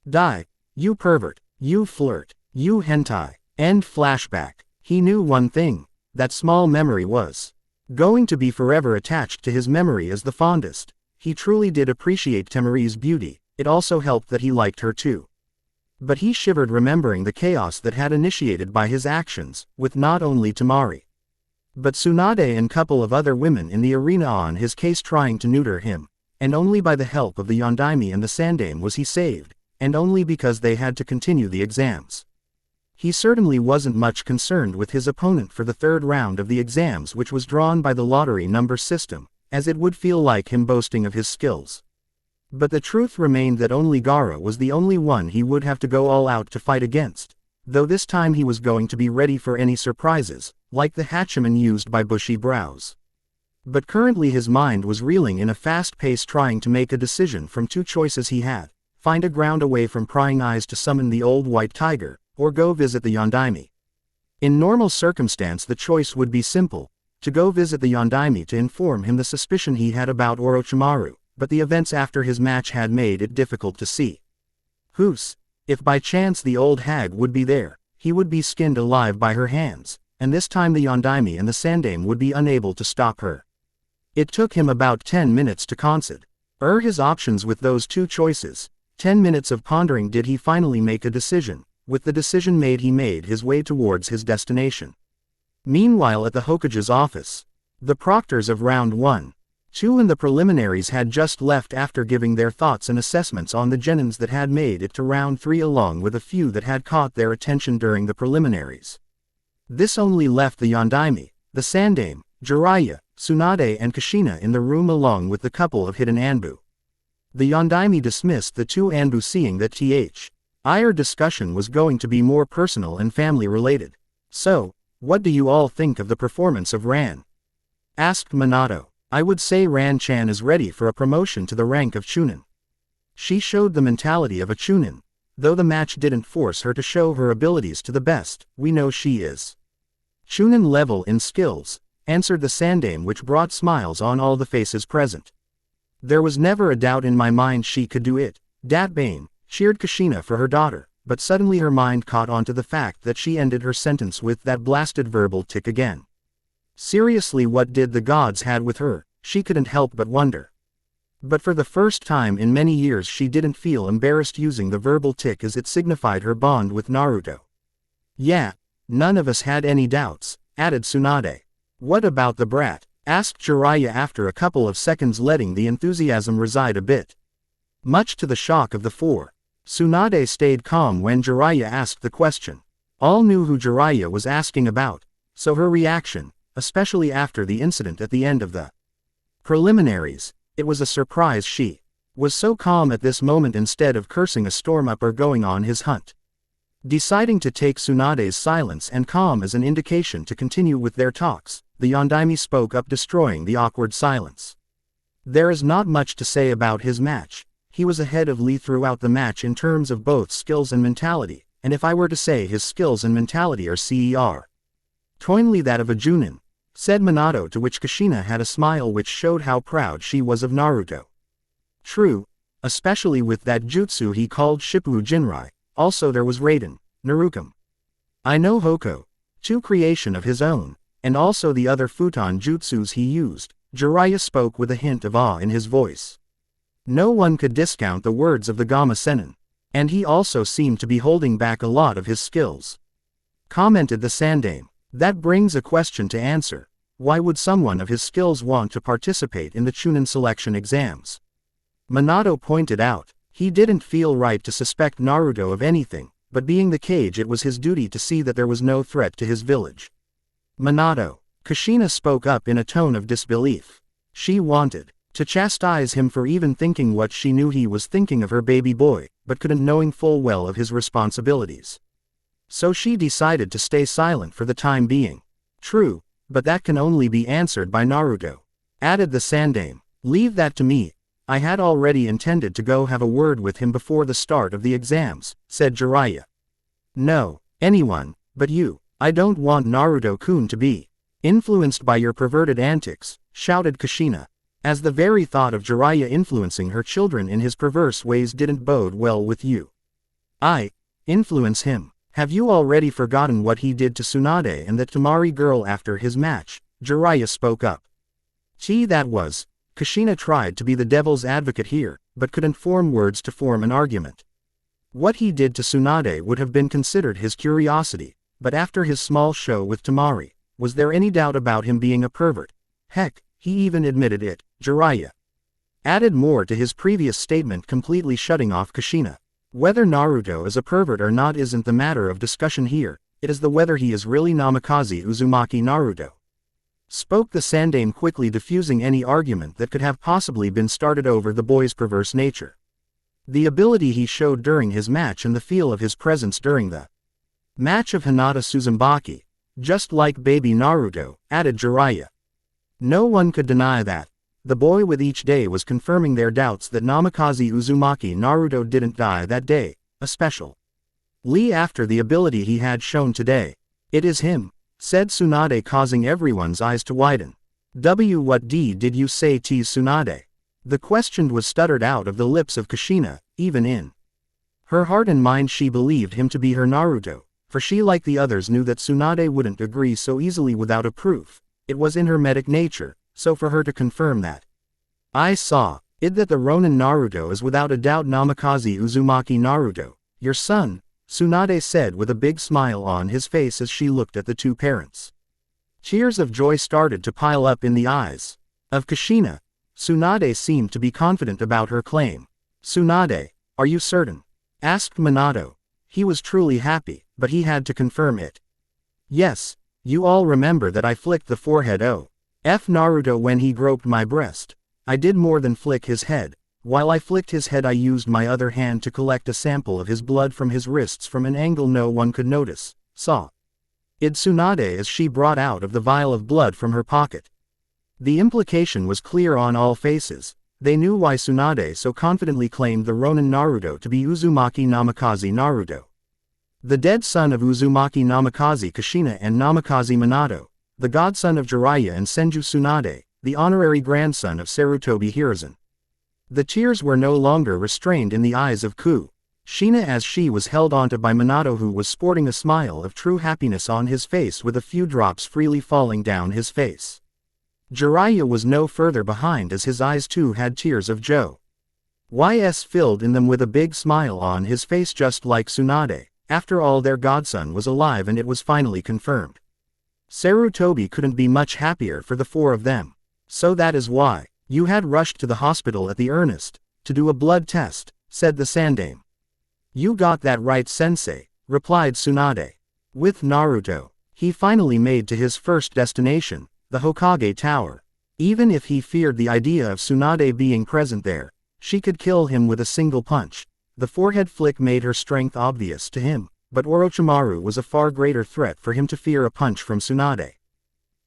Die, you pervert, you flirt, you hentai. End flashback. He knew one thing, that small memory was going to be forever attached to his memory as the fondest. He truly did appreciate Temari's beauty. It also helped that he liked her too. But he shivered remembering the chaos that had initiated by his actions, with not only Temari, but Tsunade and couple of other women in the arena on his case trying to neuter him, and only by the help of the Yondaime and the Sandaime was he saved, and only because they had to continue the exams. He certainly wasn't much concerned with his opponent for the 3rd round of the exams, which was drawn by the lottery number system, as it would feel like him boasting of his skills. But the truth remained that only Gaara was the only one he would have to go all out to fight against, though this time he was going to be ready for any surprises, like the Hachiman used by Bushy Brows. But currently his mind was reeling in a fast pace, trying to make a decision from 2 choices he had: find a ground away from prying eyes to summon the old white tiger, or go visit the Yondaime. In normal circumstance the choice would be simple, to go visit the Yondaime to inform him the suspicion he had about Orochimaru, but the events after his match had made it difficult to see if by chance the old hag would be there, he would be skinned alive by her hands, and this time the Yondaime and the Sandaime would be unable to stop her. It took him about 10 minutes to consider his options with those 2 choices. 10 minutes of pondering did he finally make a decision. With the decision made, he made his way towards his destination. Meanwhile, at the Hokage's office, the proctors of round 1, 2 and the preliminaries had just left after giving their thoughts and assessments on the genins that had made it to round 3, along with a few that had caught their attention during the preliminaries. This only left the Yondaime, the Sandaime, Jiraiya, Tsunade and Kushina in the room, along with the couple of hidden Anbu. The Yondaime dismissed the 2 Anbu, seeing that our discussion was going to be more personal and family related. So, what do you all think of the performance of Ran? Asked Minato. I would say Ran-chan is ready for a promotion to the rank of Chunin. She showed the mentality of a Chunin, though the match didn't force her to show her abilities to the best. We know she is Chunin level in skills, answered the Sandame, which brought smiles on all the faces present. There was never a doubt in my mind she could do it. Dat Bane, cheered Kushina for her daughter, but suddenly her mind caught on to the fact that she ended her sentence with that blasted verbal tick again. Seriously, what did the gods had with her? She couldn't help but wonder. But for the first time in many years she didn't feel embarrassed using the verbal tick, as it signified her bond with Naruto. Yeah, none of us had any doubts, added Tsunade. What about the brat? Asked Jiraiya after a couple of seconds, letting the enthusiasm reside a bit. Much to the shock of the four, Tsunade stayed calm when Jiraiya asked the question. All knew who Jiraiya was asking about, so her reaction, especially after the incident at the end of the preliminaries, it was a surprise she was so calm at this moment instead of cursing a storm up or going on his hunt. Deciding to take Tsunade's silence and calm as an indication to continue with their talks, the Yondaime spoke up, destroying the awkward silence. There is not much to say about his match. He was ahead of Lee throughout the match in terms of both skills and mentality, and if I were to say his skills and mentality are CER toinly that of a Junin, said Minato, to which Kushina had a smile which showed how proud she was of Naruto. True, especially with that jutsu he called Shippu Jinrai. Also there was Raiden, Narukam. I know Hoko, two creation of his own, and also the other futon jutsus he used. Jiraiya spoke with a hint of awe in his voice. No one could discount the words of the Gamma Sennin, and he also seemed to be holding back a lot of his skills. Commented the Sandame. That brings a question to answer. Why would someone of his skills want to participate in the Chunin selection exams? Minato pointed out, he didn't feel right to suspect Naruto of anything, but being the Kage, it was his duty to see that there was no threat to his village. Minato. Kushina spoke up in a tone of disbelief. She wanted to chastise him for even thinking what she knew he was thinking of her baby boy, but couldn't, knowing full well of his responsibilities. So she decided to stay silent for the time being. True, but that can only be answered by Naruto. Added the Sandame. Leave that to me. I had already intended to go have a word with him before the start of the exams, said Jiraiya. No, anyone, but you. I don't want Naruto-kun to be influenced by your perverted antics, shouted Kushina, as the very thought of Jiraiya influencing her children in his perverse ways didn't bode well with you. I influence him. Have you already forgotten what he did to Tsunade and that Temari girl after his match? Jiraiya spoke up. Gee, that was. Kushina tried to be the devil's advocate here, but couldn't form words to form an argument. What he did to Tsunade would have been considered his curiosity, but after his small show with Temari, was there any doubt about him being a pervert? Heck, he even admitted it. Jiraiya added more to his previous statement, completely shutting off Kushina. Whether Naruto is a pervert or not isn't the matter of discussion here, it is the whether he is really Namikaze Uzumaki Naruto. Spoke the Sandame, quickly diffusing any argument that could have possibly been started over the boy's perverse nature. The ability he showed during his match and the feel of his presence during the match of Hinata Suzumaki, just like baby Naruto, added Jiraiya. No one could deny that. The boy with each day was confirming their doubts that Namikaze Uzumaki Naruto didn't die that day, especially after the ability he had shown today. It is him, said Tsunade, causing everyone's eyes to widen. What did you say, Tsunade? The question was stuttered out of the lips of Kushina. Even in her heart and mind she believed him to be her Naruto, for she, like the others, knew that Tsunade wouldn't agree so easily without a proof. It was in her medic nature, so for her to confirm that I saw it, that the Ronin Naruto is without a doubt Namikaze Uzumaki Naruto, your son, Tsunade said with a big smile on his face as she looked at the two parents. Tears of joy started to pile up in the eyes of Kushina. Tsunade seemed to be confident about her claim. Tsunade, are you certain? Asked Minato. He was truly happy, but he had to confirm it. Yes, you all remember that I flicked the forehead Naruto when he groped my breast. I did more than flick his head. While I flicked his head I used my other hand to collect a sample of his blood from his wrists from an angle no one could notice. Saw it, Tsunade, as she brought out of the vial of blood from her pocket. The implication was clear on all faces. They knew why Tsunade so confidently claimed the Ronin Naruto to be Uzumaki Namikaze Naruto, the dead son of Uzumaki Namikaze Kushina and Namikaze Minato, the godson of Jiraiya and Senju Tsunade, the honorary grandson of Sarutobi Hiruzen. The tears were no longer restrained in the eyes of Kushina as she was held onto by Minato, who was sporting a smile of true happiness on his face with a few drops freely falling down his face. Jiraiya was no further behind as his eyes too had tears of joy filled in them with a big smile on his face, just like Tsunade. After all, their godson was alive and it was finally confirmed. Sarutobi couldn't be much happier for the four of them. So that is why you had rushed to the hospital at the earnest, to do a blood test, said the Sandaime. You got that right, sensei, replied Tsunade. With Naruto, he finally made to his first destination, the Hokage Tower. Even if he feared the idea of Tsunade being present there, she could kill him with a single punch. The forehead flick made her strength obvious to him, but Orochimaru was a far greater threat for him to fear a punch from Tsunade.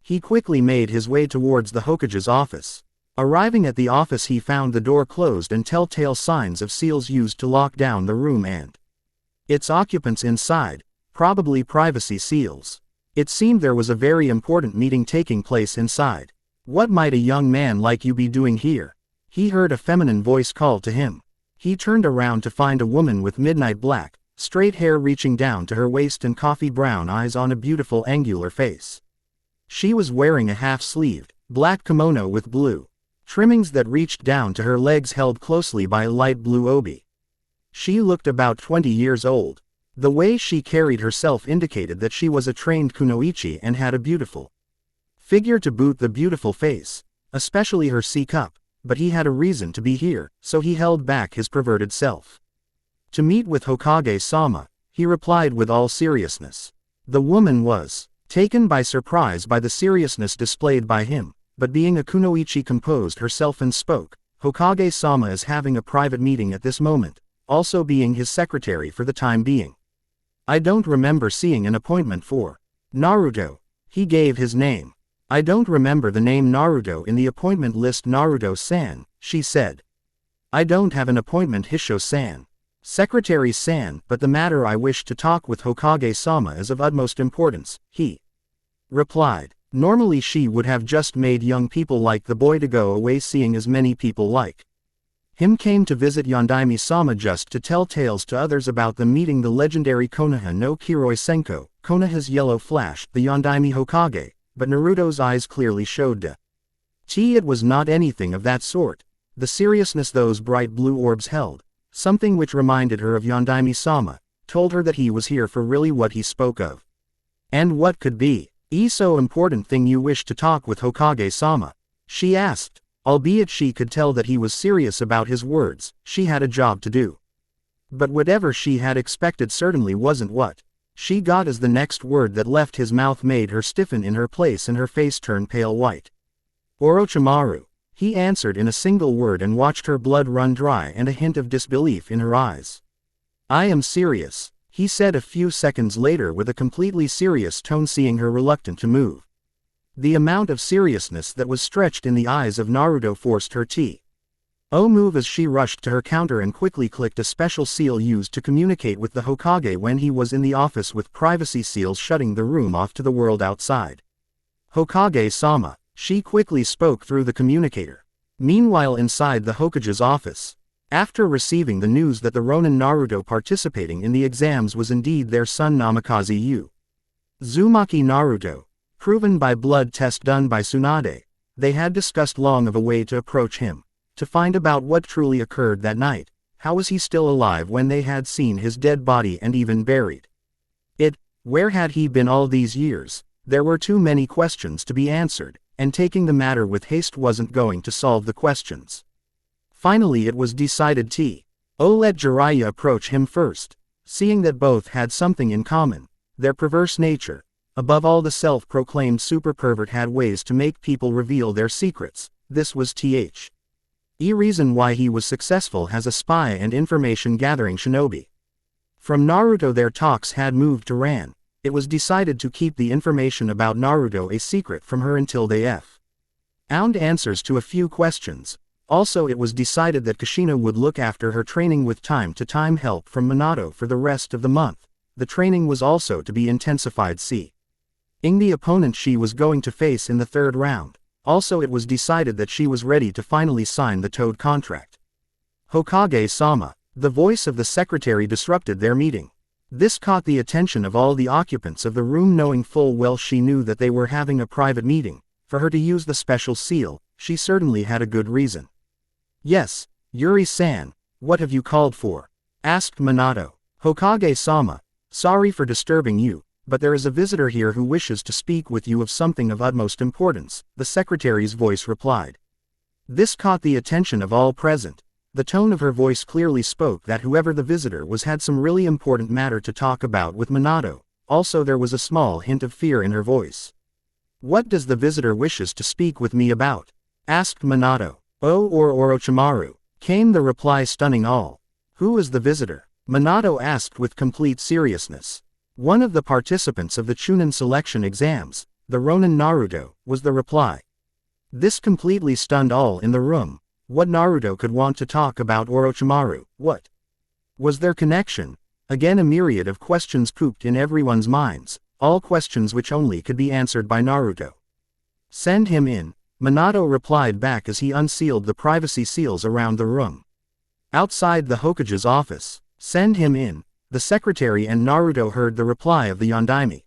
He quickly made his way towards the Hokage's office. Arriving at the office, he found the door closed and telltale signs of seals used to lock down the room and its occupants inside, probably privacy seals. It seemed there was a very important meeting taking place inside. What might a young man like you be doing here? He heard a feminine voice call to him. He turned around to find a woman with midnight black, straight hair reaching down to her waist and coffee brown eyes on a beautiful angular face. She was wearing a half-sleeved, black kimono with blue trimmings that reached down to her legs, held closely by a light blue obi. She looked about 20 years old. The way she carried herself indicated that she was a trained kunoichi and had a beautiful figure to boot the beautiful face, especially her C-cup. But he had a reason to be here, so he held back his perverted self. To meet with Hokage-sama, he replied with all seriousness. The woman was taken by surprise by the seriousness displayed by him, but being a kunoichi, composed herself and spoke. Hokage-sama is having a private meeting at this moment, also being his secretary for the time being. I don't remember seeing an appointment for Naruto. He gave his name. I don't remember the name Naruto in the appointment list. Naruto-san, she said. I don't have an appointment, Hisho-san. Secretary-san, but the matter I wish to talk with Hokage-sama is of utmost importance, he replied. Normally she would have just made young people like the boy to go away, seeing as many people like him came to visit Yondaime-sama just to tell tales to others about them meeting the legendary Konoha no Kiroi Senko, Konoha's yellow flash, the Yondaime Hokage. But Naruto's eyes clearly showed it was not anything of that sort. The seriousness those bright blue orbs held, something which reminded her of Yondaime-sama, told her that he was here for really what he spoke of. And what could be so important thing you wish to talk with Hokage-sama? She asked. Albeit she could tell that he was serious about his words, she had a job to do. But whatever she had expected certainly wasn't what she got, as the next word that left his mouth made her stiffen in her place and her face turn pale white. Orochimaru, he answered in a single word and watched her blood run dry and a hint of disbelief in her eyes. I am serious, he said a few seconds later with a completely serious tone, seeing her reluctant to move. The amount of seriousness that was stretched in the eyes of Naruto forced her to move as she rushed to her counter and quickly clicked a special seal used to communicate with the Hokage when he was in the office, with privacy seals shutting the room off to the world outside. Hokage-sama, she quickly spoke through the communicator. Meanwhile, inside the Hokage's office, after receiving the news that the Ronin Naruto participating in the exams was indeed their son Namikaze Uzumaki Naruto, proven by blood test done by Tsunade, they had discussed long of a way to approach him, to find about what truly occurred that night. How was he still alive when they had seen his dead body and even buried it? Where had he been all these years? There were too many questions to be answered, and taking the matter with haste wasn't going to solve the questions. Finally it was decided to let Jiraiya approach him first, seeing that both had something in common, their perverse nature. Above all, the self-proclaimed super pervert had ways to make people reveal their secrets. This was the reason why he was successful as a spy and information-gathering shinobi. From Naruto their talks had moved to Ran. It was decided to keep the information about Naruto a secret from her until they found answers to a few questions. Also it was decided that Kushina would look after her training with time-to-time help from Minato for the rest of the month. The training was also to be intensified. The opponent she was going to face in the third round. Also it was decided that she was ready to finally sign the Toad contract. Hokage-sama. The voice of the secretary disrupted their meeting. This caught the attention of all the occupants of the room, knowing full well she knew that they were having a private meeting. For her to use the special seal, she certainly had a good reason. Yes, Yuri-san, what have you called for? Asked Minato. Hokage-sama, sorry for disturbing you, but there is a visitor here who wishes to speak with you of something of utmost importance, the secretary's voice replied. This caught the attention of all present. The tone of her voice clearly spoke that whoever the visitor was had some really important matter to talk about with Minato. Also there was a small hint of fear in her voice. What does the visitor wishes to speak with me about? Asked Minato. Oh, or Orochimaru, came the reply, stunning all. Who is the visitor? Minato asked with complete seriousness. One of the participants of the Chunin selection exams, the Ronin Naruto, was the reply. This completely stunned all in the room. What Naruto could want to talk about Orochimaru? What was their connection? Again a myriad of questions pooped in everyone's minds, all questions which only could be answered by Naruto. Send him in, Minato replied back as he unsealed the privacy seals around the room. Outside the Hokage's office, send him in, the secretary and Naruto heard the reply of the Yondaime.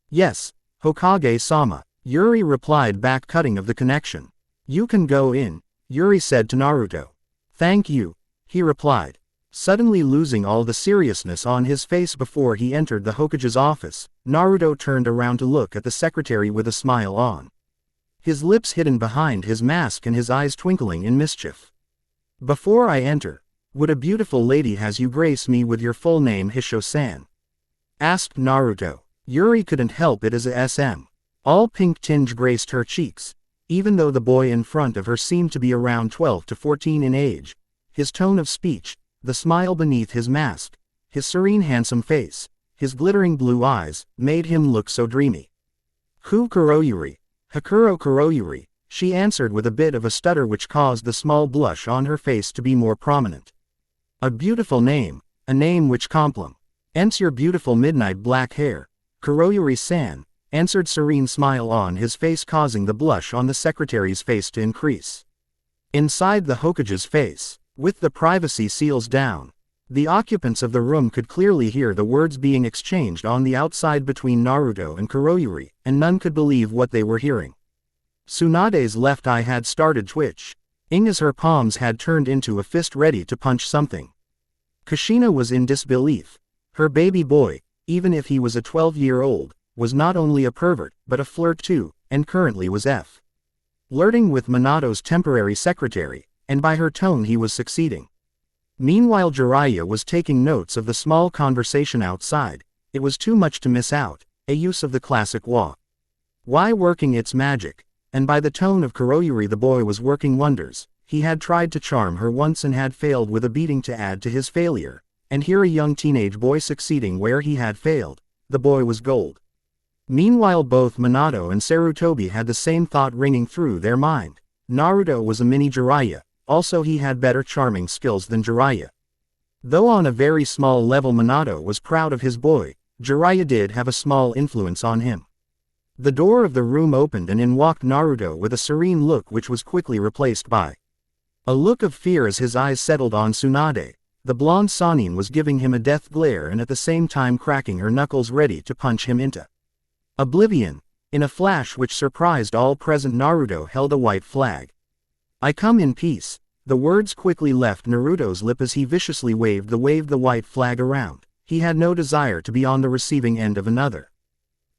Yes, Hokage-sama, Yuri replied back, cutting of the connection. You can go in, Yuri said to Naruto. Thank you, he replied. Suddenly losing all the seriousness on his face before he entered the Hokage's office, Naruto turned around to look at the secretary with a smile on his lips, hidden behind his mask, and his eyes twinkling in mischief. Before I enter, would a beautiful lady has you grace me with your full name, Hisho-san? Asked Naruto. Yuri couldn't help it as a SM. All pink tinge graced her cheeks. Even though the boy in front of her seemed to be around 12 to 14 in age, his tone of speech, the smile beneath his mask, his serene handsome face, his glittering blue eyes, made him look so dreamy. Ku Kuroyuri, Hakuro Kuroyuri, she answered with a bit of a stutter which caused the small blush on her face to be more prominent. A beautiful name, a name which compliments your beautiful midnight black hair, Kuroyuri-san, answered serene smile on his face, causing the blush on the secretary's face to increase. Inside the Hokage's face, with the privacy seals down, the occupants of the room could clearly hear the words being exchanged on the outside between Naruto and Kuroyuri, and none could believe what they were hearing. Tsunade's left eye had started twitch, as her palms had turned into a fist ready to punch something. Kushina was in disbelief. Her baby boy, even if he was a 12-year-old, was not only a pervert, but a flirt too, and currently was flirting with Minato's temporary secretary, and by her tone he was succeeding. Meanwhile Jiraiya was taking notes of the small conversation outside. It was too much to miss out, a use of the classic why working its magic, and by the tone of Kuroyuri the boy was working wonders. He had tried to charm her once and had failed with a beating to add to his failure, and here a young teenage boy succeeding where he had failed. The boy was gold. Meanwhile both Minato and Sarutobi had the same thought ringing through their mind. Naruto was a mini Jiraiya, also he had better charming skills than Jiraiya. Though on a very small level Minato was proud of his boy, Jiraiya did have a small influence on him. The door of the room opened and in walked Naruto with a serene look which was quickly replaced by a look of fear as his eyes settled on Tsunade. The blonde Sannin was giving him a death glare and at the same time cracking her knuckles ready to punch him into oblivion. In a flash which surprised all present, Naruto held a white flag. I come in peace. The words quickly left Naruto's lip as he viciously waved the white flag around. He had no desire to be on the receiving end of another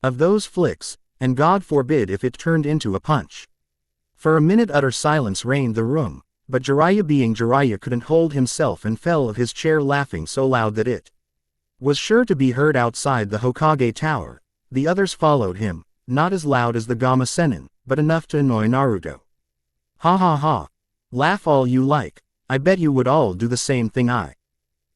of those flicks, and God forbid if it turned into a punch. For a minute utter silence reigned the room, but Jiraiya being Jiraiya couldn't hold himself and fell of his chair laughing so loud that it was sure to be heard outside the Hokage tower. The others followed him, not as loud as the Gamma Sennin, but enough to annoy Naruto. Ha ha ha. Laugh all you like. I bet you would all do the same thing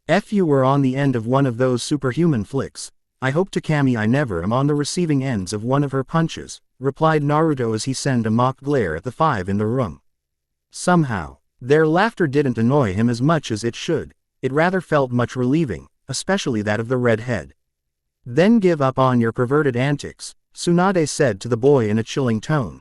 if you were on the end of one of those superhuman flicks. I hope to Kami I never am on the receiving ends of one of her punches, replied Naruto as he sent a mock glare at the five in the room. Somehow, their laughter didn't annoy him as much as it should. It rather felt much relieving, especially that of the redhead. Then give up on your perverted antics, Tsunade said to the boy in a chilling tone.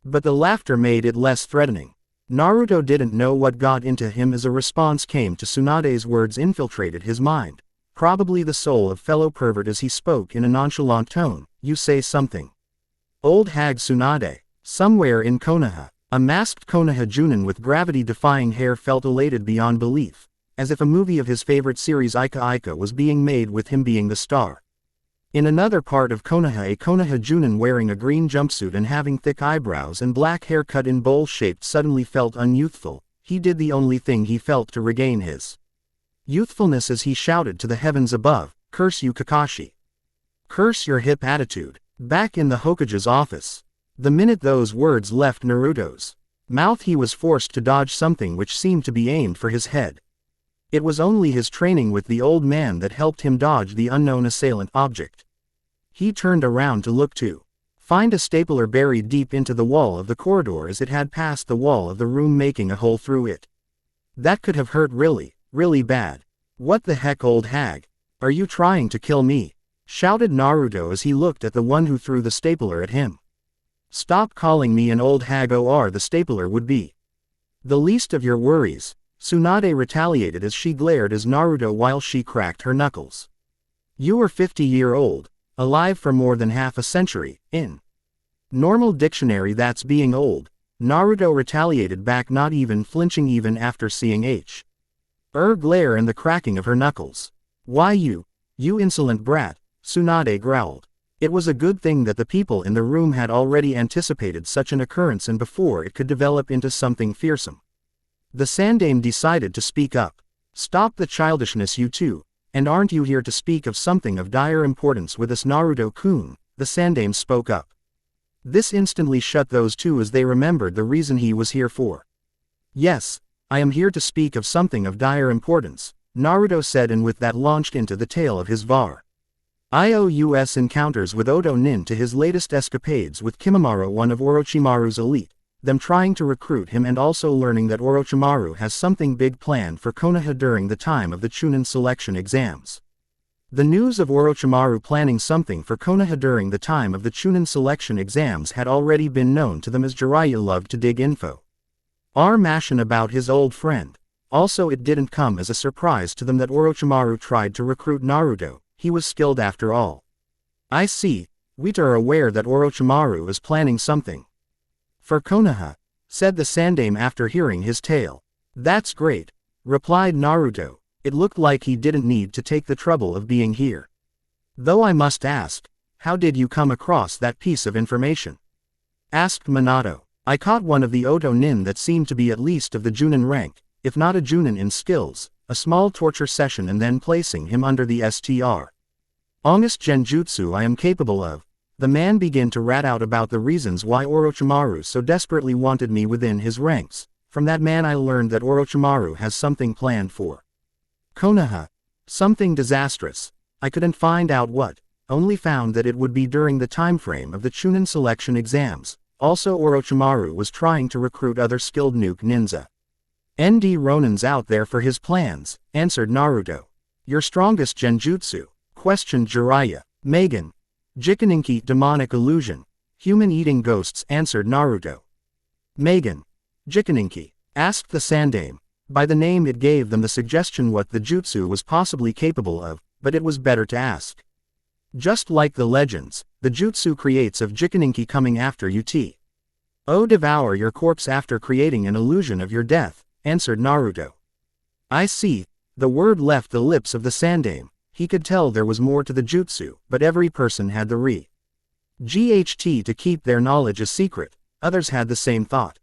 But the laughter made it less threatening. Naruto didn't know what got into him as a response came to Tsunade's words infiltrated his mind. Probably the soul of fellow pervert as he spoke in a nonchalant tone. You say something. Old hag Tsunade. Somewhere in Konoha, a masked Konoha Junin with gravity-defying hair felt elated beyond belief, as if a movie of his favorite series Ika Ika was being made with him being the star. In another part of Konoha, a Konoha Junin wearing a green jumpsuit and having thick eyebrows and black hair cut in bowl-shaped suddenly felt unyouthful. He did the only thing he felt to regain his youthfulness as he shouted to the heavens above, "Curse you Kakashi. Curse your hip attitude." Back in the Hokage's office. The minute those words left Naruto's mouth he was forced to dodge something which seemed to be aimed for his head. It was only his training with the old man that helped him dodge the unknown assailant object. He turned around to look to find a stapler buried deep into the wall of the corridor as it had passed the wall of the room making a hole through it. That could have hurt really, really bad. What the heck, old hag? Are you trying to kill me? Shouted Naruto as he looked at the one who threw the stapler at him. Stop calling me an old hag, or the stapler would be the least of your worries. Tsunade retaliated as she glared at Naruto while she cracked her knuckles. You were 50-year-old, alive for more than half a century, in normal dictionary that's being old. Naruto retaliated back, not even flinching even after seeing her glare and the cracking of her knuckles. Why you insolent brat, Tsunade growled. It was a good thing that the people in the room had already anticipated such an occurrence and before it could develop into something fearsome. The Sandaime decided to speak up. Stop the childishness, you two, and aren't you here to speak of something of dire importance with us, Naruto-kun? The Sandaime spoke up. This instantly shut those two as they remembered the reason he was here for. Yes, I am here to speak of something of dire importance, Naruto said, and with that launched into the tale of his IOUS encounters with Oto Nin to his latest escapades with Kimimaro, one of Orochimaru's elite, them trying to recruit him and also learning that Orochimaru has something big planned for Konoha during the time of the Chunin selection exams. The news of Orochimaru planning something for Konoha during the time of the Chunin selection exams had already been known to them as Jiraiya loved to dig info. Mashing about his old friend. Also, it didn't come as a surprise to them that Orochimaru tried to recruit Naruto. He was skilled after all. I see, we are aware that Orochimaru is planning something for Konoha, said the Sandaime after hearing his tale. That's great, replied Naruto. It looked like he didn't need to take the trouble of being here. Though I must ask, how did you come across that piece of information? Asked Minato. I caught one of the Oto Nin that seemed to be at least of the Junin rank, if not a Junin in skills, a small torture session and then placing him under the STR. Honest genjutsu I am capable of. The man began to rat out about the reasons why Orochimaru so desperately wanted me within his ranks. From that man I learned that Orochimaru has something planned for Konoha. Something disastrous. I couldn't find out what, only found that it would be during the time frame of the Chunin selection exams. Also, Orochimaru was trying to recruit other skilled nuke ninja. ND Ronins out there for his plans, answered Naruto. Your strongest genjutsu? Questioned Jiraiya. Megan. Jikaninki demonic illusion. Human eating ghosts, answered Naruto. Megan. Jikaninki? Asked the Sandaime. By the name it gave them the suggestion what the jutsu was possibly capable of, but it was better to ask. Just like the legends, the jutsu creates of Jikaninki coming after you devour your corpse after creating an illusion of your death, answered Naruto. I see, the word left the lips of the Sandaime. He could tell there was more to the jutsu, but every person had the GHT to keep their knowledge a secret. Others had the same thought.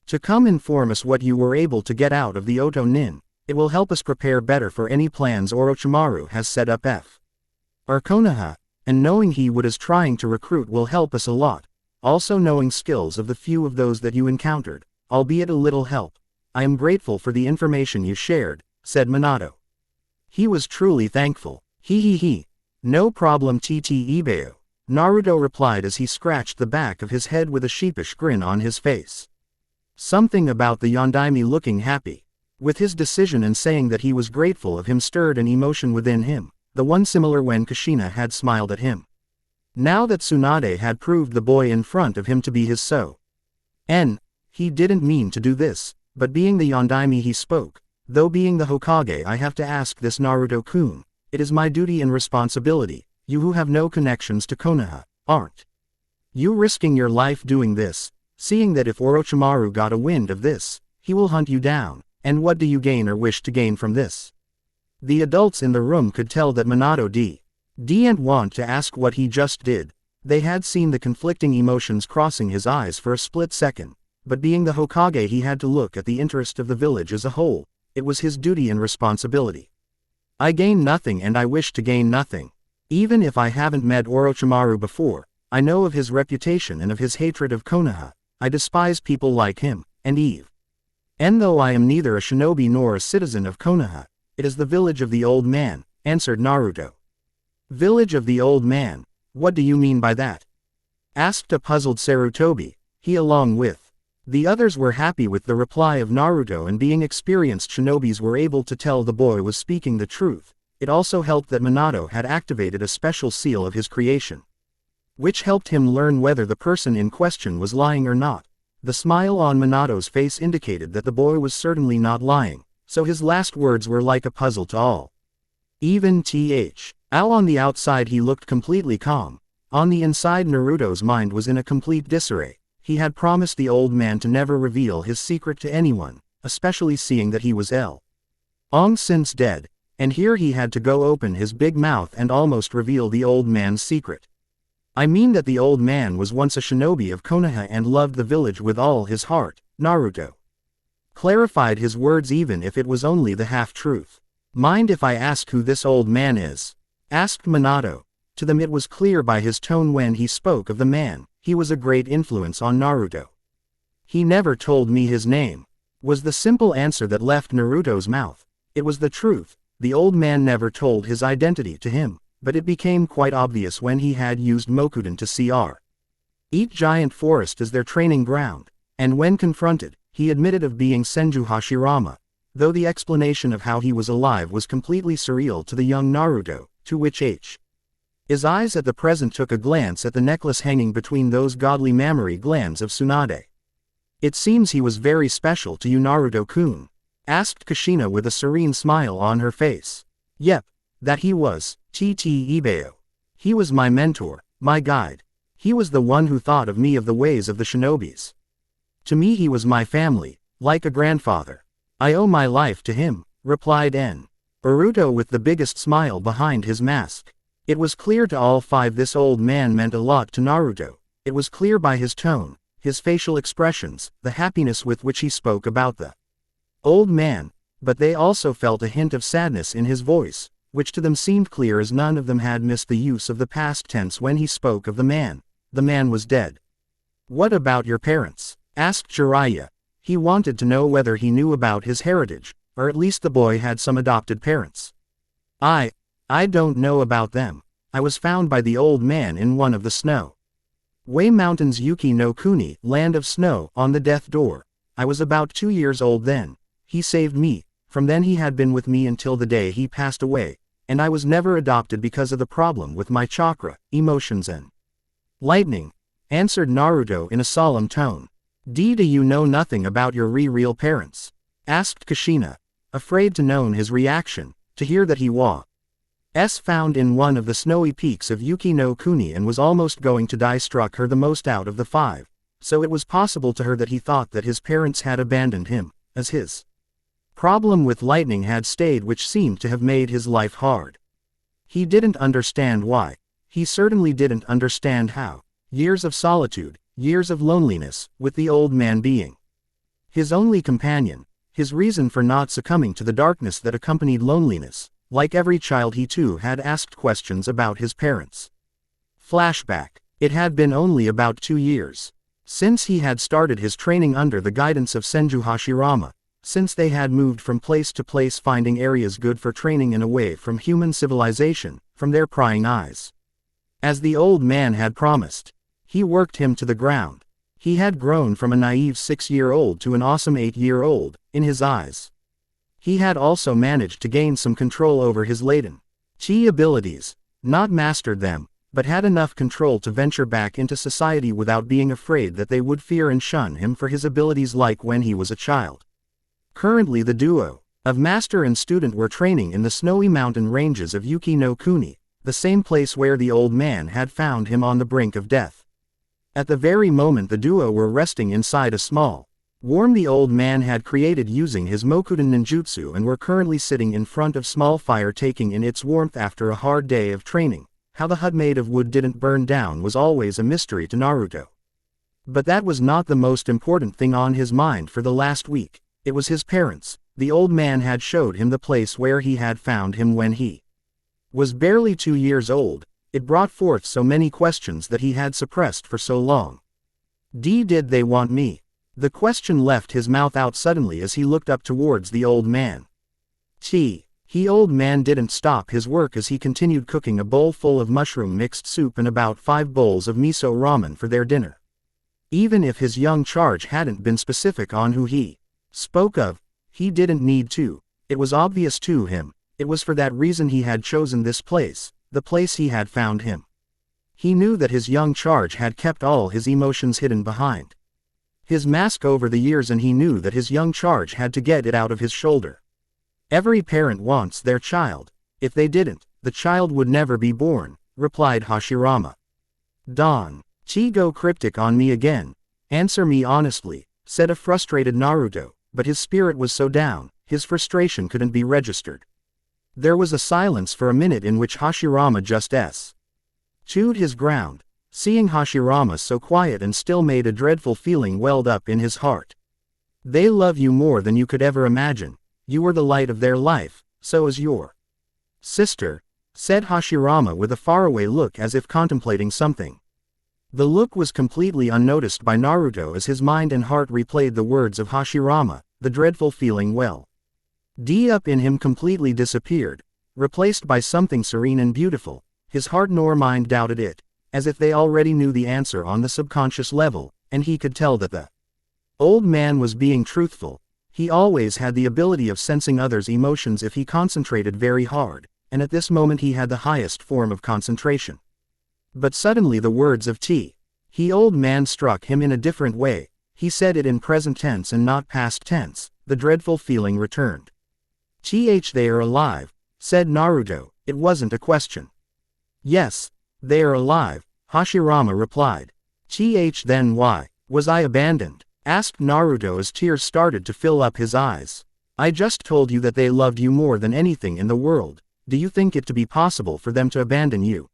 To come inform us what you were able to get out of the Oto Nin, it will help us prepare better for any plans Orochimaru has set up or Konoha, and knowing he would is trying to recruit will help us a lot. Also knowing skills of the few of those that you encountered, albeit a little help. I am grateful for the information you shared, said Minato. He was truly thankful. He. No problem TT Ibeo. Naruto replied as he scratched the back of his head with a sheepish grin on his face. Something about the Yondaime looking happy with his decision and saying that he was grateful of him stirred an emotion within him, the one similar when Kushina had smiled at him. Now that Tsunade had proved the boy in front of him to be his he didn't mean to do this, but being the Yondaime he spoke, though being the Hokage I have to ask this Naruto-kun, it is my duty and responsibility, you who have no connections to Konoha, aren't you risking your life doing this, seeing that if Orochimaru got a wind of this, he will hunt you down, and what do you gain or wish to gain from this? The adults in the room could tell that Minato didn't want to ask what he just did. They had seen the conflicting emotions crossing his eyes for a split second, but being the Hokage he had to look at the interest of the village as a whole. It was his duty and responsibility. I gain nothing and I wish to gain nothing. Even if I haven't met Orochimaru before, I know of his reputation and of his hatred of Konoha. I despise people like him, and though I am neither a shinobi nor a citizen of Konoha, it is the village of the old man, answered Naruto. Village of the old man, what do you mean by that? Asked a puzzled Sarutobi. He along with the others were happy with the reply of Naruto, and being experienced shinobis were able to tell the boy was speaking the truth. It also helped that Minato had activated a special seal of his creation, which helped him learn whether the person in question was lying or not. The smile on Minato's face indicated that the boy was certainly not lying, so his last words were like a puzzle to all. Even Ow, on the outside he looked completely calm. On the inside Naruto's mind was in a complete disarray. He had promised the old man to never reveal his secret to anyone, especially seeing that he was long since dead, and here he had to go open his big mouth and almost reveal the old man's secret. I mean that the old man was once a shinobi of Konoha and loved the village with all his heart. Naruto clarified his words even if it was only the half-truth. Mind if I ask who this old man is? Asked Minato. To them it was clear by his tone when he spoke of the man, he was a great influence on Naruto. He never told me his name, was the simple answer that left Naruto's mouth. It was the truth, the old man never told his identity to him, but it became quite obvious when he had used Mokuden to eat giant forest as their training ground, and when confronted, he admitted of being Senju Hashirama, though the explanation of how he was alive was completely surreal to the young Naruto, to which his eyes at the present took a glance at the necklace hanging between those godly mammary glands of Tsunade. It seems he was very special to you, Naruto-kun? Asked Kushina with a serene smile on her face. Yep, that he was, Ibeo. He was my mentor, my guide. He was the one who thought of me of the ways of the shinobis. To me he was my family, like a grandfather. I owe my life to him, replied Naruto with the biggest smile behind his mask. It was clear to all five this old man meant a lot to Naruto. It was clear by his tone, his facial expressions, the happiness with which he spoke about the old man, but they also felt a hint of sadness in his voice, which to them seemed clear as none of them had missed the use of the past tense when he spoke of the man. The man was dead. What about your parents? Asked Jiraiya. He wanted to know whether he knew about his heritage, or at least the boy had some adopted parents. I don't know about them. I was found by the old man in one of the snow Way Mountains, Yuki no Kuni, land of snow, on the death door. I was about 2 years old then. He saved me. From then he had been with me until the day he passed away, and I was never adopted because of the problem with my chakra, emotions and lightning, answered Naruto in a solemn tone. Do you know nothing about your real parents? Asked Kushina, afraid to know his reaction, to hear that he was found in one of the snowy peaks of Yuki no Kuni and was almost going to die struck her the most out of the five, so it was possible to her that he thought that his parents had abandoned him, as his problem with lightning had stayed, which seemed to have made his life hard. He didn't understand why. He certainly didn't understand how. Years of solitude, years of loneliness, with the old man being his only companion, his reason for not succumbing to the darkness that accompanied loneliness. Like every child, he too had asked questions about his parents. Flashback. It had been only about 2 years since he had started his training under the guidance of Senju Hashirama, since they had moved from place to place, finding areas good for training and away from human civilization, from their prying eyes. As the old man had promised, he worked him to the ground. He had grown from a naive 6-year-old to an awesome 8-year-old, in his eyes. He had also managed to gain some control over his latent chi abilities, not mastered them, but had enough control to venture back into society without being afraid that they would fear and shun him for his abilities like when he was a child. Currently the duo of master and student were training in the snowy mountain ranges of Yuki no Kuni, the same place where the old man had found him on the brink of death. At the very moment the duo were resting inside a small warm the old man had created using his Mokuden ninjutsu and were currently sitting in front of small fire taking in its warmth after a hard day of training. How the hut made of wood didn't burn down was always a mystery to Naruto. But that was not the most important thing on his mind for the last week. It was his parents. The old man had showed him the place where he had found him when he was barely 2 years old. It brought forth so many questions that he had suppressed for so long. Did they want me? The question left his mouth out suddenly as he looked up towards the old man. He old man didn't stop his work as he continued cooking a bowl full of mushroom mixed soup and about 5 bowls of miso ramen for their dinner. Even if his young charge hadn't been specific on who he spoke of, he didn't need to. It was obvious to him. It was for that reason he had chosen this place, the place he had found him. He knew that his young charge had kept all his emotions hidden behind his mask over the years, and he knew that his young charge had to get it out of his shoulder. Every parent wants their child. If they didn't, the child would never be born, replied Hashirama. Don, go cryptic on me again. Answer me honestly, said a frustrated Naruto, but his spirit was so down, his frustration couldn't be registered. There was a silence for a minute in which Hashirama just chewed his ground. Seeing Hashirama so quiet and still made a dreadful feeling welled up in his heart. They love you more than you could ever imagine. You were the light of their life, so is your sister, said Hashirama with a faraway look as if contemplating something. The look was completely unnoticed by Naruto as his mind and heart replayed the words of Hashirama. The dreadful feeling welled up in him completely disappeared, replaced by something serene and beautiful. His heart nor mind doubted it, as if they already knew the answer on the subconscious level, and he could tell that the old man was being truthful. He always had the ability of sensing others' emotions if he concentrated very hard, and at this moment he had the highest form of concentration. But suddenly the words of he old man struck him in a different way. He said it in present tense and not past tense. The dreadful feeling returned. They are alive, said Naruto. It wasn't a question. Yes, they are alive, Hashirama replied. Then why was I abandoned? Asked Naruto as tears started to fill up his eyes. I just told you that they loved you more than anything in the world. Do you think it to be possible for them to abandon you?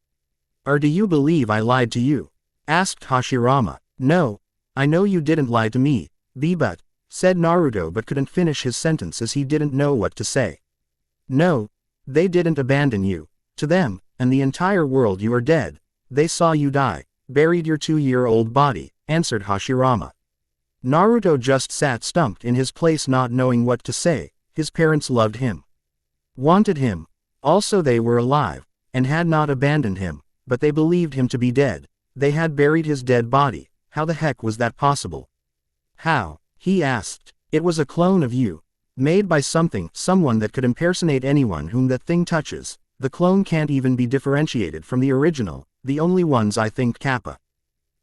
Or do you believe I lied to you? Asked Hashirama. No, I know you didn't lie to me, but, said Naruto but couldn't finish his sentence as he didn't know what to say. No, they didn't abandon you. To them, and the entire world you are dead. They saw you die, buried your 2-year-old body, answered Hashirama. Naruto just sat stumped in his place not knowing what to say. His parents loved him. Wanted him. Also they were alive, and had not abandoned him, but they believed him to be dead. They had buried his dead body. How the heck was that possible? How? He asked. It was a clone of you. Made by someone that could impersonate anyone whom that thing touches. The clone can't even be differentiated from the original. The only ones I think Kappa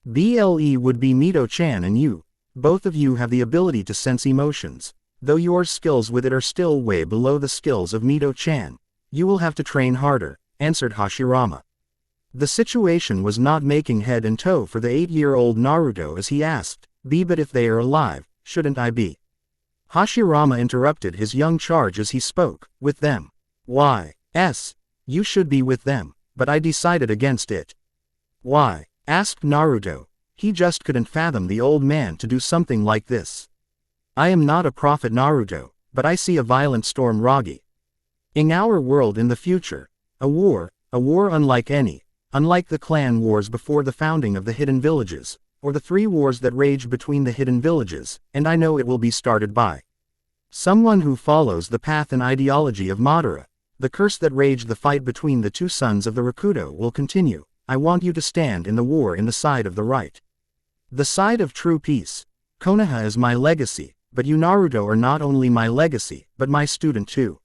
BLE would be Mito-chan and you. Both of you have the ability to sense emotions. Though your skills with it are still way below the skills of Mito-chan. You will have to train harder, answered Hashirama. The situation was not making head and toe for the 8-year-old Naruto as he asked, but if they are alive, shouldn't I be? Hashirama interrupted his young charge as he spoke, with them. Why? You should be with them, but I decided against it. Why? Asked Naruto. He just couldn't fathom the old man to do something like this. I am not a prophet Naruto, but I see a violent storm Ragi. In our world in the future, a war unlike the clan wars before the founding of the hidden villages, or the 3 wars that raged between the hidden villages, and I know it will be started by someone who follows the path and ideology of Madara. The curse that raged the fight between the 2 sons of the Rakuto will continue. I want you to stand in the war in the side of the right. The side of true peace. Konoha is my legacy, but you Naruto are not only my legacy, but my student too.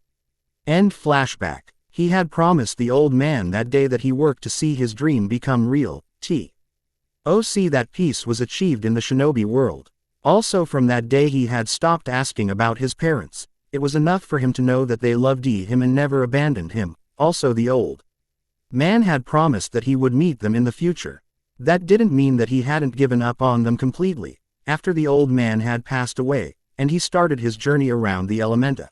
End flashback. He had promised the old man that day that he worked to see his dream become real. See that peace was achieved in the shinobi world. Also from that day he had stopped asking about his parents. It was enough for him to know that they loved him and never abandoned him. Also the old man had promised that he would meet them in the future. That didn't mean that he hadn't given up on them completely. After the old man had passed away, and he started his journey around the Elementa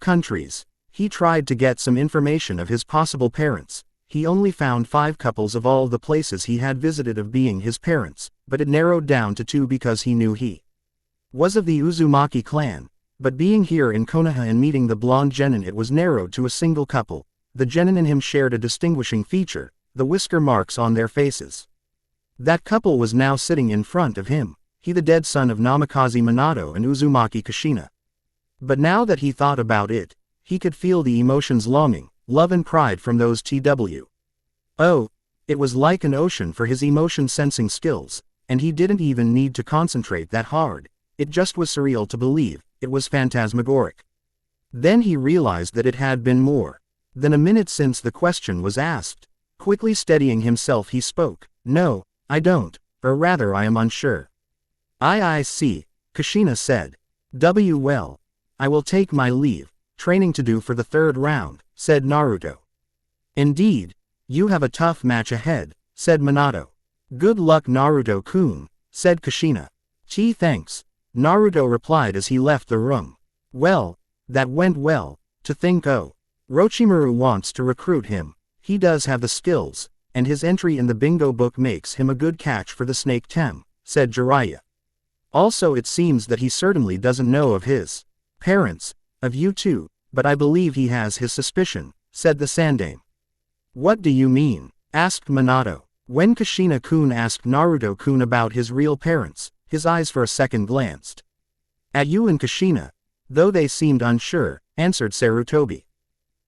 countries, he tried to get some information of his possible parents. He only found 5 couples of all the places he had visited of being his parents, but it narrowed down to 2 because he knew he was of the Uzumaki clan. But being here in Konoha and meeting the blonde genin, it was narrowed to a single couple. The genin and him shared a distinguishing feature, the whisker marks on their faces. That couple was now sitting in front of him, he the dead son of Namikaze Minato and Uzumaki Kushina. But now that he thought about it, he could feel the emotions longing, love and pride from those TW. Oh, it was like an ocean for his emotion-sensing skills, and he didn't even need to concentrate that hard. It just was surreal to believe, it was phantasmagoric. Then he realized that it had been more than a minute since the question was asked. Quickly steadying himself he spoke, "No, I don't, or rather I am unsure." I see," Kushina said. Well, I will take my leave, training to do for the 3rd round, said Naruto. Indeed, you have a tough match ahead, said Minato. Good luck Naruto-kun, said Kushina. Thanks, Naruto replied as he left the room. Well, that went well, to think Orochimaru wants to recruit him. He does have the skills, and his entry in the bingo book makes him a good catch for the snake tem, said Jiraiya. Also it seems that he certainly doesn't know of his parents, of you too, but I believe he has his suspicion, said the Sandame. What do you mean? Asked Minato. When Kushina-kun asked Naruto-kun about his real parents, his eyes for a second glanced at you and Kushina, though they seemed unsure, answered Sarutobi.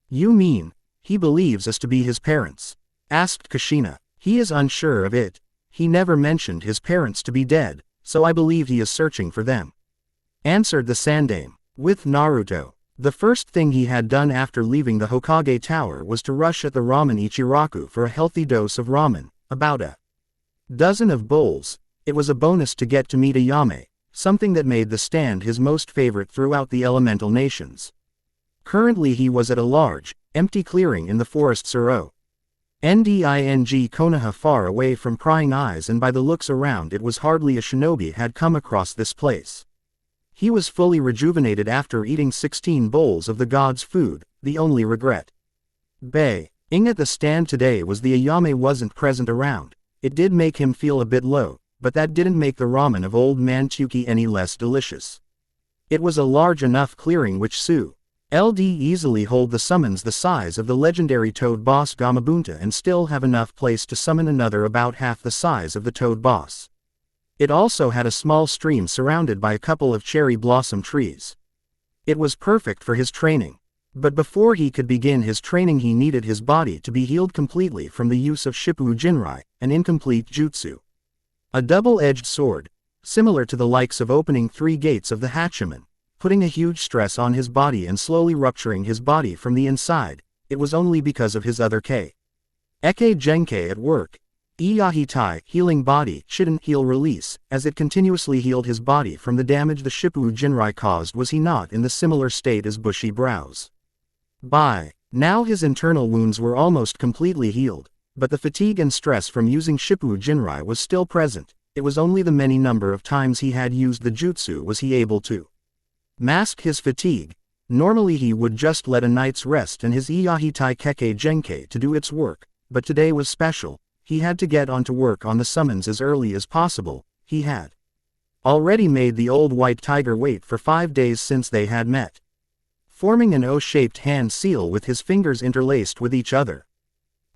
You mean, he believes us to be his parents? Asked Kushina. He is unsure of it. He never mentioned his parents to be dead, so I believe he is searching for them, answered the Sandame. With Naruto, the first thing he had done after leaving the Hokage tower was to rush at the ramen Ichiraku for a healthy dose of ramen, about a dozen of bowls. It was a bonus to get to meet Ayame, something that made the stand his most favorite throughout the elemental nations. Currently he was at a large, empty clearing in the forest Suro. Nding Konoha, far away from prying eyes, and by the looks around it was hardly a shinobi had come across this place. He was fully rejuvenated after eating 16 bowls of the god's food. The only regret being at the stand today was the Ayame wasn't present around. It did make him feel a bit low, but that didn't make the ramen of old man Tsuki any less delicious. It was a large enough clearing which LD easily hold the summons the size of the legendary toad boss Gamabunta and still have enough place to summon another about half the size of the toad boss. It also had a small stream surrounded by a couple of cherry blossom trees. It was perfect for his training. But before he could begin his training he needed his body to be healed completely from the use of Shippu Jinrai, an incomplete jutsu. A double-edged sword, similar to the likes of opening 3 gates of the Hachiman, putting a huge stress on his body and slowly rupturing his body from the inside. It was only because of his other Eke Genkai at work. Iyahitai, healing body, shouldn't heal release, as it continuously healed his body from the damage the Shippu Jinrai caused. Was he not in the similar state as bushy brows? By now his internal wounds were almost completely healed, but the fatigue and stress from using Shippu Jinrai was still present. It was only the many number of times he had used the jutsu was he able to mask his fatigue. Normally he would just let a night's rest and his Iyahitai Keke Genkai to do its work, but today was special. He had to get on to work on the summons as early as possible. He had already made the old white tiger wait for 5 days since they had met, forming an O-shaped hand seal with his fingers interlaced with each other.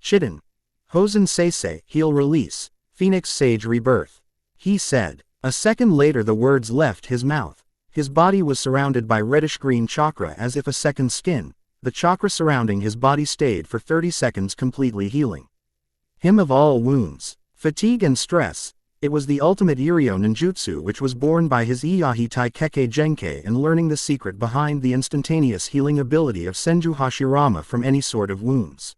Chiden. Hosen Seisei, heal release, Phoenix Sage rebirth. He said. A second later the words left his mouth. His body was surrounded by reddish-green chakra as if a second skin. The chakra surrounding his body stayed for 30 seconds completely healing him of all wounds, fatigue and stress. It was the ultimate Iryo ninjutsu which was born by his Iyahitai Kekkei Genkei and learning the secret behind the instantaneous healing ability of Senju Hashirama from any sort of wounds.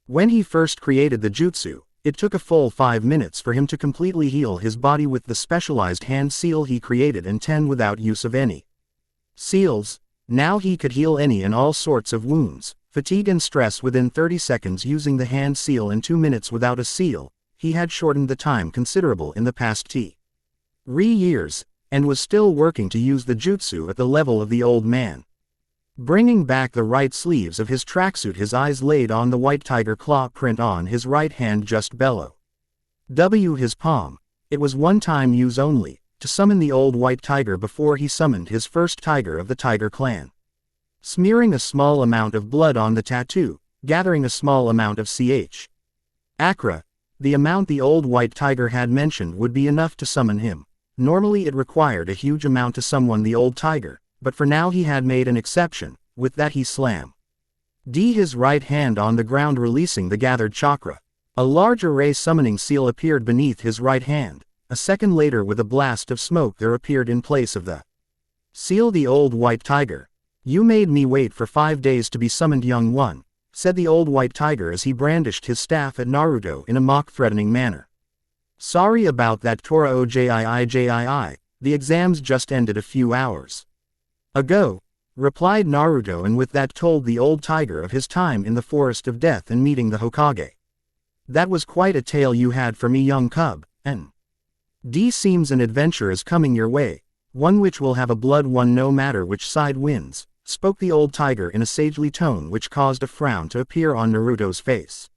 When he first created the jutsu, it took a full 5 minutes for him to completely heal his body with the specialized hand seal he created and 10 without use of any seals. Now he could heal any and all sorts of wounds, fatigue and stress within 30 seconds using the hand seal and 2 minutes without a seal. He had shortened the time considerable in the past 3 years, and was still working to use the jutsu at the level of the old man. Bringing back the right sleeves of his tracksuit, his eyes laid on the white tiger claw print on his right hand, just below his palm. It was one time use only, to summon the old white tiger before he summoned his first tiger of the tiger clan. Smearing a small amount of blood on the tattoo, gathering a small amount of chakra. The amount the old white tiger had mentioned would be enough to summon him. Normally it required a huge amount to summon the old tiger, but for now he had made an exception. With that he slammed his right hand on the ground, releasing the gathered chakra. A large array summoning seal appeared beneath his right hand. A second later, with a blast of smoke, there appeared in place of the seal the old white tiger. "You made me wait for 5 days to be summoned, young one," said the old white tiger as he brandished his staff at Naruto in a mock-threatening manner. "Sorry about that, Tora Ojii. The exams just ended a few hours ago," replied Naruto, and with that told the old tiger of his time in the Forest of Death and meeting the Hokage. "That was quite a tale you had for me, young cub, and seems an adventure is coming your way, one which will have a blood won no matter which side wins," spoke the old tiger in a sagely tone which caused a frown to appear on Naruto's face.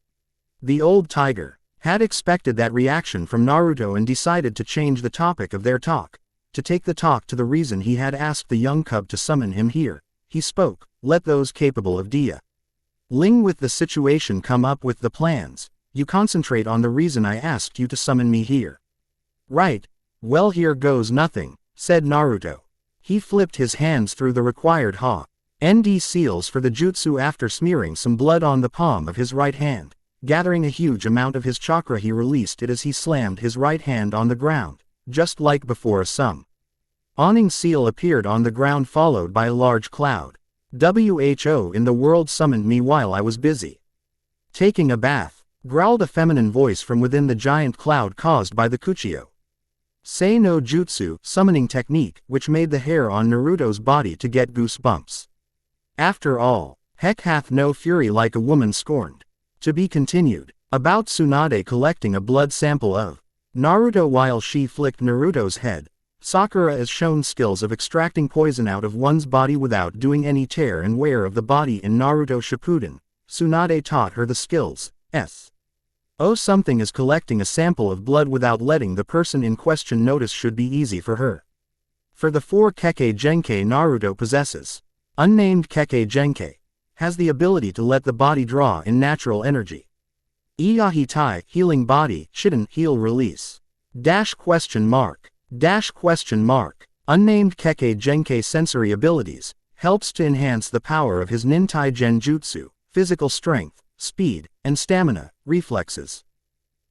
The old tiger had expected that reaction from Naruto and decided to change the topic of their talk. To take the talk to the reason he had asked the young cub to summon him here, he spoke, "Let those capable of dealing with the situation come up with the plans. You concentrate on the reason I asked you to summon me here." "Right. Well, here goes nothing," said Naruto. He flipped his hands through the required ND seals for the jutsu. After smearing some blood on the palm of his right hand, gathering a huge amount of his chakra, he released it as he slammed his right hand on the ground. Just like before, a awning seal appeared on the ground, followed by a large cloud. "Who in the world summoned me while I was busy taking a bath?" growled a feminine voice from within the giant cloud caused by the Kuchio Sei no Jutsu summoning technique, which made the hair on Naruto's body to get goosebumps. After all, heck hath no fury like a woman scorned. To be continued. About Tsunade collecting a blood sample of Naruto while she flicked Naruto's head. Sakura is shown skills of extracting poison out of one's body without doing any tear and wear of the body in Naruto Shippuden. Tsunade taught her the skills. Something is collecting a sample of blood without letting the person in question notice should be easy for her. For the 4 Kekkei Genkei Naruto possesses, unnamed Kekkei Genkei has the ability to let the body draw in natural energy. Iyahitai healing body, Shiden heal release. Unnamed Kekkei Genkei sensory abilities helps to enhance the power of his Nintai Genjutsu, physical strength, speed, and stamina, reflexes,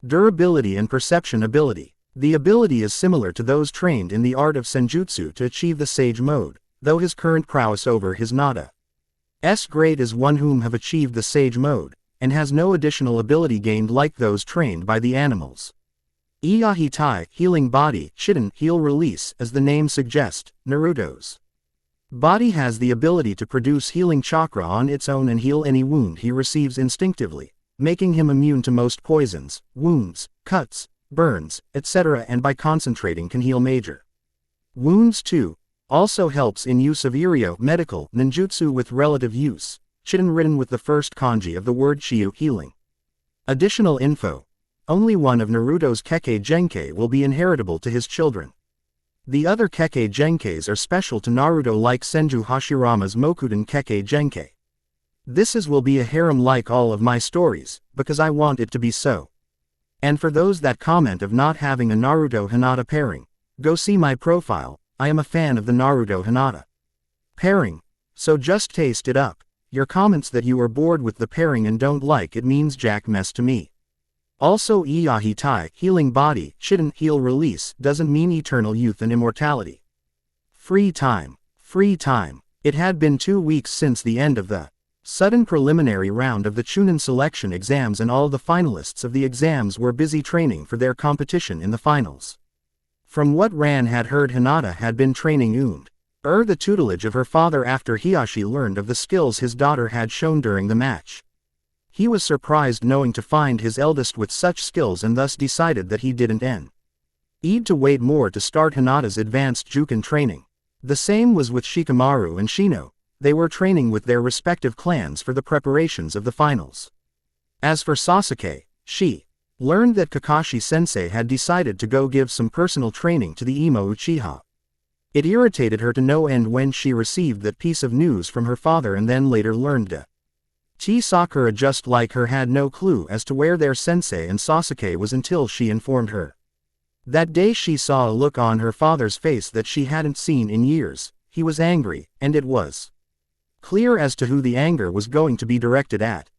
durability and perception ability. The ability is similar to those trained in the art of Senjutsu to achieve the Sage mode, though his current prowess over his Nada's grade is one whom have achieved the Sage mode, and has no additional ability gained like those trained by the animals. Iyahitai healing body, Shiden heal release. As the name suggests, Naruto's body has the ability to produce healing chakra on its own and heal any wound he receives instinctively, making him immune to most poisons, wounds, cuts, burns, etc., and by concentrating can heal major wounds too. Also helps in use of Iryo medical ninjutsu with relative use. Shiden written with the first kanji of the word Shiyu healing. Additional info. Only one of Naruto's Kekkei Genkei will be inheritable to his children. The other Kekkei Genkeis are special to Naruto, like Senju Hashirama's Mokuden Kekkei Genkei. This will be a harem like all of my stories, because I want it to be so. And for those that comment of not having a Naruto Hinata pairing, go see my profile. I am a fan of the Naruto Hinata pairing, so just taste it up. Your comments that you are bored with the pairing and don't like it means jack mess to me. Also Iyahitai, healing body, shouldn't heal release, doesn't mean eternal youth and immortality. Free time. Free time. It had been 2 weeks since the end of the sudden preliminary round of the Chunin selection exams, and all the finalists of the exams were busy training for their competition in the finals. From what Ran had heard, Hinata had been training under the tutelage of her father after Hiyashi learned of the skills his daughter had shown during the match. He was surprised knowing to find his eldest with such skills, and thus decided that he didn't need to wait more to start Hinata's advanced Juken training. The same was with Shikamaru and Shino. They were training with their respective clans for the preparations of the finals. As for Sasuke, she learned that Kakashi-sensei had decided to go give some personal training to the emo Uchiha. It irritated her to no end when she received that piece of news from her father, and then later learned that Sakura, just like her, had no clue as to where their sensei and Sasuke was until she informed her. That day she saw a look on her father's face that she hadn't seen in years. He was angry, and it was clear as to who the anger was going to be directed at.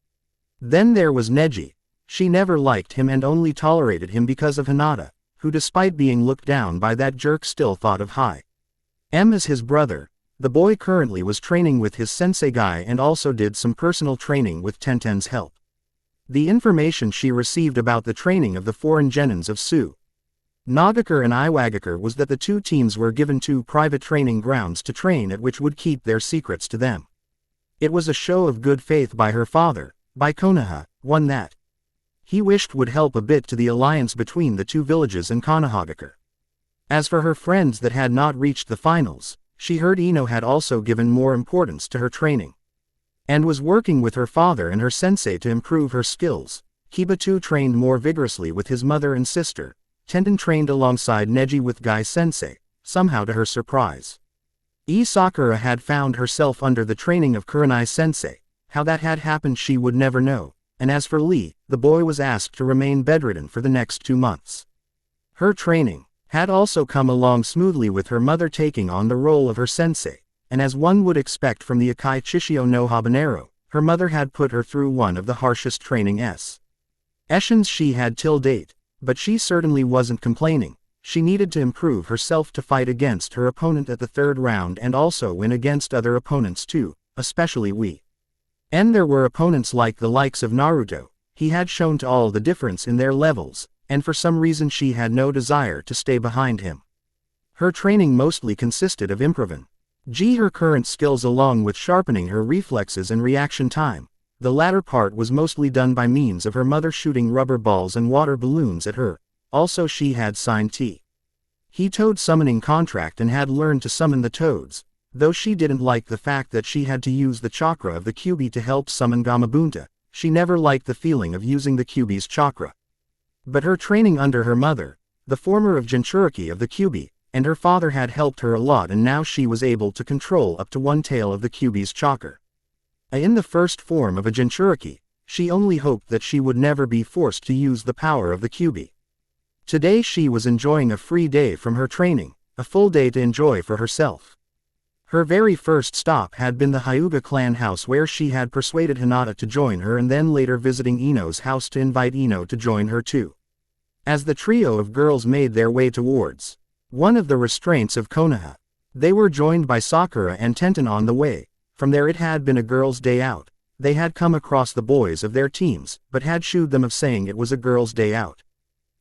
Then there was Neji. She never liked him and only tolerated him because of Hinata, who despite being looked down by that jerk still thought of HYPNOSIS as his brother. The boy currently was training with his sensei guy and also did some personal training with Tenten's help. The information she received about the training of the foreign genins of Nagakure and Iwagakure was that the two teams were given 2 private training grounds to train at, which would keep their secrets to them. It was a show of good faith by her father, by Konoha, one that he wished would help a bit to the alliance between the 2 villages and Konohagakure. As for her friends that had not reached the finals, she heard Ino had also given more importance to her training and was working with her father and her sensei to improve her skills. Kiba too trained more vigorously with his mother and sister. Tenten trained alongside Neji with Guy sensei, somehow to her surprise. Sakura had found herself under the training of Kurenai sensei. How that had happened she would never know, and as for Lee, the boy was asked to remain bedridden for the next 2 months. Her training had also come along smoothly, with her mother taking on the role of her sensei, and as one would expect from the Akai Chishio no Habanero, her mother had put her through one of the harshest training sessions she had till date, but she certainly wasn't complaining. She needed to improve herself to fight against her opponent at the 3rd round and also win against other opponents too, especially and there were opponents like the likes of Naruto. He had shown to all the difference in their levels, and for some reason she had no desire to stay behind him. Her training mostly consisted of improving her current skills along with sharpening her reflexes and reaction time. The latter part was mostly done by means of her mother shooting rubber balls and water balloons at her. Also she had signed He Toad summoning contract and had learned to summon the toads, though she didn't like the fact that she had to use the chakra of the Kyuubi to help summon Gamabunta. She never liked the feeling of using the Kyuubi's chakra. But her training under her mother, the former of Jinchuriki of the Kyuubi, and her father had helped her a lot, and now she was able to control up to 1 tail of the Kyuubi's chakra. In the first form of a Jinchuriki, she only hoped that she would never be forced to use the power of the Kyuubi. Today she was enjoying a free day from her training, a full day to enjoy for herself. Her very first stop had been the Hyuga clan house, where she had persuaded Hinata to join her, and then later visiting Ino's house to invite Ino to join her too. As the trio of girls made their way towards one of the restraints of Konoha, they were joined by Sakura and Tenten on the way. From there it had been a girls' day out. They had come across the boys of their teams, but had shooed them of saying it was a girls' day out.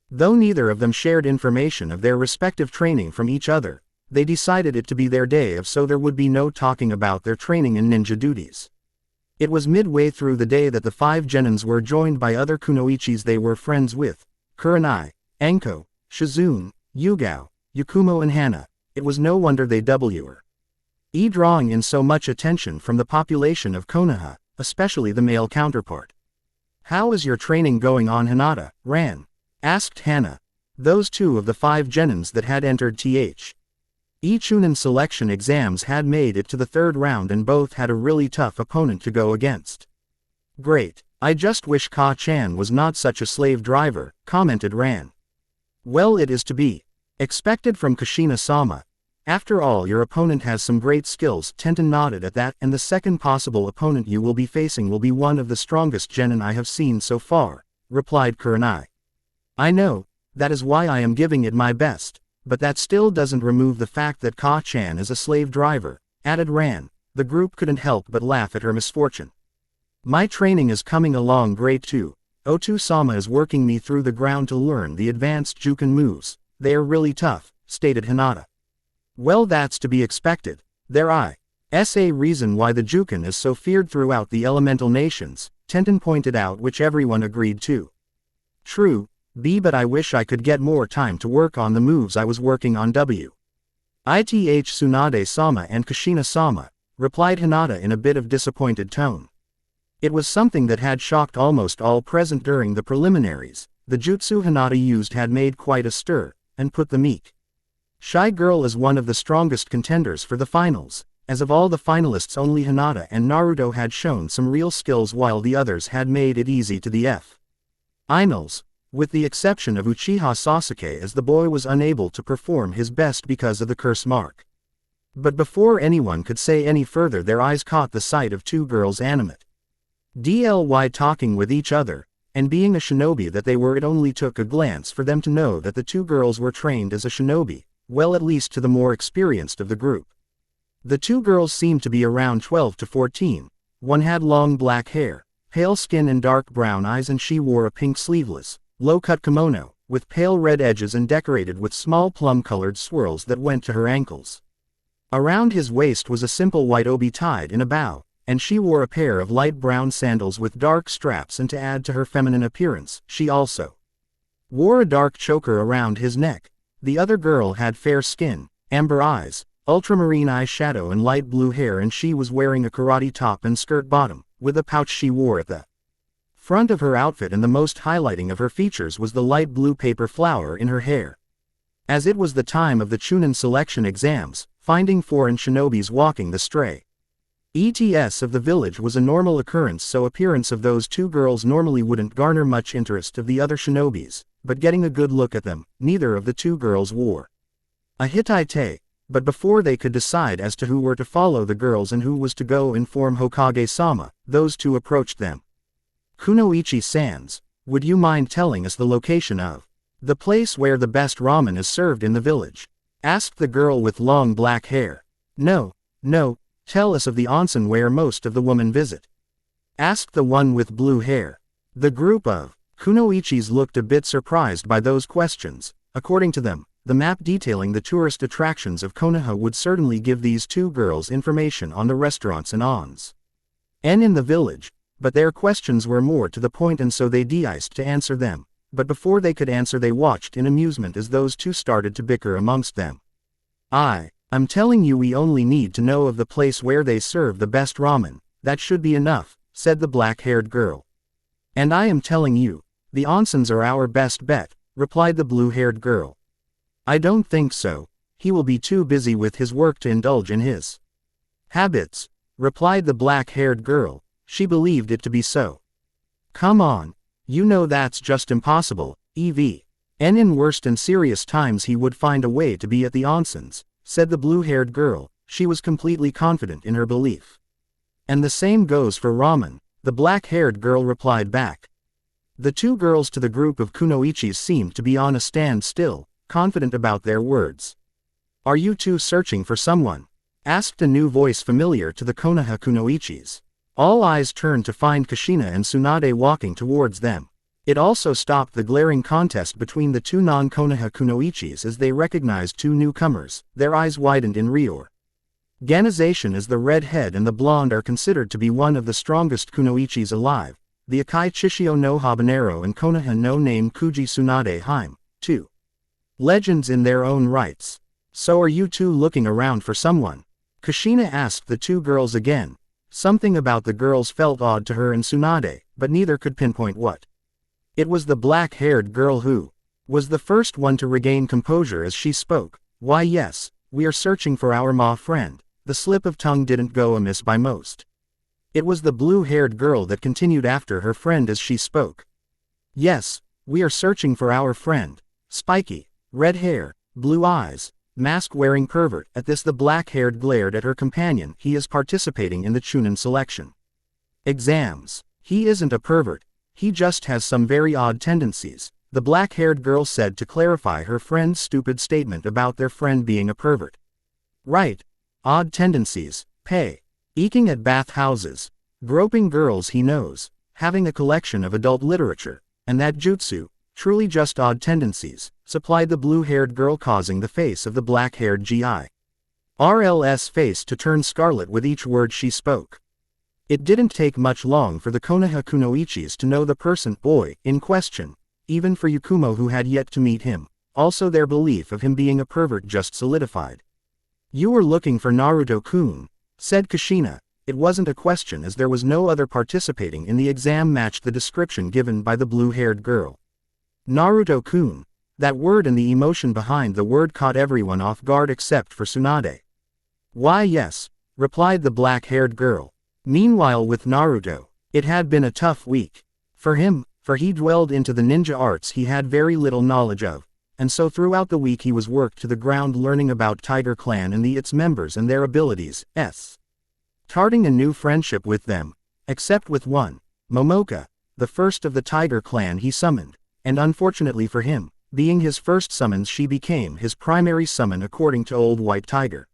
Though neither of them shared information of their respective training from each other, they decided it to be their day of, so there would be no talking about their training and ninja duties. It was midway through the day that the 5 genins were joined by other kunoichis they were friends with: Kurenai, Enko, Shizune, Yugao, Yakumo and Hana. It was no wonder they were drawing in so much attention from the population of Konoha, especially the male counterpart. "How is your training going on, Hinata?" Ran asked Hana. Those 2 of the 5 genins that had entered Chunin selection exams had made it to the 3rd round, and both had a really tough opponent to go against. "Great. I just wish Ka-chan was not such a slave driver," commented Ran. "Well, it is to be expected from Kushina-sama. After all, your opponent has some great skills." Tenten nodded at that, "and the second possible opponent you will be facing will be one of the strongest genin I have seen so far," replied Kurenai. I know, that is why I am giving it my best, but that still doesn't remove the fact that Ka-chan is a slave driver, added Ran. The group couldn't help but laugh at her misfortune. My training is coming along great too. Otu-sama is working me through the ground to learn the advanced Juken moves. They are really tough, stated Hinata. Well, that's to be expected. There is a reason why the Juken is so feared throughout the elemental nations, Tenten pointed out, which everyone agreed to. True, but I wish I could get more time to work on the moves I was working on. Ith Tsunade-sama and Kushina-sama, replied Hinata in a bit of disappointed tone. It was something that had shocked almost all present during the preliminaries. The jutsu Hinata used had made quite a stir, and put the meek shy girl as one of the strongest contenders for the finals. As of all the finalists, only Hinata and Naruto had shown some real skills, while the others had made it easy to the finals, with the exception of Uchiha Sasuke, as the boy was unable to perform his best because of the curse mark. But before anyone could say any further, their eyes caught the sight of two girls animate talking with each other, and being a shinobi that they were, it only took a glance for them to know that the two girls were trained as a shinobi, well, at least to the more experienced of the group. The two girls seemed to be around 12 to 14, one had long black hair, pale skin and dark brown eyes, and she wore a pink sleeveless, low-cut kimono, with pale red edges and decorated with small plum-colored swirls that went to her ankles. Around his waist was a simple white obi tied in a bow, and she wore a pair of light brown sandals with dark straps, and to add to her feminine appearance, she also wore a dark choker around his neck. The other girl had fair skin, amber eyes, ultramarine eyeshadow and light blue hair, and she was wearing a karate top and skirt bottom, with a pouch she wore at the front of her outfit, and the most highlighting of her features was the light blue paper flower in her hair. As it was the time of the Chunin selection exams, finding foreign shinobis walking the stray ETS of the village was a normal occurrence, so appearance of those two girls normally wouldn't garner much interest of the other shinobis, but getting a good look at them, neither of the two girls wore a Hittite. But before they could decide as to who were to follow the girls and who was to go inform Hokage-sama, those two approached them. Kunoichi-sans, would you mind telling us the location of the place where the best ramen is served in the village? Asked the girl with long black hair. No, tell us of the onsen where most of the women visit. Asked the one with blue hair. The group of Kunoichis looked a bit surprised by those questions. According to them, the map detailing the tourist attractions of Konoha would certainly give these two girls information on the restaurants and onsen in the village, but their questions were more to the point, and so they de-iced to answer them. But before they could answer, they watched in amusement as those two started to bicker amongst them. I'm telling you, we only need to know of the place where they serve the best ramen. That should be enough, said the black-haired girl. And I am telling you, the onsens are our best bet, replied the blue-haired girl. I don't think so. He will be too busy with his work to indulge in his habits, replied the black-haired girl. She believed it to be so. Come on. You know that's just impossible, EV. And in worst and serious times he would find a way to be at the onsens, said the blue-haired girl. She was completely confident in her belief. And the same goes for ramen, the black-haired girl replied back. The two girls to the group of Kunoichis seemed to be on a standstill, confident about their words. Are you two searching for someone? Asked a new voice familiar to the Konoha Kunoichis. All eyes turned to find Kushina and Tsunade walking towards them. It also stopped the glaring contest between the two non-Konoha Kunoichis as they recognized two newcomers. Their eyes widened in reorganization as the red-head and the blonde are considered to be one of the strongest Kunoichis alive. The Akai Chishio no Habanero and Konoha no name Kuji Tsunade Haim, two legends in their own rights. So are you two looking around for someone? Kushina asked the two girls again. Something about the girls felt odd to her and Tsunade, but neither could pinpoint what. It was the black-haired girl who was the first one to regain composure as she spoke. Why yes, we are searching for our ma friend. The slip of tongue didn't go amiss by most. It was the blue-haired girl that continued after her friend as she spoke. Yes, we are searching for our friend. Spiky, red hair, blue eyes, mask-wearing pervert. At this the black-haired glared at her companion. He is participating in the Chunin selection exams. He isn't a pervert. He just has some very odd tendencies. the black-haired girl said to clarify her friend's stupid statement about their friend being a pervert. Right. Odd tendencies. Pay. Eking at bath houses. Groping girls he knows. Having a collection of adult literature. And that jutsu. Truly just odd tendencies, supplied the blue-haired girl, causing the face of the black-haired GI's face to turn scarlet with each word she spoke. It didn't take much long for the Konoha kunoichis to know the person boy in question, even for Yakumo who had yet to meet him. Also their belief of him being a pervert just solidified. You were looking for Naruto-kun, said Kushina. It wasn't a question as there was no other participating in the exam matched the description given by the blue-haired girl. Naruto-kun. That word and the emotion behind the word caught everyone off guard except for Tsunade. Why yes, replied the black-haired girl. Meanwhile with Naruto, it had been a tough week. For him, for he dwelled into the ninja arts he had very little knowledge of, and so throughout the week he was worked to the ground learning about Tiger Clan and its members and their abilities, starting a new friendship with them, except with one, Momoka, the first of the Tiger Clan he summoned. And unfortunately for him, being his first summons she became his primary summon according to Old White Tiger.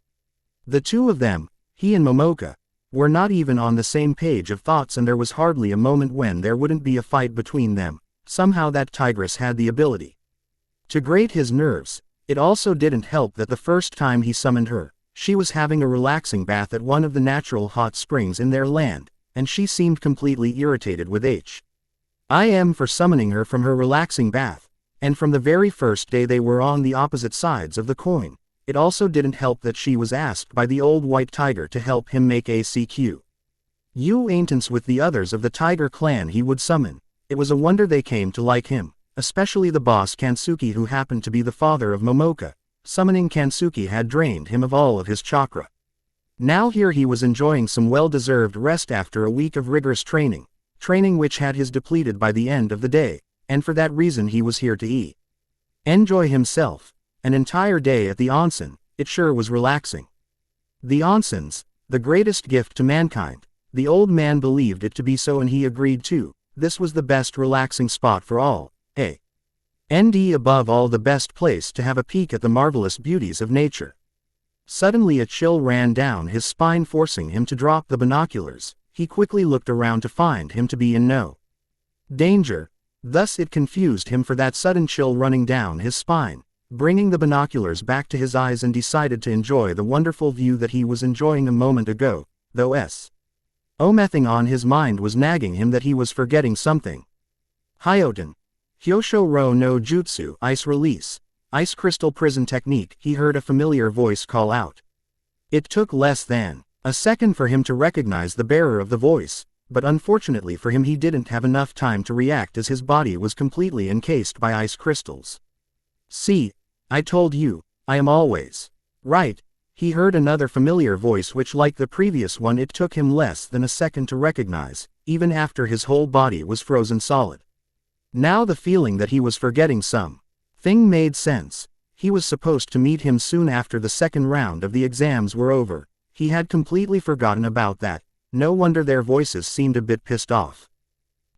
The two of them, he and Momoka, were not even on the same page of thoughts and there was hardly a moment when there wouldn't be a fight between them. Somehow that tigress had the ability to grate his nerves. It also didn't help that the first time he summoned her, she was having a relaxing bath at one of the natural hot springs in their land, and she seemed completely irritated with HYPNOSIS for summoning her from her relaxing bath, and from the very first day they were on the opposite sides of the coin. It also didn't help that she was asked by the Old White Tiger to help him make acquaintance with the others of the Tiger Clan he would summon. It was a wonder they came to like him, especially the boss Kansuki who happened to be the father of Momoka. Summoning Kansuki had drained him of all of his chakra. Now here he was enjoying some well-deserved rest after a week of rigorous training which had his depleted by the end of the day, and for that reason he was here to enjoy himself. An entire day at the onsen, it sure was relaxing. The onsens, the greatest gift to mankind. The old man believed it to be so and he agreed too. This was the best relaxing spot for all, and above all the best place to have a peek at the marvelous beauties of nature. Suddenly a chill ran down his spine forcing him to drop the binoculars. He quickly looked around to find him to be in no danger. Thus it confused him for that sudden chill running down his spine, bringing the binoculars back to his eyes and decided to enjoy the wonderful view that he was enjoying a moment ago, though something on his mind was nagging him that he was forgetting something. Hyoten. Hyosho Ro no Jutsu, Ice Release. Ice Crystal Prison Technique, he heard a familiar voice call out. It took less than a second for him to recognize the bearer of the voice, but unfortunately for him he didn't have enough time to react as his body was completely encased by ice crystals. See, I told you, I am always right. He heard another familiar voice which like the previous one it took him less than a second to recognize, even after his whole body was frozen solid. Now the feeling that he was forgetting something made sense. He was supposed to meet him soon after the second round of the exams were over. He had completely forgotten about that. No wonder their voices seemed a bit pissed off.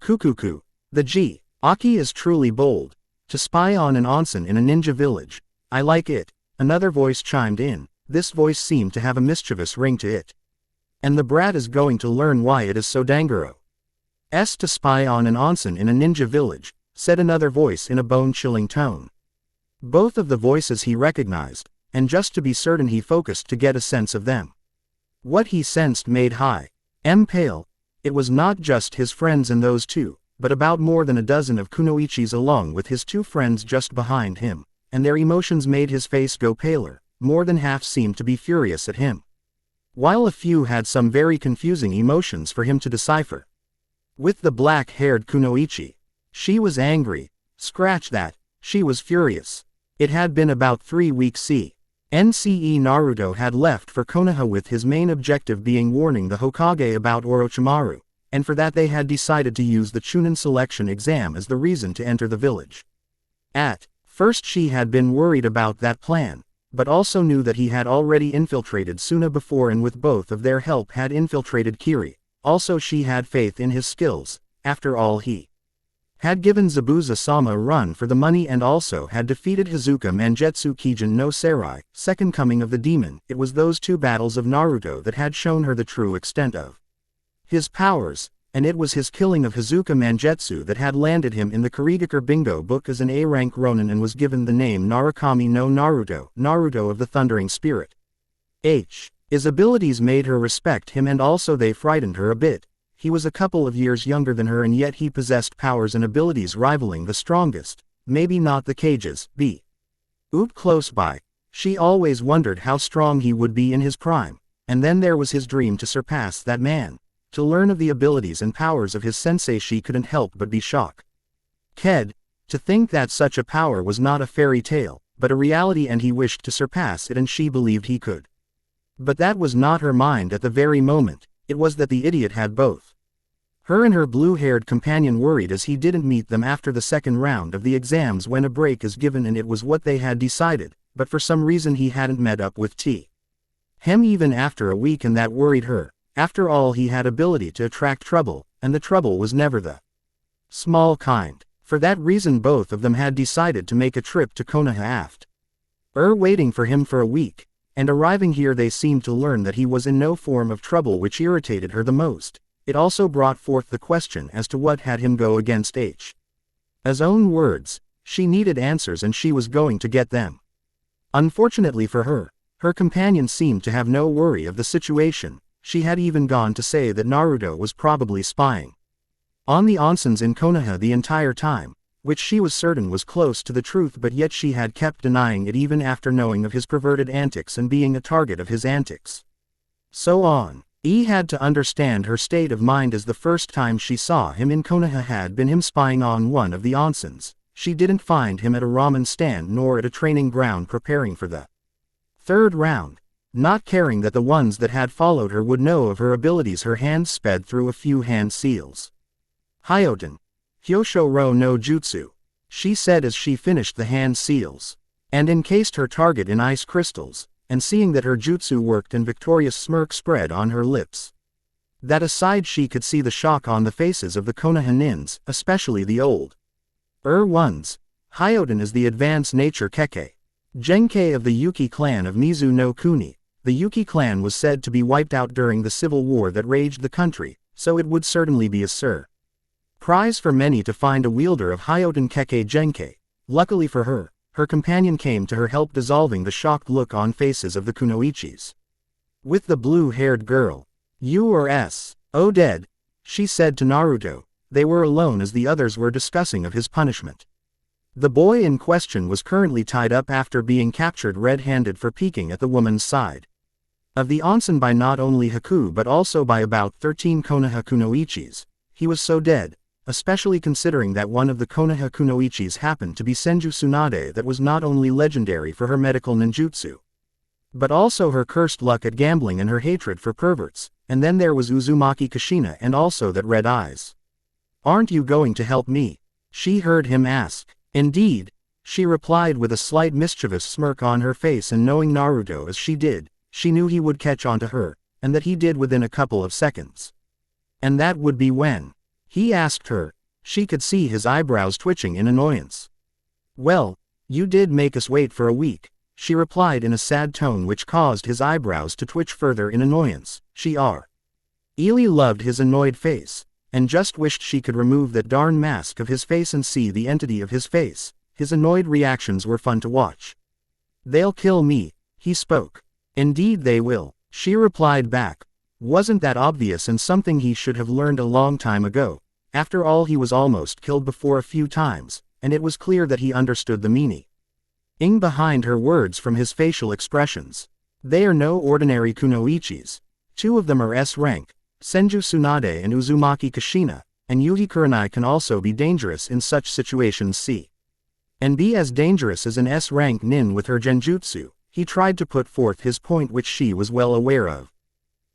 Kukuku. The Aki is truly bold. To spy on an onsen in a ninja village. I like it. Another voice chimed in. This voice seemed to have a mischievous ring to it. And the brat is going to learn why it is so dangero. To spy on an onsen in a ninja village, said another voice in a bone-chilling tone. Both of the voices he recognized, and just to be certain he focused to get a sense of them. What he sensed made pale. It was not just his friends and those two, but about more than a dozen of kunoichis along with his two friends just behind him, and their emotions made his face go paler. More than half seemed to be furious at him, while a few had some very confusing emotions for him to decipher. With the black-haired kunoichi, she was angry. Scratch that, she was furious. It had been about 3 weeks NCE Naruto had left for Konoha with his main objective being warning the Hokage about Orochimaru, and for that they had decided to use the Chunin selection exam as the reason to enter the village. At first she had been worried about that plan, but also knew that he had already infiltrated Suna before and with both of their help had infiltrated Kiri. Also she had faith in his skills. After all he had given Zabuza-sama a run for the money and also had defeated Hizuka Mangetsu Kijin no Serai, second coming of the demon. It was those two battles of Naruto that had shown her the true extent of his powers, and it was his killing of Hizuka Mangetsu that had landed him in the Kurigakure Bingo book as an A-rank Ronin and was given the name Narukami no Naruto, Naruto of the Thundering Spirit. His abilities made her respect him and also they frightened her a bit. He was a couple of years younger than her and yet he possessed powers and abilities rivaling the strongest, maybe not the Kage's, close by. She always wondered how strong he would be in his prime, and then there was his dream to surpass that man. To learn of the abilities and powers of his sensei she couldn't help but be shocked. To think that such a power was not a fairy tale, but a reality and he wished to surpass it and she believed he could. But that was not her mind at the very moment, it was that the idiot had both. Her and her blue-haired companion worried as he didn't meet them after the second round of the exams when a break is given and it was what they had decided, but for some reason he hadn't met up with him even after a week and that worried her. After all he had ability to attract trouble, and the trouble was never the small kind. For that reason both of them had decided to make a trip to Konoha after waiting for him for a week, and arriving here they seemed to learn that he was in no form of trouble which irritated her the most. It also brought forth the question as to what had him go against H's own words. She needed answers and she was going to get them. Unfortunately for her, her companion seemed to have no worry of the situation. She had even gone to say that Naruto was probably spying on the onsens in Konoha the entire time, which she was certain was close to the truth but yet she had kept denying it even after knowing of his perverted antics and being a target of his antics. So on. Had to understand her state of mind as the first time she saw him in Konoha had been him spying on one of the onsens. She didn't find him at a ramen stand nor at a training ground preparing for the third round. Not caring that the ones that had followed her would know of her abilities her hands sped through a few hand seals. Hyoten. Hyosho ro no jutsu. She said as she finished the hand seals. And encased her target in ice crystals, and seeing that her jutsu worked an victorious smirk spread on her lips. That aside she could see the shock on the faces of the Konoha nins, especially the old ones. Hyoten is the advanced nature Keke. Genkei of the Yuki clan of Mizu no Kuni. The Yuki clan was said to be wiped out during the civil war that raged the country, so it would certainly be a surprise for many to find a wielder of Hyoten Keke Genkei. Luckily for her, her companion came to her help dissolving the shocked look on faces of the kunoichis. With the blue-haired girl. You or S.O. dead, she said to Naruto. They were alone as the others were discussing of his punishment. The boy in question was currently tied up after being captured red-handed for peeking at the woman's side of the onsen by not only Haku but also by about 13 Konoha kunoichis. He was so dead, especially considering that one of the Konoha kunoichis happened to be Senju Tsunade that was not only legendary for her medical ninjutsu, but also her cursed luck at gambling and her hatred for perverts, and then there was Uzumaki Kushina and also that red eyes. Aren't you going to help me? She heard him ask. Indeed, she replied with a slight mischievous smirk on her face and knowing Naruto as she did, she knew he would catch on to her, and that he did within a couple of seconds. And that would be when he asked her. She could see his eyebrows twitching in annoyance. Well, you did make us wait for a week, she replied in a sad tone which caused his eyebrows to twitch further in annoyance. She really loved his annoyed face, and just wished she could remove that darn mask of his face and see the entity of his face. His annoyed reactions were fun to watch. They'll kill me, he spoke. Indeed they will, she replied back. Wasn't that obvious and something he should have learned a long time ago? After all he was almost killed before a few times, and it was clear that he understood the meaning behind her words from his facial expressions. They are no ordinary kunoichis. Two of them are S-rank, Senju Tsunade and Uzumaki Kushina, and Yuhi Kurenai can also be dangerous in such situations and be as dangerous as an S-rank nin with her genjutsu. He tried to put forth his point which she was well aware of.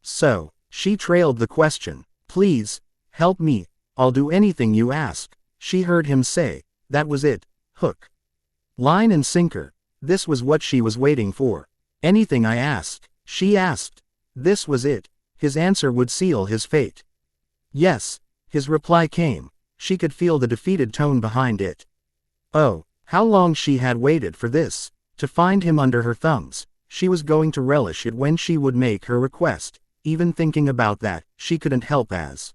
So, she trailed the question. Please, help me, I'll do anything you ask, she heard him say. That was it, hook, line and sinker. This was what she was waiting for. Anything I ask, she asked. This was it. His answer would seal his fate. Yes, his reply came. she could feel the defeated tone behind it. Oh, how long she had waited for this, to find him under her thumbs. She was going to relish it when she would make her request. Even thinking about that, she couldn't help as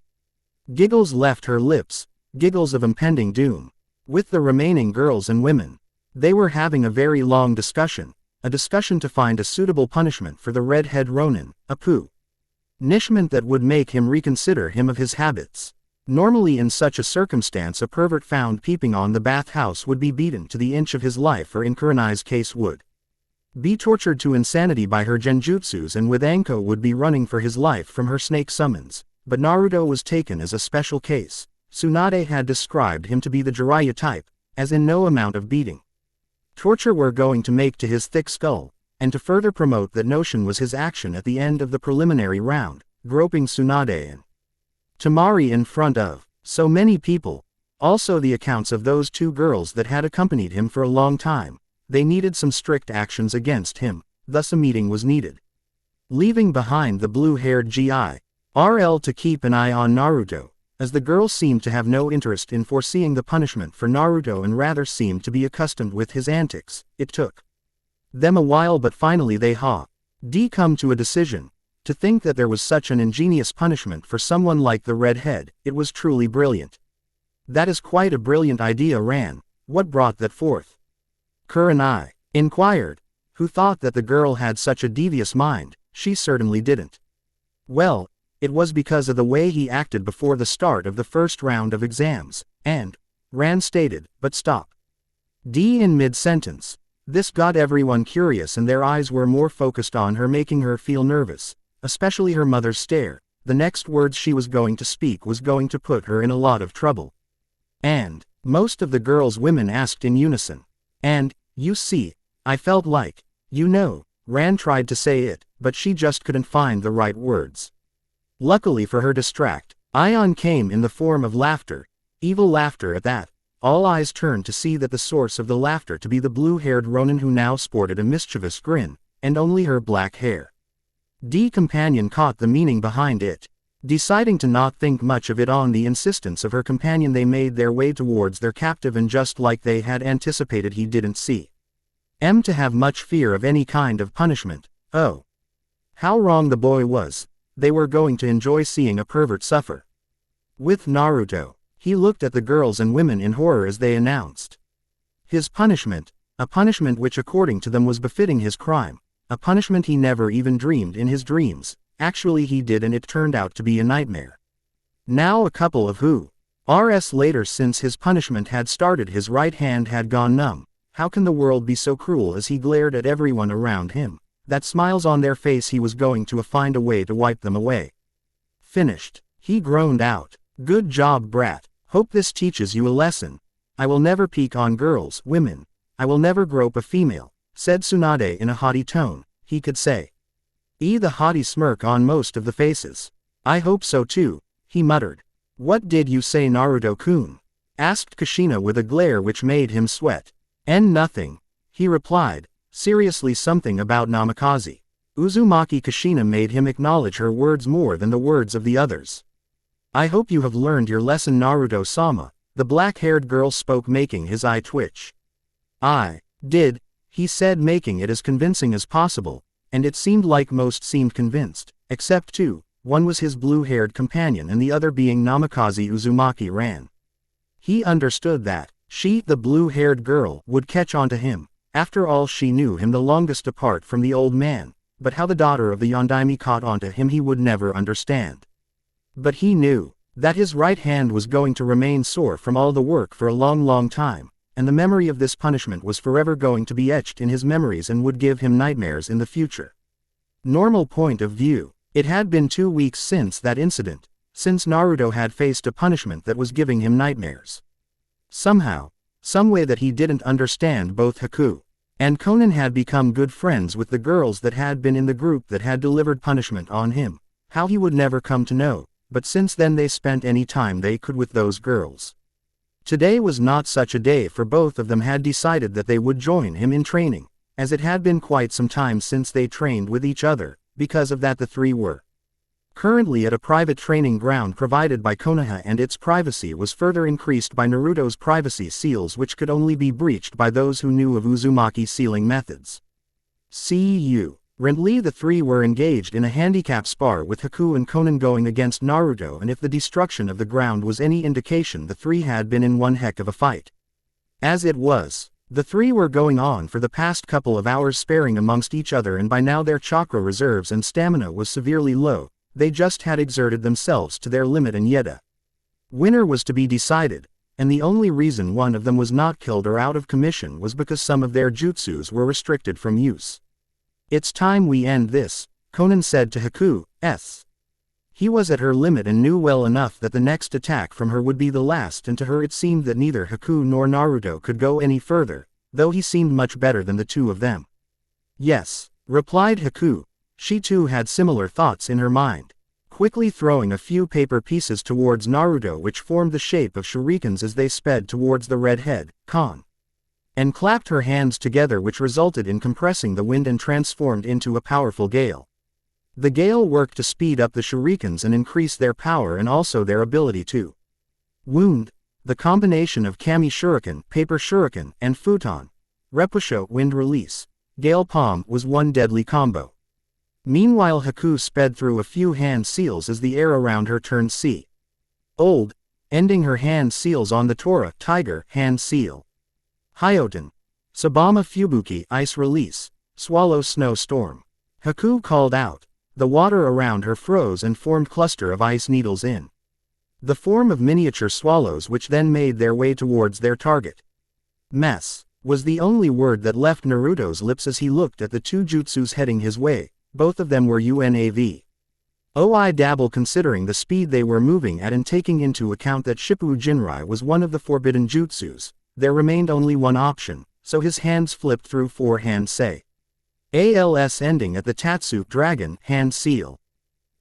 giggles left her lips, giggles of impending doom. With the remaining girls and women, they were having a very long discussion, a discussion to find a suitable punishment for the redhead Ronin, a punishment that would make him reconsider him of his habits. Normally in such a circumstance a pervert found peeping on the bathhouse would be beaten to the inch of his life, or in Kurenai's case would be tortured to insanity by her genjutsus, and with Anko would be running for his life from her snake summons. But Naruto was taken as a special case. Tsunade had described him to be the Jiraiya type, as in no amount of beating, torture were going to make to his thick skull, and to further promote that notion was his action at the end of the preliminary round, groping Tsunade and Temari in front of so many people. Also the accounts of those two girls that had accompanied him for a long time. They needed some strict actions against him, thus a meeting was needed. Leaving behind the blue-haired GIRL to keep an eye on Naruto, as the girls seemed to have no interest in foreseeing the punishment for Naruto and rather seemed to be accustomed with his antics. It took them a while, but finally they had come to a decision. To think that there was such an ingenious punishment for someone like the redhead, it was truly brilliant. That is quite a brilliant idea, Ran. What brought that forth? Kurenai inquired. Who thought that the girl had such a devious mind? She certainly didn't. Well, it was because of the way he acted before the start of the first round of exams, and Ran stated, but stop. In mid-sentence. This got everyone curious and their eyes were more focused on her, making her feel nervous, especially her mother's stare. The next words she was going to speak was going to put her in a lot of trouble. And most of the girls' women asked in unison. And, you see, I felt like, Ran tried to say it, but she just couldn't find the right words. Luckily for her Ion came in the form of laughter, evil laughter. At that, all eyes turned to see that the source of the laughter to be the blue-haired Ronin, who now sported a mischievous grin, and only her black hair. Companion caught the meaning behind it. Deciding to not think much of it on the insistence of her companion, they made their way towards their captive, and just like they had anticipated, he didn't seem to have much fear of any kind of punishment. Oh, how wrong the boy was. They were going to enjoy seeing a pervert suffer. With Naruto, he looked at the girls and women in horror as they announced his punishment, a punishment which according to them was befitting his crime, a punishment he never even dreamed in his dreams. Actually he did, and it turned out to be a nightmare. Now a couple of hours later, since his punishment had started, his right hand had gone numb. How can the world be so cruel? As he glared at everyone around him, that smiles on their face, he was going to find a way to wipe them away. Finished. He groaned out. Good job, brat. Hope this teaches you a lesson. I will never peek on girls, women. I will never grope a female, said Tsunade in a haughty tone. He could say the haughty smirk on most of the faces. I hope so too, he muttered. What did you say, Naruto-kun? Asked Kushina with a glare which made him sweat. Nothing, he replied. Seriously, something about Namikaze. Uzumaki. Kushina made him acknowledge her words more than the words of the others. I hope you have learned your lesson, Naruto-sama, the black-haired girl spoke, making his eye twitch. I did, he said, making it as convincing as possible, and it seemed like most seemed convinced, except two. One was his blue-haired companion and the other being Namikaze Uzumaki Ran. He understood that she, the blue-haired girl, would catch on to him. After all, she knew him the longest apart from the old man, but how the daughter of the Yondaime caught on to him he would never understand. But he knew that his right hand was going to remain sore from all the work for a long time, and the memory of this punishment was forever going to be etched in his memories and would give him nightmares in the future. Normal point of view. It had been 2 weeks since that incident, since Naruto had faced a punishment that was giving him nightmares. Somehow, some way that he didn't understand, both Haku and Konan had become good friends with the girls that had been in the group that had delivered punishment on him. How he would never come to know, but since then they spent any time they could with those girls. Today was not such a day, for both of them had decided that they would join him in training, as it had been quite some time since they trained with each other. Because of that, the three were currently at a private training ground provided by Konoha, and its privacy was further increased by Naruto's privacy seals, which could only be breached by those who knew of Uzumaki sealing methods. Currently the three were engaged in a handicap spar, with Haku and Konan going against Naruto, and if the destruction of the ground was any indication, the three had been in one heck of a fight. As it was, the three were going on for the past couple of hours, sparring amongst each other, and by now their chakra reserves and stamina was severely low. They just had exerted themselves to their limit, and yet a winner was to be decided, and the only reason one of them was not killed or out of commission was because some of their jutsus were restricted from use. "It's time we end this," Konan said to Haku. He was at her limit and knew well enough that the next attack from her would be the last, and to her it seemed that neither Haku nor Naruto could go any further, though he seemed much better than the two of them. "Yes," replied Haku. She too had similar thoughts in her mind. Quickly throwing a few paper pieces towards Naruto, which formed the shape of shurikens as they sped towards the red head, and clapped her hands together, which resulted in compressing the wind and transformed into a powerful gale. The gale worked to speed up the shurikens and increase their power and also their ability to wound. The combination of Kami Shuriken, Paper Shuriken, and Futon, Repusho, Wind Release, Gale Palm was one deadly combo. Meanwhile Haku sped through a few hand seals as the air around her turned old, ending her hand seals on the Tora, Tiger, hand seal. Hyoten, Sabama Fubuki, Ice Release, Swallow Snow Storm. Haku called out. The water around her froze and formed cluster of ice needles in the form of miniature swallows, which then made their way towards their target. Mess was the only word that left Naruto's lips as he looked at the two jutsus heading his way. Both of them were UNAV. I dabble, considering the speed they were moving at and taking into account that Shippu Jinrai was one of the forbidden jutsus. There remained only one option, so his hands flipped through four-hand say. ALS, ending at the Tatsu Dragon hand seal.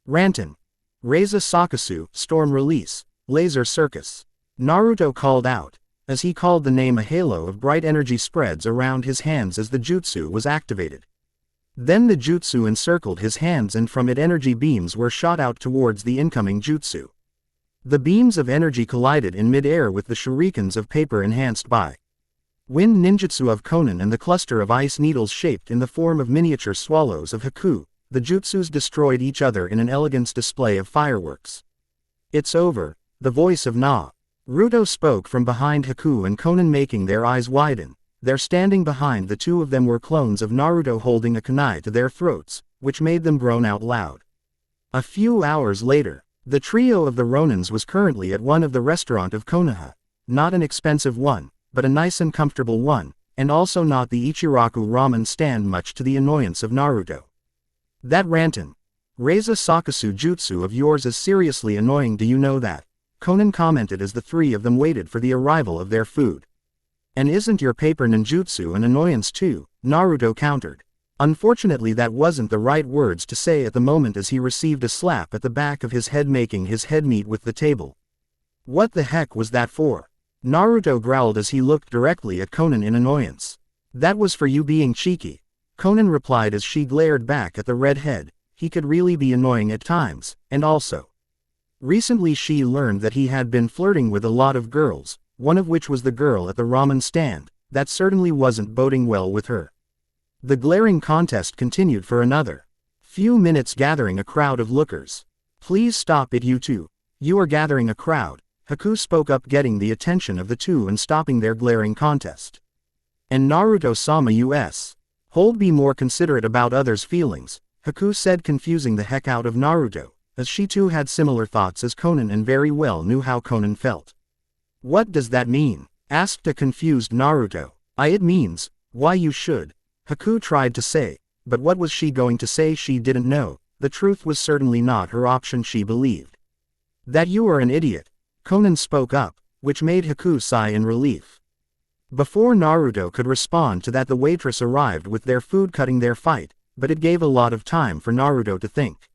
Ranton. Reiza Sakasu, Storm Release, Laser Circus. Naruto called out. As he called the name, a halo of bright energy spreads around his hands as the jutsu was activated. Then the jutsu encircled his hands, and from it energy beams were shot out towards the incoming jutsu. The beams of energy collided in mid-air with the shurikens of paper enhanced by wind ninjutsu of Konan and the cluster of ice needles shaped in the form of miniature swallows of Haku. The jutsus destroyed each other in an elegant display of fireworks. "It's over," the voice of Naruto spoke from behind Haku and Konan, making their eyes widen. There, standing behind the two of them, were clones of Naruto holding a kunai to their throats, which made them groan out loud. A few hours later, the trio of the Ronins was currently at one of the restaurant of Konoha. Not an expensive one, but a nice and comfortable one, and also not the Ichiraku ramen stand, much to the annoyance of Naruto. "That Ranton Reiza Sakasu jutsu of yours is seriously annoying, do you know that?" Konan commented as the three of them waited for the arrival of their food. "And isn't your paper ninjutsu an annoyance too?" Naruto countered. Unfortunately, that wasn't the right words to say at the moment, as he received a slap at the back of his head, making his head meet with the table. "What the heck was that for?" Naruto growled as he looked directly at Konan in annoyance. "That was for you being cheeky," Konan replied as she glared back at the redhead. He could really be annoying at times, and also, recently she learned that he had been flirting with a lot of girls, one of which was the girl at the ramen stand. That certainly wasn't boding well with her. The glaring contest continued for another few minutes, gathering a crowd of lookers. "Please stop it, you two. You are gathering a crowd," Haku spoke up, getting the attention of the two and stopping their glaring contest. "And Naruto-sama, hold, be more considerate about others' feelings," Haku said, confusing the heck out of Naruto, as she too had similar thoughts as Konan and very well knew how Konan felt. "What does that mean?" asked a confused Naruto. It means, why you should," Haku tried to say, but what was she going to say? She didn't know. The truth was certainly not her option, she believed. "That you are an idiot," Konan spoke up, which made Haku sigh in relief. Before Naruto could respond to that, the waitress arrived with their food, cutting their fight, but it gave a lot of time for Naruto to think.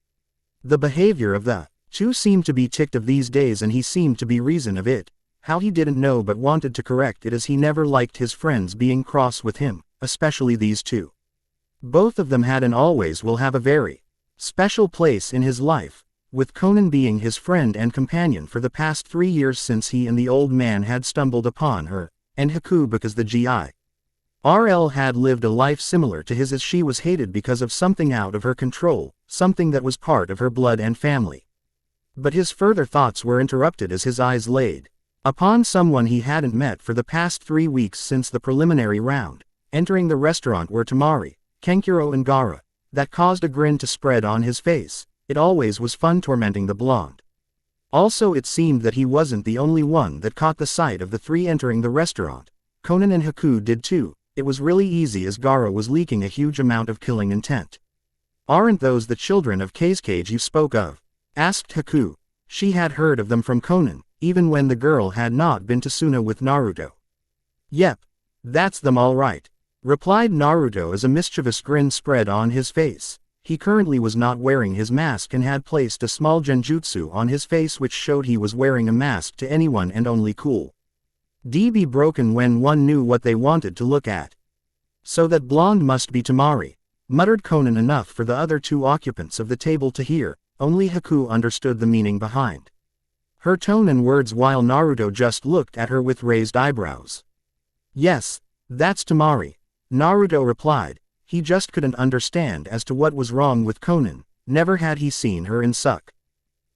The behavior of the two seemed to be ticked of these days, and he seemed to be reason of it. How he didn't know, but wanted to correct it, as he never liked his friends being cross with him, especially these two. Both of them had and always will have a very special place in his life. with Conan being his friend and companion for the past 3 years since he and the old man had stumbled upon her, and Haku because the GI.RL had lived a life similar to his as she was hated because of something out of her control, something that was part of her blood and family. But his further thoughts were interrupted as his eyes laid upon someone he hadn't met for the past 3 weeks since the preliminary round, entering the restaurant were Tamari, Kenkuro and Gaara. That caused a grin to spread on his face. It always was fun tormenting the blonde. Also it seemed that he wasn't the only one that caught the sight of the three entering the restaurant. Conan and Haku did too. It was really easy as Gaara was leaking a huge amount of killing intent. "Aren't those the children of Kazekage you spoke of?" asked Haku. She had heard of them from Conan, even when the girl had not been to Suna with Naruto. "Yep. That's them all right," replied Naruto as a mischievous grin spread on his face. He currently was not wearing his mask and had placed a small genjutsu on his face which showed he was wearing a mask to anyone and only cool. Be broken when one knew what they wanted to look at. "So that blonde must be Tamari," muttered Conan, enough for the other two occupants of the table to hear. Only Haku understood the meaning behind her tone and words while Naruto just looked at her with raised eyebrows. "Yes, that's Tamari," Naruto replied. He just couldn't understand as to what was wrong with Conan. Never had he seen her in such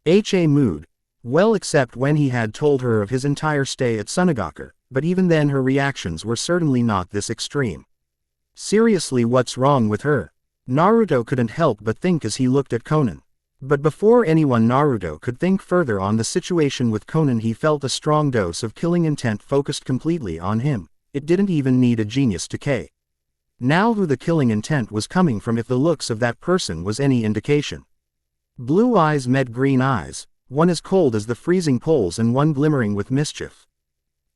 a mood. Well, except when he had told her of his entire stay at Sunagaku, but even then her reactions were certainly not this extreme. Seriously, what's wrong with her? Naruto couldn't help but think as he looked at Conan. But before anyone Naruto could think further on the situation with Conan, he felt a strong dose of killing intent focused completely on him. It didn't even need a genius to K. Now who the killing intent was coming from if the looks of that person was any indication. Blue eyes met green eyes, one as cold as the freezing poles and one glimmering with mischief.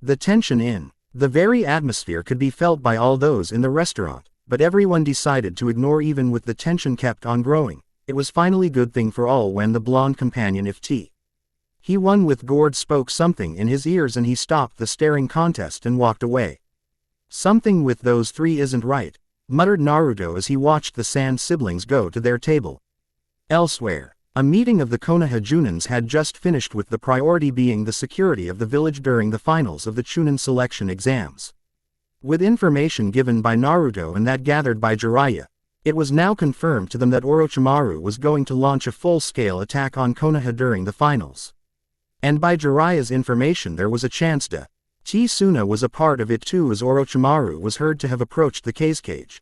The tension in the very atmosphere could be felt by all those in the restaurant, but everyone decided to ignore even with the tension kept on growing. It was finally good thing for all when the blonde companion if he won with gourd spoke something in his ears and he stopped the staring contest and walked away. "Something with those three isn't right," muttered Naruto as he watched the Sand siblings go to their table. Elsewhere, a meeting of the Konoha Junins had just finished with the priority being the security of the village during the finals of the Chunin selection exams. With information given by Naruto and that gathered by Jiraiya, it was now confirmed to them that Orochimaru was going to launch a full-scale attack on Konoha during the finals. And by Jiraiya's information there was a chance Suna was a part of it too, as Orochimaru was heard to have approached the Kazekage.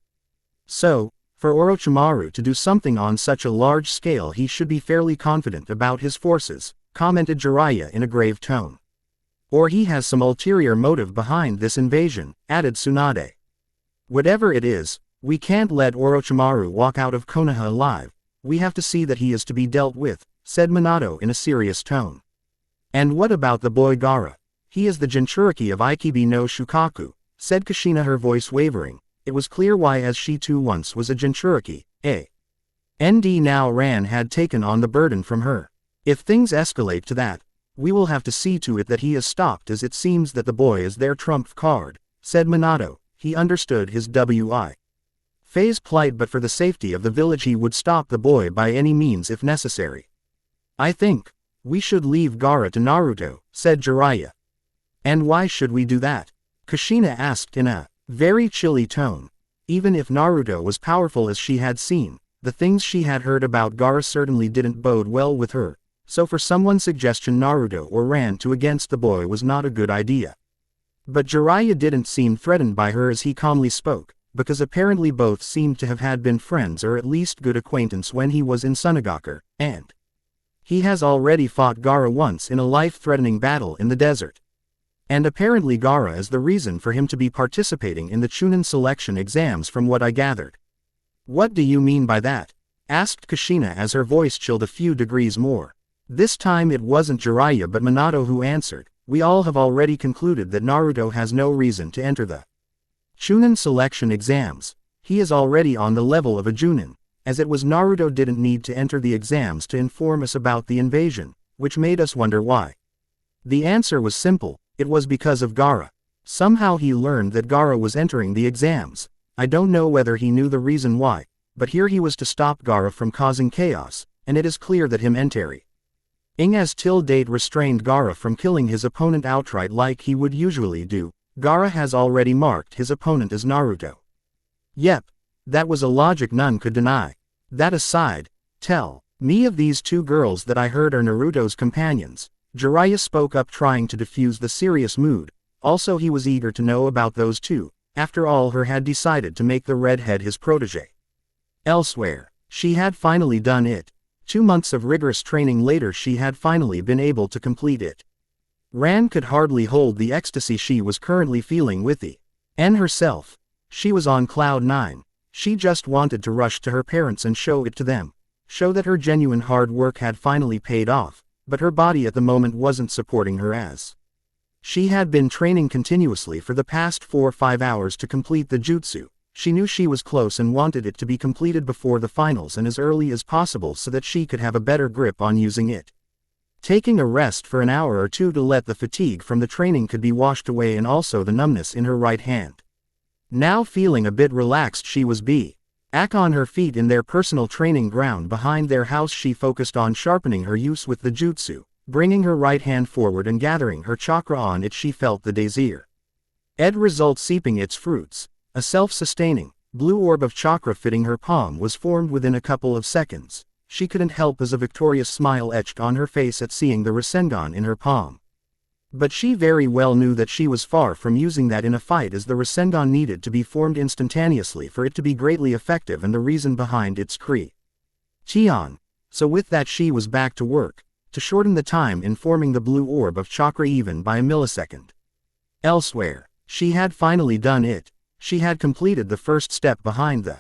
So, for Orochimaru to do something on such a large scale he should be fairly confident about his forces, commented Jiraiya in a grave tone. Or he has some ulterior motive behind this invasion, added Tsunade. Whatever it is, we can't let Orochimaru walk out of Konoha alive. We have to see that he is to be dealt with, said Minato in a serious tone. And what about the boy Gaara? He is the Jinchuriki of Ikibi no Shukaku, said Kushina, her voice wavering. It was clear why, as she too once was a Jinchuriki. ND now Ran had taken on the burden from her. If things escalate to that, we will have to see to it that he is stopped, as it seems that the boy is their trump card, said Minato. He understood his phase plight, but for the safety of the village he would stop the boy by any means if necessary. I think we should leave Gaara to Naruto, said Jiraiya. And why should we do that? Kushina asked in a very chilly tone. Even if Naruto was powerful as she had seen, the things she had heard about Gaara certainly didn't bode well with her, so for someone's suggestion Naruto or Ran to against the boy was not a good idea. But Jiraiya didn't seem threatened by her as he calmly spoke, because apparently both seemed to have been friends or at least good acquaintance when he was in Sunagaku, and he has already fought Gaara once in a life-threatening battle in the desert. And apparently Gaara is the reason for him to be participating in the Chunin selection exams from what I gathered. What do you mean by that? Asked Kushina as her voice chilled a few degrees more. This time it wasn't Jiraiya but Minato who answered. We all have already concluded that Naruto has no reason to enter the Chunin selection exams. He is already on the level of a Junin, as it was Naruto didn't need to enter the exams to inform us about the invasion, which made us wonder why. The answer was simple. It was because of Gaara. Somehow he learned that Gaara was entering the exams. I don't know whether he knew the reason why, but here he was to stop Gaara from causing chaos, and it is clear that him entering Ing as till date restrained Gaara from killing his opponent outright like he would usually do. Gaara has already marked his opponent as Naruto. Yep, that was a logic none could deny. That aside, tell me of these two girls that I heard are Naruto's companions. Jiraiya spoke up trying to diffuse the serious mood, also he was eager to know about those two, after all her had decided to make the redhead his protege. Elsewhere, she had finally done it. 2 months of rigorous training later she had finally been able to complete it. Ran could hardly hold the ecstasy she was currently feeling with the N herself. She was on cloud 9. She just wanted to rush to her parents and show it to them. Show that her genuine hard work had finally paid off, but her body at the moment wasn't supporting her as. She had been training continuously for the past 4 or 5 hours to complete the jutsu. She knew she was close and wanted it to be completed before the finals and as early as possible so that she could have a better grip on using it. Taking a rest for an hour or two to let the fatigue from the training could be washed away and also the numbness in her right hand. Now feeling a bit relaxed she was back on her feet in their personal training ground behind their house. She focused on sharpening her use with the jutsu, bringing her right hand forward and gathering her chakra on it. She felt the desire result seeping its fruits. A self-sustaining, blue orb of chakra fitting her palm was formed within a couple of seconds. She couldn't help as a victorious smile etched on her face at seeing the Rasengan in her palm. But she very well knew that she was far from using that in a fight as the Rasengan needed to be formed instantaneously for it to be greatly effective and the reason behind its Tian. So with that she was back to work, to shorten the time in forming the blue orb of chakra even by a millisecond. Elsewhere, she had finally done it. She had completed the first step behind the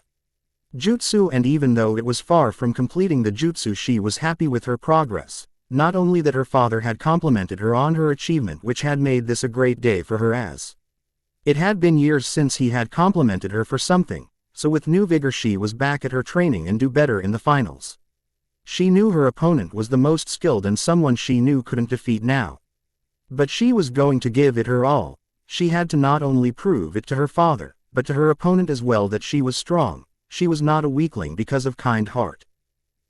jutsu, and even though it was far from completing the jutsu she was happy with her progress. Not only that her father had complimented her on her achievement which had made this a great day for her as it had been years since he had complimented her for something, so with new vigor she was back at her training and do better in the finals. She knew her opponent was the most skilled and someone she knew couldn't defeat now. But she was going to give it her all. She had to not only prove it to her father, but to her opponent as well that she was strong. She was not a weakling because of kind heart.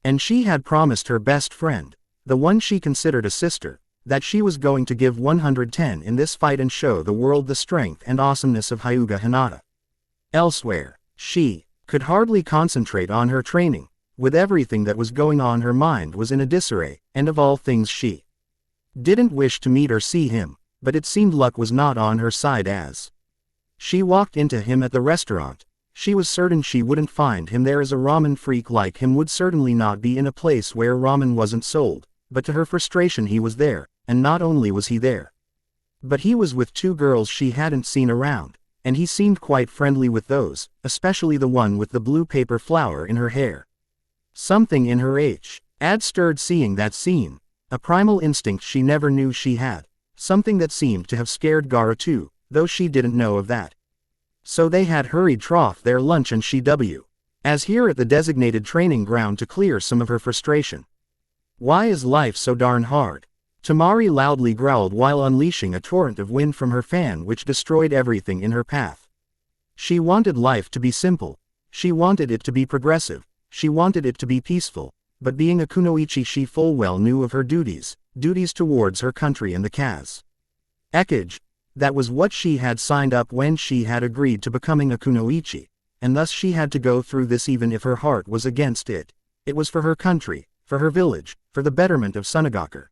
And she had promised her best friend, the one she considered a sister, that she was going to give 110 in this fight and show the world the strength and awesomeness of Hyuga Hinata. Elsewhere, she could hardly concentrate on her training. With everything that was going on her mind was in a disarray, and of all things she didn't wish to meet or see him, but it seemed luck was not on her side as she walked into him at the restaurant. She was certain she wouldn't find him there as a ramen freak like him would certainly not be in a place where ramen wasn't sold, but to her frustration he was there, and not only was he there, but he was with 2 girls she hadn't seen around, and he seemed quite friendly with those, especially the one with the blue paper flower in her hair. Something in her had stirred seeing that scene, a primal instinct she never knew she had, something that seemed to have scared Gaara too, though she didn't know of that. So they had hurried trough their lunch and she as here at the designated training ground to clear some of her frustration. Why is life so darn hard? Tamari loudly growled while unleashing a torrent of wind from her fan which destroyed everything in her path. She wanted life to be simple. She wanted it to be progressive. She wanted it to be peaceful. But being a kunoichi she full well knew of her duties towards her country and the Kaz. Ekage. That was what she had signed up when she had agreed to becoming a kunoichi, and thus she had to go through this even if her heart was against it. It was for her country, for her village, for the betterment of Sunagaku.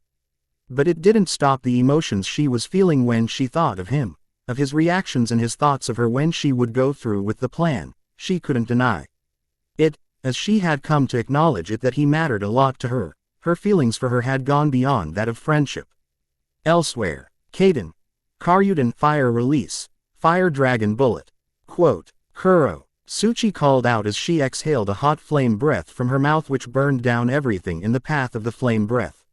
But it didn't stop the emotions she was feeling when she thought of him, of his reactions and his thoughts of her when she would go through with the plan. She couldn't deny it, as she had come to acknowledge it, that he mattered a lot to her. Her feelings for her had gone beyond that of friendship. Elsewhere, Kaden. Karyudan fire release. Fire dragon bullet. Quote. Kuro. Suchi called out as she exhaled a hot flame breath from her mouth which burned down everything in the path of the flame breath.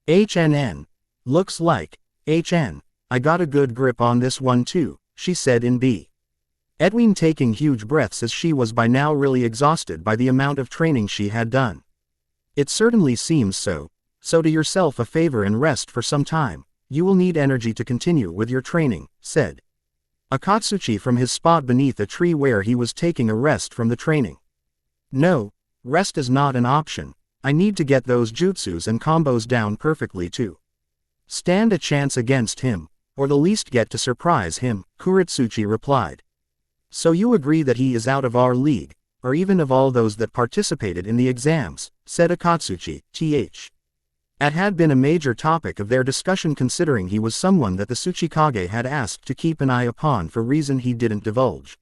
HNN. Looks like. HN. I got a good grip on this one too, she said in B. Edwin taking huge breaths as she was by now really exhausted by the amount of training she had done. It certainly seems so. So do yourself a favor and rest for some time. You will need energy to continue with your training, said Akatsuchi from his spot beneath a tree where he was taking a rest from the training. No, rest is not an option. I need to get those jutsus and combos down perfectly to stand a chance against him, or the least get to surprise him, Kuretsuchi replied. So you agree that he is out of our league, or even of all those that participated in the exams, said Akatsuchi, th. It had been a major topic of their discussion considering he was someone that the Tsuchikage had asked to keep an eye upon for reason he didn't divulge.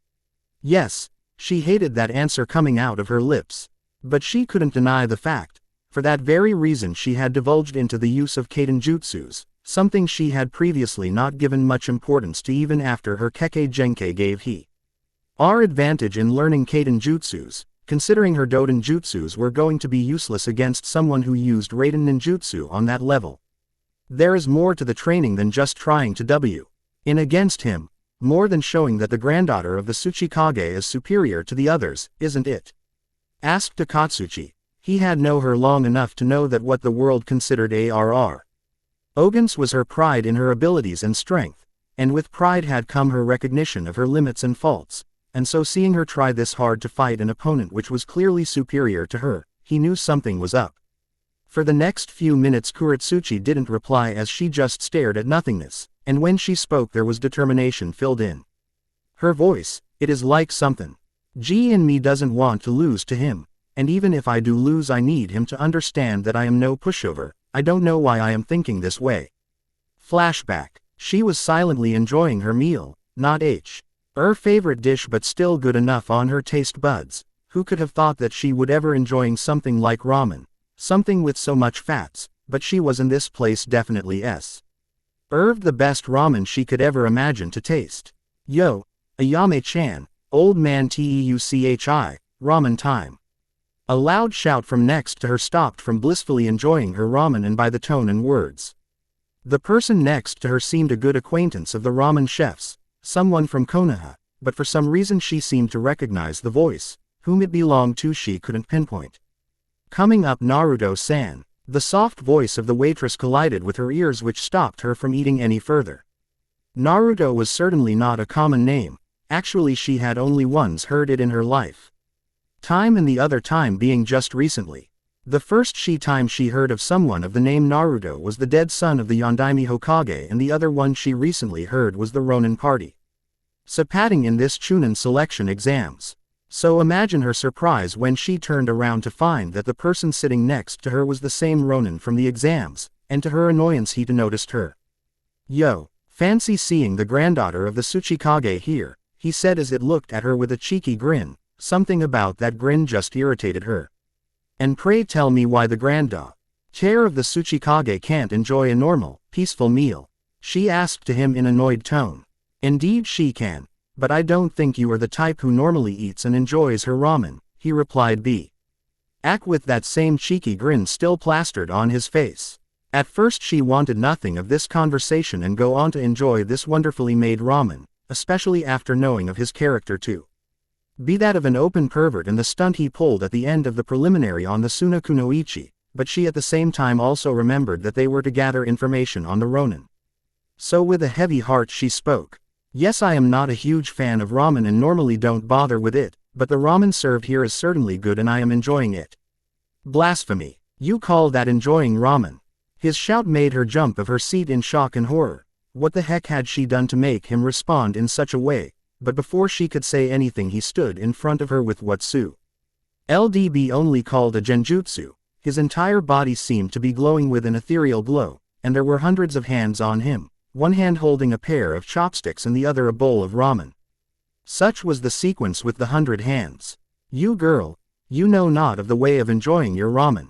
Yes, she hated that answer coming out of her lips. But she couldn't deny the fact. For that very reason she had divulged into the use of Kaiden jutsus, something she had previously not given much importance to even after her Kekkei Genkai gave her advantage in learning Kaiden jutsus, considering her Doden jutsus were going to be useless against someone who used Raiden ninjutsu on that level. There is more to the training than just trying to win against him, more than showing that the granddaughter of the Tsuchikage is superior to the others, isn't it? Asked Akatsuchi. He had known her long enough to know that what the world considered arrogance was her pride in her abilities and strength, and with pride had come her recognition of her limits and faults, and so seeing her try this hard to fight an opponent which was clearly superior to her, he knew something was up. For the next few minutes Kuretsuchi didn't reply as she just stared at nothingness, and when she spoke there was determination filled in her voice. It is like something G in me doesn't want to lose to him, and even if I do lose I need him to understand that I am no pushover. I don't know why I am thinking this way. Flashback. She was silently enjoying her meal, not her favorite dish but still good enough on her taste buds. Who could have thought that she would ever enjoying something like ramen, something with so much fats, but she was in this place definitely the best ramen she could ever imagine to taste. Yo, Ayame-chan, old man Teuchi, ramen time. A loud shout from next to her stopped from blissfully enjoying her ramen and by the tone and words. The person next to her seemed a good acquaintance of the ramen chefs, someone from Konoha, but for some reason she seemed to recognize the voice. Whom it belonged to she couldn't pinpoint. Coming up Naruto-san. The soft voice of the waitress collided with her ears which stopped her from eating any further. Naruto was certainly not a common name. Actually she had only once heard it in her life. Time and the other time being just recently. The first time she heard of someone of the name Naruto was the dead son of the Yondaime Hokage, and the other one she recently heard was the Ronin party suppatting in this Chunin selection exams. So imagine her surprise when she turned around to find that the person sitting next to her was the same Ronin from the exams, and to her annoyance he noticed her. Yo, fancy seeing the granddaughter of the Tsuchikage here, he said as it looked at her with a cheeky grin. Something about that grin just irritated her. And pray tell me why the granddaughter of the Tsuchikage can't enjoy a normal, peaceful meal, she asked to him in annoyed tone. Indeed she can, but I don't think you are the type who normally eats and enjoys her ramen, he replied back with that same cheeky grin still plastered on his face. At first she wanted nothing of this conversation and go on to enjoy this wonderfully made ramen, especially after knowing of his character to be that of an open pervert and the stunt he pulled at the end of the preliminary on the Sunakunoichi, but she at the same time also remembered that they were to gather information on the Ronin. So with a heavy heart she spoke. Yes, I am not a huge fan of ramen and normally don't bother with it, but the ramen served here is certainly good and I am enjoying it. Blasphemy. You call that enjoying ramen? His shout made her jump of her seat in shock and horror. What the heck had she done to make him respond in such a way? But before she could say anything he stood in front of her with what LDB only called a genjutsu. His entire body seemed to be glowing with an ethereal glow, and there were hundreds of hands on him, one hand holding a pair of chopsticks and the other a bowl of ramen. Such was the sequence with the 100 hands. You girl, you know not of the way of enjoying your ramen.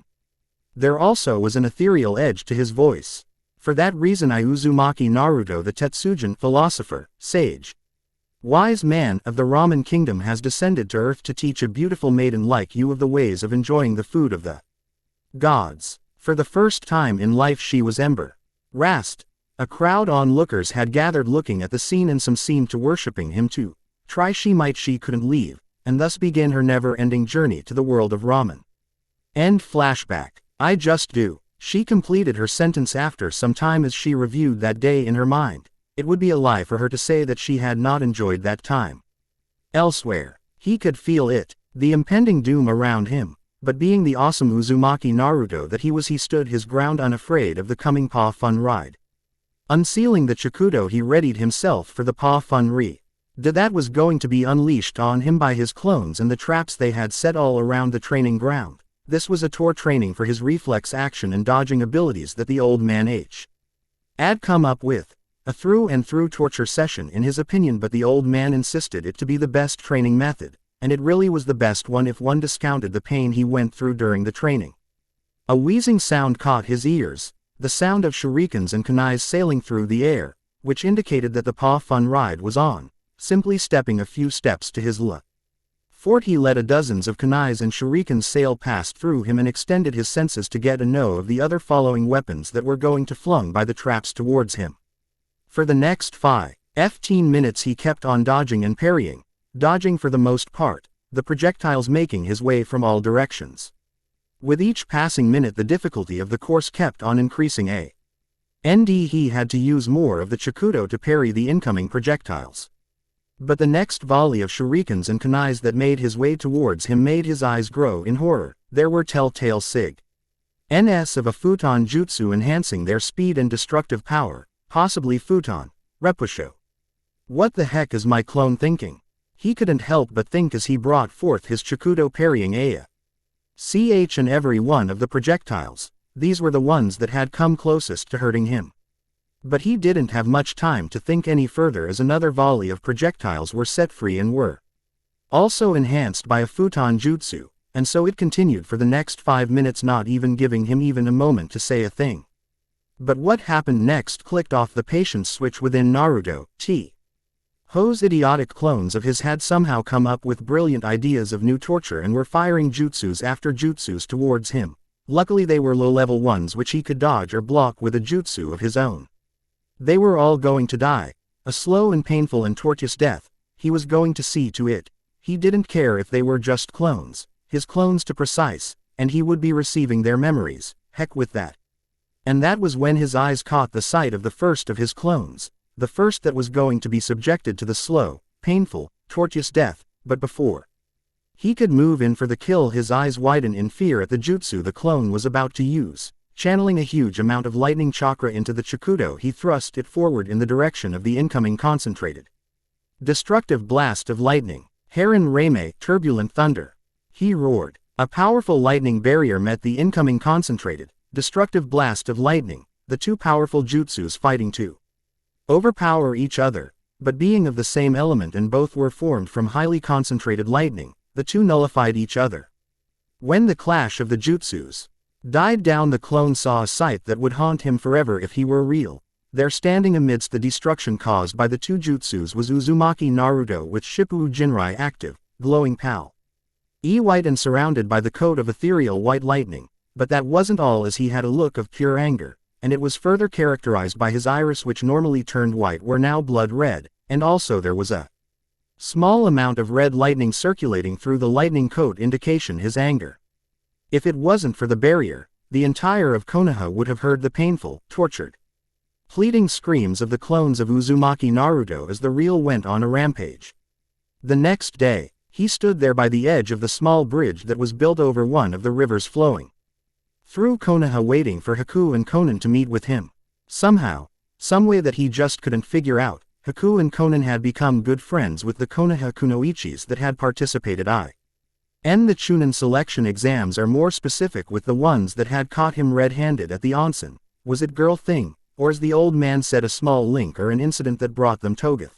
There also was an ethereal edge to his voice. For that reason I Uzumaki Naruto, the Tetsujin philosopher, sage, wise man of the ramen kingdom, has descended to earth to teach a beautiful maiden like you of the ways of enjoying the food of the gods. For the first time in life she was embarrassed. A crowd onlookers had gathered looking at the scene and some seemed to worshipping him too. Try she might she couldn't leave, and thus begin her never-ending journey to the world of ramen. End flashback. I just do. She completed her sentence after some time as she reviewed that day in her mind. It would be a lie for her to say that she had not enjoyed that time. Elsewhere. He could feel it, the impending doom around him, but being the awesome Uzumaki Naruto that he stood his ground unafraid of the coming Pa Fun ride. Unsealing the Chikudo, he readied himself for the Pa Fun that was going to be unleashed on him by his clones and the traps they had set all around the training ground. This was a tour training for his reflex action and dodging abilities that the old man had come up with. A through and through torture session in his opinion, but the old man insisted it to be the best training method, and it really was the best one if one discounted the pain he went through during the training. A wheezing sound caught his ears, the sound of shurikens and kunais sailing through the air, which indicated that the Pa Fun ride was on. Simply stepping a few steps to his fort, he let a dozens of kunais and shurikens sail past through him and extended his senses to get a know of the other following weapons that were going to flung by the traps towards him. For the next 15 minutes he kept on dodging and parrying, dodging for the most part, the projectiles making his way from all directions. With each passing minute the difficulty of the course kept on increasing. He had to use more of the Chikudo to parry the incoming projectiles. But the next volley of shurikens and kunais that made his way towards him made his eyes grow in horror. There were telltale signs of a futon jutsu enhancing their speed and destructive power, possibly futon repusho. What the heck is my clone thinking? He couldn't help but think as he brought forth his Chikudo parrying and every one of the projectiles. These were the ones that had come closest to hurting him. But he didn't have much time to think any further as another volley of projectiles were set free and were also enhanced by a futon jutsu, and so it continued for the next 5 minutes, not even giving him even a moment to say a thing. But what happened next clicked off the patience switch within Naruto. Those idiotic clones of his had somehow come up with brilliant ideas of new torture and were firing jutsus after jutsus towards him. Luckily they were low-level ones which he could dodge or block with a jutsu of his own. They were all going to die, a slow and painful and tortuous death. He was going to see to it. He didn't care if they were just clones, his clones to precise, and he would be receiving their memories, heck with that. And that was when his eyes caught the sight of the first of his clones, the first that was going to be subjected to the slow, painful, tortuous death. But before he could move in for the kill, his eyes widened in fear at the jutsu the clone was about to use. Channeling a huge amount of lightning chakra into the Chikudo, he thrust it forward in the direction of the incoming concentrated destructive blast of lightning. Harem Reme, turbulent thunder. He roared. A powerful lightning barrier met the incoming concentrated destructive blast of lightning, the two powerful jutsus fighting to overpower each other, but being of the same element and both were formed from highly concentrated lightning, the two nullified each other. When the clash of the jutsus died down, the clone saw a sight that would haunt him forever if he were real. There, standing amidst the destruction caused by the two jutsus, was Uzumaki Naruto with Shippuden Jinrai active, glowing white and surrounded by the coat of ethereal white lightning. But that wasn't all, as he had a look of pure anger, and it was further characterized by his iris, which normally turned white were now blood red, and also there was a small amount of red lightning circulating through the lightning coat, indication his anger. If it wasn't for the barrier, the entire of Konoha would have heard the painful, tortured, pleading screams of the clones of Uzumaki Naruto as the real went on a rampage. The next day, he stood there by the edge of the small bridge that was built over one of the rivers flowing through Konoha, waiting for Haku and Konan to meet with him. Somehow, someway that he just couldn't figure out, Haku and Konan had become good friends with the Konoha kunoichis that had participated the Chunin selection exams, are more specific, with the ones that had caught him red-handed at the onsen. Was it girl thing, or, as the old man said, a small link or an incident that brought them together?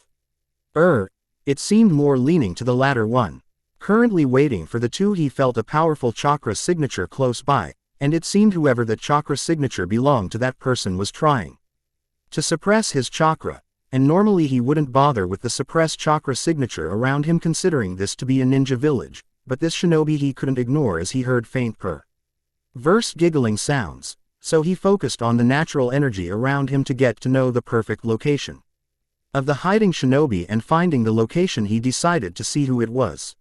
It seemed more leaning to the latter one. Currently waiting for the two, he felt a powerful chakra signature close by, and it seemed whoever that chakra signature belonged to, that person was trying to suppress his chakra, and normally he wouldn't bother with the suppressed chakra signature around him, considering this to be a ninja village. But this shinobi he couldn't ignore, as he heard faint verse giggling sounds, so he focused on the natural energy around him to get to know the perfect location of the hiding shinobi, and finding the location he decided to see who it was.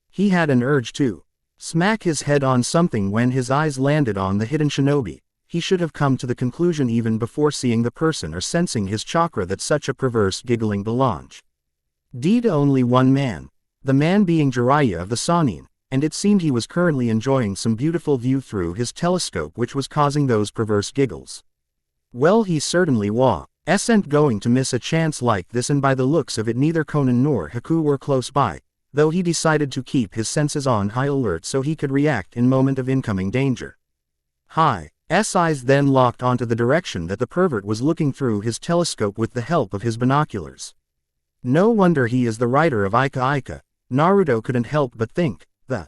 He had an urge to smack his head on something when his eyes landed on the hidden shinobi. He should have come to the conclusion even before seeing the person or sensing his chakra that such a perverse giggling belonged to only one man. The man being Jiraiya of the Sannin, and it seemed he was currently enjoying some beautiful view through his telescope which was causing those perverse giggles. Well, he certainly wasn't going to miss a chance like this, and by the looks of it neither Conan nor Haku were close by, though he decided to keep his senses on high alert so he could react in moment of incoming danger. His eyes then locked onto the direction that the pervert was looking through his telescope with the help of his binoculars. No wonder he is the writer of HYPNOSIS. Naruto couldn't help but think. The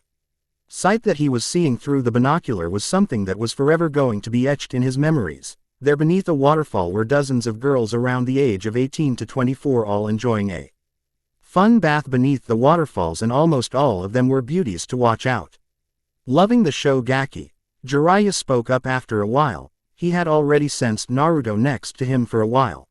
sight that he was seeing through the binocular was something that was forever going to be etched in his memories. There beneath a waterfall were dozens of girls around the age of 18 to 24, all enjoying a fun bath beneath the waterfalls, and almost all of them were beauties to watch out. Loving the show Gaki, Jiraiya spoke up after a while. He had already sensed Naruto next to him for a while.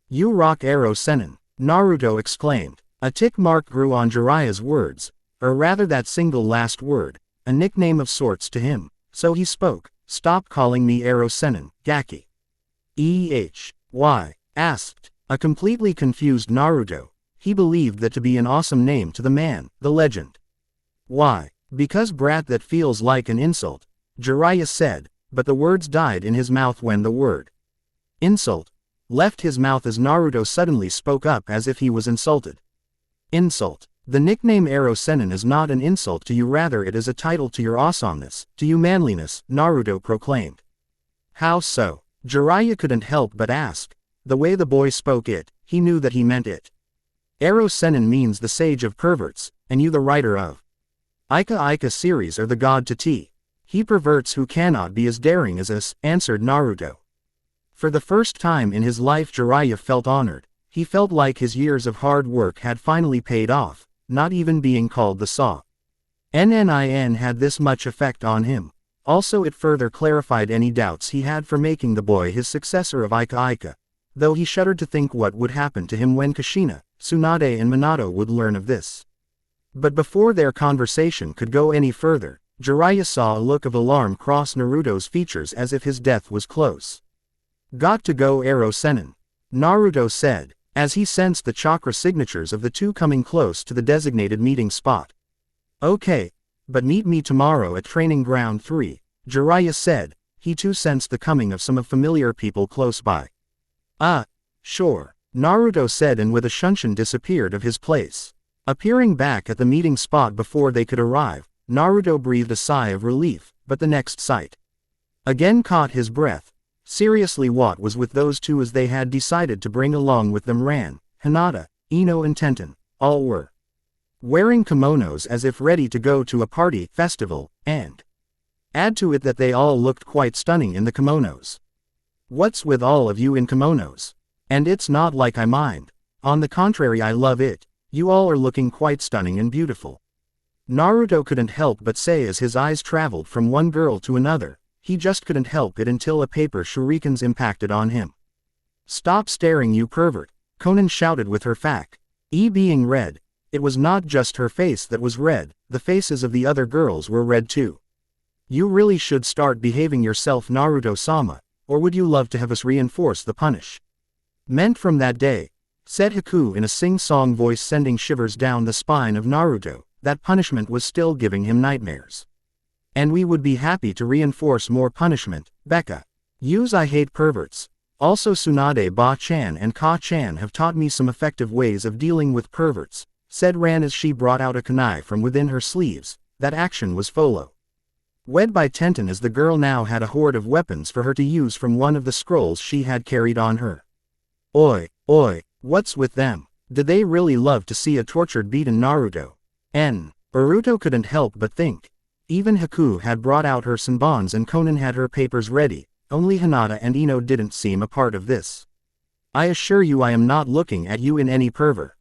"You rock, Ero Sennin," Naruto exclaimed. A tick mark grew on Jiraiya's words, or rather that single last word, a nickname of sorts to him, so he spoke. "Stop calling me Ero Sennin, Gaki." "Why?" asked a completely confused Naruto. He believed that to be an awesome name to the man, the legend. "Why? Because brat, that feels like an insult," Jiraiya said, but the words died in his mouth when the word insult left his mouth as Naruto suddenly spoke up as if he was insulted. "Insult. The nickname Ero Sennin is not an insult to you, rather it is a title to your awesomeness, to you manliness," Naruto proclaimed. "How so?" Jiraiya couldn't help but ask. The way the boy spoke it, he knew that he meant it. "Ero Sennin means the sage of perverts, and you the writer of HYPNOSIS series are the god to tea. He perverts who cannot be as daring as us," answered Naruto. For the first time in his life Jiraiya felt honored. He felt like his years of hard work had finally paid off. Not even being called the Sannin had this much effect on him. Also, it further clarified any doubts he had for making the boy his successor of HYPNOSIS, though he shuddered to think what would happen to him when Kushina, Tsunade and Minato would learn of this. But before their conversation could go any further, Jiraiya saw a look of alarm cross Naruto's features as if his death was close. "Got to go, Ero Sennin," Naruto said, as he sensed the chakra signatures of the two coming close to the designated meeting spot. "Okay, but meet me tomorrow at Training Ground 3, Jiraiya said. He too sensed the coming of some familiar people close by. Sure," Naruto said, and with a shunshin disappeared of his place. Appearing back at the meeting spot before they could arrive, Naruto breathed a sigh of relief, but the next sight again caught his breath. Seriously, what was with those two as they had decided to bring along with them Ran, Hinata, Ino and Tenten? All were wearing kimonos as if ready to go to a party, festival, and add to it that they all looked quite stunning in the kimonos. "What's with all of you in kimonos? And it's not like I mind. On the contrary, I love it. You all are looking quite stunning and beautiful," Naruto couldn't help but say as his eyes traveled from one girl to another. He just couldn't help it until a paper shurikens impacted on him. "Stop staring, you pervert," Conan shouted with her face being red. It was not just her face that was red, the faces of the other girls were red too. "You really should start behaving yourself, Naruto-sama, or would you love to have us reinforce the punishment from that day?" said Haku in a sing-song voice, sending shivers down the spine of Naruto. That punishment was still giving him nightmares. "And we would be happy to reinforce more punishment, Becca. Use I hate perverts. Also Tsunade Ba-chan and Ka-chan have taught me some effective ways of dealing with perverts," said Ran as she brought out a kunai from within her sleeves. That action was follow wed by Tenten, as the girl now had a horde of weapons for her to use from one of the scrolls she had carried on her. Oi, what's with them? Did they really love to see a tortured, beaten Naruto? Naruto couldn't help but think. Even Haku had brought out her senbons and Conan had her papers ready, only Hinata and Ino didn't seem a part of this. "I assure you I am not looking at you in any pervert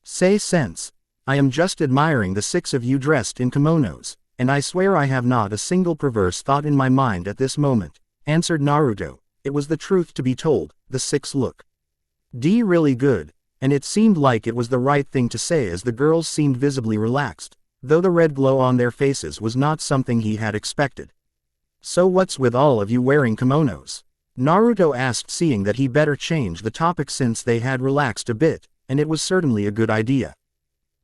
sense. I am just admiring the six of you dressed in kimonos, and I swear I have not a single perverse thought in my mind at this moment," answered Naruto. It was the truth to be told. The six looked really good, and it seemed like it was the right thing to say as the girls seemed visibly relaxed, though the red glow on their faces was not something he had expected. "So what's with all of you wearing kimonos?" Naruto asked, seeing that he better change the topic since they had relaxed a bit, and it was certainly a good idea.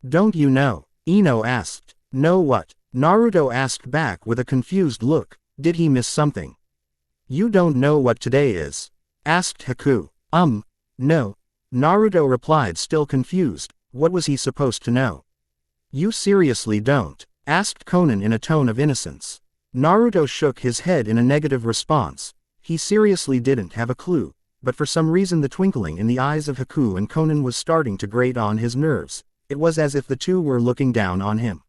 "Don't you know?" Ino asked. "Know what?" Naruto asked back with a confused look. Did he miss something? You don't know what today is? Asked Haku. No. Naruto replied, still confused. What was he supposed to know? You seriously don't? Asked Konan in a tone of innocence. Naruto shook his head in a negative response. He seriously didn't have a clue, but for some reason the twinkling in the eyes of Haku and Konan was starting to grate on his nerves. It was as if the two were looking down on him.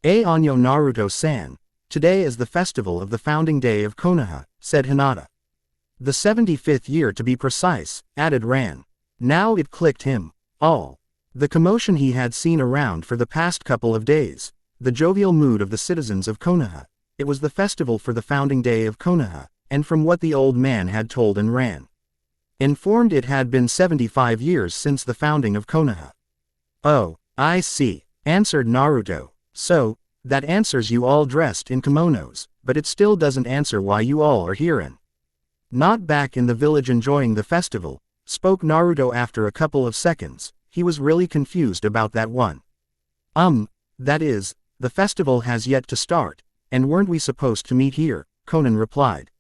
Anyo Naruto-san. Today is the festival of the founding day of Konoha, said Hinata. The 75th year to be precise, added Ran. Now it clicked him. All. The commotion he had seen around for the past couple of days, the jovial mood of the citizens of Konoha. It was the festival for the founding day of Konoha, and from what the old man had told and Ran informed, it had been 75 years since the founding of Konoha. Oh, I see, answered Naruto. So, that answers you all dressed in kimonos, but it still doesn't answer why you all are here and not back in the village enjoying the festival, spoke Naruto after a couple of seconds. He was really confused about that one. That is, the festival has yet to start, and weren't we supposed to meet here? Konan replied.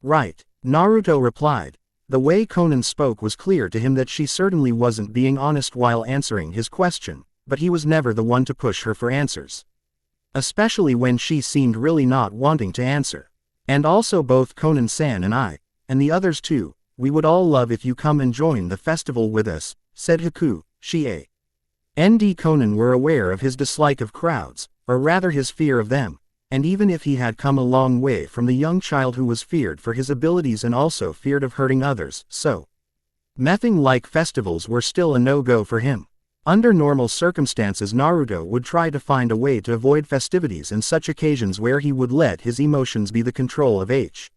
Right, Naruto replied. The way Konan spoke was clear to him that she certainly wasn't being honest while answering his question, but he was never the one to push her for answers. Especially when she seemed really not wanting to answer. And also both Konan-san and I, and the others too, we would all love if you come and join the festival with us, said Haku. She and Konan were aware of his dislike of crowds, or rather his fear of them, and even if he had come a long way from the young child who was feared for his abilities and also feared of hurting others, so mething-like festivals were still a no-go for him. Under normal circumstances Naruto would try to find a way to avoid festivities and such occasions where he would let his emotions be the control of HYPNOSIS.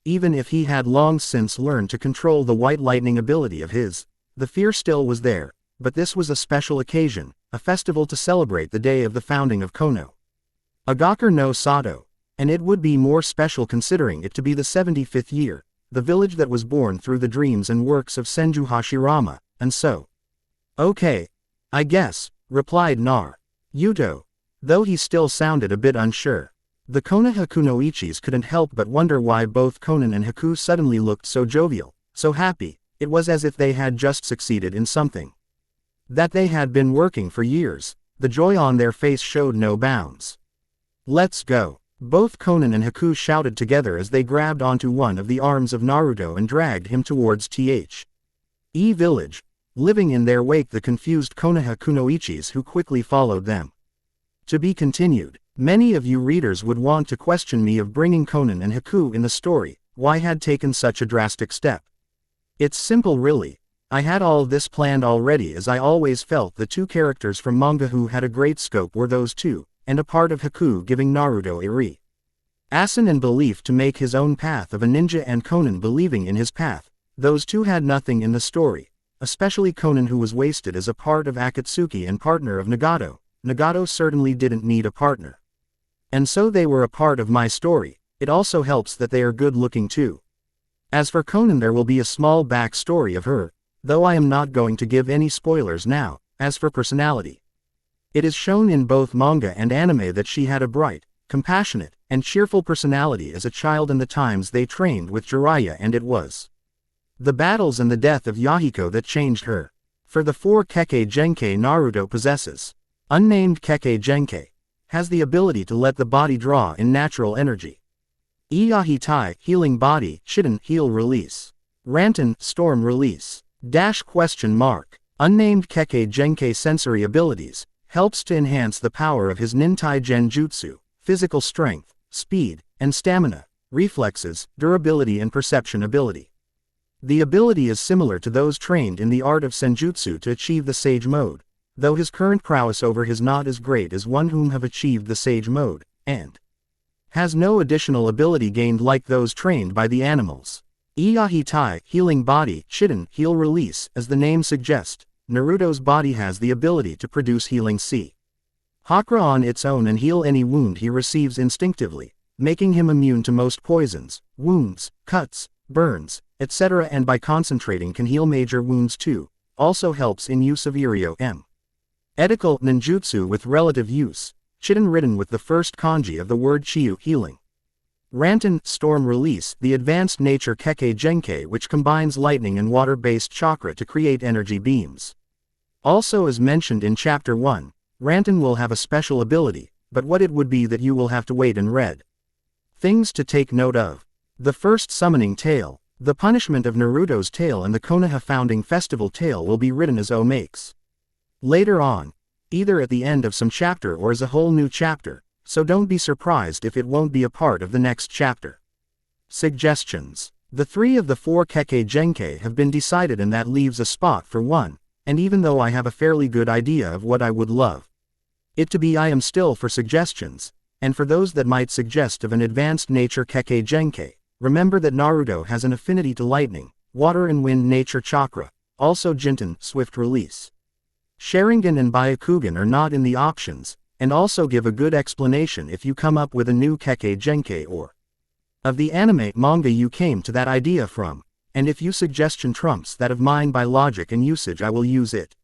Even if he had long since learned to control the white lightning ability of his, the fear still was there, but this was a special occasion, a festival to celebrate the day of the founding of Konoha no Sato, and it would be more special considering it to be the 75th year, the village that was born through the dreams and works of Senju Hashirama, and so. Okay, I guess, replied Naruto, though he still sounded a bit unsure. The Konoha kunoichis couldn't help but wonder why both Konan and Haku suddenly looked so jovial, so happy. It was as if they had just succeeded in something that they had been working for years. The joy on their face showed no bounds. Let's go. Both Konan and Haku shouted together as they grabbed onto one of the arms of Naruto and dragged him towards the village, living in their wake the confused Konoha kunoichis who quickly followed them. To be continued. Many of you readers would want to question me of bringing Konan and Haku in the story. Why had taken such a drastic step? It's simple really. I had all this planned already, as I always felt the two characters from manga who had a great scope were those two, and a part of Haku giving Naruto a reason and belief to make his own path of a ninja, and Konan believing in his path. Those two had nothing in the story, especially Konan, who was wasted as a part of Akatsuki and partner of Nagato. Nagato certainly didn't need a partner. And so they were a part of my story. It also helps that they are good looking too. As for Konan, there will be a small backstory of her, though I am not going to give any spoilers now. As for personality, it is shown in both manga and anime that she had a bright, compassionate, and cheerful personality as a child and the times they trained with Jiraiya, and it was the battles and the death of Yahiko that changed her. For the 4 Kekkei Genkai Naruto possesses, unnamed Kekkei Genkai has the ability to let the body draw in natural energy. Iyahitai, healing body, Shiden, heal release. Rantan, storm release. Unnamed Kekkei Genkai sensory abilities, helps to enhance the power of his Nintai Genjutsu, physical strength, speed, and stamina, reflexes, durability and perception ability. The ability is similar to those trained in the art of Senjutsu to achieve the Sage Mode, though his current prowess over his not as great as one whom have achieved the Sage Mode, and has no additional ability gained like those trained by the animals. Iyahitai, healing body, Shiden, heal release. As the name suggests, Naruto's body has the ability to produce healing chakra on its own and heal any wound he receives instinctively, making him immune to most poisons, wounds, cuts, burns, etc., and by concentrating can heal major wounds too. Also helps in use of Iryo Ethical ninjutsu with relative use, Chiden written with the first kanji of the word Chiyu healing. Ranten, storm release, the advanced nature Kekkei Genkei which combines lightning and water-based chakra to create energy beams. Also as mentioned in Chapter 1, Ranten will have a special ability, but what it would be that you will have to wait and read. Things to take note of. The first summoning tale, the punishment of Naruto's tale and the Konoha founding festival tale will be written as O makes. Later on, either at the end of some chapter or as a whole new chapter, so don't be surprised if it won't be a part of the next chapter. Suggestions. The 3 of the 4 Kekkei Genkei have been decided and that leaves a spot for one, and even though I have a fairly good idea of what I would love it to be, I am still for suggestions, and for those that might suggest of an advanced nature Kekkei Genkei, remember that Naruto has an affinity to lightning, water and wind nature chakra, also Jinten, swift release. Sharingan and Byakugan are not in the options, and also give a good explanation if you come up with a new Kekkei Genkei or of the anime manga you came to that idea from, and if you suggestion trumps that of mine by logic and usage I will use it.